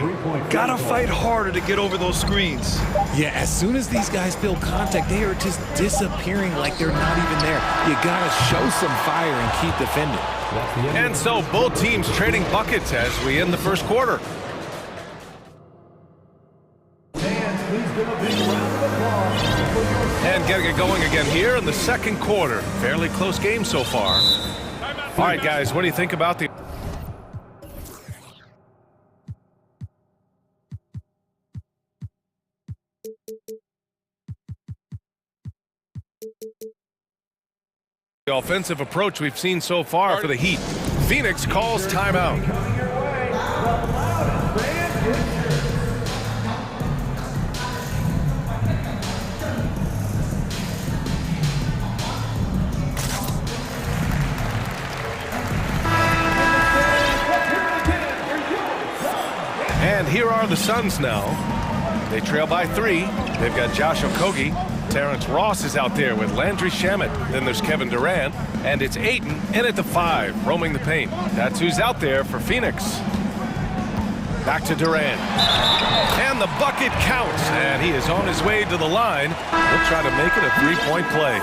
Gotta fight harder to get over those screens. Yeah, as soon as these guys feel contact, they are just disappearing like they're not even there. You gotta show some fire and keep defending. And so both teams trading buckets as we end the first quarter. And getting it going again here in the second quarter. Fairly close game so far. All right, guys, what do you think about the... offensive approach we've seen so far for the Heat? Phoenix calls timeout. And here are the Suns now. They trail by 3. They've got Josh Okogie. Terrence Ross is out there with Landry Shamet. Then there's Kevin Durant. And it's Ayton in at the 5, roaming the paint. That's who's out there for Phoenix. Back to Durant. And the bucket counts. And he is on his way to the line. He'll try to make it a 3-point play.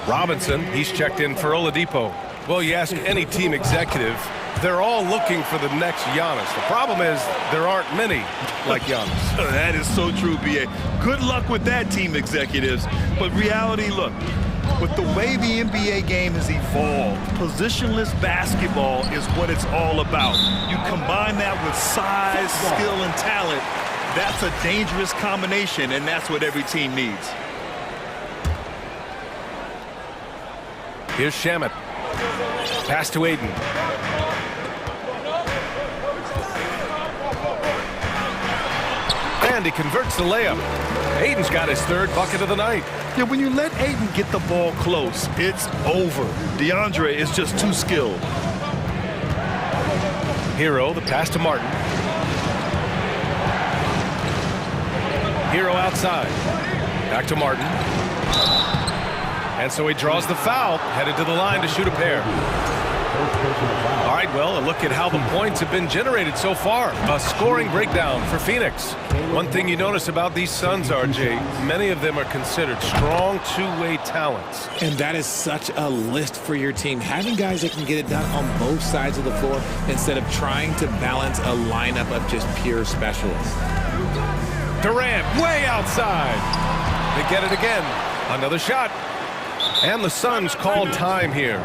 Robinson, he's checked in for Oladipo. Well, you ask any team executive, they're all looking for the next Giannis. The problem is there aren't many like Giannis. That is so true, B.A. Good luck with that, team executives. But reality, look, with the way the NBA game has evolved, positionless basketball is what it's all about. You combine that with size, skill, and talent, that's a dangerous combination, and that's what every team needs. Here's Shamet. Pass to Ayton. And he converts the layup. Ayton's got his 3rd bucket of the night. Yeah, when you let Ayton get the ball close, it's over. DeAndre is just too skilled. Hero, the pass to Martin. Hero outside. Back to Martin. And so he draws the foul, headed to the line to shoot a pair. All right, well, a look at how the points have been generated so far. A scoring breakdown for Phoenix. One thing you notice about these Suns, RJ, many of them are considered strong two-way talents. And that is such a list for your team. Having guys that can get it done on both sides of the floor instead of trying to balance a lineup of just pure specialists. Durant way outside. They get it again. Another shot. And the Suns called time here.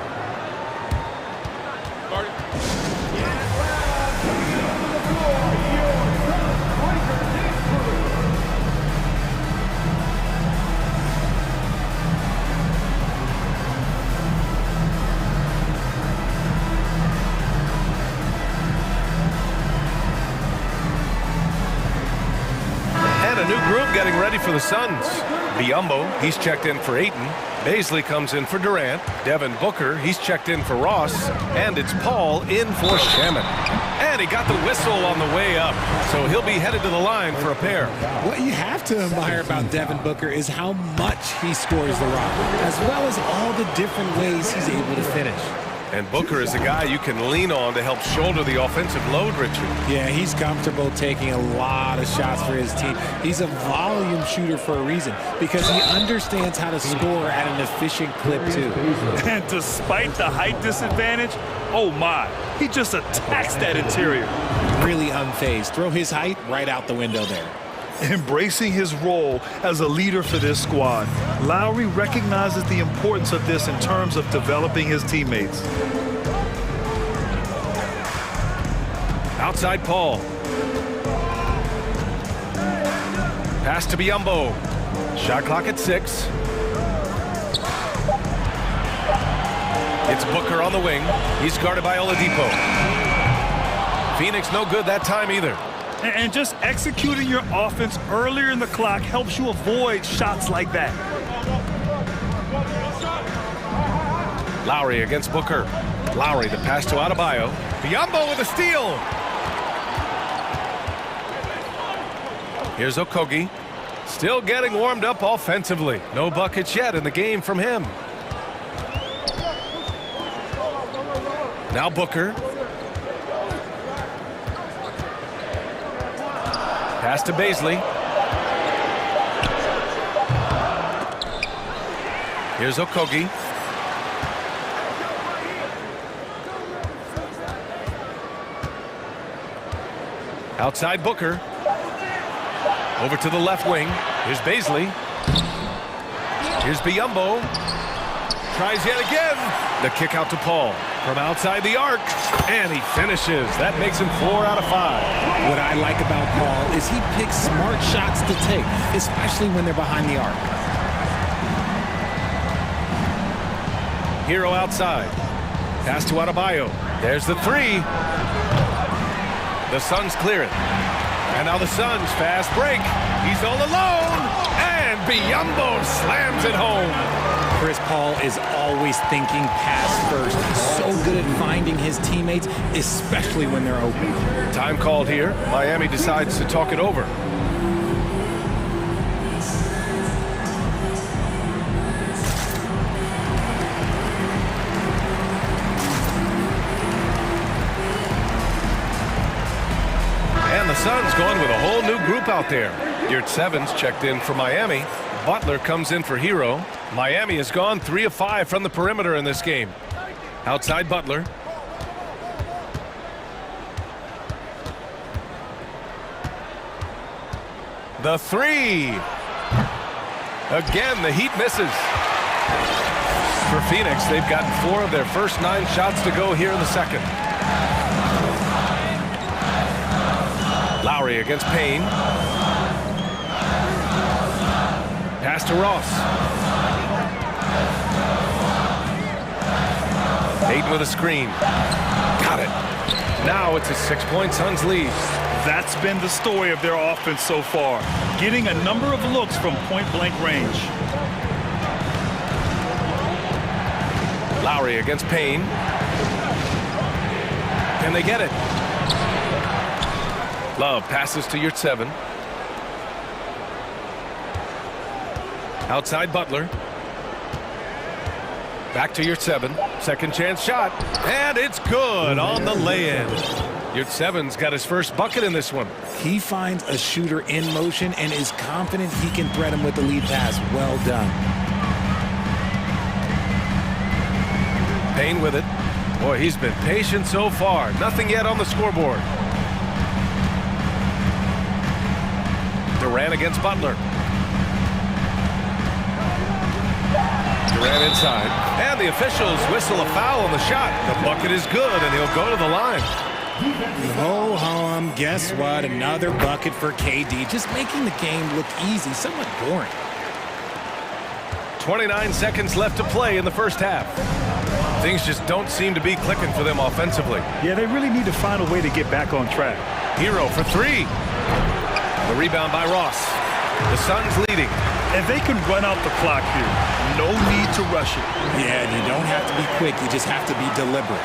And a new group getting ready for the Suns. Biyombo, he's checked in for Ayton. Baisley comes in for Durant. Devin Booker, he's checked in for Ross. And it's Paul in for Shamet. And he got the whistle on the way up. So he'll be headed to the line for a pair. What you have to admire about Devin Booker is how much he scores the rock, as well as all the different ways he's able to finish. And Booker is a guy you can lean on to help shoulder the offensive load, Richard. Yeah, he's comfortable taking a lot of shots for his team. He's a volume shooter for a reason, because he understands how to score at an efficient clip, too. And despite the height disadvantage, oh my, he just attacks that interior. Really unfazed. Throw his height right out the window there. embracing his role as a leader for this squad. Lowry recognizes the importance of this in terms of developing his teammates. Outside Paul. Pass to Biyombo. Shot clock at 6. It's Booker on the wing. He's guarded by Oladipo. Phoenix no good that time either. And just executing your offense earlier in the clock helps you avoid shots like that. Lowry against Booker. Lowry, the pass to Adebayo. Biyombo with a steal. Here's Okogie. Still getting warmed up offensively. No buckets yet in the game from him. Now Booker. Pass to Bazley. Here's Okogie. Outside Booker. Over to the left wing. Here's Bazley. Here's Biyombo. Tries yet again. The kick out to Paul. From outside the arc. And he finishes. That makes him 4 out of 5. What I like about Paul is he picks smart shots to take, especially when they're behind the arc. Hero outside. Pass to Adebayo. There's the 3. The Suns clear it. And now the Suns fast break. He's all alone. And Biyombo slams it home. Chris Paul is always thinking pass first. He's so good at finding his teammates, especially when they're open. Time called here. Miami decides to talk it over. And the Suns going with a whole new group out there. Yurt Sevens checked in for Miami. Butler comes in for Hero. Miami has gone 3 of 5 from the perimeter in this game. Outside Butler. The 3. Again, the Heat misses. For Phoenix, they've gotten 4 of their first 9 shots to go here in the second. Lowry against Payne. Pass to Ross. Ayton with a screen. Got it. Now it's a 6-point Suns lead. That's been the story of their offense so far, getting a number of looks from point-blank range. Lowry against Payne. Can they get it? Love passes to Yurt 7. Outside Butler. Back to Yurt 7. Second chance shot. And it's good on the lay-in. Yurt 7's got his first bucket in this one. He finds a shooter in motion and is confident he can thread him with the lead pass. Well done. Payne with it. Boy, he's been patient so far. Nothing yet on the scoreboard. Durant against Butler. Durant inside. And the officials whistle a foul on the shot. The bucket is good, and he'll go to the line. Ho-hum, guess what? Another bucket for KD. Just making the game look easy, somewhat boring. 29 seconds left to play in the first half. Things just don't seem to be clicking for them offensively. Yeah, they really need to find a way to get back on track. Hero for 3. The rebound by Ross. The Suns leading. And they can run out the clock here. No need to rush it. Yeah, and you don't have to be quick. You just have to be deliberate.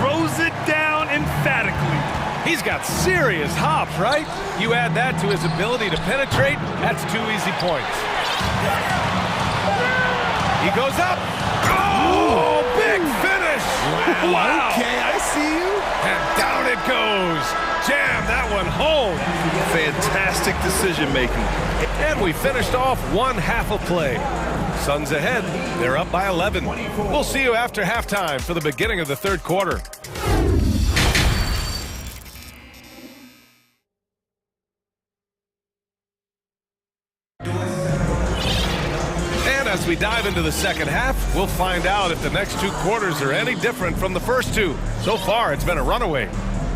Throws it down emphatically. He's got serious hops, right? You add that to his ability to penetrate, that's 2 easy points. He goes up. Oh, big finish. Wow. Okay, I see you. And down it goes. Jam that one home. Fantastic decision making. And we finished off one half of play. Suns ahead. They're up by 11. We'll see you after halftime for the beginning of the third quarter. As we dive into the second half, we'll find out if the next two quarters are any different from the first two. So far, it's been a runaway.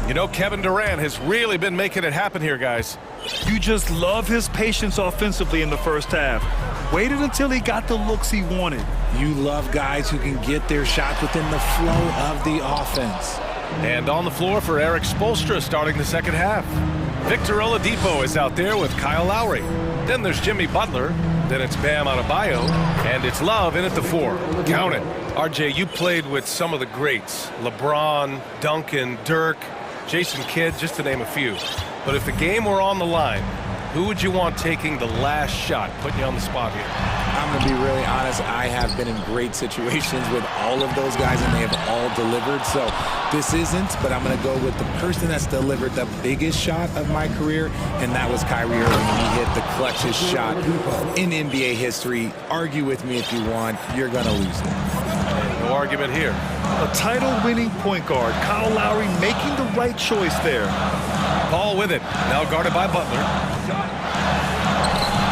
You know, Kevin Durant has really been making it happen here, guys. You just love his patience offensively in the first half. Waited until he got the looks he wanted. You love guys who can get their shots within the flow of the offense. And on the floor for Eric Spoelstra starting the second half. Victor Oladipo is out there with Kyle Lowry. Then there's Jimmy Butler. Then it's Bam Adebayo. And it's Love in at the 4. Count it. RJ, you played with some of the greats. LeBron, Duncan, Dirk, Jason Kidd, just to name a few. But if the game were on the line, who would you want taking the last shot? Putting you on the spot here. I'm going to be really honest. I have been in great situations with all of those guys, and they have all delivered. So this isn't, but I'm going to go with the person that's delivered the biggest shot of my career, and that was Kyrie Irving. He hit the clutchest shot in NBA history. Argue with me if you want. You're going to lose it. No argument here. A title-winning point guard, Kyle Lowry, making the right choice there. Paul with it. Now guarded by Butler.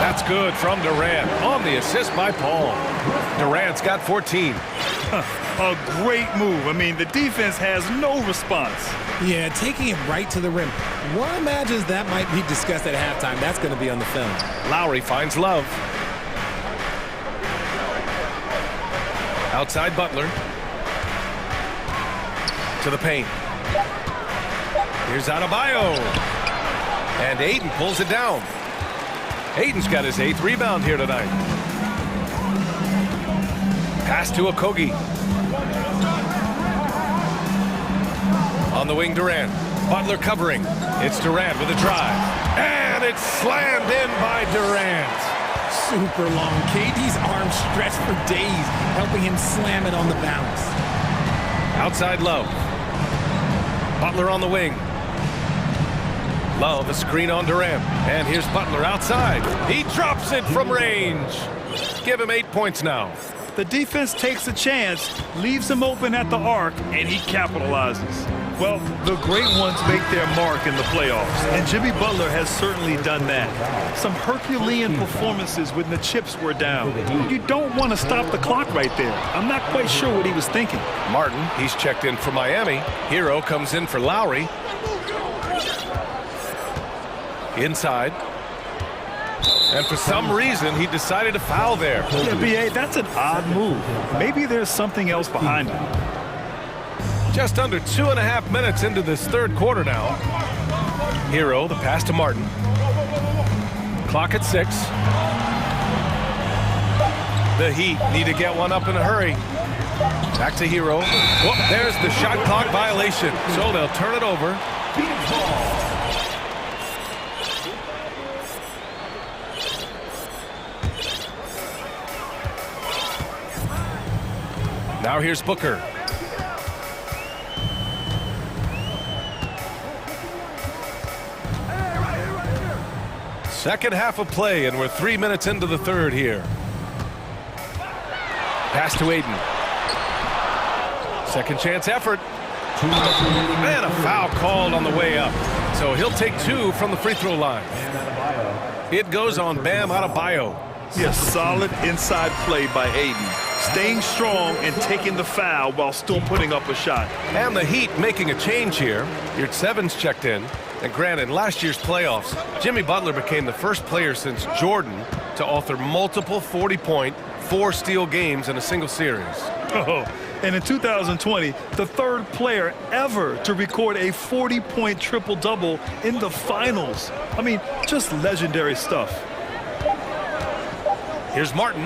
That's good from Durant on the assist by Paul. Durant's got 14. A great move. I mean, the defense has no response. Yeah, taking it right to the rim. One imagines that might be discussed at halftime. That's going to be on the film. Lowry finds Love. Outside Butler. To the paint. Here's Adebayo. And Ayton pulls it down. Ayton's got his 8th rebound here tonight. Pass to Okogie. On the wing, Durant. Butler covering. It's Durant with a drive. And it's slammed in by Durant. Super long. KD's arms stretched for days, helping him slam it on the bounce. Outside Love. Butler on the wing. Love, a screen on Durant. And here's Butler outside. He drops it from range. Give him 8 points now. The defense takes a chance, leaves him open at the arc, and he capitalizes. Well, the great ones make their mark in the playoffs, and Jimmy Butler has certainly done that. Some Herculean performances when the chips were down. You don't want to stop the clock right there. I'm not quite sure what he was thinking. Martin, he's checked in for Miami. Hero comes in for Lowry. Inside. And for some reason, he decided to foul there. Yeah, B.A., that's an odd move. Maybe there's something else behind it. Just under 2.5 minutes into this third quarter now. Hero, the pass to Martin. Clock at 6. The Heat need to get one up in a hurry. Back to Hero. Whoop, there's the shot clock violation. So they'll turn it over. Now here's Booker. Second half of play, and we're 3 minutes into the third here. Pass to Ayton. Second chance effort. And a foul called on the way up. So he'll take 2 from the free throw line. It goes on Bam Adebayo. Yes, solid inside play by Ayton. Staying strong and taking the foul while still putting up a shot. And the Heat making a change here. Yurtsevens checked in. And granted, in last year's playoffs, Jimmy Butler became the first player since Jordan to author multiple 40-point, 4-steal games in a single series. Oh, and in 2020, the third player ever to record a 40-point triple-double in the finals. I mean, just legendary stuff. Here's Martin.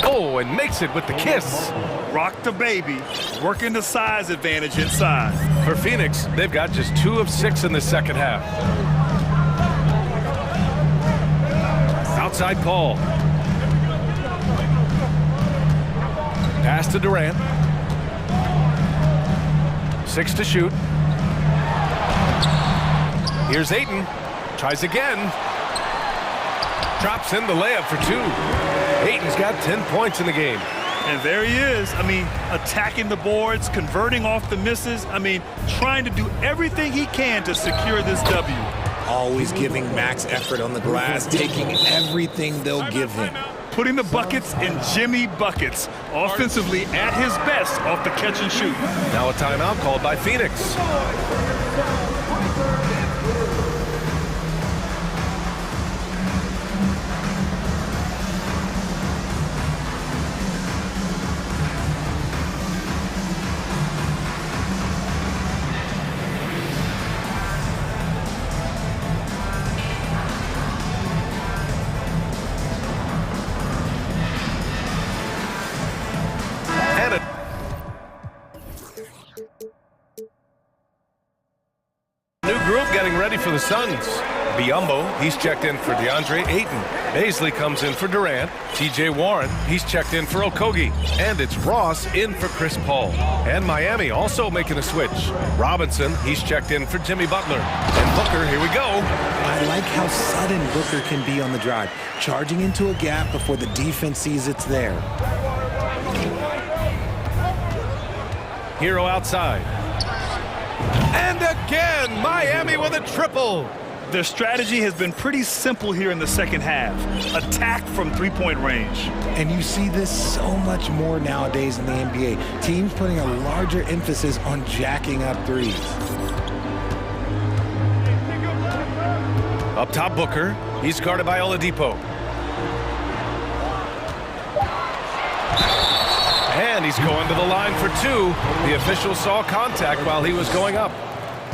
Oh, and makes it with the kiss. Rock the baby, working the size advantage inside. For Phoenix, they've got just 2 of 6 in the second half. Outside Paul. Pass to Durant. 6 to shoot. Here's Ayton. Tries again. Drops in the layup for 2. Ayton's got 10 points in the game. And there he is. I mean, attacking the boards, converting off the misses. I mean, trying to do everything he can to secure this W. Always giving max effort on the glass, taking everything they'll give him. putting the buckets in Jimmy buckets. Offensively at his best off the catch and shoot. Now a timeout called by Phoenix. Getting ready for the Suns. Biyombo, he's checked in for DeAndre Ayton. Baisley comes in for Durant. TJ Warren, he's checked in for Okogie. And it's Ross in for Chris Paul. And Miami also making a switch. Robinson, he's checked in for Jimmy Butler. And Booker, here we go. I like how sudden Booker can be on the drive, charging into a gap before the defense sees it's there. Hero outside. And again, Miami with a triple. Their strategy has been pretty simple here in the second half. Attack from three-point range. And you see this so much more nowadays in the NBA. Teams putting a larger emphasis on jacking up threes. Up top, Booker. He's guarded by Oladipo. And he's going to the line for two. The official saw contact while he was going up.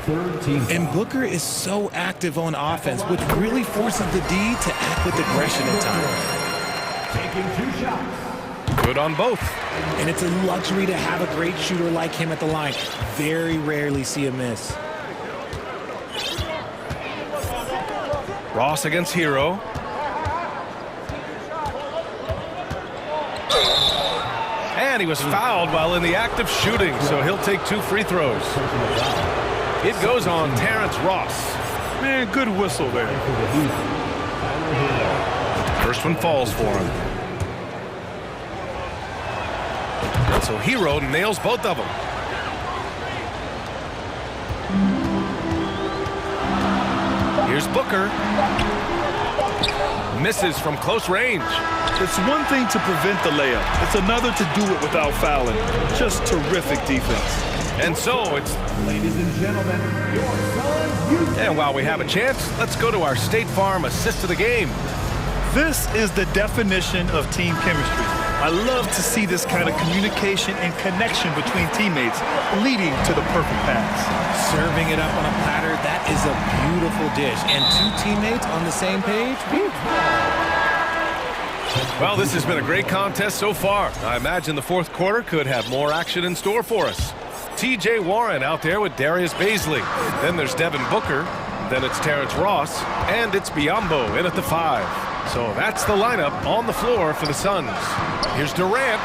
And Booker is so active on offense, which really forces the D to act with aggression at times. Taking 2 shots. Good on both. And it's a luxury to have a great shooter like him at the line. Very rarely see a miss. Ross against Hero. And he was fouled while in the act of shooting, so he'll take 2 free throws. It goes on Terrence Ross. Man, good whistle there. First one falls for him. And so Hero nails both of them. Here's Booker. Misses from close range. It's one thing to prevent the layup. It's another to do it without fouling. Just terrific defense. And so it's... Ladies and gentlemen, your Suns. And while we have a chance, let's go to our State Farm assist of the game. This is the definition of team chemistry. I love to see this kind of communication and connection between teammates leading to the perfect pass. Serving it up on a platter, that is a beautiful dish. And 2 teammates on the same page. Well, this has been a great contest so far. I imagine the fourth quarter could have more action in store for us. TJ Warren out there with Darius Baisley. Then there's Devin Booker. Then it's Terrence Ross. And it's Biyombo in at the 5. So that's the lineup on the floor for the Suns. Here's Durant.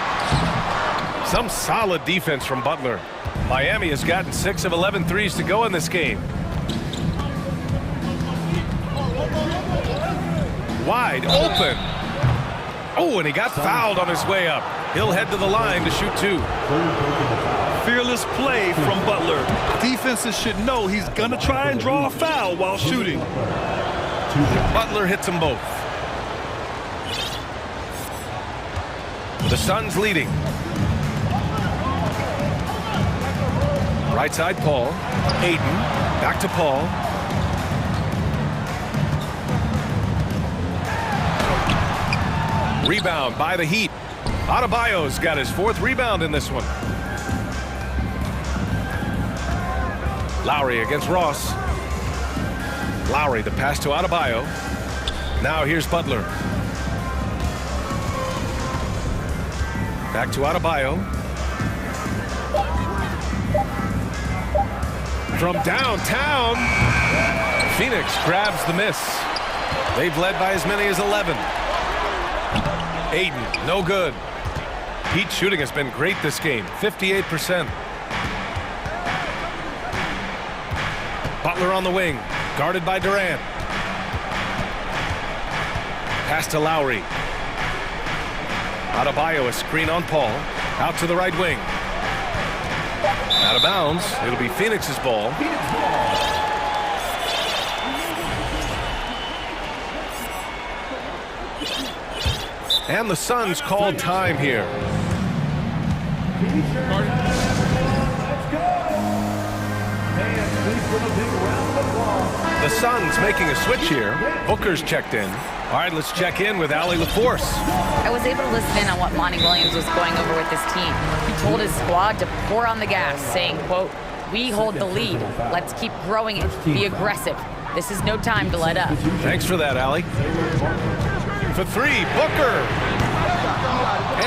Some solid defense from Butler. Miami has gotten 6 of 11 threes to go in this game. Wide open. Oh, and he got fouled on his way up. He'll head to the line to shoot 2. Fearless play from Butler. Defenses should know he's going to try and draw a foul while shooting. Butler hits them both. The Suns leading. Right side, Paul. Ayton. Back to Paul. Rebound by the Heat. Adebayo's got his 4th rebound in this one. Lowry against Ross. Lowry, the pass to Adebayo. Now here's Butler. Back to Adebayo. From downtown, Phoenix grabs the miss. They've led by as many as 11. Ayton, no good. Heat shooting has been great this game, 58%. Butler on the wing, guarded by Durant. Pass to Lowry. Adebayo, a screen on Paul. Out to the right wing. Out of bounds. It'll be Phoenix's ball. And the Suns called time here. The Suns making a switch here. Booker's checked in. All right, let's check in with Allie LaForce. I was able to listen in on what Monty Williams was going over with his team. He told his squad to pour on the gas, saying, quote, "We hold the lead. Let's keep growing it. Be aggressive. This is no time to let up." Thanks for that, Allie. For three, Booker.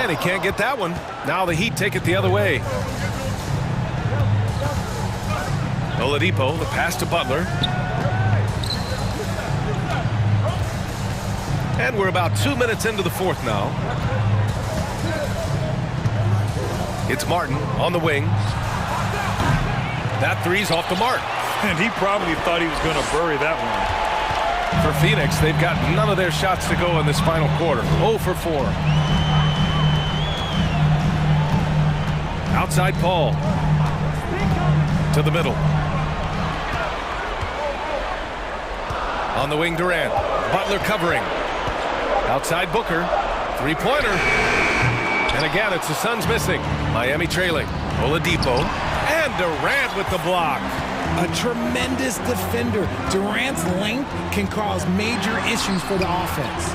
And he can't get that one. Now the Heat take it the other way. Oladipo, the pass to Butler. And we're about 2 minutes into the fourth now. It's Martin on the wing. That three's off the mark. And he probably thought he was going to bury that one. For Phoenix, they've got none of their shots to go in this final quarter. 0 for 4. Outside Paul. To the middle. On the wing, Durant. Butler covering. Outside Booker. Three-pointer. And again, it's the Suns missing. Miami trailing. Oladipo. And Durant with the block. A tremendous defender. Durant's length can cause major issues for the offense.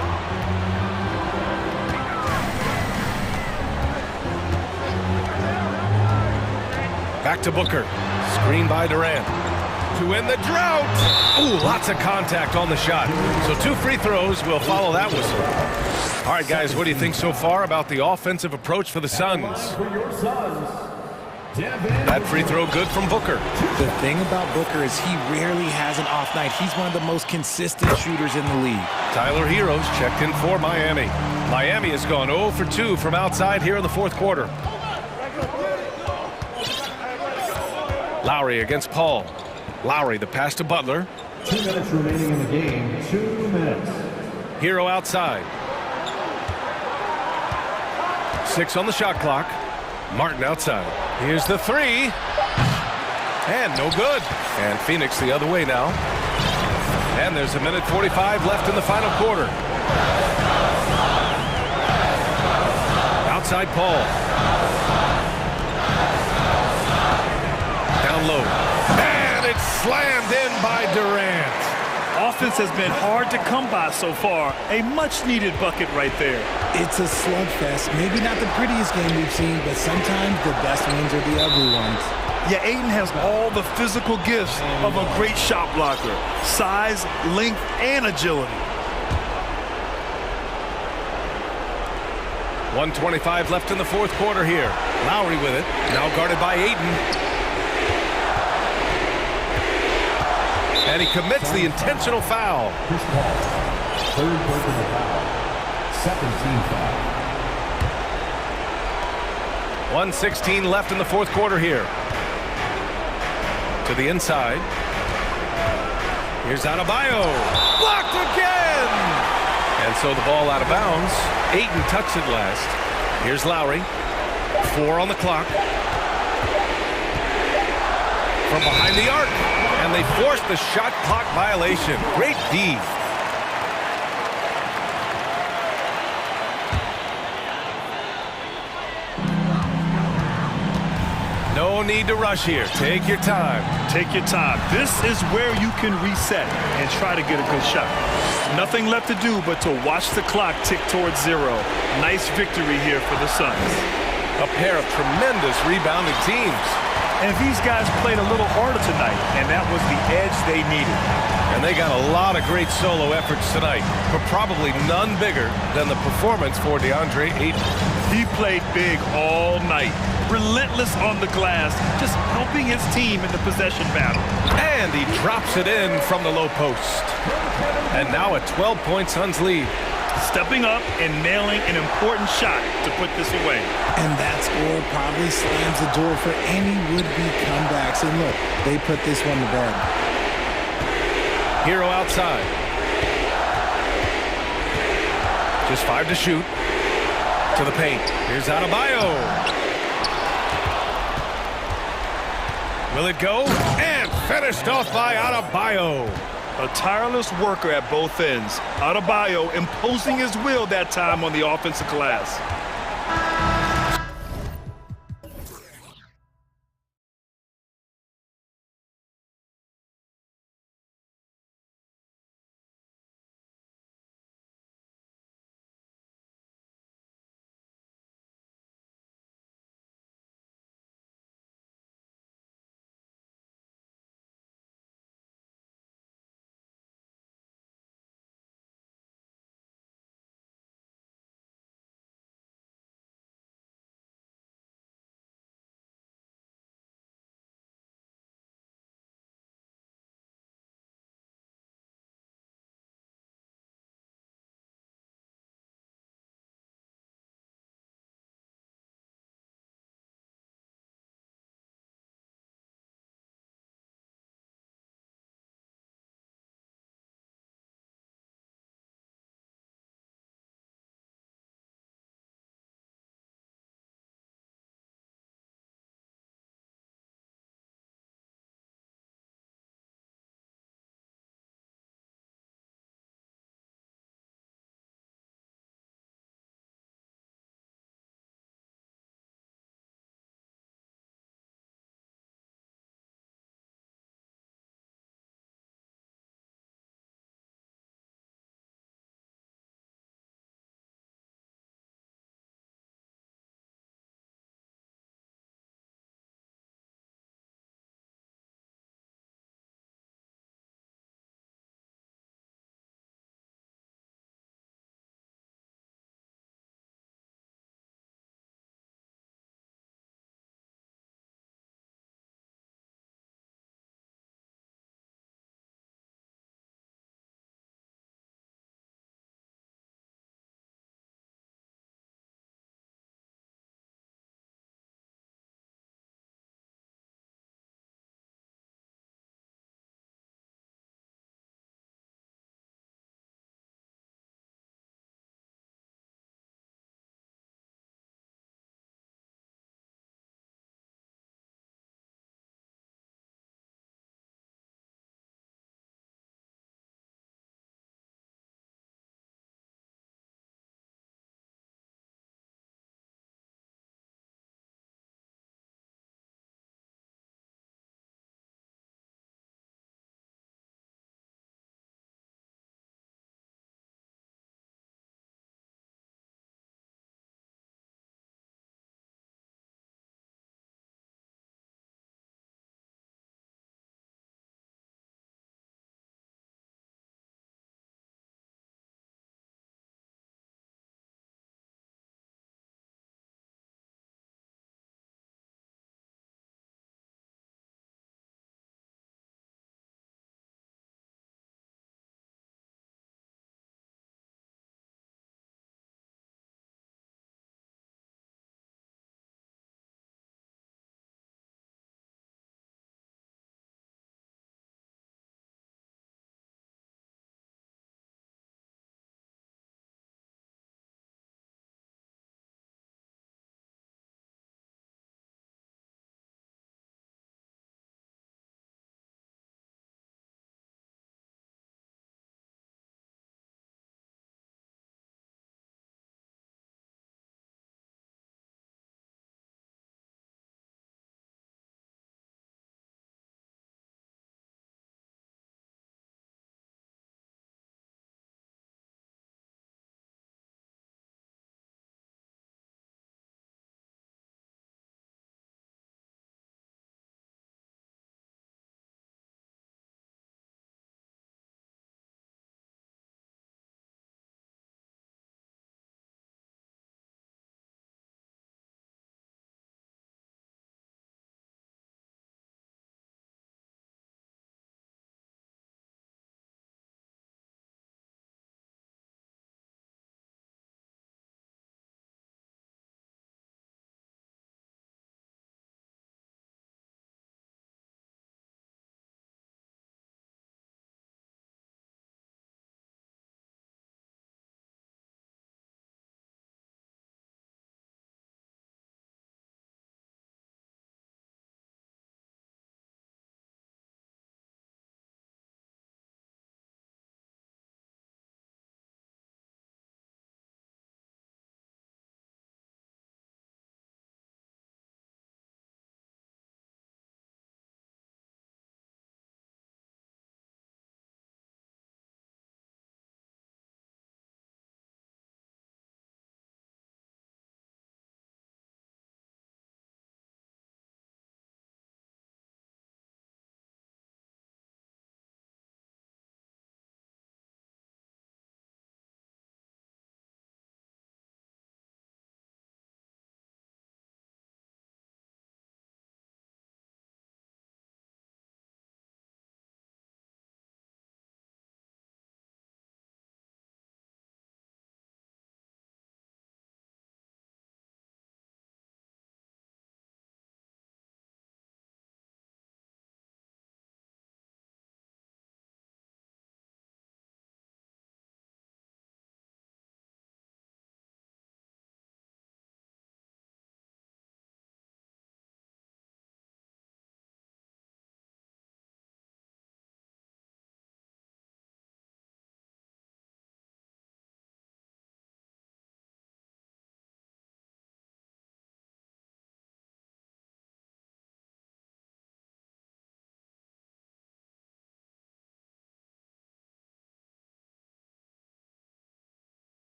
Back to Booker. Screen by Durant. To win the drought. Ooh, lots of contact on the shot. So 2 free throws will follow that whistle. All right, guys, what do you think so far about the offensive approach for the Suns? That free throw good from Booker. The thing about Booker is he rarely has an off night. He's one of the most consistent shooters in the league. Tyler Heroes checked in for Miami. Miami has gone 0 for 2 from outside here in the fourth quarter. Lowry against Paul. Lowry, the pass to Butler. 2 minutes remaining in the game. 2 minutes. Hero outside. 6 on the shot clock. Martin outside. Here's the three. And no good. And Phoenix the other way now. And there's 1:45 left in the final quarter. Outside Paul. Down low. And it's slammed in by Durant. Offense has been hard to come by so far. A much-needed bucket right there. It's a slugfest. Maybe not the prettiest game we've seen, but sometimes the best ones are the ugly ones. Yeah, Ayton has all the physical gifts of a great shot blocker. Size, length, and agility. 1:25 left in the fourth quarter here. Lowry with it. Now guarded by Ayton. And he commits the intentional foul. Third personal foul. Second team foul. 1:16 left in the fourth quarter here. To the inside. Here's Adebayo. Blocked again! And so the ball out of bounds. Ayton touched it last. Here's Lowry. 4 on the clock. From behind the arc. And they forced the shot clock violation. Great D. No need to rush here. Take your time. Take your time. This is where you can reset and try to get a good shot. Nothing left to do but to watch the clock tick towards 0. Nice victory here for the Suns. A pair of tremendous rebounding teams. And these guys played a little harder tonight, and that was the edge they needed. And they got a lot of great solo efforts tonight, but probably none bigger than the performance for DeAndre Ayton. He played big all night, relentless on the glass, just helping his team in the possession battle. And he drops it in from the low post. And now a 12-point Suns lead. Stepping up and nailing an important shot to put this away. And that score probably slams the door for any would-be comebacks. And look, they put this one to bed. Hero outside. Just 5 to shoot. To the paint. Here's Adebayo. Will it go? And finished off by Adebayo. A tireless worker at both ends. Adebayo imposing his will that time on the offensive glass.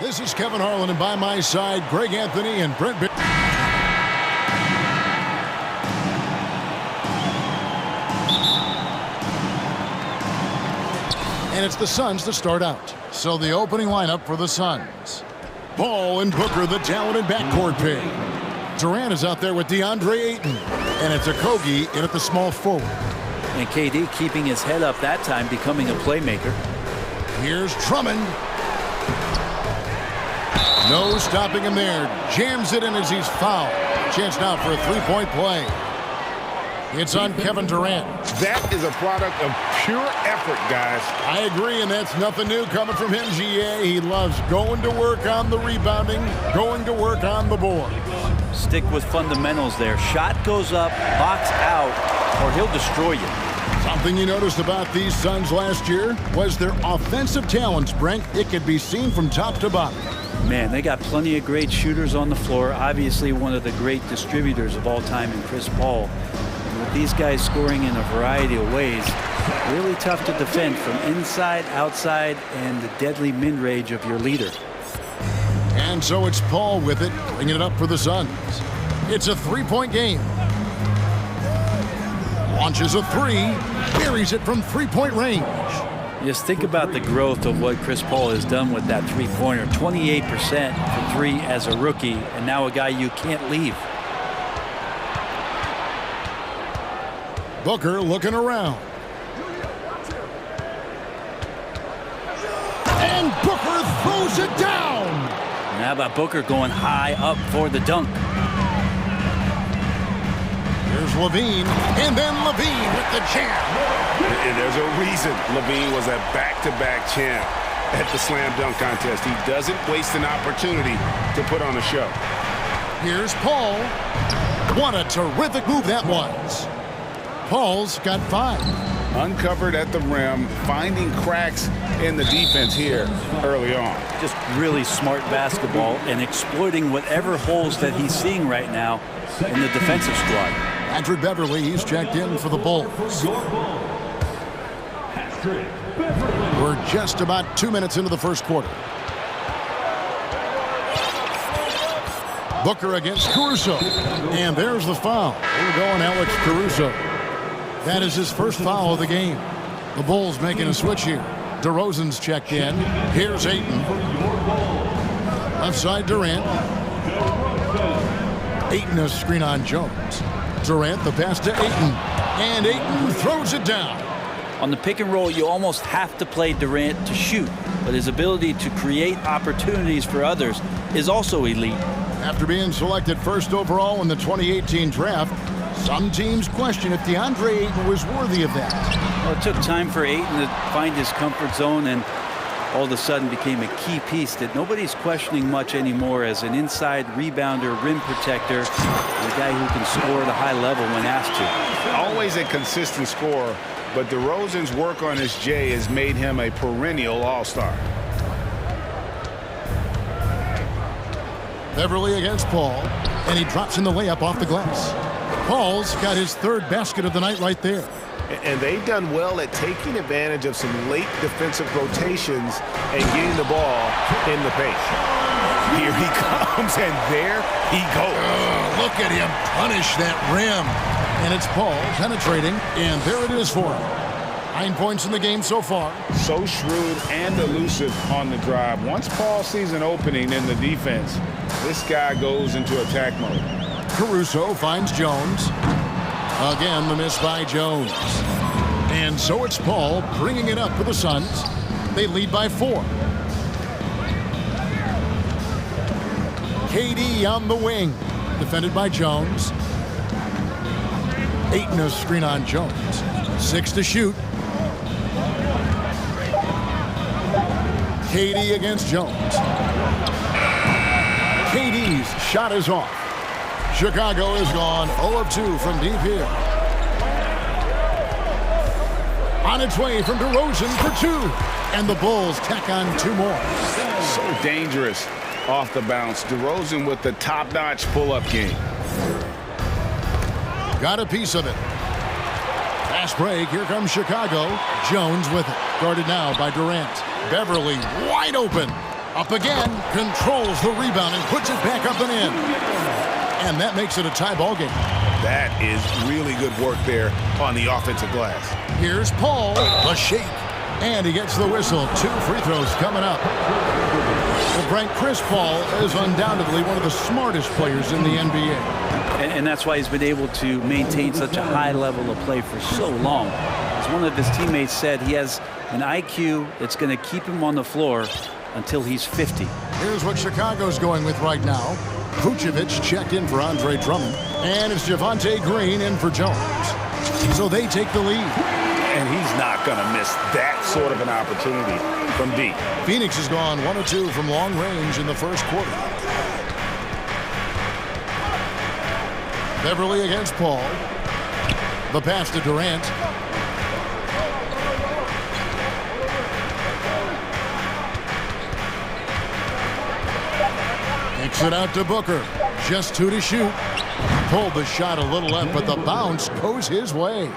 This is Kevin Harlan, and by my side, Greg Anthony and Brent. And it's the Suns to start out. So the opening lineup for the Suns. Ball and Booker, the talented backcourt pair. Durant is out there with DeAndre Ayton. And it's Okogie in at the small forward. And KD keeping his head up that time, becoming a playmaker. Here's Drummond. No stopping him there. Jams it in as he's fouled. Chance now for a three-point play. It's on Kevin Durant. That is a product of pure effort, guys. I agree, and that's nothing new coming from him, GA. He loves going to work on the rebounding, going to work on the board. Stick with fundamentals there. Shot goes up, box out, or he'll destroy you. Something you noticed about these Suns last year was their offensive talents, Brent. It could be seen from top to bottom. Man, they got plenty of great shooters on the floor. Obviously, one of the great distributors of all time in Chris Paul. With these guys scoring in a variety of ways, really tough to defend from inside, outside, and the deadly mid-range of your leader. And so it's Paul with it, bringing it up for the Suns. It's a three-point game. Launches a three, buries it from three-point range. Just think about the growth of what Chris Paul has done with that three-pointer. 28% for three as a rookie, and now a guy you can't leave. Booker looking around. And Booker throws it down. And how about Booker going high up for the dunk? Here's Levine, and then Levine with the jam. And there's a reason Levine was a back-to-back champ at the slam dunk contest. He doesn't waste an opportunity to put on a show. Here's Paul. What a terrific move that was. Paul's got 5. Uncovered at the rim, finding cracks in the defense here early on. Just really smart basketball and exploiting whatever holes that he's seeing right now in the defensive squad. Patrick Beverly, he's checked in for the Bulls. We're just about 2 minutes into the first quarter. Booker against Caruso. And there's the foul. We're going Alex Caruso. That is his first foul of the game. The Bulls making a switch here. DeRozan's checked in. Here's Ayton. Left side Durant. Ayton a screen on Jones. Durant the pass to Ayton. And Ayton throws it down. On the pick and roll, you almost have to play Durant to shoot, but his ability to create opportunities for others is also elite. After being selected first overall in the 2018 draft, some teams question if DeAndre Ayton was worthy of that. Well, it took time for Ayton to find his comfort zone and all of a sudden became a key piece that nobody's questioning much anymore as an inside rebounder, rim protector, and a guy who can score at a high level when asked to. Always a consistent scorer, but DeRozan's work on his J has made him a perennial all-star. Beverly against Paul, and he drops in the layup off the glass. Paul's got his 3rd basket of the night right there. And they've done well at taking advantage of some late defensive rotations and getting the ball in the paint. Here he comes, and there he goes. Look at him punish that rim. And it's Paul penetrating, and there it is for him. 9 points in the game so far. So shrewd and elusive on the drive. Once Paul sees an opening in the defense, this guy goes into attack mode. Caruso finds Jones. Again, the miss by Jones. And so it's Paul bringing it up for the Suns. They lead by 4. KD on the wing. Defended by Jones. Ayton a screen on Jones. 6 to shoot. KD against Jones. KD's shot is off. Chicago is gone 0 of 2 from deep here. On its way from DeRozan for 2. And the Bulls tack on 2 more. So dangerous off the bounce. DeRozan with the top-notch pull-up game. Got a piece of it. Fast break. Here comes Chicago. Jones with it. Guarded now by Durant. Beverly wide open. Up again, controls the rebound and puts it back up and in. And that makes it a tie ball game. That is really good work there on the offensive glass. Here's Paul, the shake. And he gets the whistle. 2 free throws coming up. Well, Frank, Chris Paul is undoubtedly one of the smartest players in the NBA. And that's why he's been able to maintain such a high level of play for so long. As one of his teammates said, he has an IQ that's going to keep him on the floor until he's 50. Here's what Chicago's going with right now. Vucevic checked in for Andre Drummond. And it's Javonte Green in for Jones. So they take the lead. And he's not going to miss that sort of an opportunity from deep. Phoenix has gone 1 of 2 from long range in the first quarter. Beverly against Paul. The pass to Durant. Kicks it out to Booker. Just 2 to shoot. Pulled the shot a little left, but the bounce goes his way.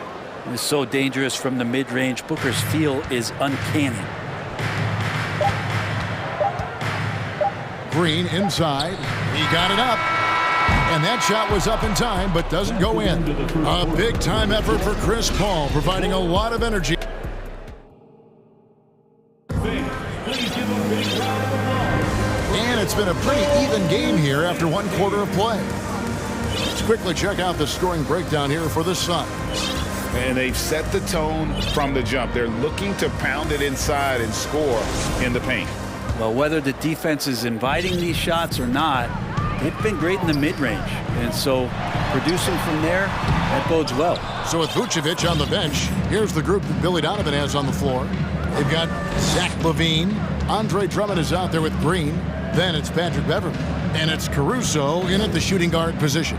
It's so dangerous from the mid-range. Booker's feel is uncanny. Green inside. He got it up. And that shot was up in time, but doesn't go in. A big-time effort for Chris Paul, providing a lot of energy. And it's been a pretty even game here after 1 quarter of play. Let's quickly check out the scoring breakdown here for the Suns. And they've set the tone from the jump. They're looking to pound it inside and score in the paint. Well, whether the defense is inviting these shots or not, they've been great in the mid-range. And so producing from there, that bodes well. So with Vucevic on the bench, here's the group that Billy Donovan has on the floor. They've got Zach LaVine. Andre Drummond is out there with Green. Then it's Patrick Beverly. And it's Caruso in at the shooting guard position.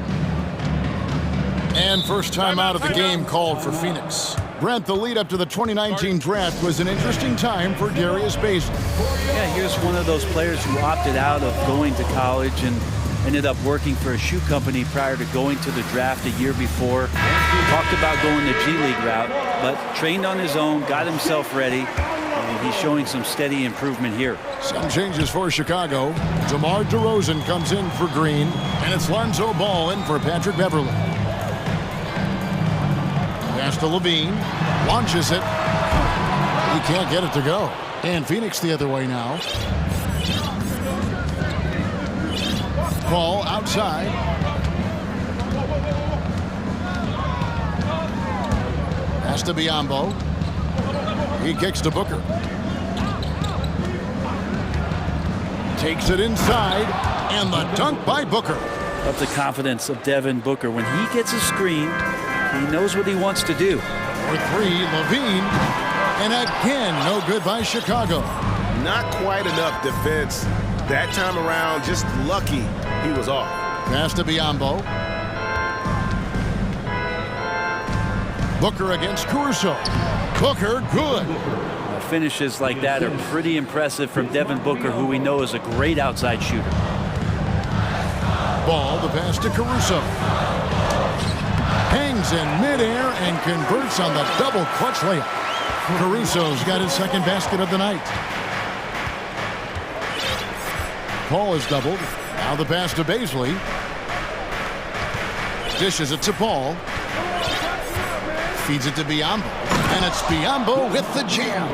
And first time out of the game called for Phoenix. Brent, the lead up to the 2019 draft was an interesting time for Darius Bazley. Yeah, here's one of those players who opted out of going to college and ended up working for a shoe company prior to going to the draft a year before. Talked about going the G League route, but trained on his own, got himself ready, and he's showing some steady improvement here. Some changes for Chicago. DeMar DeRozan comes in for Green, and it's Lonzo Ball in for Patrick Beverly. Pass to LaVine, launches it. He can't get it to go. And Phoenix the other way now. Ball outside. Pass to Biyombo. He kicks to Booker. Takes it inside, and the dunk by Booker. Love the confidence of Devin Booker. When he gets a screen, he knows what he wants to do. For 3, LaVine. And again, no good by Chicago. Not quite enough defense that time around. Just lucky he was off. Pass to Biyombo. Booker against Caruso. Booker, good. Finishes like that are pretty impressive from Devin Booker, who we know is a great outside shooter. Ball, the pass to Caruso. Hangs in midair and converts on the double clutch layup. Caruso's got his second basket of the night. Paul is doubled. Now the pass to Bazley. Dishes it to Paul. Feeds it to Biyombo. And it's Biyombo with the jam.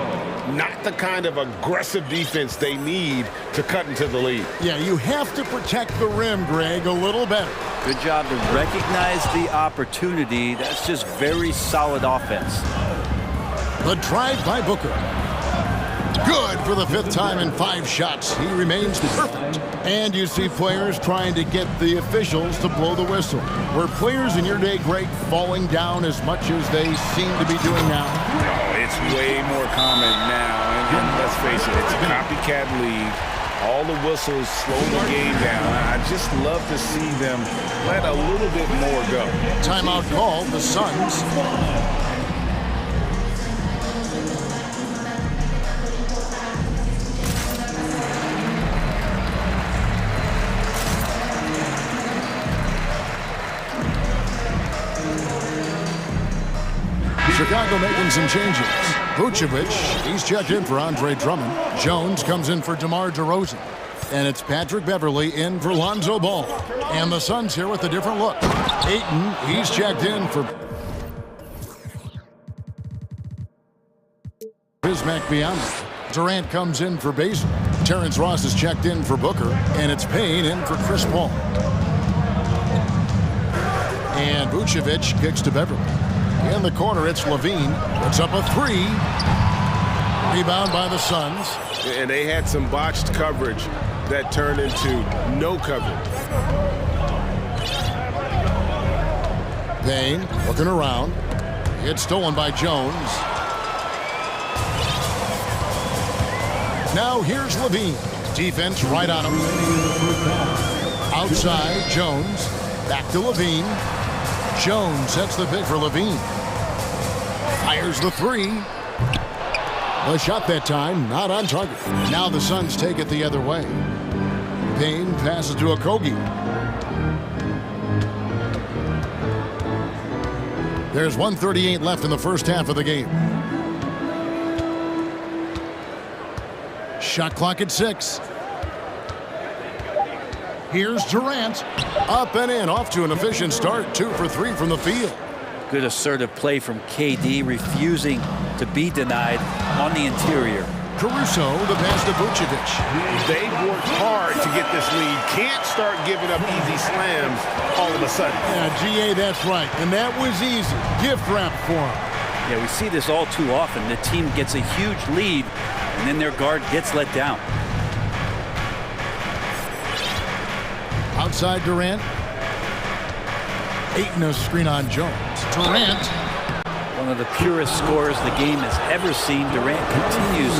Not the kind of aggressive defense they need to cut into the lead. Yeah, you have to protect the rim, Greg, a little better. Good job to recognize the opportunity. That's just very solid offense. The drive by Booker. Good for the 5th time in 5 shots. He remains perfect. And you see players trying to get the officials to blow the whistle. Were players in your day, Greg, falling down as much as they seem to be doing now? Oh, it's way more common now. And let's face it, it's a copycat league. All the whistles slow the game down. I just love to see them let a little bit more go. Timeout called, the Suns. Chicago making some changes. Vucevic, he's checked in for Andre Drummond. Jones comes in for DeMar DeRozan. And it's Patrick Beverly in for Lonzo Ball. And the Suns here with a different look. Ayton, he's checked in for Bismack Biyombo. Durant comes in for Basin. Terrence Ross is checked in for Booker. And it's Payne in for Chris Paul. And Vucevic kicks to Beverly. In the corner, it's Levine. Puts up a three. Rebound by the Suns. And they had some botched coverage that turned into no coverage. Payne looking around. It's stolen by Jones. Now here's Levine. Defense right on him. Outside, Jones. Back to Levine. Jones sets the pick for Levine. Fires the three. The shot that time, not on target. Now the Suns take it the other way. Payne passes to Okogie. There's 1:38 left in the first half of the game. Shot clock at 6. Here's Durant. Up and in, off to an efficient start. 2 for 3 from the field. Good assertive play from KD, refusing to be denied on the interior. Caruso, the pass to Vucevic. They worked hard to get this lead. Can't start giving up easy slams all of a sudden. Yeah, GA, that's right. And that was easy. Gift wrap for him. Yeah, we see this all too often. The team gets a huge lead, and then their guard gets let down. Outside Durant. Ayton a screen on Jones. Durant. One of the purest scorers the game has ever seen. Durant continues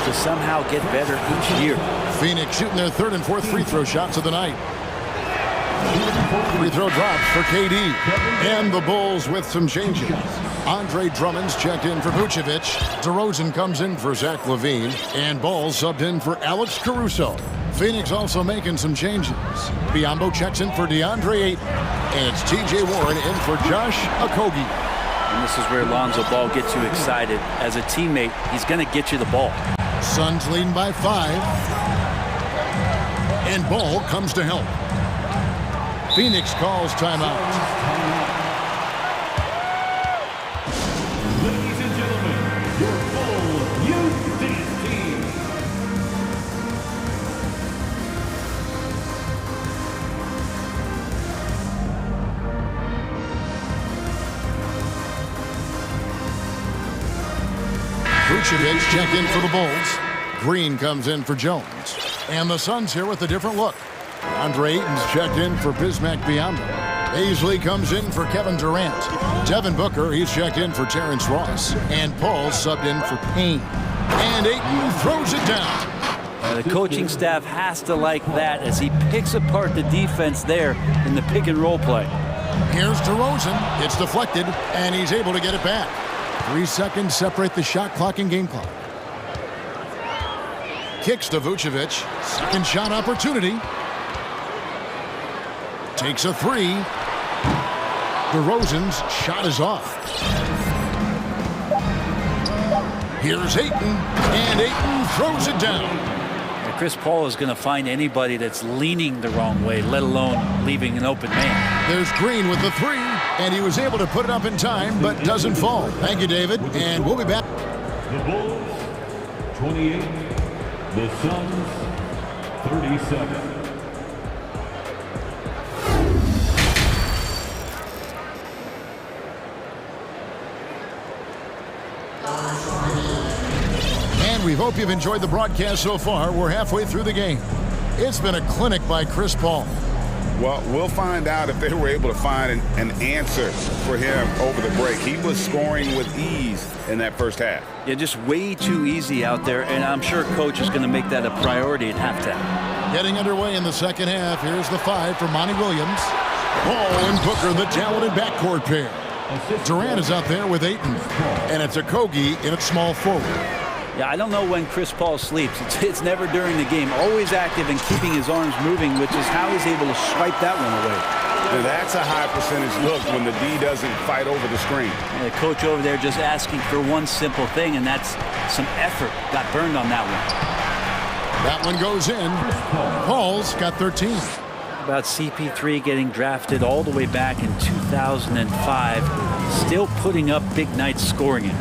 to somehow get better each year. Phoenix shooting their 3rd and 4th free throw shots of the night. Free throw drops for KD. And the Bulls with some changes. Andre Drummond's checked in for Vucevic. DeRozan comes in for Zach LaVine. And Ball subbed in for Alex Caruso. Phoenix also making some changes. Biyombo checks in for DeAndre Ayton. And it's TJ Warren in for Josh Okogie. And this is where Lonzo Ball gets you excited. As a teammate, he's going to get you the ball. Suns leading by 5. And Ball comes to help. Phoenix calls timeout. Ladies and gentlemen, your full youth dance team. Vucevic checked in for the Bulls. Green comes in for Jones. And the Suns here with a different look. Andre Ayton's checked in for Bismack Biyombo. Paisley comes in for Kevin Durant. Devin Booker, he's checked in for Terrence Ross. And Paul subbed in for Payne. And Ayton throws it down. The coaching staff has to like that as he picks apart the defense there in the pick and roll play. Here's DeRozan. It's deflected, and he's able to get it back. 3 seconds separate the shot clock and game clock. Kicks to Vucevic. Second shot opportunity. Takes a three. DeRozan's shot is off. Here's Ayton, and Ayton throws it down. And Chris Paul is going to find anybody that's leaning the wrong way, let alone leaving an open man. There's Green with the three, and he was able to put it up in time, but doesn't fall. Thank you, David, and we'll be back. The Bulls, 28. The Suns, 37. And we hope you've enjoyed the broadcast so far. We're halfway through the game. It's been a clinic by Chris Paul. Well, we'll find out if they were able to find an answer for him over the break. He was scoring with ease in that first half. Yeah, just way too easy out there, and I'm sure Coach is going to make that a priority at halftime. Getting underway in the second half. Here's the 5 for Monty Williams. Paul and Booker, the talented backcourt pair. Durant is out there with Ayton, and it's Okogie in at small forward. Yeah, I don't know when Chris Paul sleeps. It's never during the game. Always active and keeping his arms moving, which is how he's able to swipe that one away. Now that's a high percentage look when the D doesn't fight over the screen. And the coach over there just asking for one simple thing, and that's some effort. Got burned on that one. That one goes in. Paul's got 13. About CP3 getting drafted all the way back in 2005. Still putting up big nights scoring it.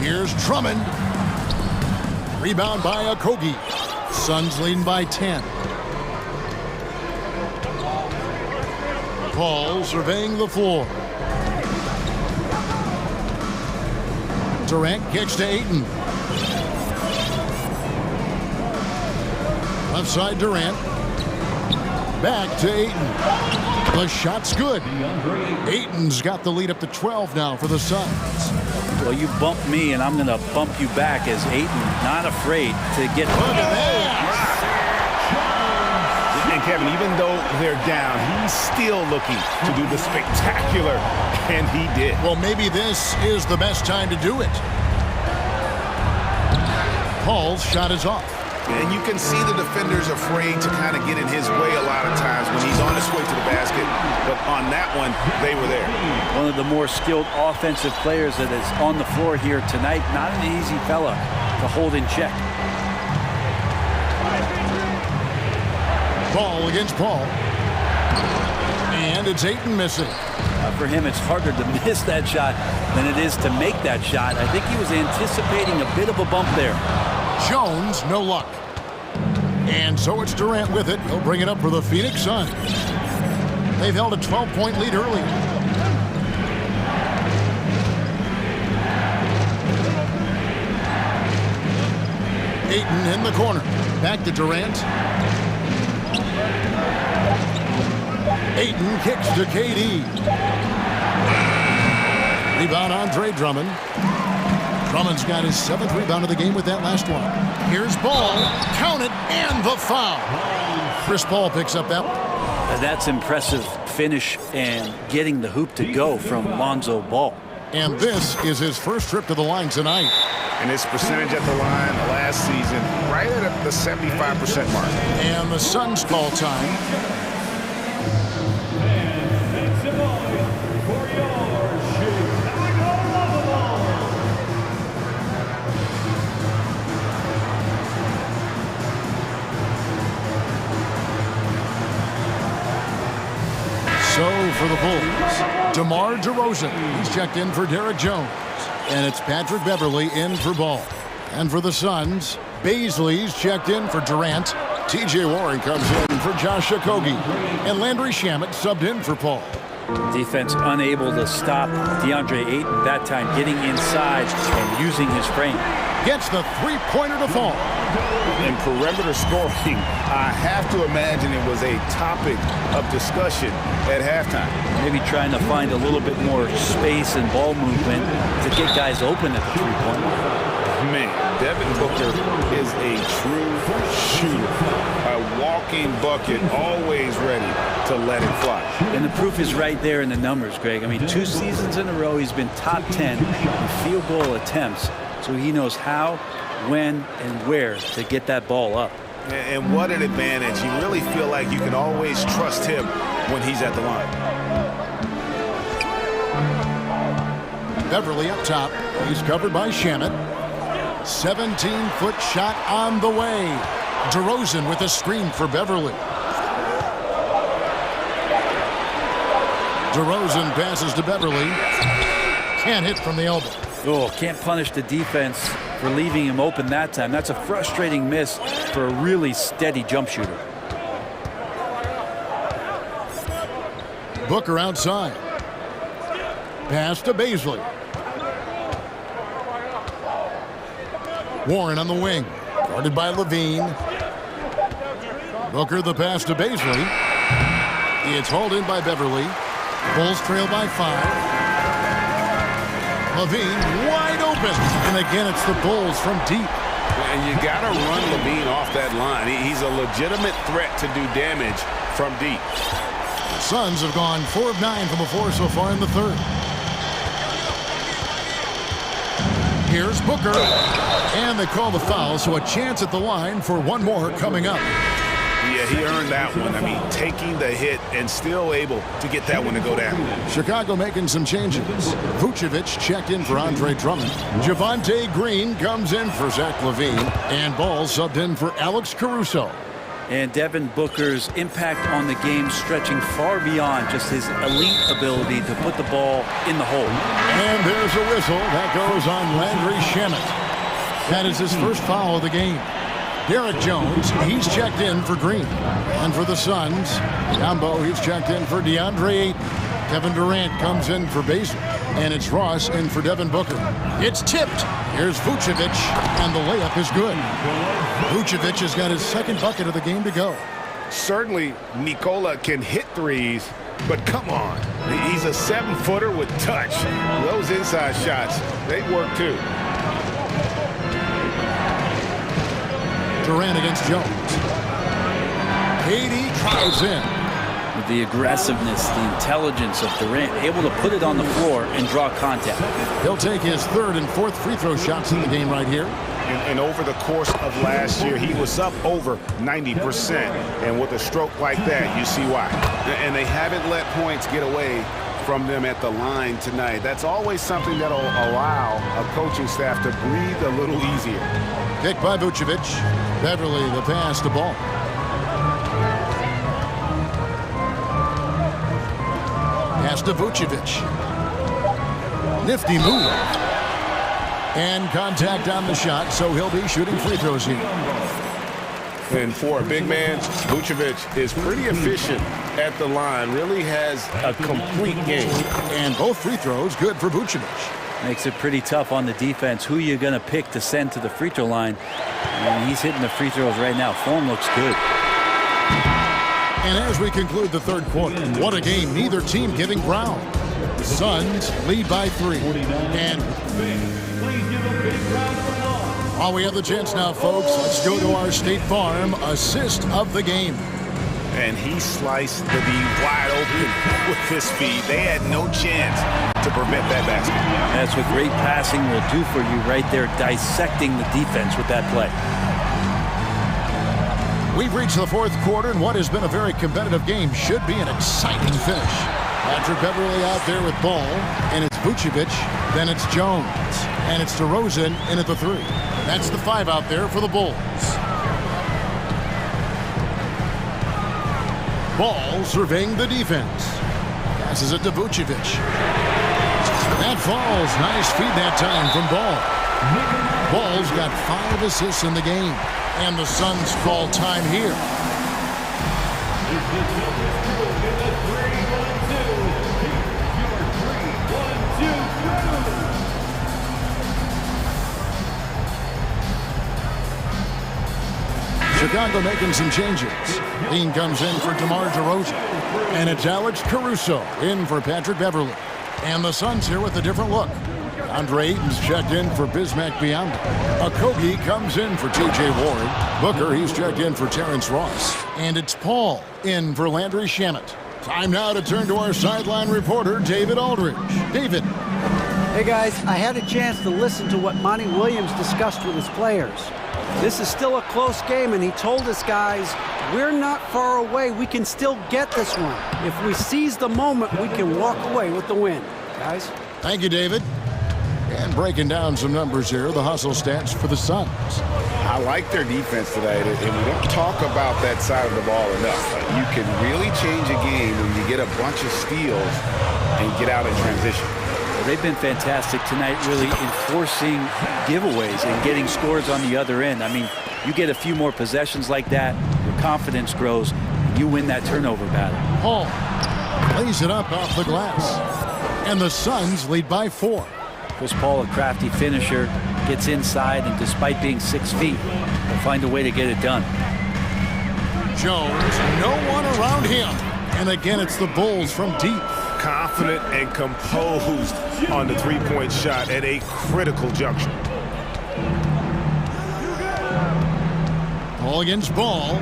Here's Drummond. Rebound by Okogie. Suns leading by 10. Paul surveying the floor. Durant kicks to Ayton. Left side Durant. Back to Ayton. The shot's good. Ayton's got the lead up to 12 now for the Suns. Well, you bump me, and I'm going to bump you back as Ayton, not afraid to get... Look at that. And Kevin, even though they're down, he's still looking to do the spectacular, and he did. Well, maybe this is the best time to do it. Paul's shot is off. And you can see the defenders afraid to kind of get in his way a lot of times when he's on his way to the basket. But on that one, they were there. One of the more skilled offensive players that is on the floor here tonight. Not an easy fella to hold in check. Ball against Paul. And it's Ayton missing. For him, it's harder to miss that shot than it is to make that shot. I think he was anticipating a bit of a bump there. Jones, no luck. And so it's Durant with it. He'll bring it up for the Phoenix Suns. They've held a 12-point lead early. Ayton in the corner. Back to Durant. Ayton kicks to KD. Rebound Andre Drummond. Drummond's got his 7th rebound of the game with that last one. Here's Ball. Count it, and the foul. Chris Paul picks up that one. That's impressive finish and getting the hoop to go from Lonzo Ball. And this is his first trip to the line tonight. And his percentage at the line last season, right at the 75% mark. And the Suns call time. So for the Bulls, DeMar DeRozan. He's checked in for Derek Jones. And it's Patrick Beverley in for Ball. And for the Suns, Baisley's checked in for Durant. TJ Warren comes in for Josh Okogie. And Landry Shamet subbed in for Paul. Defense unable to stop DeAndre Ayton that time, getting inside and using his frame. Gets the three-pointer to fall. In perimeter scoring, I have to imagine it was a topic of discussion at halftime. Maybe trying to find a little bit more space and ball movement to get guys open at the three-point line. Man, Devin Booker is a true shooter. A walking bucket, always ready to let it fly. And the proof is right there in the numbers, Greg. I mean, 2 seasons in a row, he's been top 10 in field goal attempts. So he knows how, when, and where to get that ball up. And what an advantage. You really feel like you can always trust him when he's at the line. Beverley up top. He's covered by Shamet. 17-foot shot on the way. DeRozan with a screen for Beverley. DeRozan passes to Beverley. Can't hit from the elbow. Oh, can't punish the defense for leaving him open that time. That's a frustrating miss for a really steady jump shooter. Booker outside. Pass to Baisley. Warren on the wing. Guarded by Levine. Booker the pass to Baisley. It's hauled in by Beverley. Bulls trail by 5. Levine wide open. And again, it's the Bulls from deep. And you got to run Levine off that line. He's a legitimate threat to do damage from deep. The Suns have gone 4 of 9 from the floor so far in the third. Here's Booker. And they call the foul, so a chance at the line for one more coming up. Yeah, he earned that one. I mean, taking the hit and still able to get that one to go down. Chicago making some changes. Vucevic checked in for Andre Drummond. Javonte Green comes in for Zach LaVine. And Ball subbed in for Alex Caruso. And Devin Booker's impact on the game stretching far beyond just his elite ability to put the ball in the hole. And there's a whistle. That goes on Landry Shamet. That is his first foul of the game. Derek Jones, he's checked in for Green. And for the Suns, Yambo, he's checked in for DeAndre Ayton. Kevin Durant comes in for Basil. And it's Ross in for Devin Booker. It's tipped. Here's Vucevic, and the layup is good. Vucevic has got his second bucket of the game to go. Certainly, Nikola can hit threes, but come on. He's a 7-footer with touch. Those inside shots, they work too. Durant against Jones. KD drives in. With the aggressiveness, the intelligence of Durant, able to put it on the floor and draw contact. He'll take his third and fourth free throw shots in the game right here. And over the course of last year, he was up over 90%. And with a stroke like that, you see why. And they haven't let points get away from them at the line tonight. That's always something that'll allow a coaching staff to breathe a little easier. Kick by Vucevic. Beverly the pass to Ball. Pass to Vucevic. Nifty move. And contact on the shot, so he'll be shooting free throws here. And for a big man, Vucevic is pretty efficient at the line, really has a complete game. And both free throws good for Vucevic. Makes it pretty tough on the defense. Who you're going to pick to send to the free throw line. And he's hitting the free throws right now. Form looks good. And as we conclude the third quarter, what a game, neither team giving ground. The Suns lead by 3. And while we have the chance now, folks, let's go to our State Farm assist of the game. And he sliced the D wide open with his feet. They had no chance to prevent that basket. That's what great passing will do for you right there, dissecting the defense with that play. We've reached the fourth quarter, and what has been a very competitive game should be an exciting finish. Patrick Beverly out there with Ball, and it's Vucevic, then it's Jones, and it's DeRozan in at the 3. That's the 5 out there for the Bulls. Ball surveying the defense. Passes it to Vucevic. That falls. Nice feed that time from Ball. Ball's got 5 assists in the game. And the Suns call time here. Chicago making some changes. Dean comes in for DeMar DeRozan. And it's Alex Caruso in for Patrick Beverly. And the Suns here with a different look. Andre Ayton's checked in for Bismack Biyombo. Okogie comes in for T.J. Ward. Booker, he's checked in for Terrence Ross. And it's Paul in for Landry Shamet. Time now to turn to our sideline reporter, David Aldridge. David. Hey, guys, I had a chance to listen to what Monty Williams discussed with his players. This is still a close game, and he told us guys, we're not far away. We can still get this one. If we seize the moment, we can walk away with the win. Guys? Thank you, David. And breaking down some numbers here, the hustle stats for the Suns. I like their defense today, and we don't talk about that side of the ball enough. You can really change a game when you get a bunch of steals and get out in transition. They've been fantastic tonight, really enforcing giveaways and getting scores on the other end. I mean, you get a few more possessions like that, your confidence grows, you win that turnover battle. Paul lays it up off the glass. And the Suns lead by 4. Chris Paul, a crafty finisher, gets inside, and despite being 6 feet, will find a way to get it done. Jones, no one around him. And again, it's the Bulls from deep. Confident and composed on the three-point shot at a critical juncture. Paul against Ball.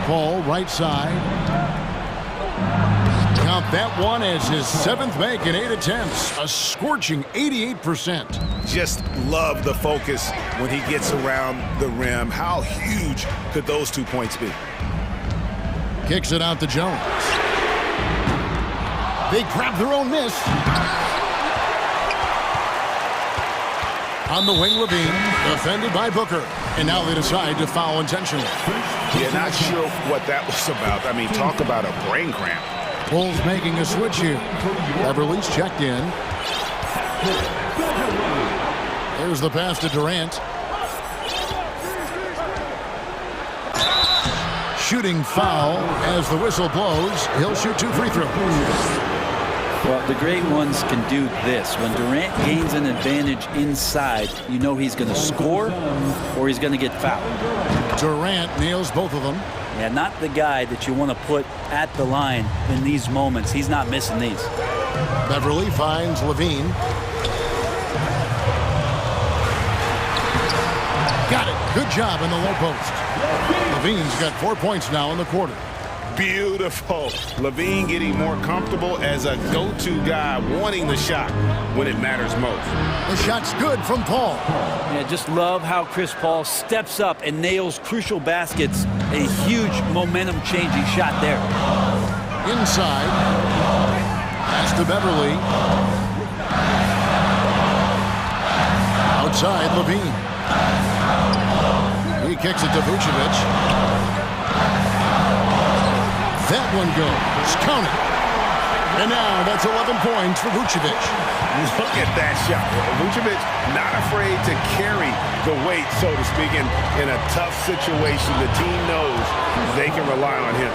Ball right side. count that one as his 7th make in 8 attempts. A scorching 88%. Just love the focus when he gets around the rim. How huge could those 2 points be? Kicks it out to Jones. They grab their own miss. On the wing, Levine, defended by Booker. And now they decide to foul intentionally. Yeah, not sure what that was about. I mean, talk about a brain cramp. Bulls making a switch here. Beverly's checked in. There's the pass to Durant. Shooting foul as the whistle blows. He'll shoot 2 free throws. Well, the great ones can do this. When Durant gains an advantage inside, you know he's going to score or he's going to get fouled. Durant nails both of them. Yeah, not the guy that you want to put at the line in these moments. He's not missing these. Beverly finds Levine. Got it. Good job in the low post. Levine's got 4 points now in the quarter. Beautiful. Levine getting more comfortable as a go-to guy, wanting the shot when it matters most. The shot's good from Paul. Yeah, just love how Chris Paul steps up and nails crucial baskets. A huge momentum-changing shot there. Inside. Pass to Beverly. Outside, Levine. He kicks it to Vucevic. That one goes. Count it. And now that's 11 points for Vucevic. Look at that shot. Vucevic not afraid to carry the weight, so to speak, in a tough situation. The team knows they can rely on him.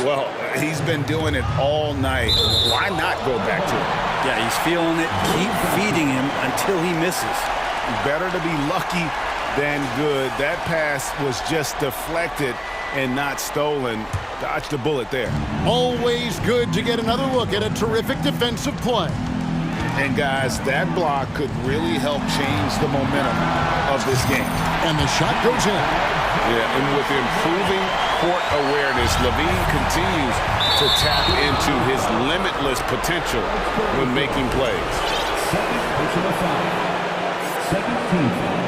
Well, he's been doing it all night. Why not go back to it? Yeah, he's feeling it. Keep feeding him until he misses. Better to be lucky than good. That pass was just deflected and not stolen. Dodged a bullet there. Always good to get another look at a terrific defensive play. And guys, that block could really help change the momentum of this game. And the shot goes in. Yeah, and with improving court awareness, Levine continues to tap into his limitless potential when making plays. Second team foul.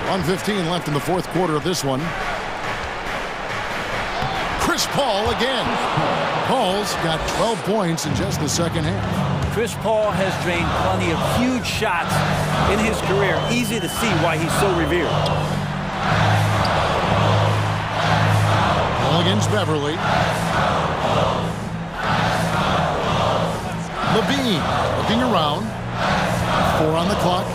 1:15 left in the 4th quarter of this one. Chris Paul again. Paul's got 12 points in just the second half. Chris Paul has drained plenty of huge shots in his career. Easy to see why he's so revered. Ball against Beverly. Levine looking around. 4 on the clock.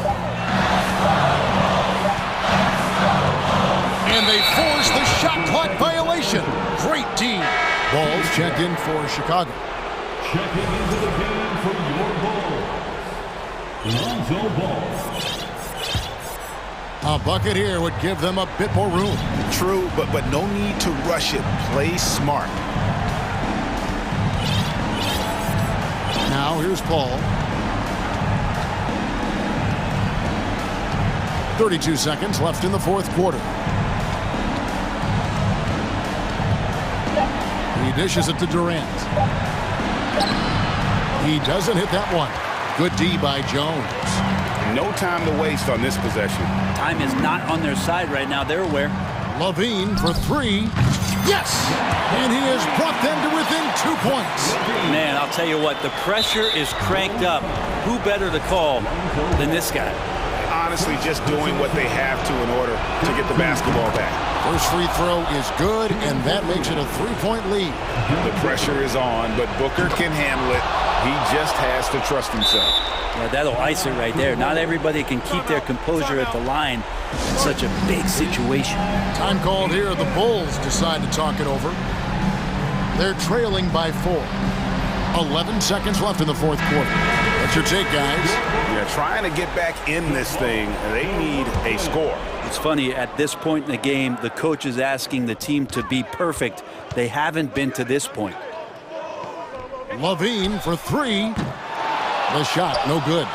And they force the shot clock violation. Great D. Balls checked in for Chicago. Checking into the game for your ball. Lonzo Ball. A bucket here would give them a bit more room. True, but no need to rush it. Play smart. Now here's Paul. 32 seconds left in the 4th quarter. He dishes it to Durant. He doesn't hit that one. Good D by Jones. No time to waste on this possession. Time is not on their side right now. They're aware. Levine for 3. Yes! And he has brought them to within 2 points. Man, I'll tell you what, the pressure is cranked up. Who better to call than this guy? Honestly, just doing what they have to in order to get the basketball back. First free throw is good, and that makes it a 3-point lead. The pressure is on, but Booker can handle it. He just has to trust himself. Yeah, that'll ice it right there. Not everybody can keep their composure at the line in such a big situation. Time called here. The Bulls decide to talk it over. They're trailing by 4. 11 seconds left in the 4th quarter. What's your take, guys? Yeah, trying to get back in this thing, they need a score. It's funny, at this point in the game, the coach is asking the team to be perfect. They haven't been to this point. Levine for 3. The shot, no good.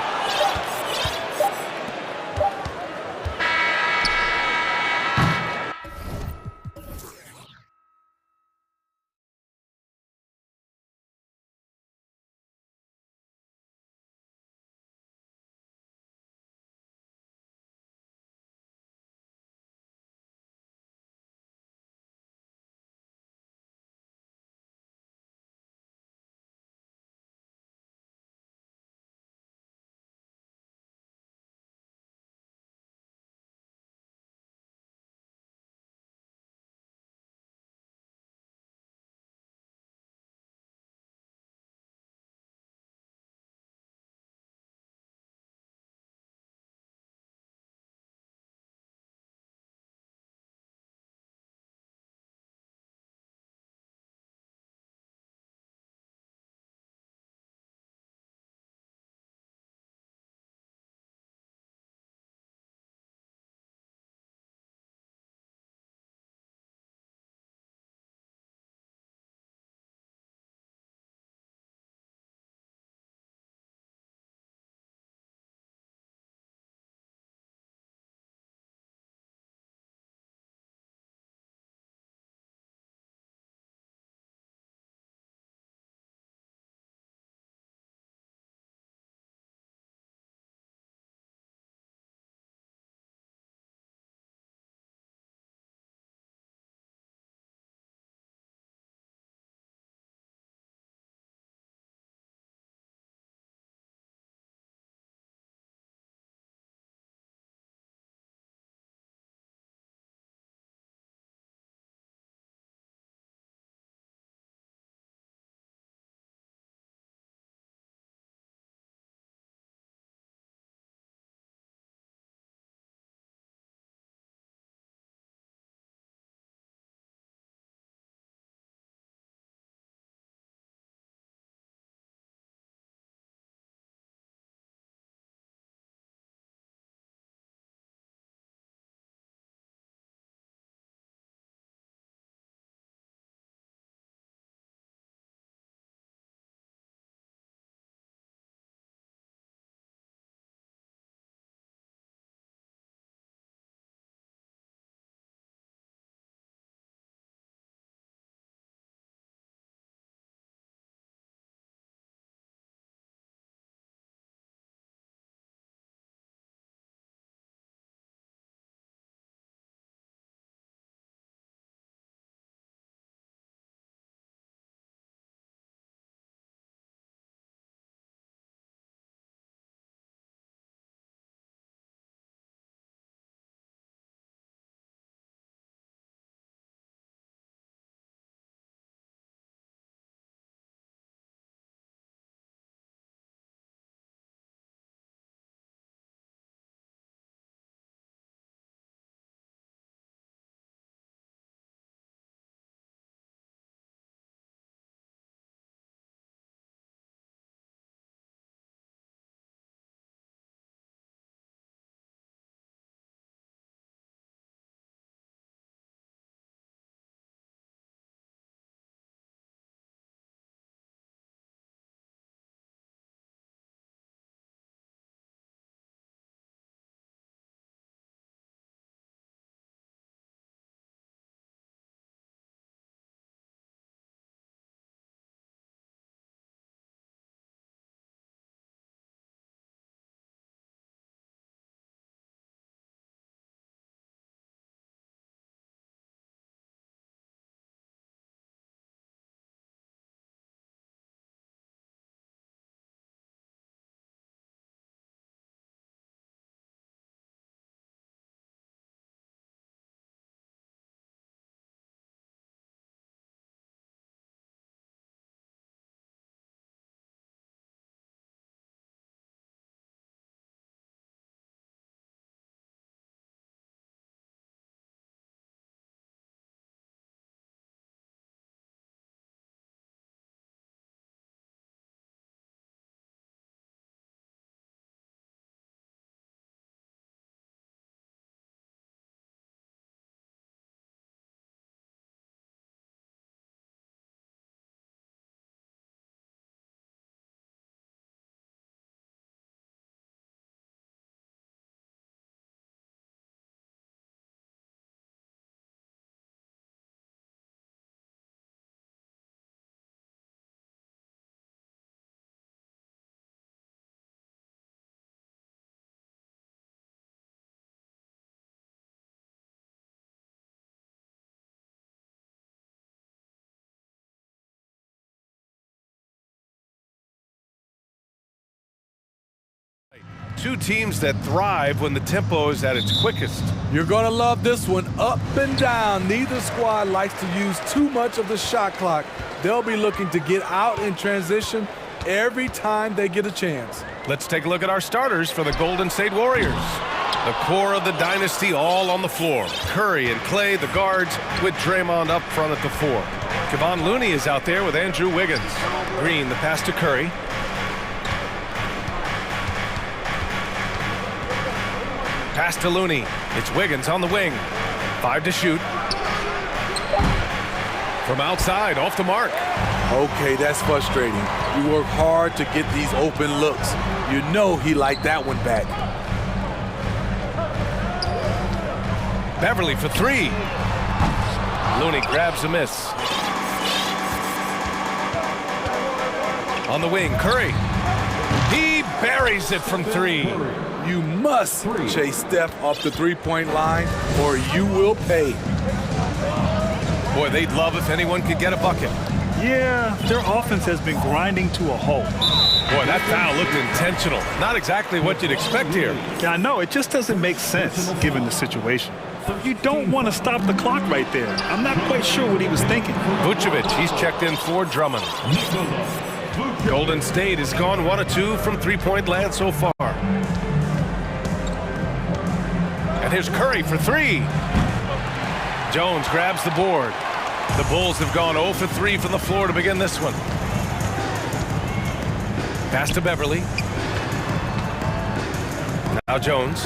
Two teams that thrive when the tempo is at its quickest. You're going to love this one. Up and down. Neither squad likes to use too much of the shot clock. They'll be looking to get out in transition every time they get a chance. Let's take a look at our starters for the Golden State Warriors. The core of the dynasty all on the floor. Curry and Clay, the guards, with Draymond up front at the 4. Kevon Looney is out there with Andrew Wiggins. Green, the pass to Curry. Pass to Looney. It's Wiggins on the wing. 5 to shoot. From outside, off the mark. Okay, that's frustrating. You work hard to get these open looks. You know he liked that one back. Beverly for 3. Looney grabs a miss. On the wing, Curry. He buries it from 3. You must chase Steph off the three-point line or you will pay. Boy, they'd love if anyone could get a bucket. Yeah, their offense has been grinding to a halt. Boy, that foul looked intentional. Not exactly what you'd expect here. Yeah, I know. It just doesn't make sense given the situation. You don't want to stop the clock right there. I'm not quite sure what he was thinking. Vucevic, he's checked in for Drummond. Golden State has gone 1 of 2 from three-point land so far. And here's Curry for 3. Jones grabs the board. The Bulls have gone 0 for 3 from the floor to begin this one. Pass to Beverly. Now Jones.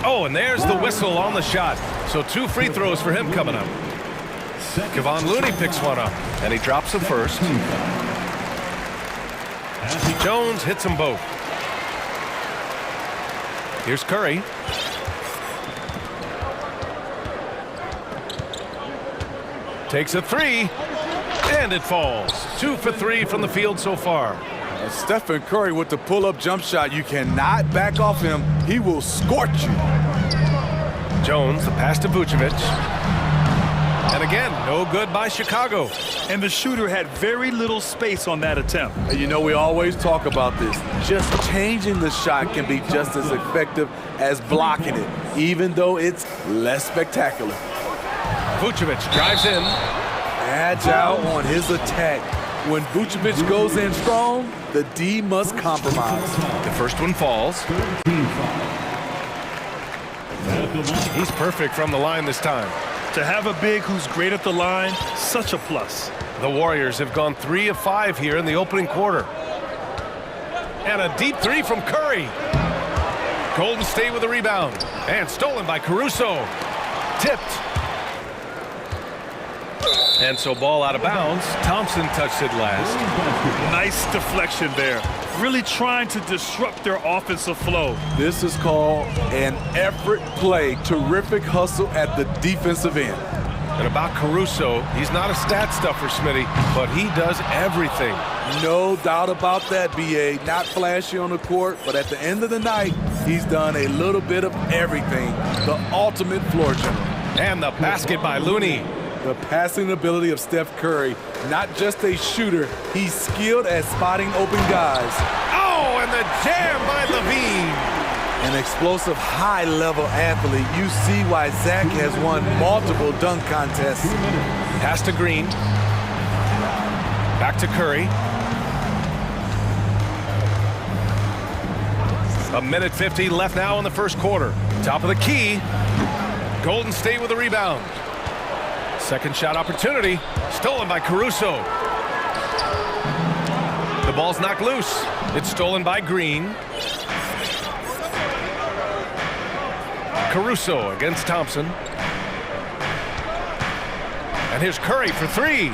Oh, and there's the whistle on the shot. So 2 free throws for him coming up. Kevon Looney picks one up, and he drops them first. Jones hits them both. Here's Curry. Takes a 3, and it falls. 2 for 3 from the field so far. Stephen Curry with the pull-up jump shot. You cannot back off him. He will scorch you. Jones, the pass to Vucevic. And again, no good by Chicago. And the shooter had very little space on that attempt. And you know, we always talk about this. Just changing the shot can be just as effective as blocking it, even though it's less spectacular. Vucevic drives in. Agile on his attack. When Vucevic goes in strong, the D must compromise. The first one falls. He's perfect from the line this time. To have a big who's great at the line, such a plus. The Warriors have gone 3 of 5 here in the opening quarter. And a deep 3 from Curry. Golden State with a rebound. And stolen by Caruso. Tipped. And so ball out of bounds. Thompson touched it last. Nice deflection there. Really trying to disrupt their offensive flow. This is called an effort play. Terrific hustle at the defensive end. And about Caruso, he's not a stat stuffer, Smitty, but he does everything. No doubt about that, B.A. Not flashy on the court, but at the end of the night, he's done a little bit of everything. The ultimate floor general. And the basket by Looney. The passing ability of Steph Curry, not just a shooter, he's skilled at spotting open guys. Oh, and the jam by Levine. An explosive high-level athlete. You see why Zach has won multiple dunk contests. Pass to Green. Back to Curry. 1:50 left now in the first quarter. Top of the key. Golden State with a rebound. Second shot opportunity, stolen by Caruso. The ball's knocked loose. It's stolen by Green. Caruso against Thompson. And here's Curry for 3.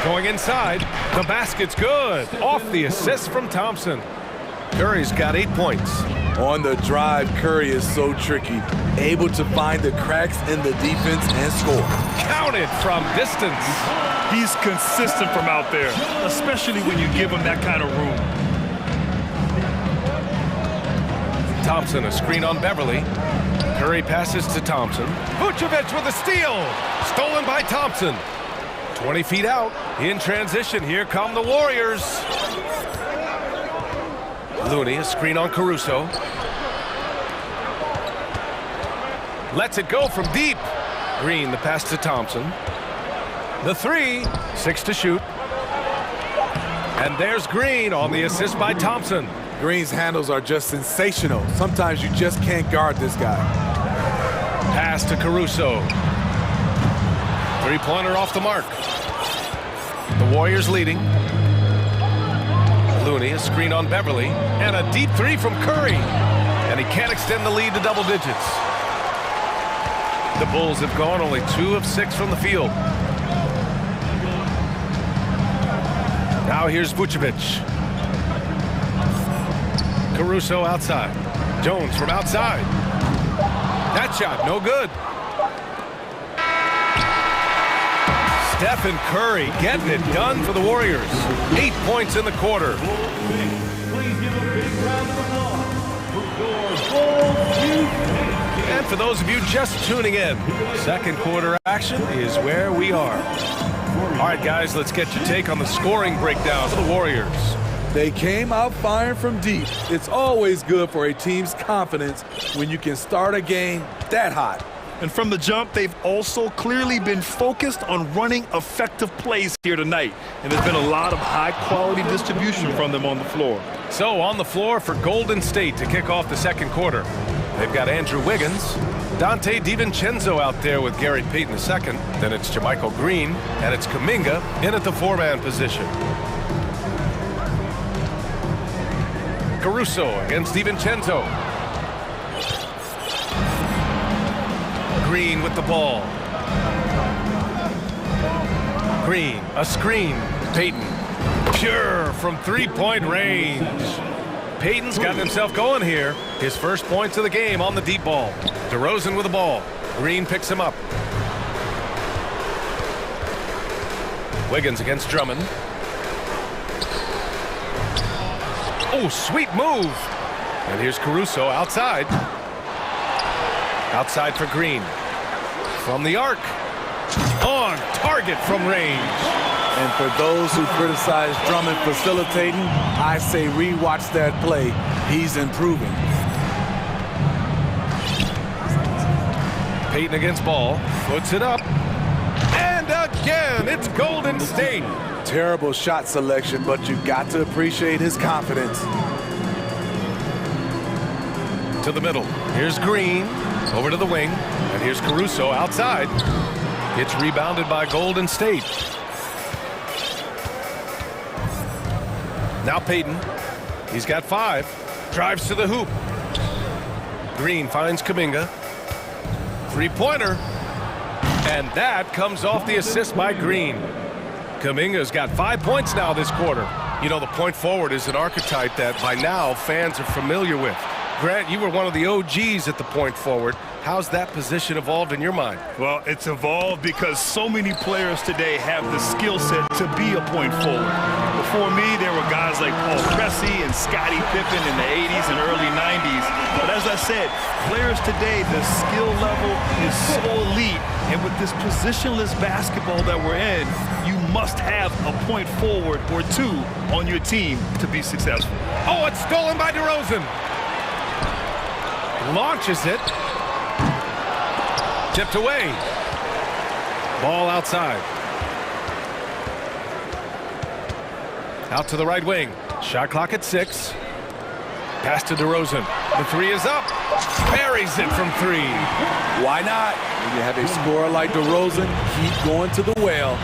Going inside, the basket's good. Off the assist from Thompson. Curry's got 8 points. On the drive, Curry is so tricky. Able to find the cracks in the defense and score. Counted from distance. He's consistent from out there, especially when you give him that kind of room. Thompson, a screen on Beverly. Curry passes to Thompson. Vucevic with a steal. Stolen by Thompson. 20 feet out. In transition, here come the Warriors. Looney, a screen on Caruso. Lets it go from deep. Green, the pass to Thompson. The three, 6 to shoot. And there's Green on the assist by Thompson. Green's handles are just sensational. Sometimes you just can't guard this guy. Pass to Caruso. Three-pointer off the mark. The Warriors leading. Looney, a screen on Beverly. And a deep three from Curry. And he can't extend the lead to double digits. The Bulls have gone only 2 of 6 from the field. Now here's Vucevic. Caruso outside. Jones from outside. That shot, no good. Stephen Curry getting it done for the Warriors. 8 points in the quarter. And for those of you just tuning in, second quarter action is where we are. All right, guys, let's get your take on the scoring breakdown for the Warriors. They came out firing from deep. It's always good for a team's confidence when you can start a game that hot. And from the jump, they've also clearly been focused on running effective plays here tonight. And there's been a lot of high-quality distribution from them on the floor. So on the floor for Golden State to kick off the second quarter, they've got Andrew Wiggins, Dante DiVincenzo out there with Gary Payton II. Then it's JaMychal Green, and it's Kuminga in at the 4-man position. Caruso against DiVincenzo. Green with the ball. Green, a screen. Payton, pure from three-point range. Payton's gotten himself going here. His first points of the game on the deep ball. DeRozan with the ball. Green picks him up. Wiggins against Drummond. Oh, sweet move. And here's Caruso outside. Outside for Green. From the arc. On target from range. And for those who criticize Drummond facilitating, I say rewatch that play. He's improving. Payton against Ball. Puts it up. And again, it's Golden State. Terrible shot selection, but you've got to appreciate his confidence. To the middle. Here's Green. Over to the wing. And here's Caruso outside. It's rebounded by Golden State. Now Payton. He's got 5. Drives to the hoop. Green finds Kuminga. Three-pointer. And that comes off the assist by Green. Kuminga's got 5 points now this quarter. You know, the point forward is an archetype that by now fans are familiar with. Grant, you were one of the OGs at the point forward. How's that position evolved in your mind? Well, it's evolved because so many players today have the skill set to be a point forward. Before me, there were guys like Paul Pressey and Scottie Pippen in the 80s and early 90s. But as I said, players today, the skill level is so elite. And with this positionless basketball that we're in, you must have a point forward or two on your team to be successful. Oh, it's stolen by DeRozan. Launches it. Tipped away. Ball outside. Out to the right wing. Shot clock at 6. Pass to DeRozan. The 3 is up. Buries it from 3. Why not? When you have a scorer like DeRozan, keep going to the well.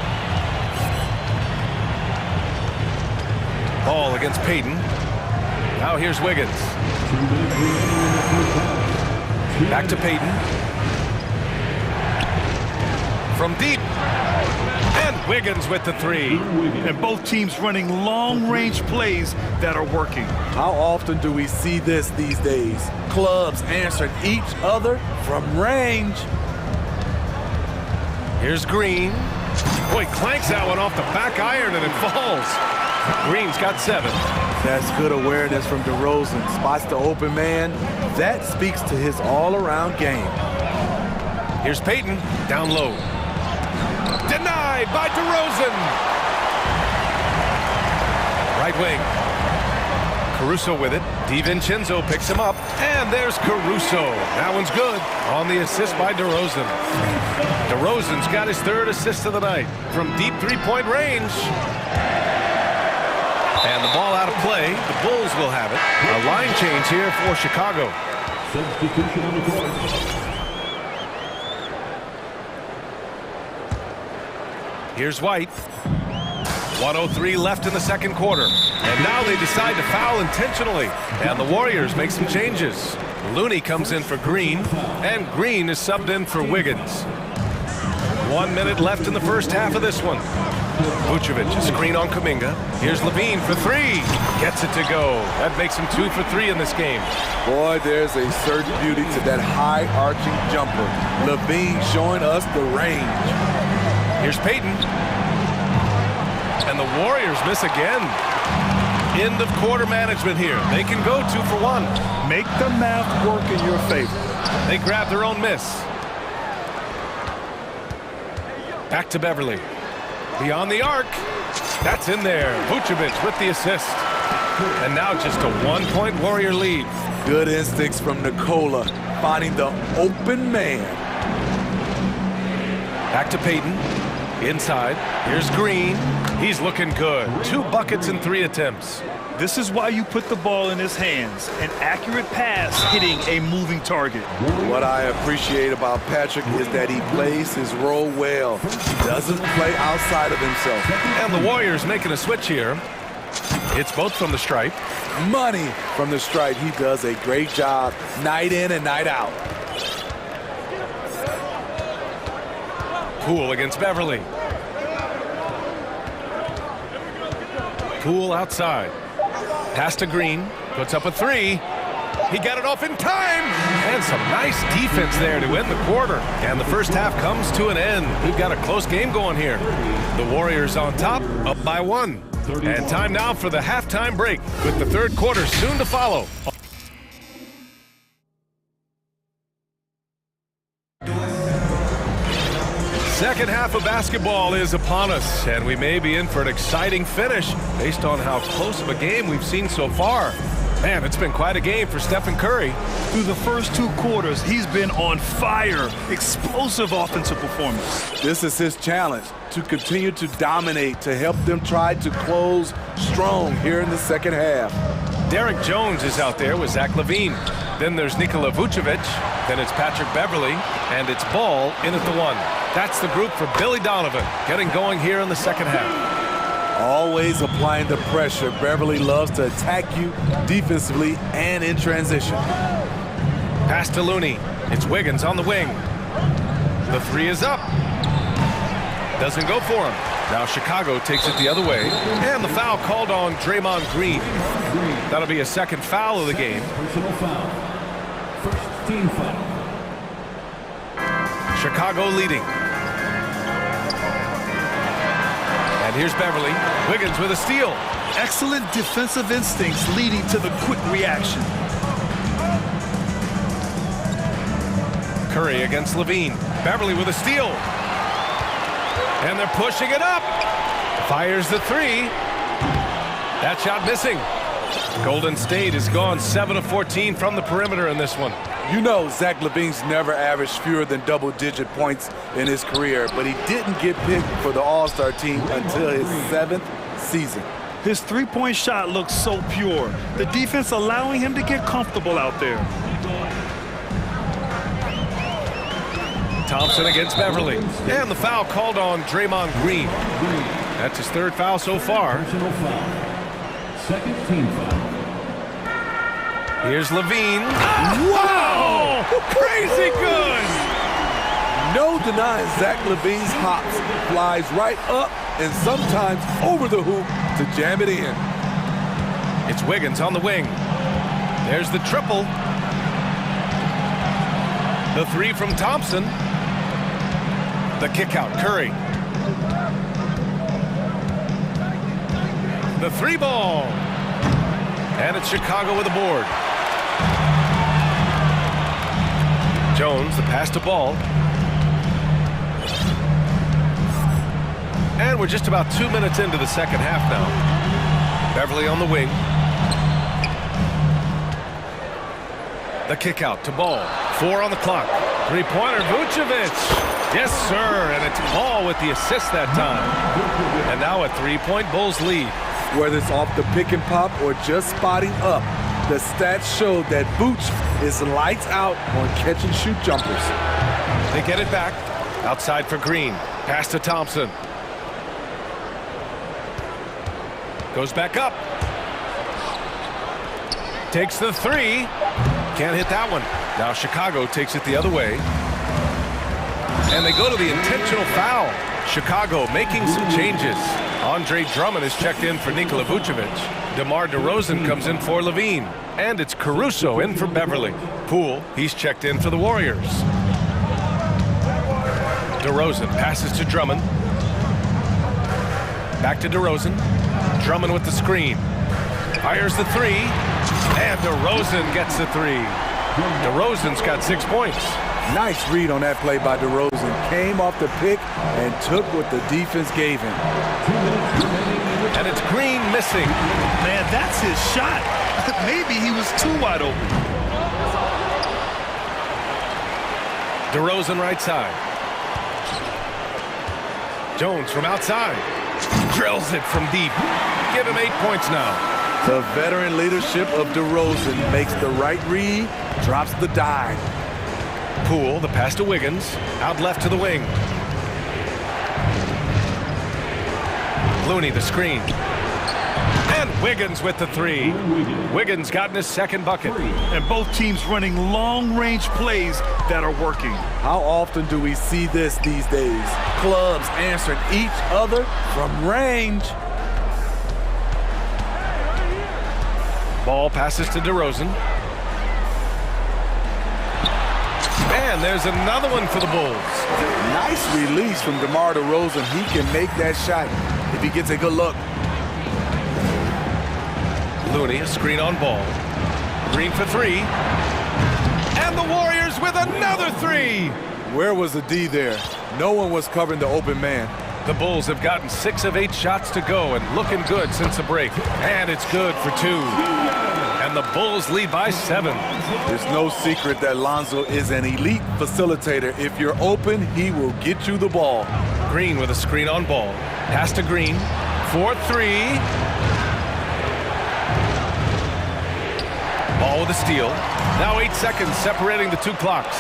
Ball against Payton. Now here's Wiggins. Back to Payton. From deep. And Wiggins with the 3. And both teams running long-range plays that are working. How often do we see this these days? Clubs answering each other from range. Here's Green. Boy, clanks that one off the back iron and it falls. Green's got 7. That's good awareness from DeRozan. Spots the open man. That speaks to his all-around game. Here's Payton. Down low. Denied by DeRozan. Right wing. Caruso with it. DiVincenzo picks him up. And there's Caruso. That one's good on the assist by DeRozan. DeRozan's got his third assist of the night from deep three-point range. And the ball out of play. The Bulls will have it. A line change here for Chicago. Substitution on the court. Here's White. 1:03 left in the second quarter. And now they decide to foul intentionally. And the Warriors make some changes. Looney comes in for Green. And Green is subbed in for Wiggins. 1 minute left in the first half of this one. Vucevic, a screen on Kuminga. Here's Levine for three. Gets it to go. That makes him 2 for 3 in this game. Boy, there's a certain beauty to that high-arching jumper. Levine showing us the range. Here's Payton. And the Warriors miss again. End of quarter management here. They can go 2 for 1. Make the math work in your favor. They grab their own miss. Back to Beverly. Beyond the arc. That's in there. Vucevic with the assist. And now just a 1-point Warrior lead. Good instincts from Nikola, finding the open man. Back to Payton. Inside. Here's Green. He's looking good. 2 buckets in 3 attempts. This is why you put the ball in his hands. An accurate pass hitting a moving target. What I appreciate about Patrick is that he plays his role well. He doesn't play outside of himself. And the Warriors making a switch here. It's both from the stripe. Money from the stripe. He does a great job night in and night out. Poole against Beverly. Poole outside. Pass to Green. Puts up a 3. He got it off in time. And some nice defense there to end the quarter. And the first half comes to an end. We've got a close game going here. The Warriors on top, up by 1. And time now for the halftime break, with the third quarter soon to follow. Second half of basketball is upon us, and we may be in for an exciting finish based on how close of a game we've seen so far. Man, it's been quite a game for Stephen Curry. Through the first 2 quarters, he's been on fire. Explosive offensive performance. This is his challenge, to continue to dominate, to help them try to close strong here in the second half. Derek Jones is out there with Zach LaVine. Then there's Nikola Vucevic. Then it's Patrick Beverly. And it's Ball in at the 1. That's the group for Billy Donovan, getting going here in the second half. Always applying the pressure. Beverly loves to attack you defensively and in transition. Pass to Looney. It's Wiggins on the wing. The 3 is up. Doesn't go for him. Now Chicago takes it the other way. And the foul called on Draymond Green. That'll be a second foul of the game. Personal foul. First team foul. Chicago leading. And here's Beverly. Wiggins with a steal. Excellent defensive instincts leading to the quick reaction. Curry against Levine. Beverly with a steal. And they're pushing it up. Fires the 3. That shot missing. Golden State has gone 7 of 14 from the perimeter in this one. You know Zach LaVine's never averaged fewer than double-digit points in his career, but he didn't get picked for the All-Star team until his 7th season. His 3-point shot looks so pure. The defense allowing him to get comfortable out there. Thompson against Beverly. And the foul called on Draymond Green. That's his 3rd foul so far. Personal foul. Second team foul. Here's Levine. Wow! Crazy good! No denying Zach LaVine's hops. Flies right up and sometimes over the hoop to jam it in. It's Wiggins on the wing. There's the triple. The 3 from Thompson. The kick out, Curry. The 3 ball. And it's Chicago with a board. Jones, the pass to Ball. And we're just about 2 minutes into the second half now. Beverly on the wing. The kick out to Ball. 4 on the clock. Three-pointer, Vucevic. Yes, sir, and it's Ball with the assist that time. And now a 3-point Bulls lead. Whether it's off the pick and pop or just spotting up, the stats show that Vooch is lights out on catch and shoot jumpers. They get it back. Outside for Green. Pass to Thompson. Goes back up. Takes the three. Can't hit that one. Now Chicago takes it the other way. And they go to the intentional foul. Chicago making some changes. Andre Drummond is checked in for Nikola Vucevic. DeMar DeRozan comes in for Levine. And it's Caruso in for Beverly. Poole, he's checked in for the Warriors. DeRozan passes to Drummond. Back to DeRozan. Drummond with the screen. Fires the three. And DeRozan gets the three. DeRozan's got 6 points. Nice read on that play by DeRozan. Came off the pick and took what the defense gave him. And it's Green missing. Man, that's his shot. Maybe he was too wide open. DeRozan right side. Jones from outside. Drills it from deep. Give him 8 points now. The veteran leadership of DeRozan makes the right read, drops the dive. Poole, the pass to Wiggins. Out left to the wing. Looney, the screen. And Wiggins with the three. Wiggins gotten his second bucket. And both teams running long-range plays that are working. How often do we see this these days? Clubs answering each other from range. Ball passes to DeRozan. And there's another one for the Bulls. Nice release from DeMar DeRozan. He can make that shot if he gets a good look. Looney, a screen on Ball. Green for three. And the Warriors with another three. Where was the D there? No one was covering the open man. The Bulls have gotten 6 of 8 shots to go and looking good since the break. And it's good for 2. And the Bulls lead by 7. There's no secret that Lonzo is an elite facilitator. If you're open, he will get you the ball. Green with a screen on Ball. Pass to Green. 4-3. Ball with a steal. Now 8 seconds separating the 2 clocks.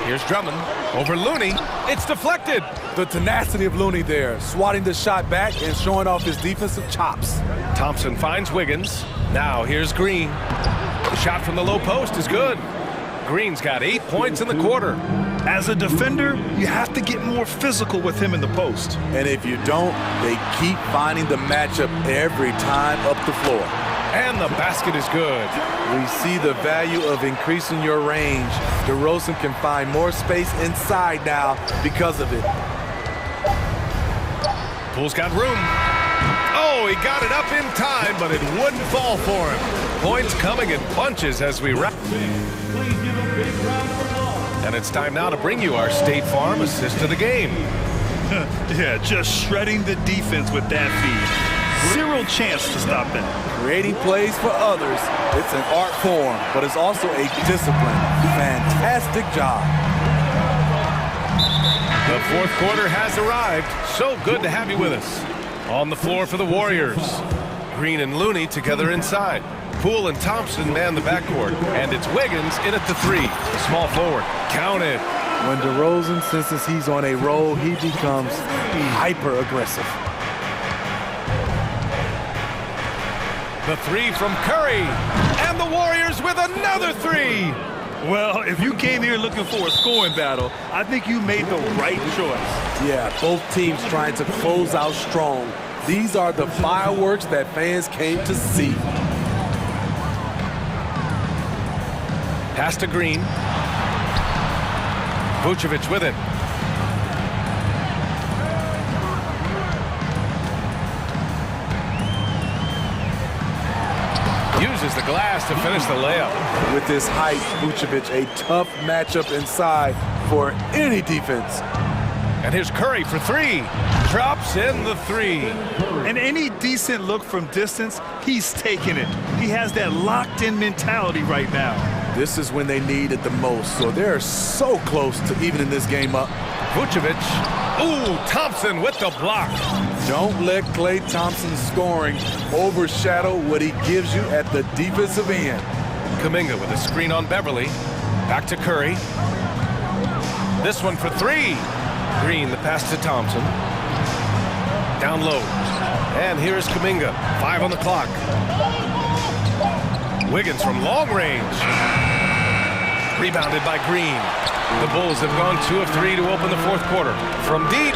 Here's Drummond over Looney. It's deflected. The tenacity of Looney there, swatting the shot back and showing off his defensive chops. Thompson finds Wiggins. Now here's Green. The shot from the low post is good. Green's got 8 points in the quarter. As a defender, you have to get more physical with him in the post. And if you don't, they keep finding the matchup every time up the floor. And the basket is good. We see the value of increasing your range. DeRozan can find more space inside now because of it. Poole's got room. Oh, he got it up in time, but it wouldn't fall for him. Points coming in bunches as we wrap. And it's time now to bring you our State Farm assist of the game. Yeah, just shredding the defense with that feed. Zero chance to stop that. Creating plays for others, it's an art form, but it's also a discipline. Fantastic job. The fourth quarter has arrived. So good to have you with us. On the floor for the Warriors. Green and Looney together inside. Poole and Thompson man the backcourt. And it's Wiggins in at the three. The small forward. Count it. When DeRozan senses he's on a roll, he becomes hyper-aggressive. The three from Curry. And the Warriors with another three. Well, if you came here looking for a scoring battle, I think you made the right choice. Yeah, both teams trying to close out strong. These are the fireworks that fans came to see. Pass to Green. Vucevic with it. Uses the glass to finish the layup. With his height, Vucevic, a tough matchup inside for any defense. And here's Curry for three. Drops in the three. And any decent look from distance, he's taking it. He has that locked-in mentality right now. This is when they need it the most, so they're so close to evening this game up. Vucevic. Ooh, Thompson with the block. Don't let Klay Thompson's scoring overshadow what he gives you at the defensive end. Kuminga with a screen on Beverly. Back to Curry. This one for three. Green, the pass to Thompson. Down low. And here's Kuminga. 5 on the clock. Wiggins from long range. Rebounded by Green. The Bulls have gone 2 of 3 to open the fourth quarter. From deep.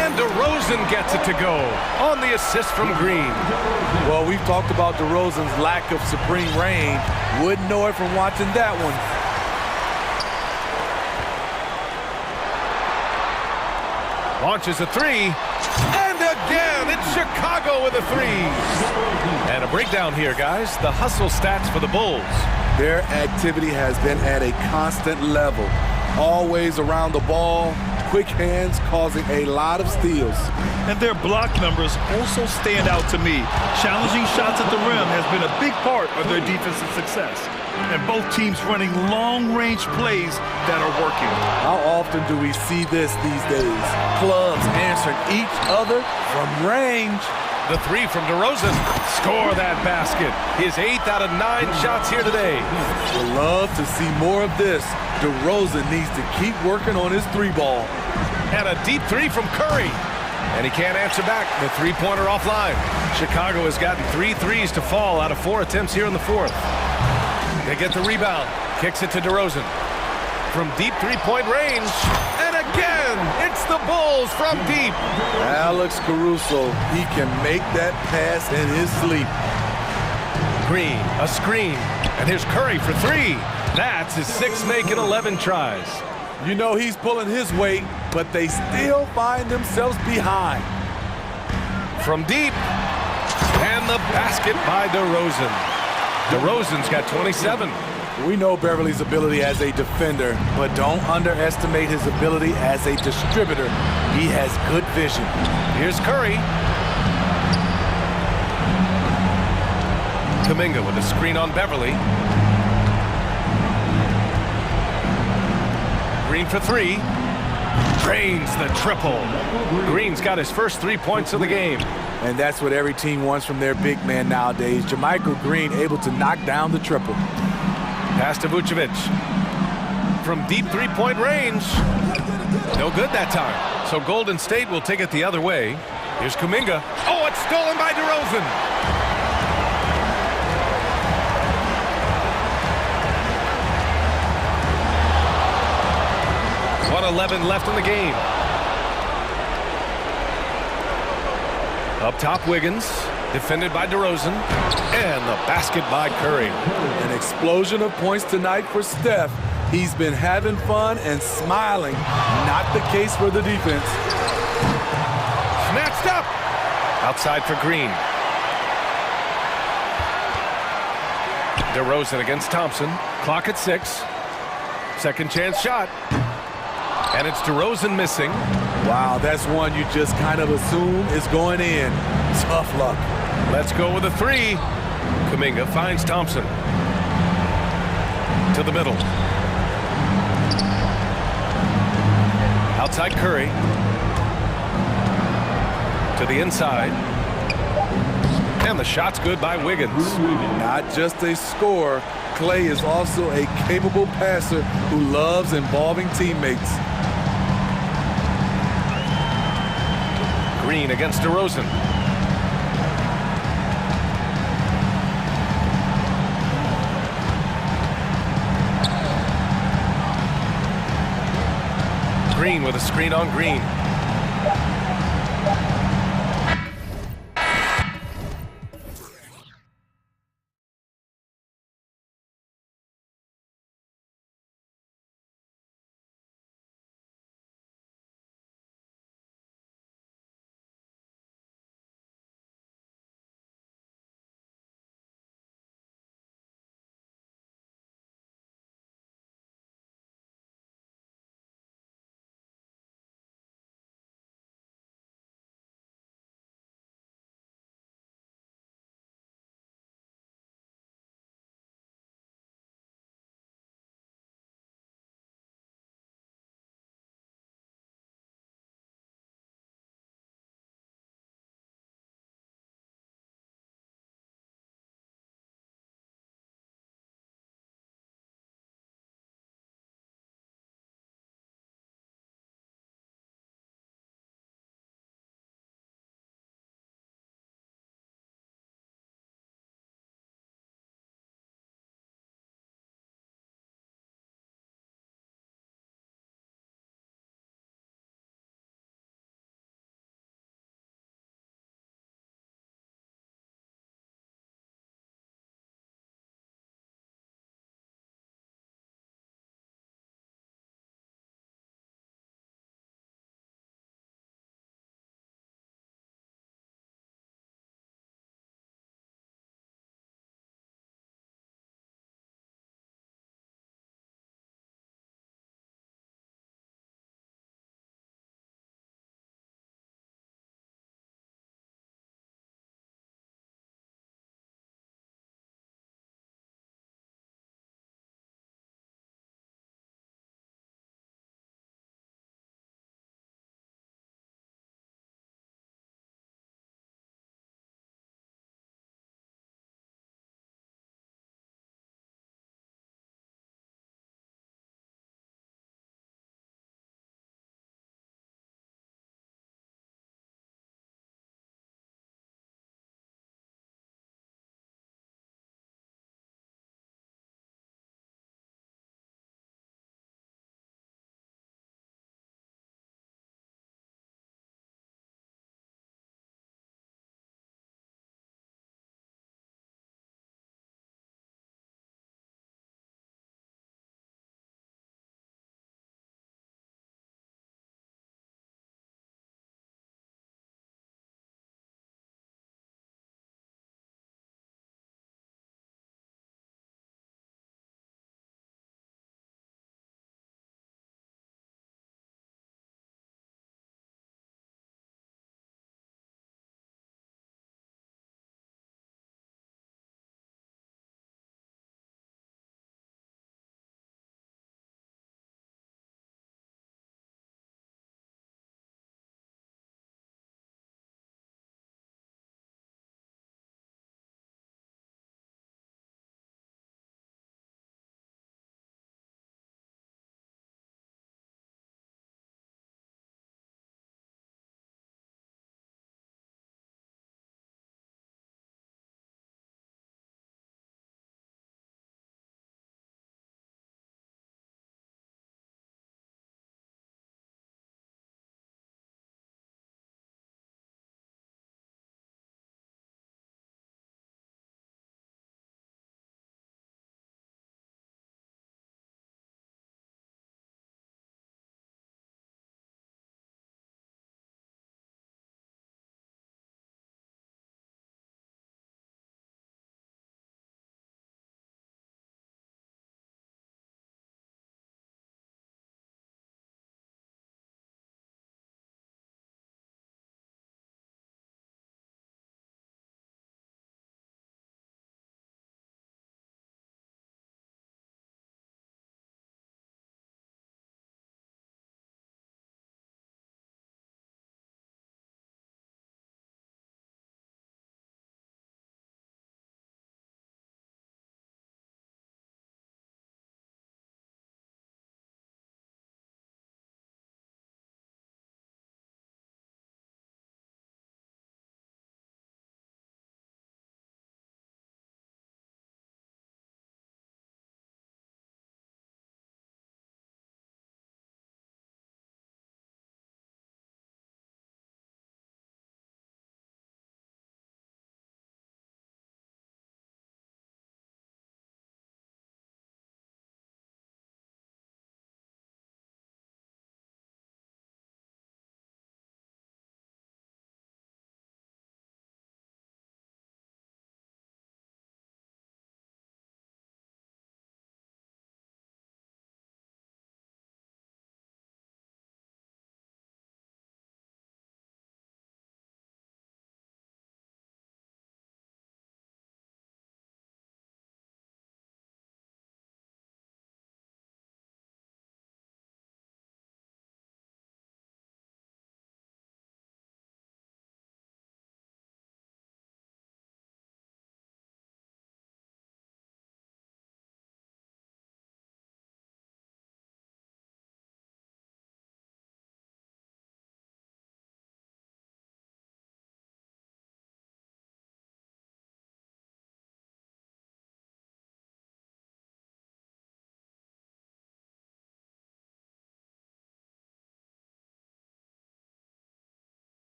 And DeRozan gets it to go on the assist from Green. Well, we've talked about DeRozan's lack of supreme range. Wouldn't know it from watching that one. Launches a three. And again, it's Chicago with a three. And a breakdown here, guys. The hustle stats for the Bulls. Their activity has been at a constant level. Always around the ball. Quick hands causing a lot of steals. And their block numbers also stand out to me. Challenging shots at the rim has been a big part of their defensive success. And both teams running long-range plays that are working. How often do we see this these days? Clubs answering each other from range. The three from DeRozan. Score that basket. His 8th out of 9 shots here today. We'd love to see more of this. DeRozan needs to keep working on his three ball. And a deep three from Curry. And he can't answer back. The three-pointer offline. Chicago has gotten 3 threes to fall out of 4 attempts here in the fourth. They get the rebound. Kicks it to DeRozan. From deep three-point range. And again, it's the Bulls from deep. Alex Caruso, he can make that pass in his sleep. Green, a screen. And here's Curry for three. That's his 6th make in 11 tries. You know he's pulling his weight, but they still find themselves behind. From deep. And the basket by DeRozan. DeRozan's got 27. We know Beverly's ability as a defender, but don't underestimate his ability as a distributor. He has good vision. Here's Curry. Kuminga with a screen on Beverly. Green for three. Drains the triple. Green's got his first 3 points of the game. And that's what every team wants from their big man nowadays. Jermichael Green able to knock down the triple. Pass to Vucevic. From deep three-point range. No good that time. So Golden State will take it the other way. Here's Kuminga. Oh, it's stolen by DeRozan. 1:11 left in the game. Up top, Wiggins. Defended by DeRozan. And the basket by Curry. An explosion of points tonight for Steph. He's been having fun and smiling. Not the case for the defense. Snatched up. Outside for Green. DeRozan against Thompson. Clock at 6. Second chance shot. And it's DeRozan missing. Wow, that's one you just kind of assume is going in. Tough luck. Let's go with a three. Kuminga finds Thompson. To the middle. Outside Curry. To the inside. And the shot's good by Wiggins. Not just a scorer, Klay is also a capable passer who loves involving teammates. Green against DeRozan. Green with a screen on Green.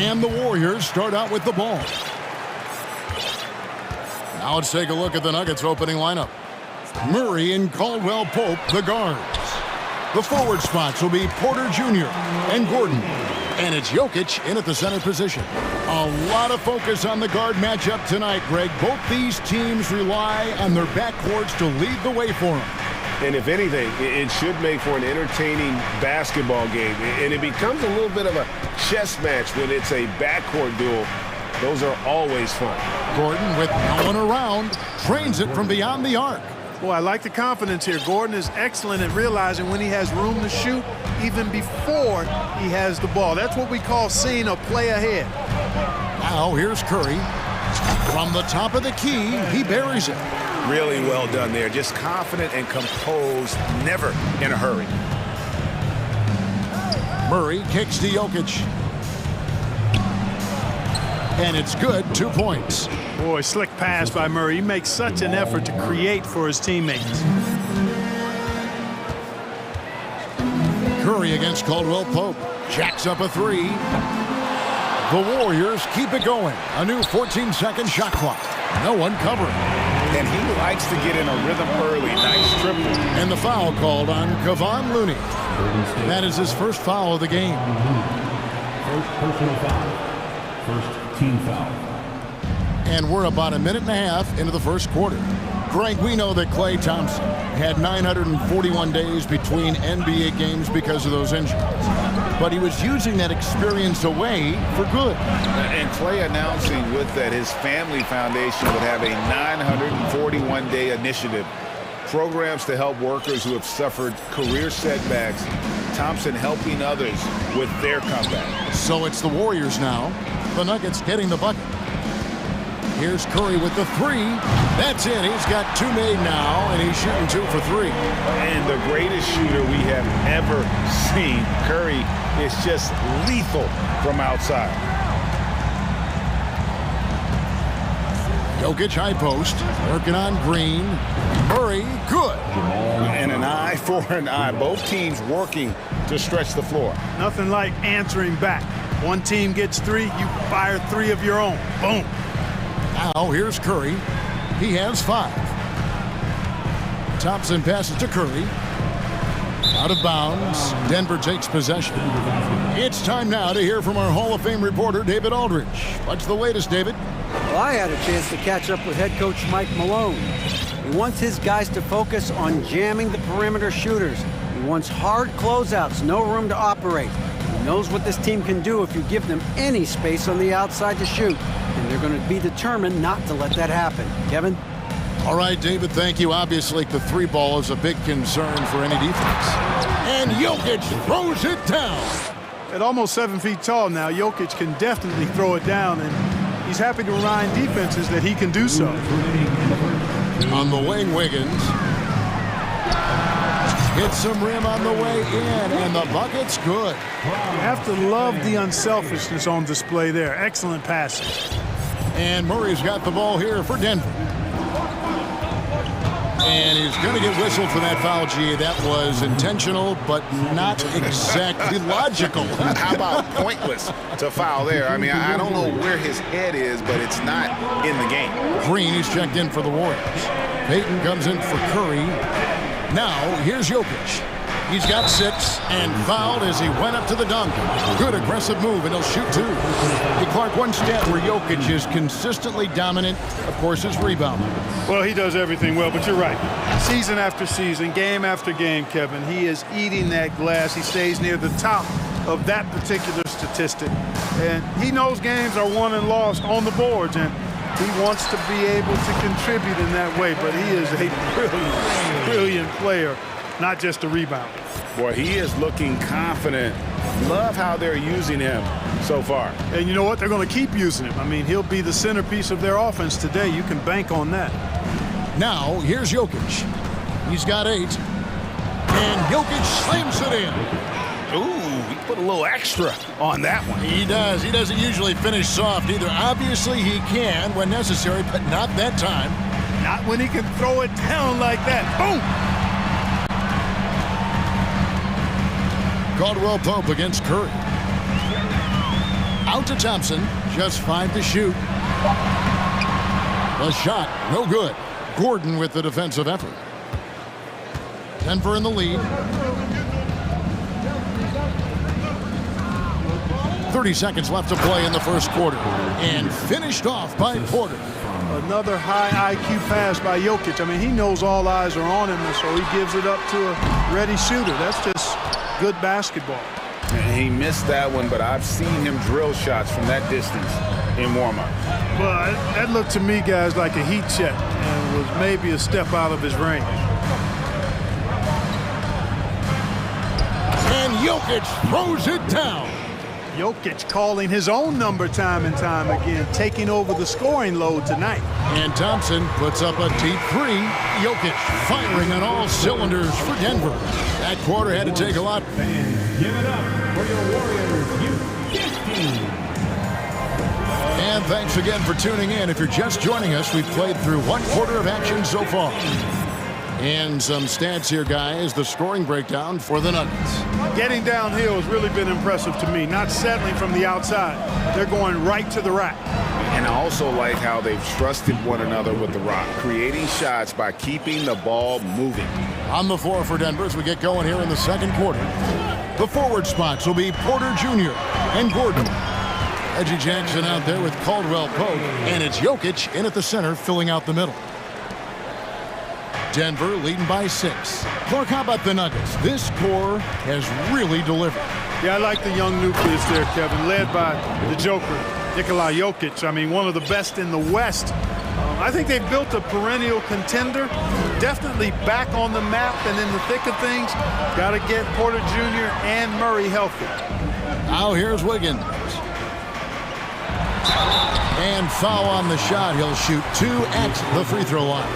And the Warriors start out with the ball. Now let's take a look at the Nuggets opening lineup. Murray and Caldwell Pope, the guards. The forward spots will be Porter Jr. and Gordon. And it's Jokic in at the center position. A lot of focus on the guard matchup tonight, Greg. Both these teams rely on their backcourts to lead the way for them. And if anything, it should make for an entertaining basketball game. And it becomes a little bit of a chess match when it's a backcourt duel. Those are always fun. Gordon, with no one around, trains it from beyond the arc. Boy, I like the confidence here. Gordon is excellent at realizing when he has room to shoot even before he has the ball. That's what we call seeing a play ahead. Now here's Curry. From the top of the key, he buries it. Really well done there. Just confident and composed, never in a hurry. Murray kicks to Jokic. And it's good, 2 points. Boy, slick pass by Murray. He makes such an effort to create for his teammates. Curry against Caldwell Pope. Jacks up a three. The Warriors keep it going. A new 14-second shot clock. No one covering. And he likes to get in a rhythm early. Nice triple. And the foul called on Kevon Looney. That is his first foul of the game. First personal foul. First team foul. And we're about a minute and a half into the first quarter. Greg, we know that Klay Thompson had 941 days between NBA games because of those injuries. But he was using that experience away for good. And Klay announcing with that his family foundation would have a 941-day initiative. Programs to help workers who have suffered career setbacks. Thompson helping others with their comeback. So it's the Warriors now. The Nuggets getting the bucket. Here's Curry with the three. That's it. He's got two made now, and he's shooting 2 for 3. And the greatest shooter we have ever seen. Curry is just lethal from outside. Jokic high post. Working on Green. Murray, good. And an eye for an eye. Both teams working to stretch the floor. Nothing like answering back. One team gets 3, you fire 3 of your own. Boom. Now here's Curry. He has 5. Thompson passes to Curry. Out of bounds. Denver takes possession. It's time now to hear from our Hall of Fame reporter, David Aldridge. What's the latest, David? Well, I had a chance to catch up with head coach Mike Malone. He wants his guys to focus on jamming the perimeter shooters. He wants hard closeouts, no room to operate. He knows what this team can do if you give them any space on the outside to shoot. And they're going to be determined not to let that happen. Kevin? All right, David, thank you. Obviously, the 3 ball is a big concern for any defense. And Jokic throws it down. At almost 7 feet tall now, Jokic can definitely throw it down, and he's happy to remind defenses that he can do so. On the wing, Wiggins. Hits some rim on the way in, and the bucket's good. You have to love the unselfishness on display there. Excellent passing. And Murray's got the ball here for Denver. And he's going to get whistled for that foul, G. That was intentional, but not exactly logical. How about pointless to foul there? I mean, I don't know where his head is, but it's not in the game. Green is checked in for the Warriors. Payton comes in for Curry. Now, here's Jokic. He's got 6 and fouled as he went up to the dunk. Good aggressive move, and he'll shoot 2. Hey, Clark, one stat where Jokic is consistently dominant, of course, is rebounding. Well, he does everything well, but you're right. Season after season, game after game, Kevin, he is eating that glass. He stays near the top of that particular statistic. And he knows games are won and lost on the boards, and he wants to be able to contribute in that way, but he is a brilliant player. Not just a rebounder. Boy, he is looking confident. Love how they're using him so far. And you know what? They're going to keep using him. I mean, he'll be the centerpiece of their offense today. You can bank on that. Now, here's Jokic. He's got 8. And Jokic slams it in. Ooh, he put a little extra on that one. He does. He doesn't usually finish soft either. Obviously, he can when necessary, but not that time. Not when he can throw it down like that. Boom! Caldwell Pope against Curry. Out to Thompson. Just 5 to shoot. The shot, no good. Gordon with the defensive effort. Denver in the lead. 30 seconds left to play in the first quarter. And finished off by Porter. Another high IQ pass by Jokic. I mean, he knows all eyes are on him, and so he gives it up to a ready shooter. That's just good basketball. And he missed that one, but I've seen him drill shots from that distance in warm-up. Well, that looked to me, guys, like a heat check, and was maybe a step out of his range. And Jokic throws it down. Jokic calling his own number time and time again, taking over the scoring load tonight. And Thompson puts up a deep three. Jokic firing on all cylinders for Denver. That quarter had to take a lot. Give it up for your Warriors U15. And thanks again for tuning in. If you're just joining us, we've played through 1 quarter of action so far. And some stats here, guys. The scoring breakdown for the Nuggets. Getting downhill has really been impressive to me. Not settling from the outside. They're going right to the rack. And I also like how they've trusted one another with the rock, creating shots by keeping the ball moving. On the floor for Denver as we get going here in the second quarter. The forward spots will be Porter Jr. and Gordon. Reggie Jackson out there with Caldwell Pope. And it's Jokic in at the center, filling out the middle. Denver leading by 6. Clark, how about the Nuggets? This core has really delivered. Yeah, I like the young nucleus there, Kevin, led by the Joker, Nikola Jokic. I mean, one of the best in the West. I think they've built a perennial contender, definitely back on the map and in the thick of things. Got to get Porter Jr. and Murray healthy. Now here's Wiggins. And foul on the shot. He'll shoot 2 at the free throw line.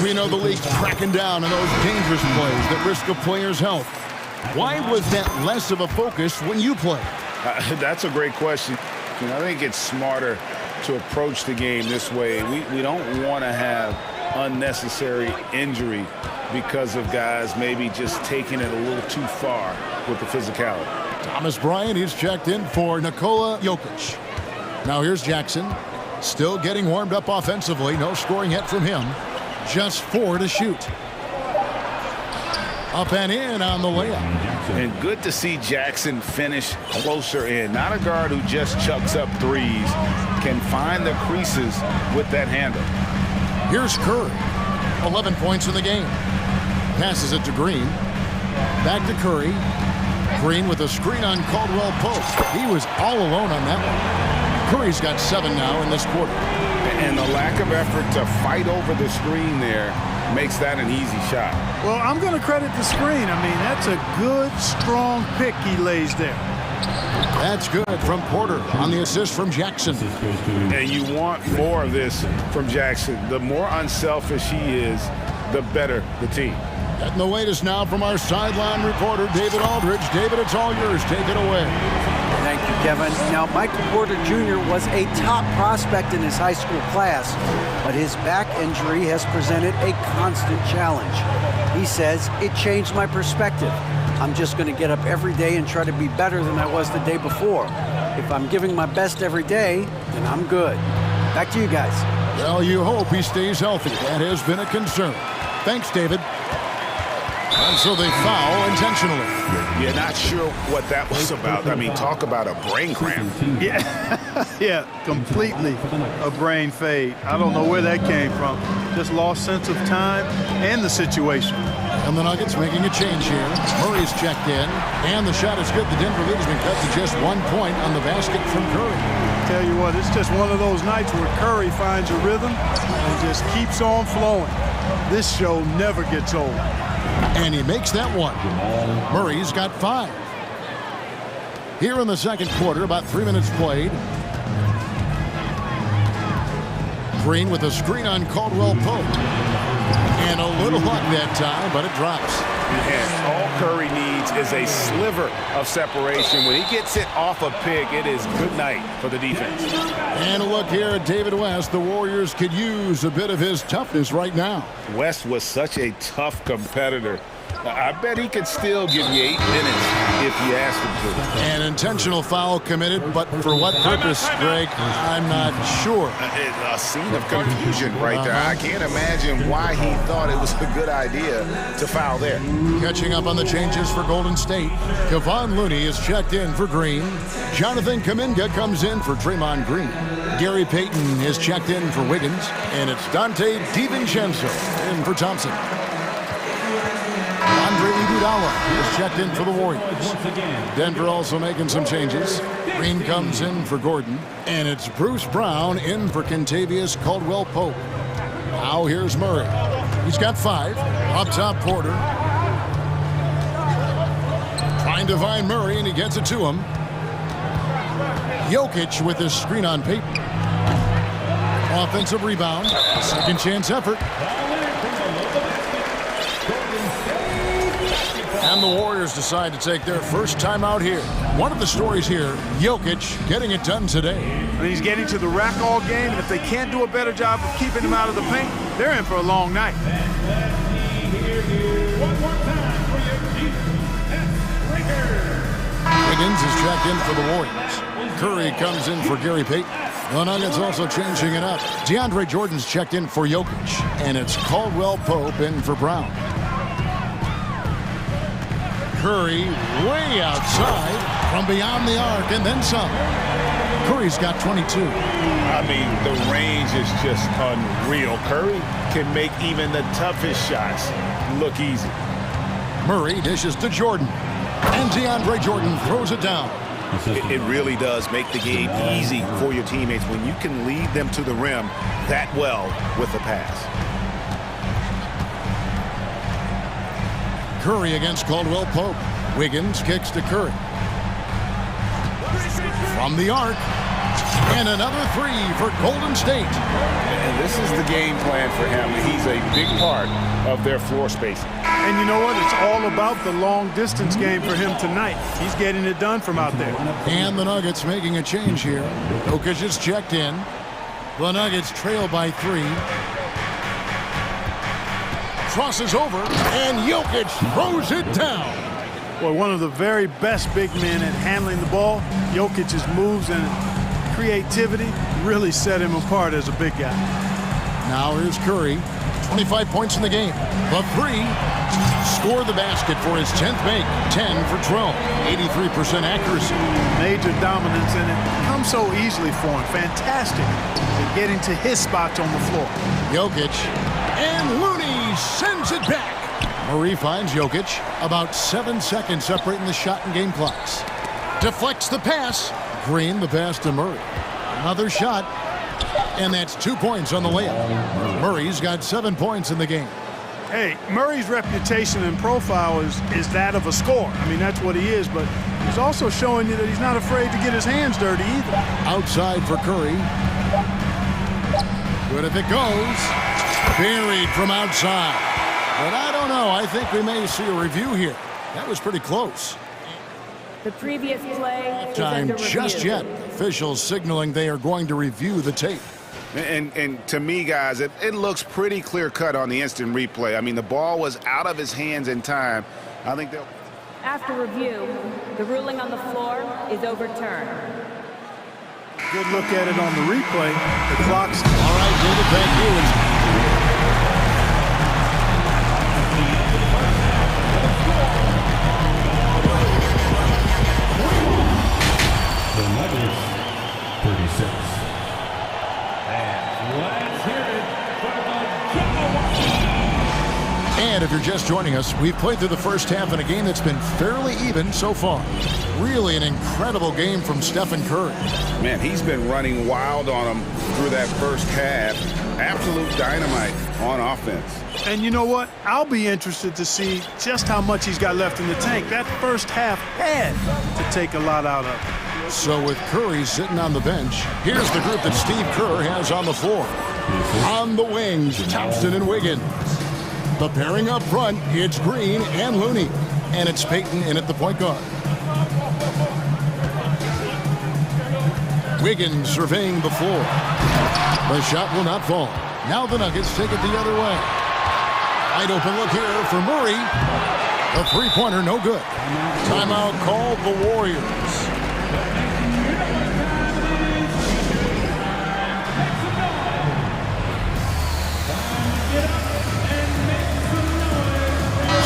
We know the league's cracking down on those dangerous plays that risk a player's health. Why was that less of a focus when you play? That's a great question. I think it's smarter to approach the game this way. We don't want to have unnecessary injury because of guys maybe just taking it a little too far with the physicality. Thomas Bryant, he's checked in for Nikola Jokic. Now here's Jackson, still getting warmed up offensively. No scoring yet from him. Just 4 to shoot. Up and in on the layup. And good to see Jackson finish closer in. Not a guard who just chucks up threes. Can find the creases with that handle. Here's Curry. 11 points in the game. Passes it to Green. Back to Curry. Green with a screen on Caldwell Pope. He was all alone on that one. Curry's got 7 now in this quarter. And the lack of effort to fight over the screen there makes that an easy shot. Well, I'm going to credit the screen. I mean, that's a good, strong pick he lays there. That's good from Porter on the assist from Jackson. And you want more of this from Jackson. The more unselfish he is, the better the team. Getting the latest now from our sideline reporter, David Aldridge. David, it's all yours. Take it away. Thank you, Kevin. Now, Michael Porter Jr. was a top prospect in his high school class, but his back injury has presented a constant challenge. He says, it changed my perspective. I'm just going to get up every day and try to be better than I was the day before. If I'm giving my best every day, then I'm good. Back to you guys. Well, you hope he stays healthy. That has been a concern. Thanks, David. And so they foul intentionally. Yeah, not sure what that was about. I mean, talk about a brain cramp. Yeah, yeah, completely a brain fade. I don't know where that came from. Just lost sense of time and the situation. And the Nuggets making a change here. Murray's checked in, and the shot is good. The Denver lead has been cut to just 1 point on the basket from Curry. Tell you what, it's just one of those nights where Curry finds a rhythm and just keeps on flowing. This show never gets old. And he makes that one. Murray's got 5. Here in the second quarter, about 3 minutes played. Green with a screen on Caldwell Pope. And a little luck that time, but it drops. And all Curry needs is a sliver of separation. When he gets it off a pick, it is good night for the defense. And a look here at David West. The Warriors could use a bit of his toughness right now. West was such a tough competitor I bet he could still give you 8 minutes if you asked him to. An intentional foul committed, but for what purpose, Greg? I'm not sure. A scene of confusion right there. I can't imagine why he thought it was a good idea to foul there. Catching up on the changes for Golden State. Kevon Looney is checked in for Green. Jonathan Kuminga comes in for Draymond Green. Gary Payton is checked in for Wiggins. And it's Dante DiVincenzo in for Thompson. Andre Iguodala is checked in for the Warriors. Denver also making some changes. Green comes in for Gordon. And it's Bruce Brown in for Kentavious Caldwell-Pope. Now here's Murray. He's got 5. Up top, Porter. Trying to find Murray, and he gets it to him. Jokic with his screen on Payton. Offensive rebound. Second chance effort. And the Warriors decide to take their first time out here. One of the stories here, Jokic getting it done today. And he's getting to the rack all game, and if they can't do a better job of keeping him out of the paint, they're in for a long night. Wiggins is checked in for the Warriors. Curry comes in for Gary Payton. The Nuggets also changing it up. DeAndre Jordan's checked in for Jokic, and it's Caldwell-Pope in for Brown. Curry way outside from beyond the arc, and then some. Curry's got 22. I mean, the range is just unreal. Curry can make even the toughest shots look easy. Murray dishes to Jordan, and DeAndre Jordan throws it down. It really does make the game easy for your teammates when you can lead them to the rim that well with the pass. Curry against Caldwell-Pope. Wiggins kicks to Curry. From the arc. And another 3 for Golden State. And this is the game plan for him. He's a big part of their floor spacing. And you know what? It's all about the long distance game for him tonight. He's getting it done from out there. And the Nuggets making a change here. Jokic is checked in. The Nuggets trail by 3. Crosses over, and Jokic throws it down. Well, one of the very best big men at handling the ball. Jokic's moves and creativity really set him apart as a big guy. Now here's Curry. 25 points in the game. The 3. Score the basket for his 10th make. 10 for 12. 83% accuracy. Major dominance, and it comes so easily for him. Fantastic at getting to his spots on the floor. Jokic, and Looney sends it back. Murray finds Jokic. About 7 seconds separating the shot and game clocks. Deflects the pass. Green the pass to Murray. Another shot. And that's 2 points on the layup. Murray's got 7 points in the game. Hey, Murray's reputation and profile is that of a scorer. I mean, that's what he is, but he's also showing you that he's not afraid to get his hands dirty either. Outside for Curry. Good if it goes. Buried from outside. But I don't know. I think we may see a review here. That was pretty close. The previous play is Time under just review. yet. Officials signaling they are going to review the tape. And to me, guys, it looks pretty clear-cut on the instant replay. I mean, the ball was out of his hands in time. I think they'll... After review, the ruling on the floor is overturned. Good look at it on the replay. The clock's... All right, David, thank you. The Nuggets, 36. And let's hear it for the Jumbo. And if you're just joining us, we've played through the first half in a game that's been fairly even so far. Really an incredible game from Stephen Curry. Man, he's been running wild on him through that first half. Absolute dynamite on offense. And you know what? I'll be interested to see just how much he's got left in the tank. That first half had to take a lot out of it. So with Curry sitting on the bench, here's the group that Steve Kerr has on the floor. On the wings, Thompson and Wiggins. The pairing up front, it's Green and Looney. And it's Payton in at the point guard. Wiggins surveying the floor. The shot will not fall. Now the Nuggets take it the other way. Wide open look here for Murray. The three-pointer, no good. Timeout called the Warriors.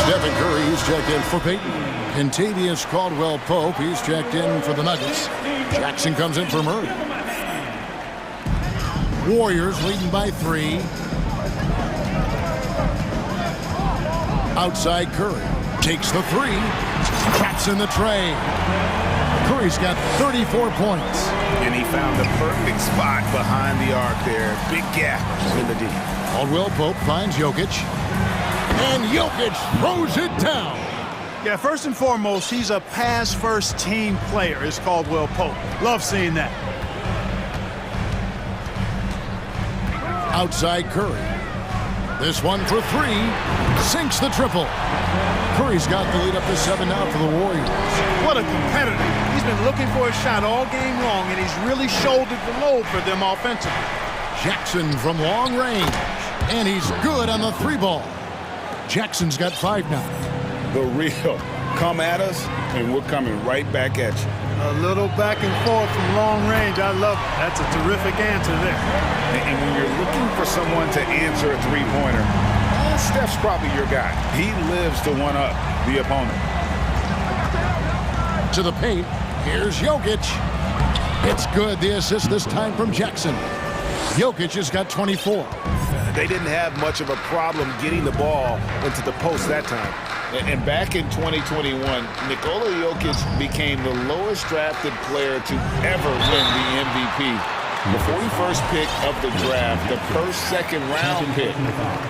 Stephen Curry, he's checked in for Peyton. Kentavious Caldwell-Pope, he's checked in for the Nuggets. Jackson comes in for Murray. Warriors leading by 3. Outside Curry. Takes the 3. Traps in the tray. Curry's got 34 points. And he found the perfect spot behind the arc there. Big gap in the D. Caldwell-Pope finds Jokic. And Jokic throws it down. Yeah, first and foremost, he's a pass-first team player, is Caldwell-Pope. Love seeing that. Outside Curry. This one for 3. Sinks the triple. Curry's got the lead up to 7 now for the Warriors. What a competitor. He's been looking for a shot all game long, and he's really shouldered the load for them offensively. Jackson from long range. And he's good on the 3-ball. Jackson's got 5 now. The real. Come at us, and we're coming right back at you. A little back and forth from long range. I love it. That's a terrific answer there. And when you're looking for someone to answer a three-pointer, Steph's probably your guy. He lives to one-up the opponent. To the paint. Here's Jokic. It's good. The assist this time from Jackson. Jokic has got 24. They didn't have much of a problem getting the ball into the post that time. And back in 2021, Nikola Jokic became the lowest drafted player to ever win the MVP. The 41st pick of the draft, the first second-round pick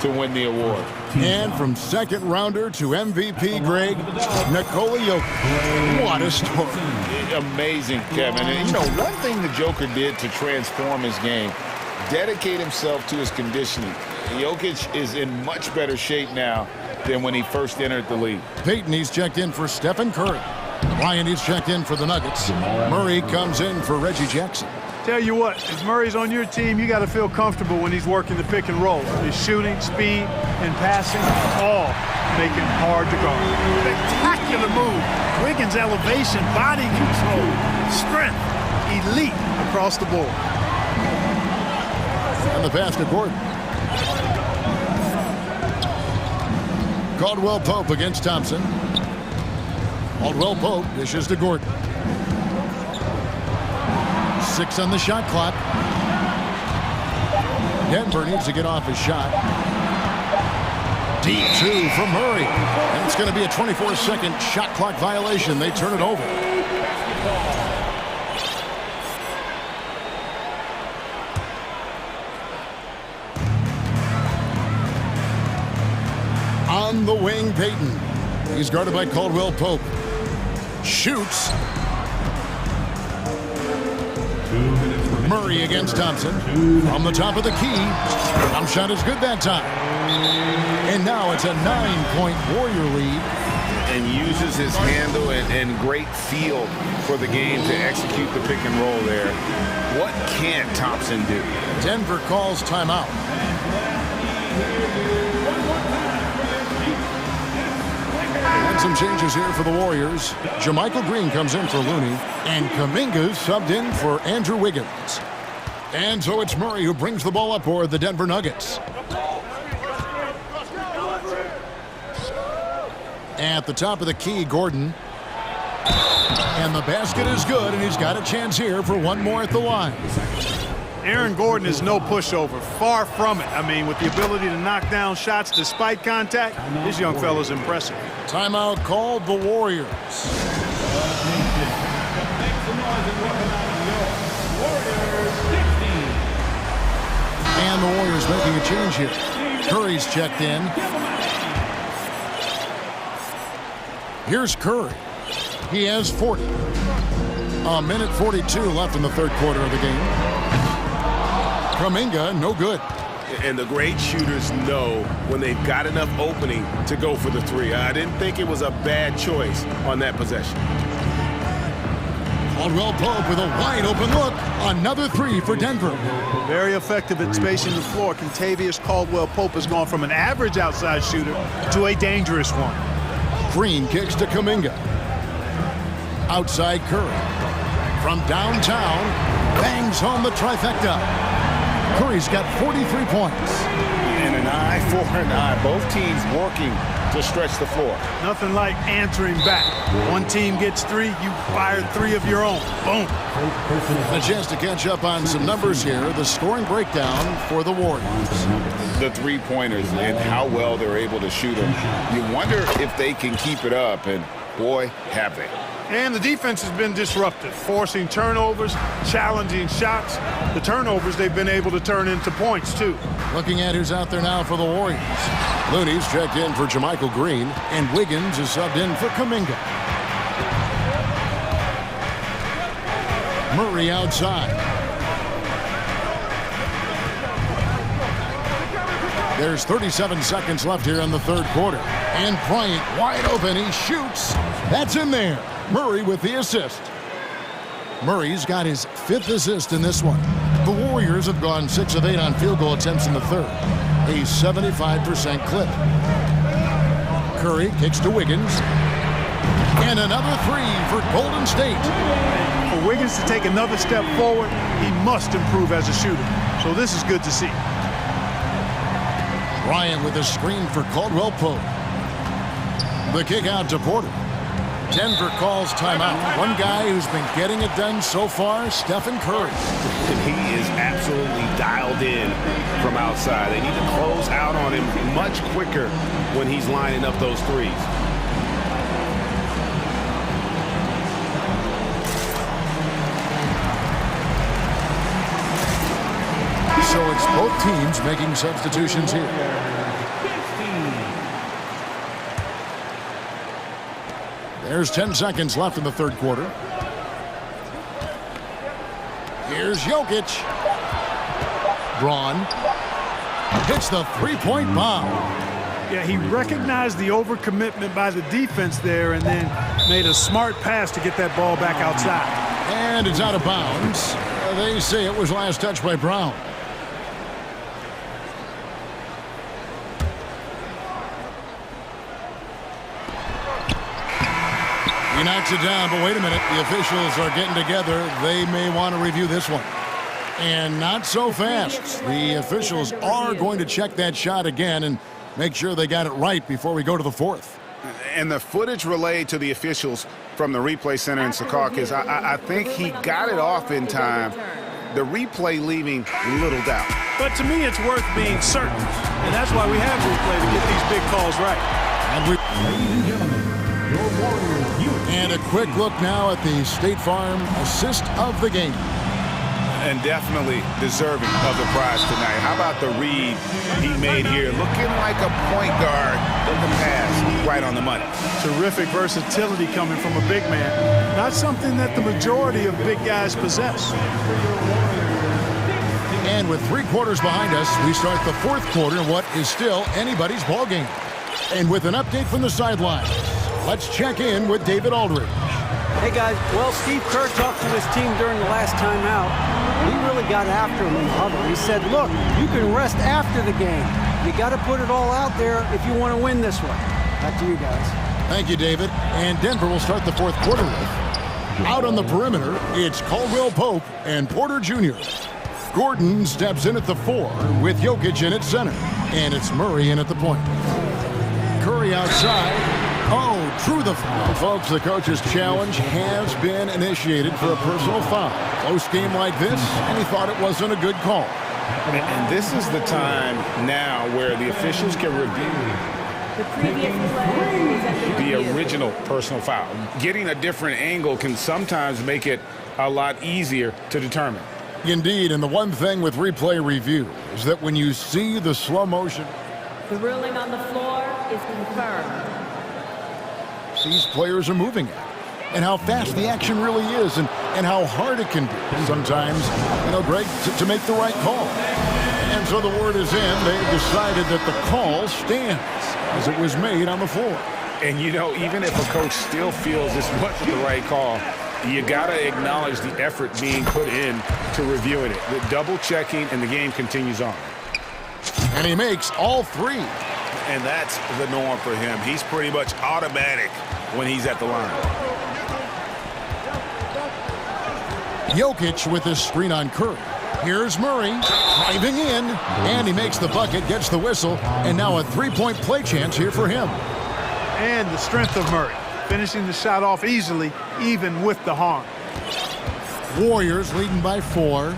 to win the award. And from second rounder to MVP, Greg, Nikola Jokic. What a story. Amazing, Kevin. And, you know, one thing the Joker did to transform his game, dedicate himself to his conditioning. Jokic is in much better shape now than when he first entered the league. Peyton, he's checked in for Stephen Curry. Ryan, he's checked in for the Nuggets. Murray comes in for Reggie Jackson. Tell you what, if Murray's on your team, you got to feel comfortable when he's working the pick and roll. His shooting, speed, and passing, all make him hard to guard. Spectacular move. Wiggins' elevation, body control, strength, elite across the board. And the pass to Gordon. Caldwell-Pope against Thompson. Caldwell-Pope dishes to Gordon. 6 on the shot clock. Denver needs to get off his shot. Deep 2 from Murray. And it's going to be a 24-second shot clock violation. They turn it over. On the wing, Peyton. He's guarded by Caldwell-Pope. Shoots. Murray against Thompson. From the top of the key. Jump shot is good that time. And now it's a 9-point Warrior lead. And uses his handle and great feel for the game to execute the pick and roll there. What can't Thompson do? Denver calls timeout. And some changes here for the Warriors. Jermichael Green comes in for Looney, and Kuminga's subbed in for Andrew Wiggins. And so it's Murray who brings the ball up for the Denver Nuggets. At the top of the key, Gordon. And the basket is good, and he's got a chance here for one more at the line. Aaron Gordon is no pushover. Far from it. I mean, with the ability to knock down shots despite contact, this young fella's impressive. Timeout called the Warriors. And the Warriors making a change here. Curry's checked in. Here's Curry. He has 40. A minute 42 left in the third quarter of the game. Kuminga, no good. And the great shooters know when they've got enough opening to go for the 3. I didn't think it was a bad choice on that possession. Caldwell-Pope with a wide open look. Another 3 for Denver. Very effective at spacing the floor. Kentavious Caldwell-Pope has gone from an average outside shooter to a dangerous one. Green kicks to Kuminga. Outside Curry. From downtown, bangs home the trifecta. Curry's got 43 points. And an eye for an eye. Both teams working to stretch the floor. Nothing like answering back. One team gets 3, you fire 3 of your own. Boom. A chance to catch up on some numbers here. The scoring breakdown for the Warriors. The three-pointers and how well they're able to shoot them. You wonder if they can keep it up, and boy, have they. And the defense has been disruptive, forcing turnovers, challenging shots. The turnovers they've been able to turn into points, too. Looking at who's out there now for the Warriors. Looney's checked in for Jermichael Green, and Wiggins is subbed in for Kuminga. Murray outside. There's 37 seconds left here in the third quarter. And Bryant wide open. He shoots. That's in there. Murray with the assist. Murray's got his 5th assist in this one. The Warriors have gone 6 of 8 on field goal attempts in the third. A 75% clip. Curry kicks to Wiggins. And another 3 for Golden State. For Wiggins to take another step forward, he must improve as a shooter. So this is good to see. Bryant with a screen for Caldwell Pope. The kick out to Porter. Denver calls timeout. One guy who's been getting it done so far, Stephen Curry. And he is absolutely dialed in from outside. They need to close out on him much quicker when he's lining up those threes. So it's both teams making substitutions here. There's 10 seconds left in the third quarter. Here's Jokic. Braun hits the three-point bomb. Yeah, he recognized the overcommitment by the defense there and then made a smart pass to get that ball back outside. And it's out of bounds. They say it was last touched by Brown. He knocks it down, but wait a minute. The officials are getting together. They may want to review this one. And not so fast. The officials are going to check that shot again and make sure they got it right before we go to the fourth. And the footage relayed to the officials from the replay center in Secaucus, I think he got it off in time. The replay leaving little doubt. But to me, it's worth being certain. And that's why we have replay to get these big calls right. Ladies and gentlemen, your Warriors. And a quick look now at the State Farm assist of the game. And definitely deserving of the prize tonight. How about the read he made here? Looking like a point guard with the pass right on the money. Terrific versatility coming from a big man. Not something that the majority of big guys possess. And with 3 quarters behind us, we start the fourth quarter in what is still anybody's ball game. And with an update from the sidelines, let's check in with David Aldridge. Hey guys, well, Steve Kerr talked to his team during the last timeout. He really got after him in the huddle. He said, look, you can rest after the game. You got to put it all out there if you want to win this one. Back to you guys. Thank you, David. And Denver will start the fourth quarter with. Out on the perimeter, it's Caldwell Pope and Porter Jr. Gordon steps in at the 4 with Jokic in at center. And it's Murray in at the point. Curry outside. Oh, through the foul. Folks, the coach's challenge has been initiated for a personal foul. Close game like this, and he thought it wasn't a good call. And this is the time now where the officials can review the original personal foul. Getting a different angle can sometimes make it a lot easier to determine. Indeed, and the one thing with replay review is that when you see the slow motion, the ruling on the floor is confirmed. These players are moving at it, and how fast the action really is, and how hard it can be sometimes, Greg, to make the right call. And so the word is in. They've decided that the call stands as it was made on the floor. And, even if a coach still feels this wasn't the right call, you got to acknowledge the effort being put in to reviewing it. The double checking, and the game continues on. And he makes all 3. And that's the norm for him. He's pretty much automatic when he's at the line. Jokic with his screen on Curry. Here's Murray driving in, and he makes the bucket, gets the whistle, and now a three-point play chance here for him. And the strength of Murray, finishing the shot off easily, even with the harm. Warriors leading by 4.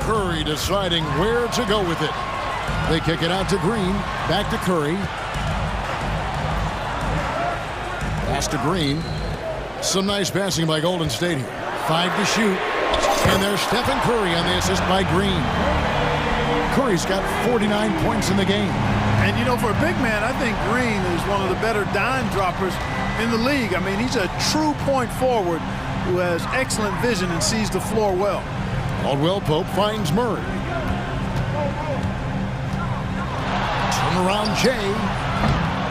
Curry deciding where to go with it. They kick it out to Green, back to Curry. Pass to Green. Some nice passing by Golden State here. 5 to shoot. And there's Stephen Curry on the assist by Green. Curry's got 49 points in the game. And, you know, for a big man, I think Green is one of the better dime droppers in the league. I mean, he's a true point forward who has excellent vision and sees the floor well. Caldwell Pope finds Murray. Turnaround Jay.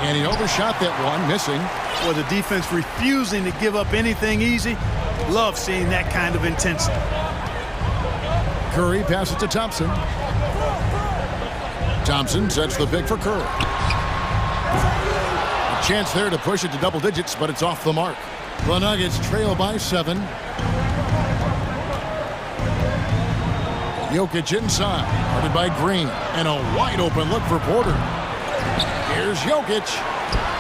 And he overshot that one, missing. Well, the defense refusing to give up anything easy. Love seeing that kind of intensity. Curry passes to Thompson. Thompson sets the pick for Curry. A chance there to push it to double digits, but it's off the mark. The Nuggets trail by 7. Jokic inside, guarded by Green, and a wide open look for Porter. Here's Jokic.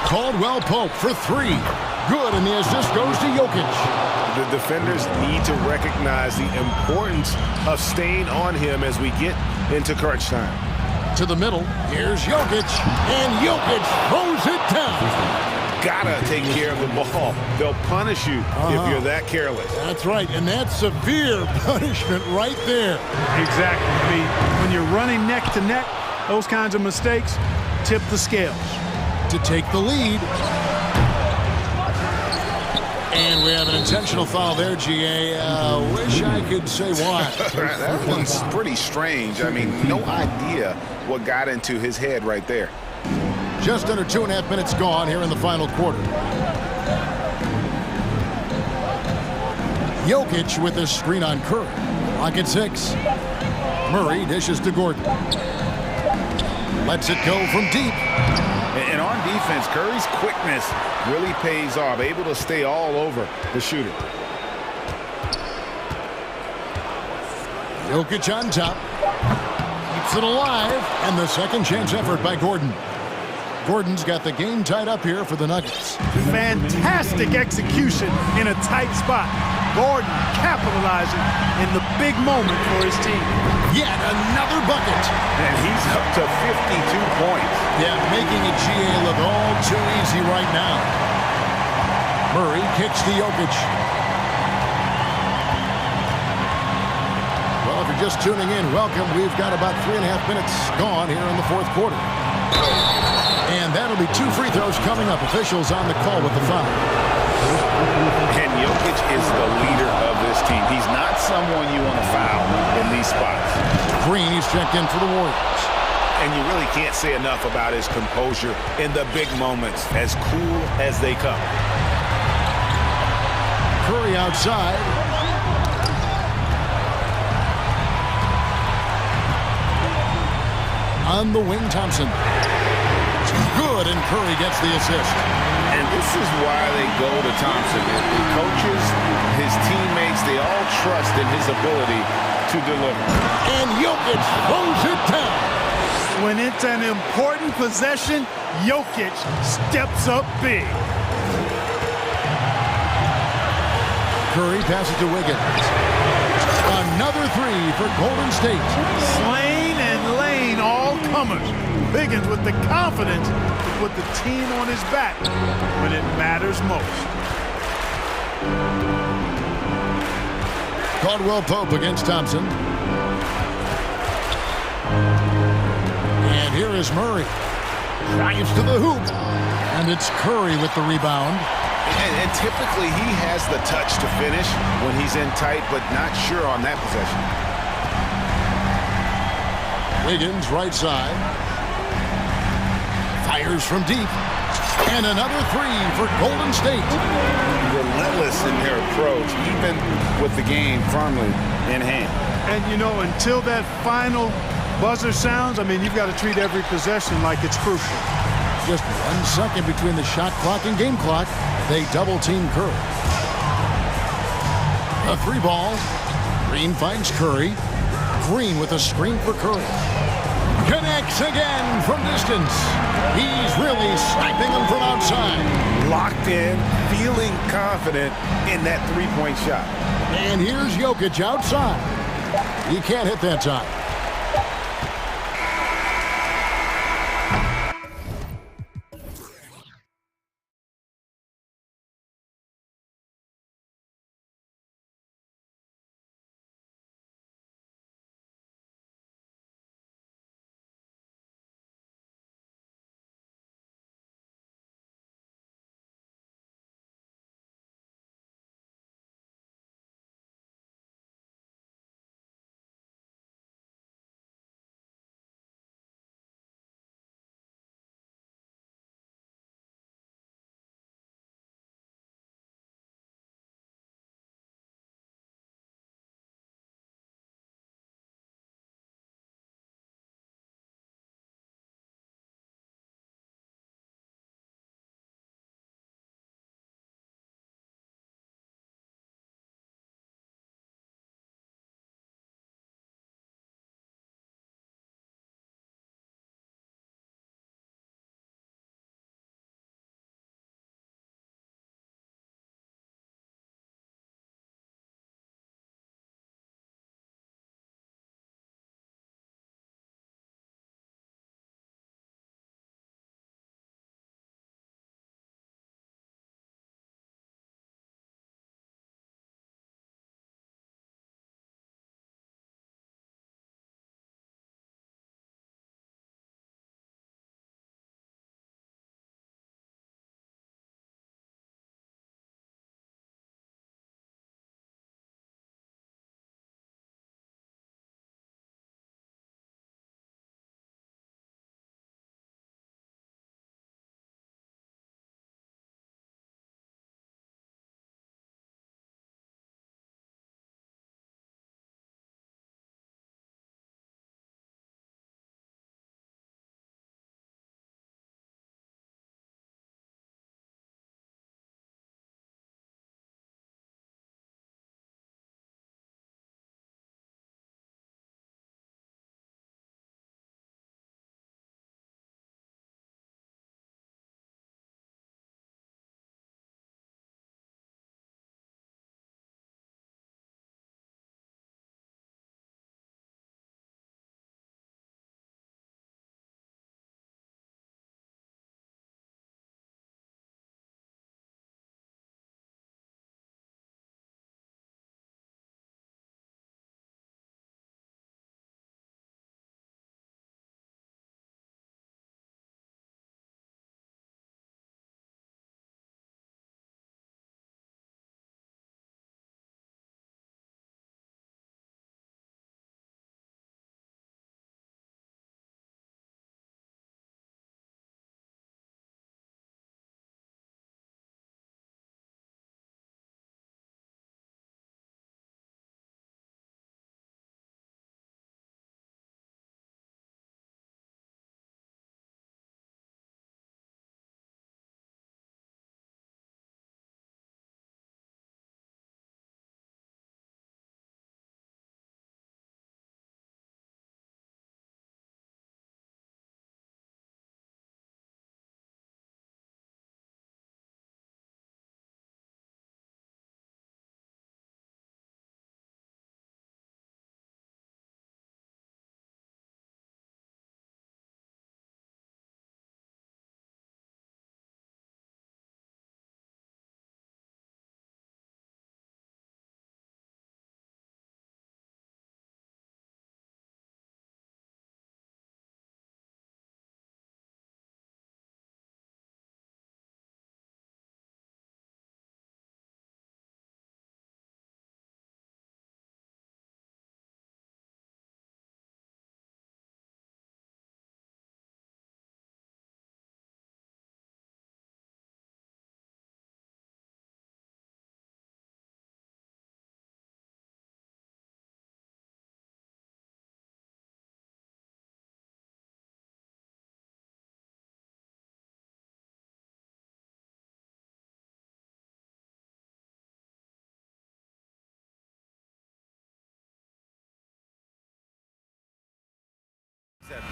Caldwell Pope for 3. Good, and the assist goes to Jokic. The defenders need to recognize the importance of staying on him as we get into crunch time. To the middle, here's Jokic, and Jokic throws it down. Gotta take care of the ball. They'll punish you if you're that careless. That's right, and that's severe punishment right there. Exactly. I mean, when you're running neck to neck, those kinds of mistakes tip the scales. To take the lead. And we have an intentional foul there, GA. Wish I could say why. That one's pretty strange. I mean, no idea what got into his head right there. Just under 2.5 minutes gone here in the final quarter. Jokic with his screen on Curry. Lock at 6. Murray dishes to Gordon. Lets it go from deep. And on defense, Curry's quickness really pays off, able to stay all over the shooter. Jokic on top. Keeps it alive. And the second chance effort by Gordon. Gordon's got the game tied up here for the Nuggets. Fantastic execution in a tight spot. Gordon capitalizing in the big moment for his team. Yet another bucket. And he's up to 52 points. Yeah, making a GA look all too easy right now. Murray kicks to Jokic. Well, if you're just tuning in, welcome. We've got about 3.5 minutes gone here in the fourth quarter. And that'll be 2 free throws coming up. Officials on the call with the foul. And Jokic is the leader of this team. He's not someone you want to foul in these spots. Green, he's checked in for the Warriors. And you really can't say enough about his composure in the big moments, as cool as they come. Curry outside. On the wing, Thompson. Good, and Curry gets the assist. And this is why they go to Thompson. The coaches, his teammates, they all trust in his ability to deliver. And Jokic throws it down. When it's an important possession, Jokic steps up big. Curry passes to Wiggins. Another 3 for Golden State. Slain and laying all comers. Wiggins with the confidence to put the team on his back when it matters most. Caldwell Pope against Thompson. And here is Murray. Drives to the hoop. And it's Curry with the rebound. And typically he has the touch to finish when he's in tight, but not sure on that possession. Wiggins right side. Fires from deep. And another 3 for Golden State. Relentless in their approach, even with the game firmly in hand. And, you know, until that final buzzer sounds, I mean, you've got to treat every possession like it's crucial. Just 1 second between the shot clock and game clock. They double team Curry. A 3-ball. Green finds Curry. Green with a screen for Curry. Connects again from distance. He's really sniping them from outside. Locked in, feeling confident in that three-point shot. And here's Jokic outside. He can't hit that time.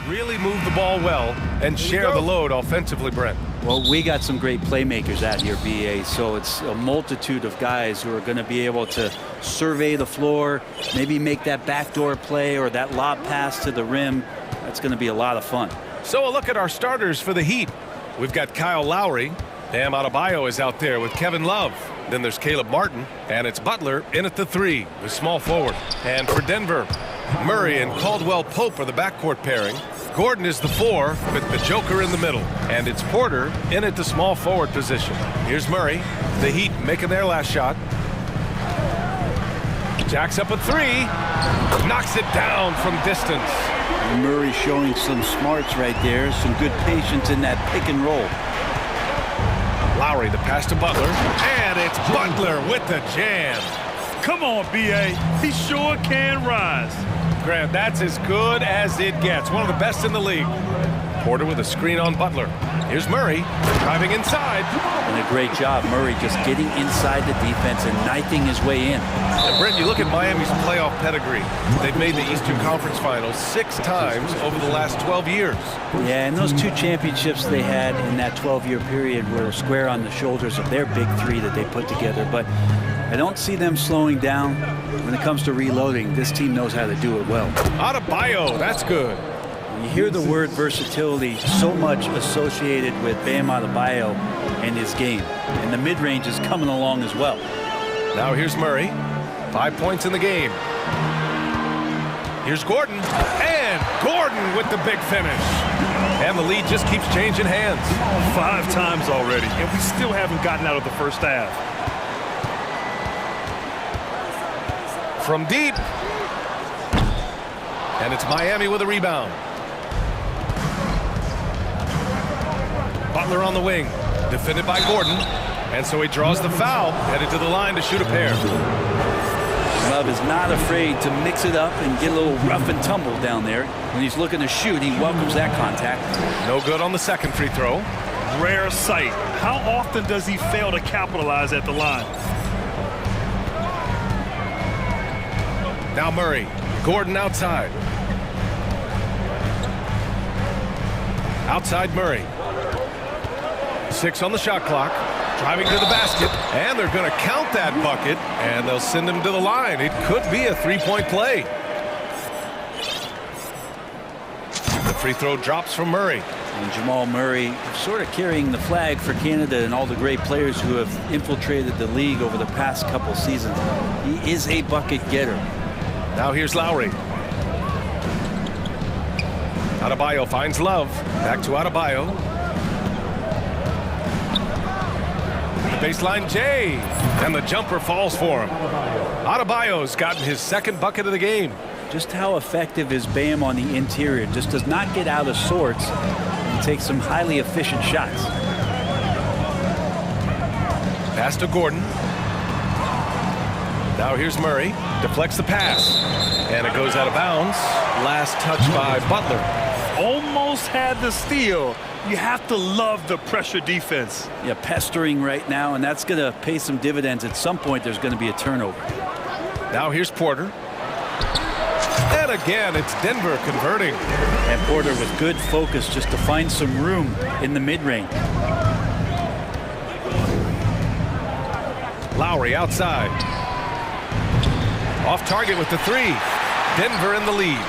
Really move the ball well and share the load offensively, Brent. Well, we got some great playmakers out here, BA, so it's a multitude of guys who are going to be able to survey the floor, maybe make that backdoor play or that lob pass to the rim. That's going to be a lot of fun. So a look at our starters for the Heat. We've got Kyle Lowry. Bam Adebayo is out there with Kevin Love. Then there's Caleb Martin, and it's Butler in at the 3, the small forward. And for Denver, Murray and Caldwell Pope are the backcourt pairing. Gordon is the 4 with the Joker in the middle. And it's Porter in at the small forward position. Here's Murray. The Heat making their last shot. Jacks up a 3. Knocks it down from distance. Murray showing some smarts right there. Some good patience in that pick and roll. Lowry, the pass to Butler. And it's Butler with the jam. Come on, B.A. He sure can rise. Grant, that's as good as it gets. One of the best in the league. Porter with a screen on Butler. Here's Murray driving inside. And a great job, Murray just getting inside the defense and knifing his way in. And Brent, you look at Miami's playoff pedigree. They've made the Eastern Conference Finals 6 times over the last 12 years. Yeah, and those 2 championships they had in that 12-year period were square on the shoulders of their big 3 that they put together. But I don't see them slowing down when it comes to reloading. This team knows how to do it well. Adebayo, that's good. You hear the word versatility so much associated with Bam Adebayo and his game. And the mid-range is coming along as well. Now here's Murray. 5 points in the game. Here's Gordon. And Gordon with the big finish. And the lead just keeps changing hands. 5 times already, and we still haven't gotten out of the first half. From deep. And it's Miami with a rebound. Butler on the wing, defended by Gordon, and so he draws the foul, headed to the line to shoot a pair. Love is not afraid to mix it up and get a little rough and tumble down there. When he's looking to shoot, he welcomes that contact. No good on the second free throw. Rare sight. How often does he fail to capitalize at the line? Now Murray, Gordon outside. Outside Murray. 6 on the shot clock. Driving to the basket. And they're going to count that bucket. And they'll send him to the line. It could be a 3-point play. The free throw drops from Murray. And Jamal Murray sort of carrying the flag for Canada and all the great players who have infiltrated the league over the past couple seasons. He is a bucket getter. Now here's Lowry. Adebayo finds Love. Back to Adebayo. Baseline J, and the jumper falls for him. Adebayo's gotten his 2nd bucket of the game. Just how effective is Bam on the interior? Just does not get out of sorts and takes some highly efficient shots. Pass to Gordon. Now here's Murray. Deflects the pass. And it goes out of bounds. Last touch by Butler. Almost had the steal. You have to love the pressure defense. Yeah, pestering right now, and that's going to pay some dividends. At some point, there's going to be a turnover. Now here's Porter. And again, it's Denver converting. And Porter with good focus just to find some room in the mid-range. Lowry outside. Off target with the 3. Denver in the lead.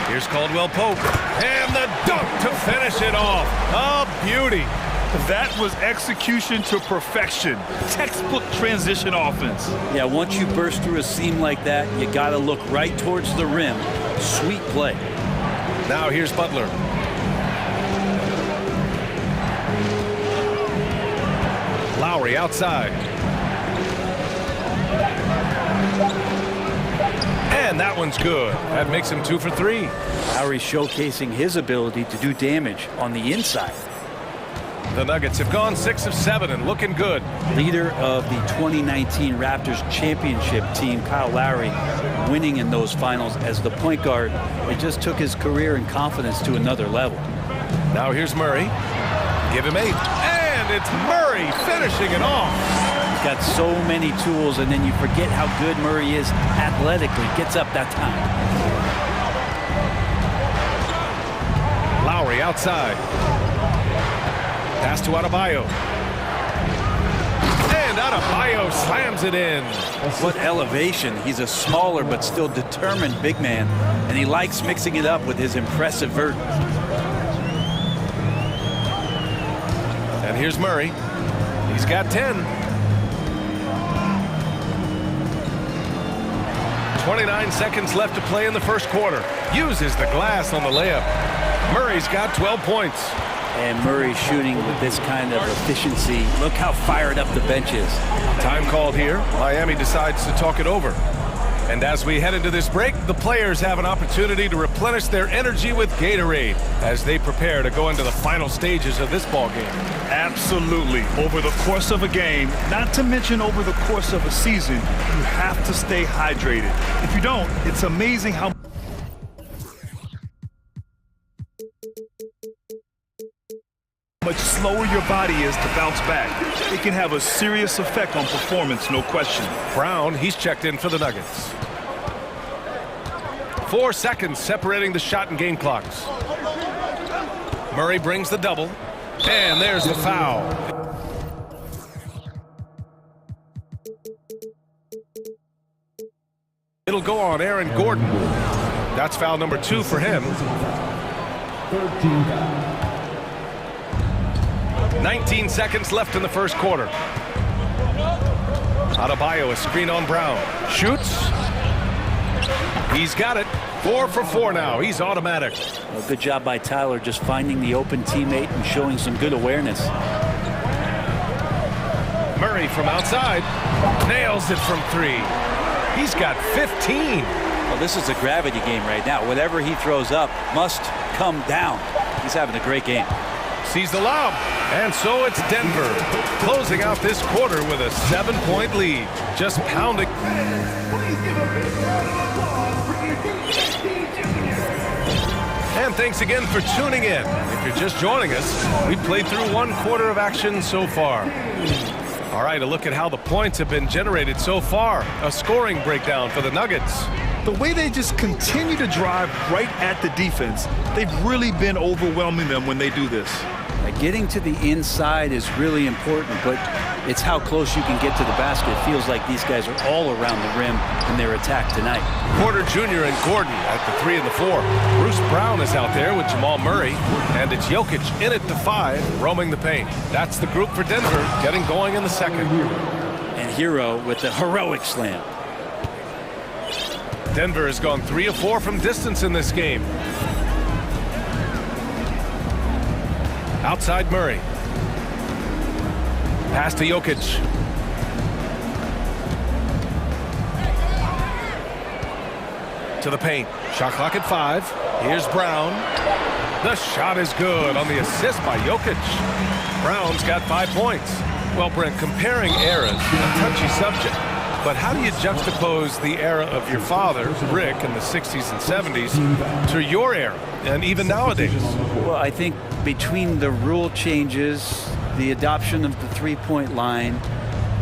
Here's Caldwell Pope. And the dunk to finish it off. A beauty. That was execution to perfection. Textbook transition offense. Yeah, once you burst through a seam like that, you got to look right towards the rim. Sweet play. Now here's Butler. Lowry outside. And that one's good. That makes him 2 for 3. Lowry showcasing his ability to do damage on the inside. The Nuggets have gone 6 of 7 and looking good. Leader of the 2019 Raptors championship team, Kyle Lowry, winning in those finals as the point guard. It just took his career and confidence to another level. Now here's Murray. Give him 8. And it's Murray finishing it off. He's got so many tools, and then you forget how good Murray is athletically. Gets up that time. outside. Pass to Adebayo. And Adebayo slams it in. What elevation. He's a smaller but still determined big man, and he likes mixing it up with his impressive vert. And here's Murray. He's got 10. 29 seconds left to play in the first quarter. Uses the glass on the layup. Murray's got 12 points. And Murray shooting with this kind of efficiency. Look how fired up the bench is. Time called here. Miami decides to talk it over. And as we head into this break, the players have an opportunity to replenish their energy with Gatorade as they prepare to go into the final stages of this ball game. Absolutely. Over the course of a game, not to mention over the course of a season, you have to stay hydrated. If you don't, it's amazing how much slower your body is to bounce back. It can have a serious effect on performance, no question. Brown, he's checked in for the Nuggets. 4 seconds separating the shot and game clocks. Murray brings the double, and there's the foul. It'll go on Aaron Gordon. That's foul number 2 for him. 19 seconds left in the first quarter. Adebayo, a screen on Brown. Shoots. He's got it. 4 for 4 now. He's automatic. Well, good job by Tyler just finding the open teammate and showing some good awareness. Murray from outside. Nails it from 3. He's got 15. Well, this is a gravity game right now. Whatever he throws up must come down. He's having a great game. Sees the lob. And so it's Denver closing out this quarter with a 7-point lead. Just pounding. And thanks again for tuning in. If you're just joining us, we played through 1 quarter of action so far. All right, a look at how the points have been generated so far. A scoring breakdown for the Nuggets. The way they just continue to drive right at the defense, they've really been overwhelming them when they do this. Getting to the inside is really important, but it's how close you can get to the basket. It feels like these guys are all around the rim in their attack tonight. Porter Jr. and Gordon at the 3 and the 4. Bruce Brown is out there with Jamal Murray, and it's Jokic in at the 5, roaming the paint. That's the group for Denver, getting going in the second. And Hero with the heroic slam. Denver has gone 3 of 4 from distance in this game. Outside Murray. Pass to Jokic. To the paint. Shot clock at 5. Here's Brown. The shot is good on the assist by Jokic. Brown's got 5 points. Well, Brent, comparing eras, a touchy subject. But how do you juxtapose the era of your father, Rick, in the 60s and 70s, to your era, and even nowadays? Well, I think between the rule changes, the adoption of the three-point line,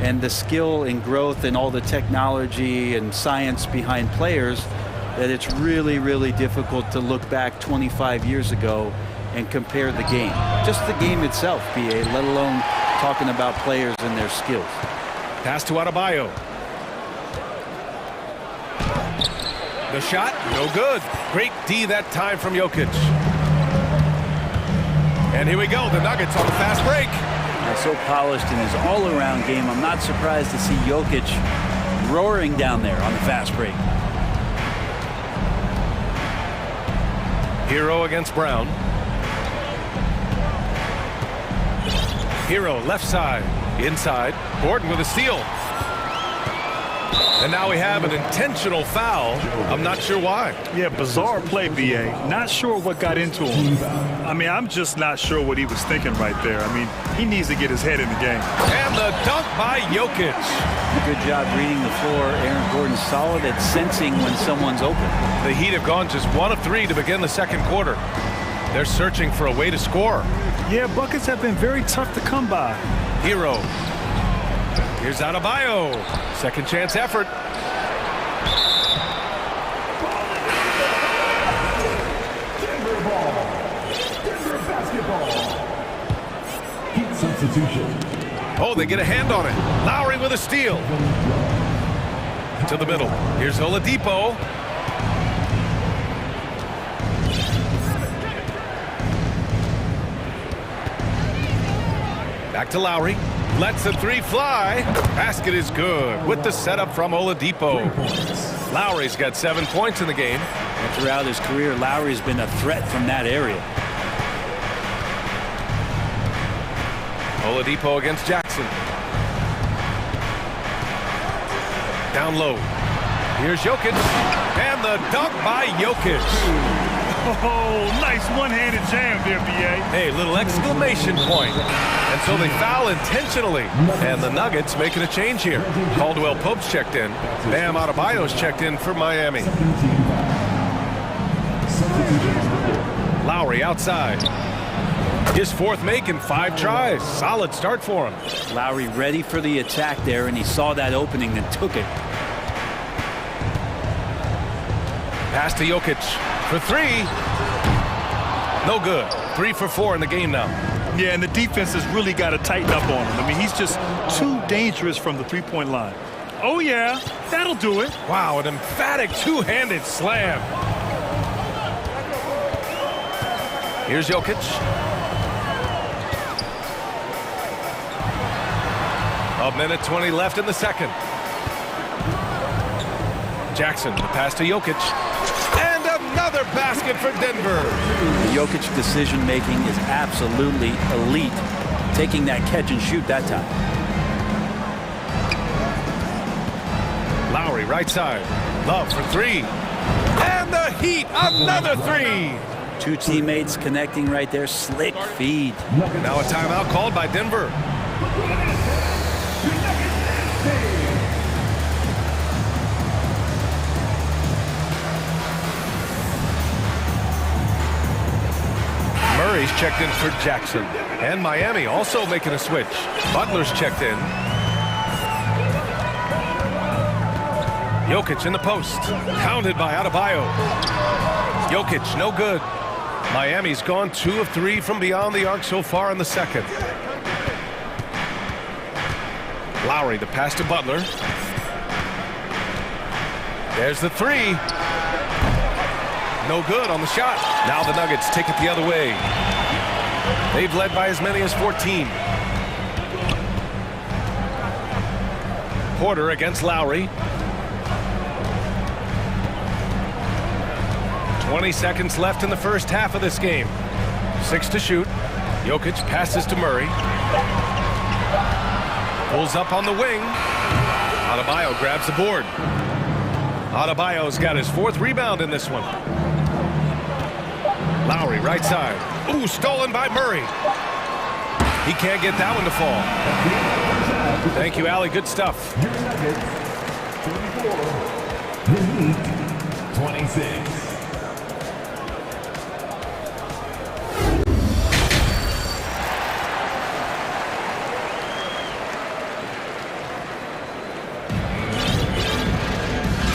and the skill and growth and all the technology and science behind players, that it's really, really difficult to look back 25 years ago and compare the game. Just the game itself, BA, let alone talking about players and their skills. Pass to Adebayo. The shot, no good. Great D that time from Jokic. And here we go, the Nuggets on the fast break. So polished in his all-around game. I'm not surprised to see Jokic roaring down there on the fast break. Hero against Brown. Hero left side, inside. Gordon with a steal. And now we have an intentional foul. I'm not sure why. Yeah, bizarre play, BA. Not sure what got into him. I mean, I'm just not sure what he was thinking right there. I mean, he needs to get his head in the game. And the dunk by Jokic. Good job reading the floor. Aaron Gordon solid at sensing when someone's open. The Heat have gone just 1 of 3 to begin the second quarter. They're searching for a way to score. Yeah, buckets have been very tough to come by. Hero. Here's Adebayo. Second chance effort. Substitution. Oh, they get a hand on it. Lowry with a steal. To the middle. Here's Oladipo. Back to Lowry. Lets the three fly. Basket is good with the setup from Oladipo. Lowry's got 7 points in the game. And throughout his career, Lowry's been a threat from that area. Oladipo against Jackson. Down low. Here's Jokic. And the dunk by Jokic. Oh, nice one-handed jam there, B.A. Hey, little exclamation point. And so they foul intentionally. And the Nuggets making a change here. Caldwell Pope's checked in. Bam Adebayo's checked in for Miami. Lowry outside. His fourth make in 5 tries. Solid start for him. Lowry ready for the attack there, and he saw that opening and took it. Pass to Jokic for 3. No good. 3 for 4 in the game now. Yeah, and the defense has really got to tighten up on him. I mean, he's just too dangerous from the three-point line. Oh, yeah, that'll do it. Wow, an emphatic two-handed slam. Here's Jokic. A minute 20 left in the second. Jackson, the pass to Jokic. And another basket for Denver. The Jokic decision-making is absolutely elite. Taking that catch and shoot that time. Lowry, right side. Love for 3. And the Heat, another 3. 2 teammates connecting right there. Slick feed. Now a timeout called by Denver. Murray's checked in for Jackson. And Miami also making a switch. Butler's checked in. Jokic in the post. Pounded by Adebayo. Jokic, no good. Miami's gone 2 of 3 from beyond the arc so far in the second. Lowry, the pass to Butler. There's the 3. No good on the shot. Now the Nuggets take it the other way. They've led by as many as 14. Porter against Lowry. 20 seconds left in the first half of this game. 6 to shoot. Jokic passes to Murray. Pulls up on the wing. Adebayo grabs the board. Adebayo's got his 4th rebound in this one. Lowry, right side. Ooh, stolen by Murray. He can't get that one to fall. Thank you, Allie. Good stuff. 26.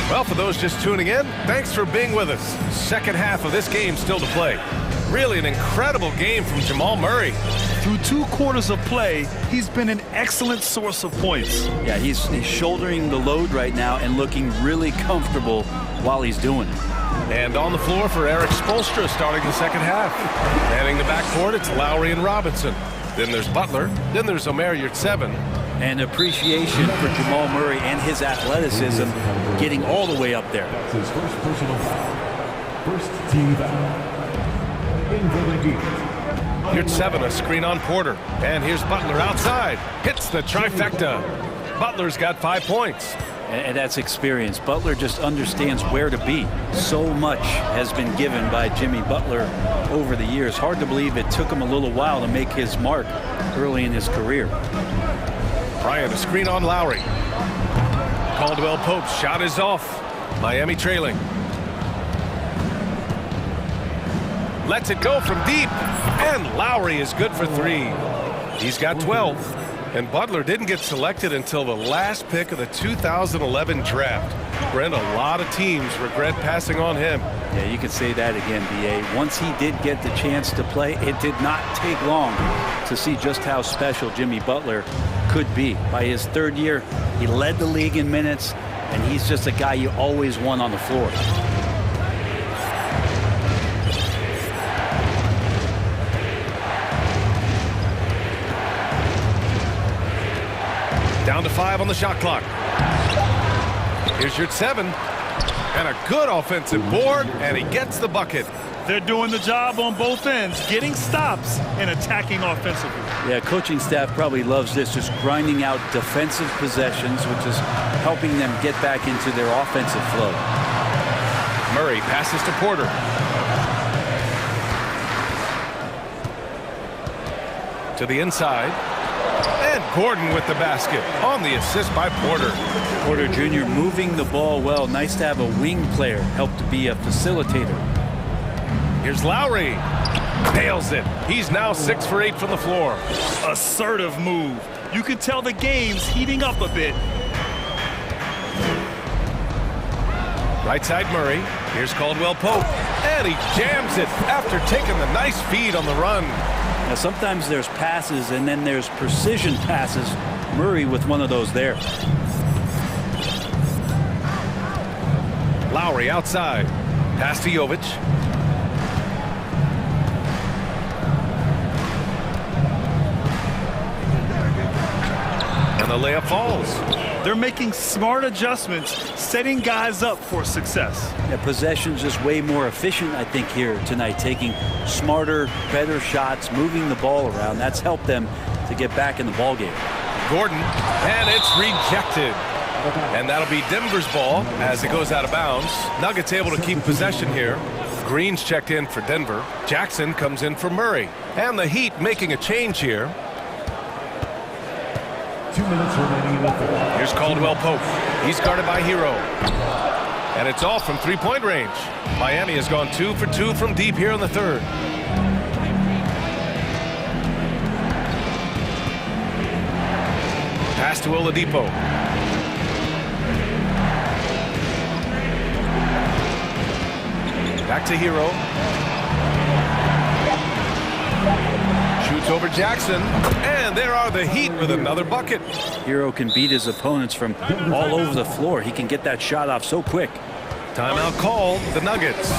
Well, for those just tuning in, thanks for being with us. Second half of this game still to play. Really an incredible game from Jamal Murray. Through 2 quarters of play, he's been an excellent source of points. Yeah, he's shouldering the load right now and looking really comfortable while he's doing it. And on the floor for Eric Spoelstra starting the second half. Manning the backcourt, it's Lowry and Robinson. Then there's Butler. Then there's Omer Yurtseven. And appreciation for Jamal Murray and his athleticism getting all the way up there. That's his first personal foul. First team foul. In for the Heat. Yurtseven, a screen on Porter. And here's Butler outside. Hits the trifecta. Butler's got 5 points. And that's experience. Butler just understands where to be. So much has been given by Jimmy Butler over the years. Hard to believe it took him a little while to make his mark early in his career. Bryant, a screen on Lowry. Caldwell Pope's shot is off. Miami trailing. Lets it go from deep. And Lowry is good for 3. He's got 12. And Butler didn't get selected until the last pick of the 2011 draft. Brent, a lot of teams regret passing on him. Yeah, you can say that again, B.A. Once he did get the chance to play, it did not take long to see just how special Jimmy Butler could be. By his third year, he led the league in minutes, and he's just a guy you always want on the floor. Down to 5 on the shot clock. Here's your 7. And a good offensive board, and he gets the bucket. They're doing the job on both ends, getting stops and attacking offensively. Yeah, coaching staff probably loves this, just grinding out defensive possessions, which is helping them get back into their offensive flow. Murray passes to Porter. To the inside. And Gordon with the basket on the assist by Porter. Porter Jr. moving the ball well. Nice to have a wing player help to be a facilitator. Here's Lowry. Nails it. He's now 6 for 8 from the floor. Assertive move. You can tell the game's heating up a bit. Right side Murray. Here's Caldwell Pope. And he jams it after taking the nice feed on the run. Now, sometimes there's passes and then there's precision passes. Murray with one of those there. Lowry outside. Pass to Jovic. And the layup falls. They're making smart adjustments, setting guys up for success. Yeah, possession's just way more efficient, I think, here tonight. Taking smarter, better shots, moving the ball around. That's helped them to get back in the ball game. Gordon, and it's rejected. And that'll be Denver's ball as it goes out of bounds. Nuggets able to keep possession here. Green's checked in for Denver. Jackson comes in for Murray. And the Heat making a change here. 2 minutes remaining in the third. Here's Caldwell Pope. He's guarded by Hero. And it's off from three-point range. Miami has gone 2 for 2 from deep here in the third. Pass to Oladipo. Back to Hero. Shoots over Jackson. And there are the Heat with another bucket. Hero can beat his opponents from all over the floor. He can get that shot off so quick. Timeout called, the Nuggets.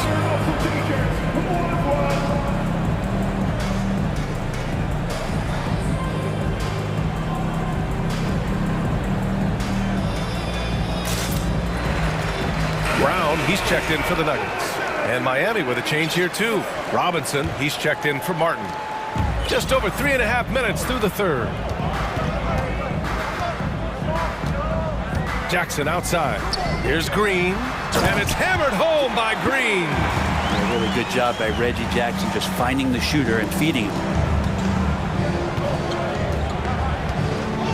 Brown, he's checked in for the Nuggets. And Miami with a change here too. Robinson, he's checked in for Martin. Just over 3.5 minutes through the third. Jackson outside. Here's Green. And it's hammered home by Green. A really good job by Reggie Jackson just finding the shooter and feeding him.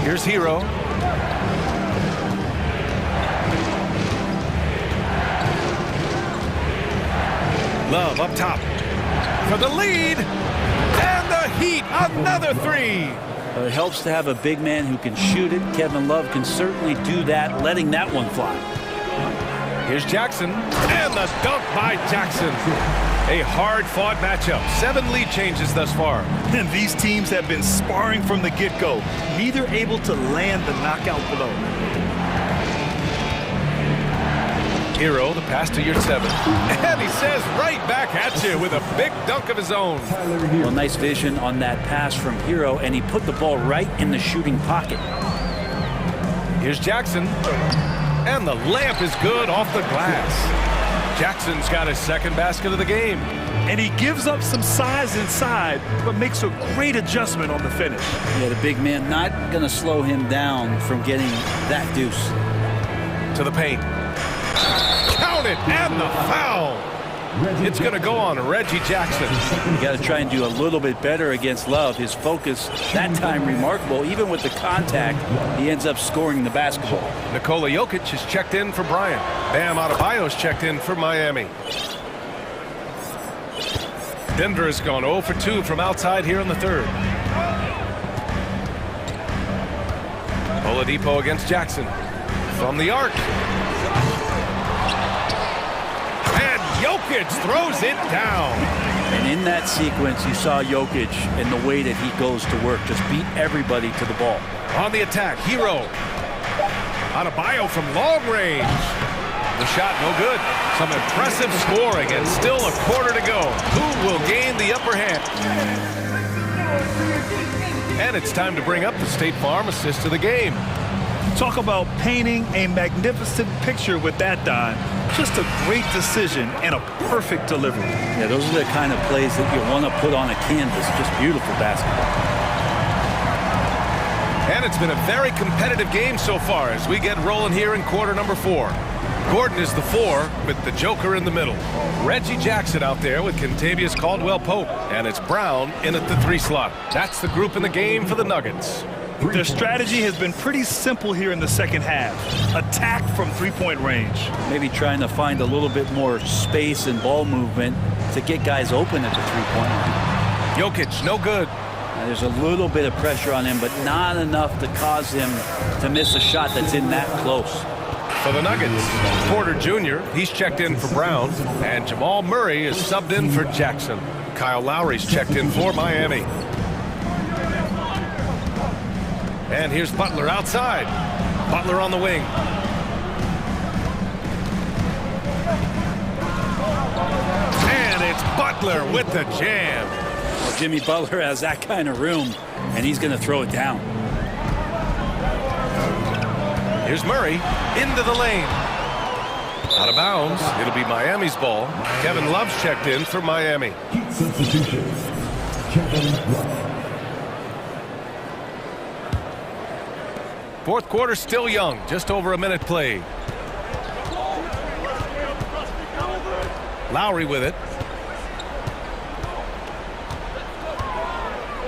Here's Hero. Love up top for the lead. And the Heat, another three. It helps to have a big man who can shoot it. Kevin Love can certainly do that, letting that one fly. Here's Jackson, and the dunk by Jackson. A hard-fought matchup. 7 lead changes thus far. And these teams have been sparring from the get-go, neither able to land the knockout blow. Hero, the pass to your 7. And he says right back at you with a big dunk of his own. Well, nice vision on that pass from Hero, and he put the ball right in the shooting pocket. Here's Jackson. And the layup is good off the glass. Jackson's got his second basket of the game. And he gives up some size inside, but makes a great adjustment on the finish. Yeah, the big man not going to slow him down from getting that deuce. To the paint. Count it, and the foul. It's going to go on Reggie Jackson. You got to try and do a little bit better against Love. His focus that time remarkable. Even with the contact, he ends up scoring the basketball. Nikola Jokic is checked in for Bryant. Bam Adebayo's checked in for Miami. Denver has gone 0 for 2 from outside here in the third. Oladipo against Jackson. From the arc. And Jokic Jokic throws it down. And in that sequence, you saw Jokic and the way that he goes to work, just beat everybody to the ball. On the attack, Hero. Adebayo from long range. The shot no good. Some impressive scoring and still a quarter to go. Who will gain the upper hand? And it's time to bring up the State Farm assist of the game. Talk about painting a magnificent picture with that dime. Just a great decision and a perfect delivery. Yeah, those are the kind of plays that you want to put on a canvas. Just beautiful basketball. And it's been a very competitive game so far as we get rolling here in quarter number 4. Gordon is the 4 with the Joker in the middle. Reggie Jackson out there with Kentavious Caldwell-Pope. And it's Brown in at the 3 slot. That's the group in the game for the Nuggets. Their strategy has been pretty simple here in the second half. Attack from three-point range. Maybe trying to find a little bit more space and ball movement to get guys open at the three-point line. Jokic, no good. Now, there's a little bit of pressure on him, but not enough to cause him to miss a shot that's in that close. For the Nuggets, Porter Jr., he's checked in for Brown, and Jamal Murray is subbed in for Jackson. Kyle Lowry's checked in for Miami. And here's Butler outside. Butler on the wing. And it's Butler with the jam. Well, Jimmy Butler has that kind of room, and he's going to throw it down. Here's Murray into the lane. Out of bounds. It'll be Miami's ball. Kevin Love's checked in for Miami. Substitution. Kevin Love. Fourth quarter still young, just over a minute played. Lowry with it.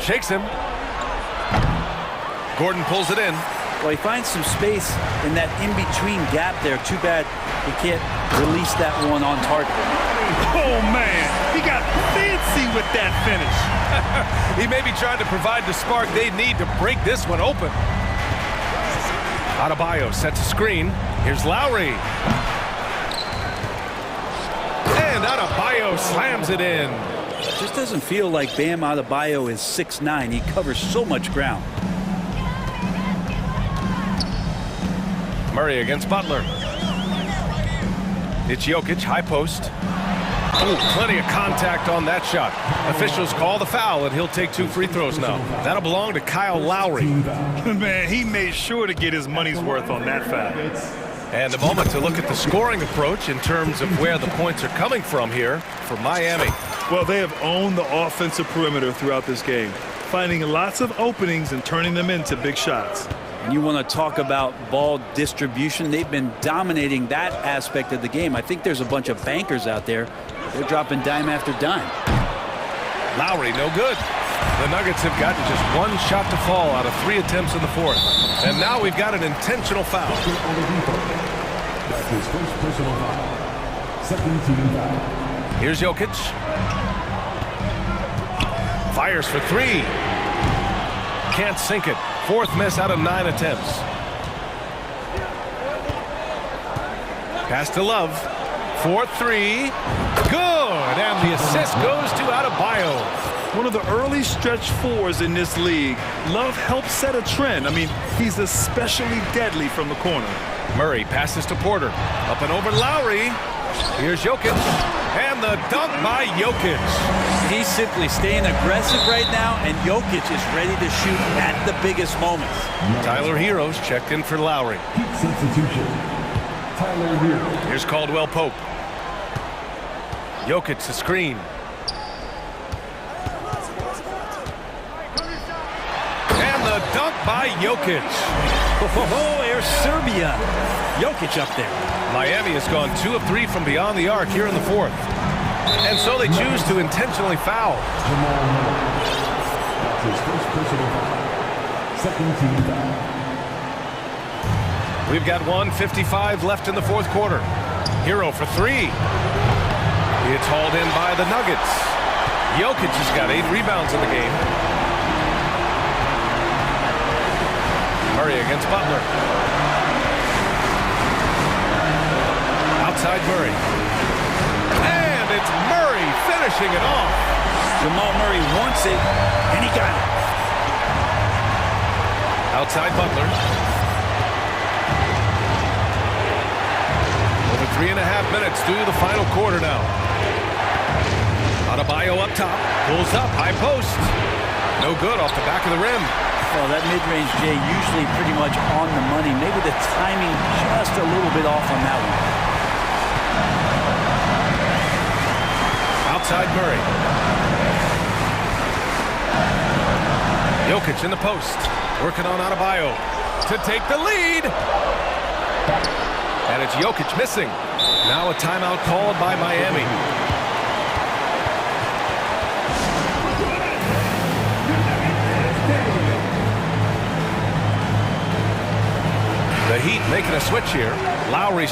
Shakes him. Gordon pulls it in. Well, he finds some space in that in-between gap there. Too bad he can't release that one on target. Oh, man. He got fancy with that finish. He may be trying to provide the spark they need to break this one open. Adebayo sets a screen. Here's Lowry. And Adebayo slams it in. It just doesn't feel like Bam Adebayo is 6'9". He covers so much ground. Murray against Butler. It's Jokic, high post. Ooh, plenty of contact on that shot. Officials call the foul, and he'll take 2 free throws now. That'll belong to Kyle Lowry. Man, he made sure to get his money's worth on that foul. And a moment to look at the scoring approach in terms of where the points are coming from here for Miami. Well, they have owned the offensive perimeter throughout this game, finding lots of openings and turning them into big shots. And you want to talk about ball distribution. They've been dominating that aspect of the game. I think there's a bunch of bankers out there. They're dropping dime after dime. Lowry, no good. The Nuggets have gotten just 1 shot to fall out of 3 attempts in the fourth. And now we've got an intentional foul. That's his first personal foul. Second team foul. Here's Jokic. Fires for 3. Can't sink it. 4th miss out of 9 attempts. Pass to Love. 4-3. Good. And the assist goes to Adebayo. One of the early stretch 4s in this league. Love helped set a trend. I mean, he's especially deadly from the corner. Murray passes to Porter. Up and over Lowry. Here's Jokic. And the dunk by Jokic. He's simply staying aggressive right now, and Jokic is ready to shoot at the biggest moments. Tyler Hero's checked in for Lowry. Substitution. Tyler Hero. Here's Caldwell-Pope. Jokic the screen. And the dunk by Jokic. Oh, there's Serbia. Jokic up there. Miami has gone 2 of 3 from beyond the arc here in the fourth. And so they choose to intentionally foul. Jamal Murray. That's his first personal foul. Second team foul. We've got 1:55 left in the fourth quarter. Hero for 3. It's hauled in by the Nuggets. Jokic has got 8 rebounds in the game. Murray against Butler. Outside Murray. And It's Murray finishing it off. Jamal Murray wants it, and he got it. Outside Butler. Over 3.5 minutes through the final quarter now. Adebayo up top, pulls up, high post. No good off the back of the rim. Well, that mid-range, Jay, usually pretty much on the money. Maybe the timing just a little bit off on that one. Outside Murray. Jokic in the post. Working on Adebayo to take the lead. And it's Jokic missing. Now a timeout called by Miami. The Heat making a switch here. Lowry's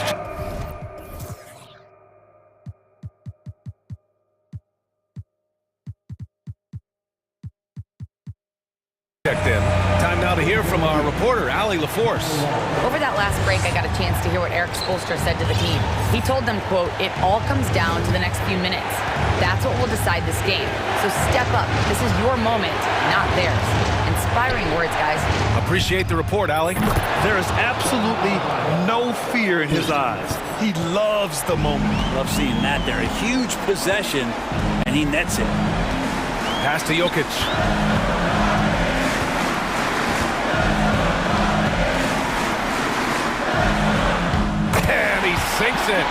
checked in. Time now to hear from our reporter, Allie LaForce. Over that last break, I got a chance to hear what Eric Spoelstra said to the team. He told them, quote, "It all comes down to the next few minutes. That's what will decide this game. So step up. This is your moment, not theirs." Inspiring words, guys. Appreciate the report, Allie. There is absolutely no fear in his eyes. He loves the moment. Love seeing that there. A huge possession, and he nets it. Pass to Jokic. And he sinks it.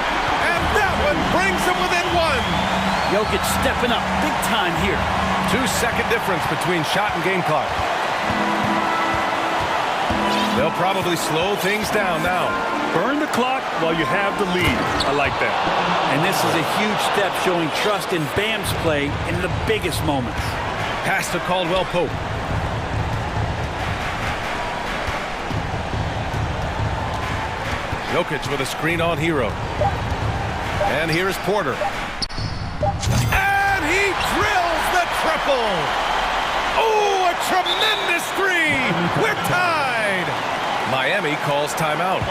And that one brings him within one. Jokic stepping up big time here. 2-second difference between shot and game clock. They'll probably slow things down now. Burn the clock while you have the lead. I like that. And this is a huge step showing trust in Bam's play in the biggest moments. Pass to Caldwell Pope. Jokic with a screen on Hero. And here's Porter. And he drills the triple. Oh, a tremendous three. We're tied. Miami calls timeout.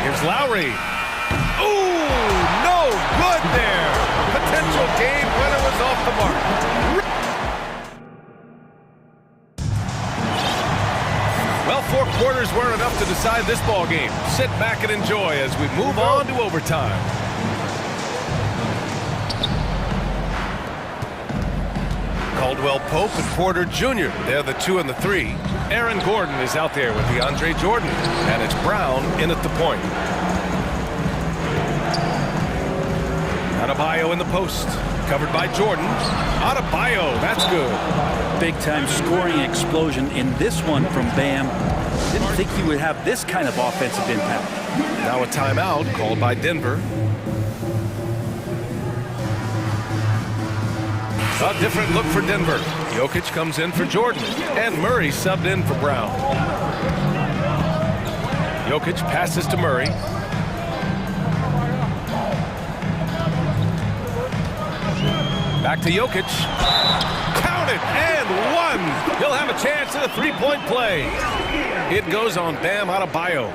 Here's Lowry. Ooh, no good there. Potential game winner was off the mark. Well, 4 quarters weren't enough to decide this ball game. Sit back and enjoy as we move on to overtime. Caldwell Pope and Porter Jr. They're the 2 and the 3. Aaron Gordon is out there with DeAndre Jordan. And it's Brown in at the point. Adebayo in the post. Covered by Jordan. Adebayo, that's good. Big-time scoring explosion in this one from Bam. Didn't think he would have this kind of offensive impact. Now a timeout called by Denver. A different look for Denver. Jokic comes in for Jordan. And Murray subbed in for Brown. Jokic passes to Murray. Back to Jokic. Count it, and one. He'll have a chance at a three-point play. It goes on Bam Adebayo.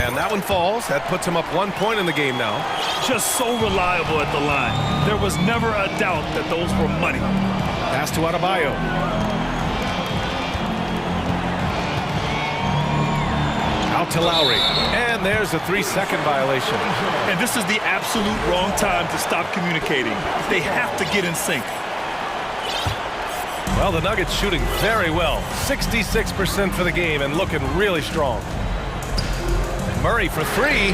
And that one falls. That puts him up 1 point in the game now. Just so reliable at the line. There was never a doubt that those were money. Pass to Adebayo. Out to Lowry. And there's a 3-second violation. And this is the absolute wrong time to stop communicating. They have to get in sync. Well, the Nuggets shooting very well. 66% for the game and looking really strong. Murray for 3.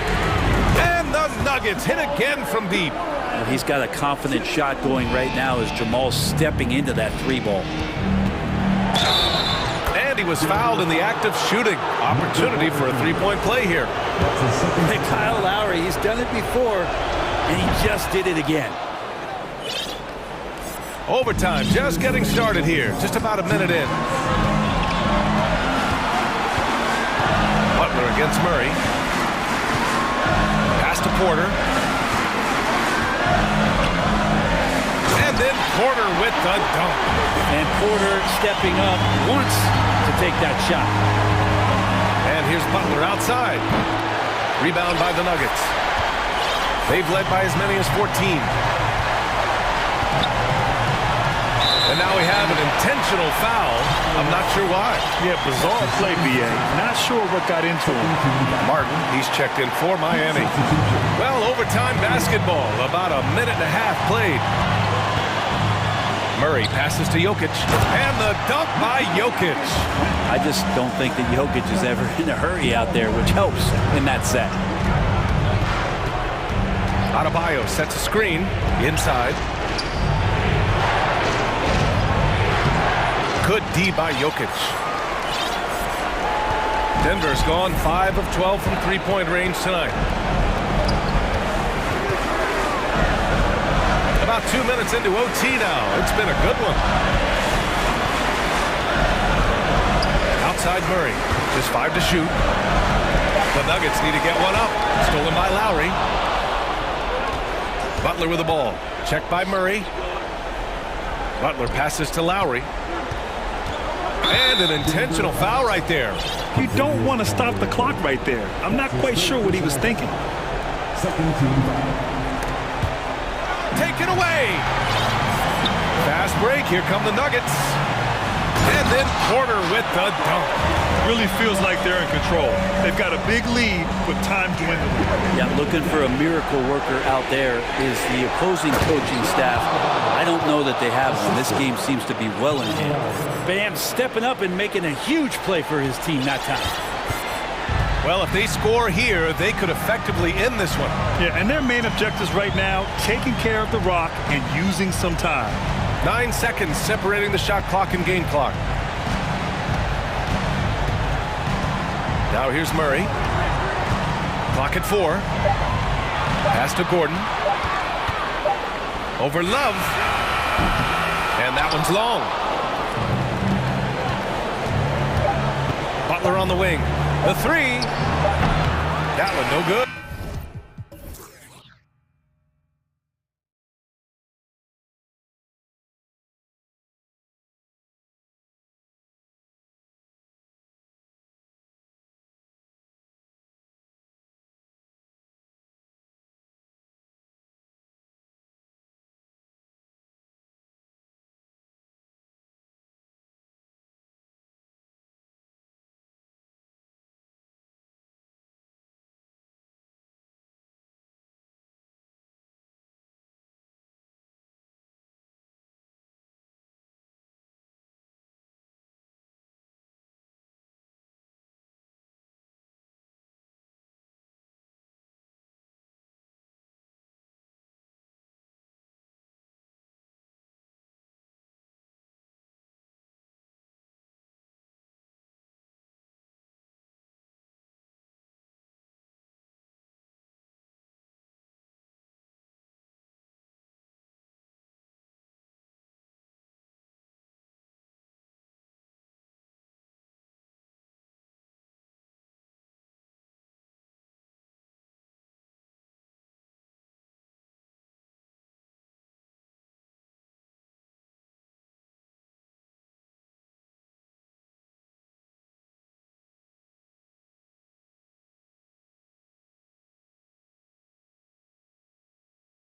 And the Nuggets hit again from deep. Well, he's got a confident shot going right now as Jamal's stepping into that 3-ball. And he was fouled in the act of shooting. Opportunity for a 3-point play here. Hey, Kyle Lowry, he's done it before, and he just did it again. Overtime just getting started here. Just about a minute in. Butler against Murray. Pass to Porter. And then Porter with the dunk. And Porter stepping up once to take that shot. And here's Butler outside. Rebound by the Nuggets. They've led by as many as 14. And now we have an intentional foul. I'm not sure why. Yeah, bizarre play, B.A. Not sure what got into him. Martin, he's checked in for Miami. Well, overtime basketball. About a minute and a half played. Murray passes to Jokic. And the dunk by Jokic. I just don't think that Jokic is ever in a hurry out there, which helps in that set. Adebayo sets a screen inside. Good D by Jokic. Denver's gone 5 of 12 from three-point range tonight. About 2 minutes into OT now. It's been a good one. Outside Murray. Just 5 to shoot. The Nuggets need to get one up. Stolen by Lowry. Butler with the ball. Checked by Murray. Butler passes to Lowry. And an intentional foul right there. You don't want to stop the clock right there. I'm not quite sure what he was thinking. Taken away. Fast break. Here come the Nuggets. And then Porter with the dunk. Really feels like they're in control. They've got a big lead with time dwindling. Yeah, looking for a miracle worker out there is the opposing coaching staff. I don't know that they have one. This game seems to be well in hand. Bam stepping up and making a huge play for his team that time. Well, if they score here, they could effectively end this one. Yeah, and their main objectives right now, taking care of the rock and using some time. 9 seconds separating the shot clock and game clock. Now here's Murray. Clock at 4. Pass to Gordon. Over Love. And that one's long. Butler on the wing. The 3. That one no good.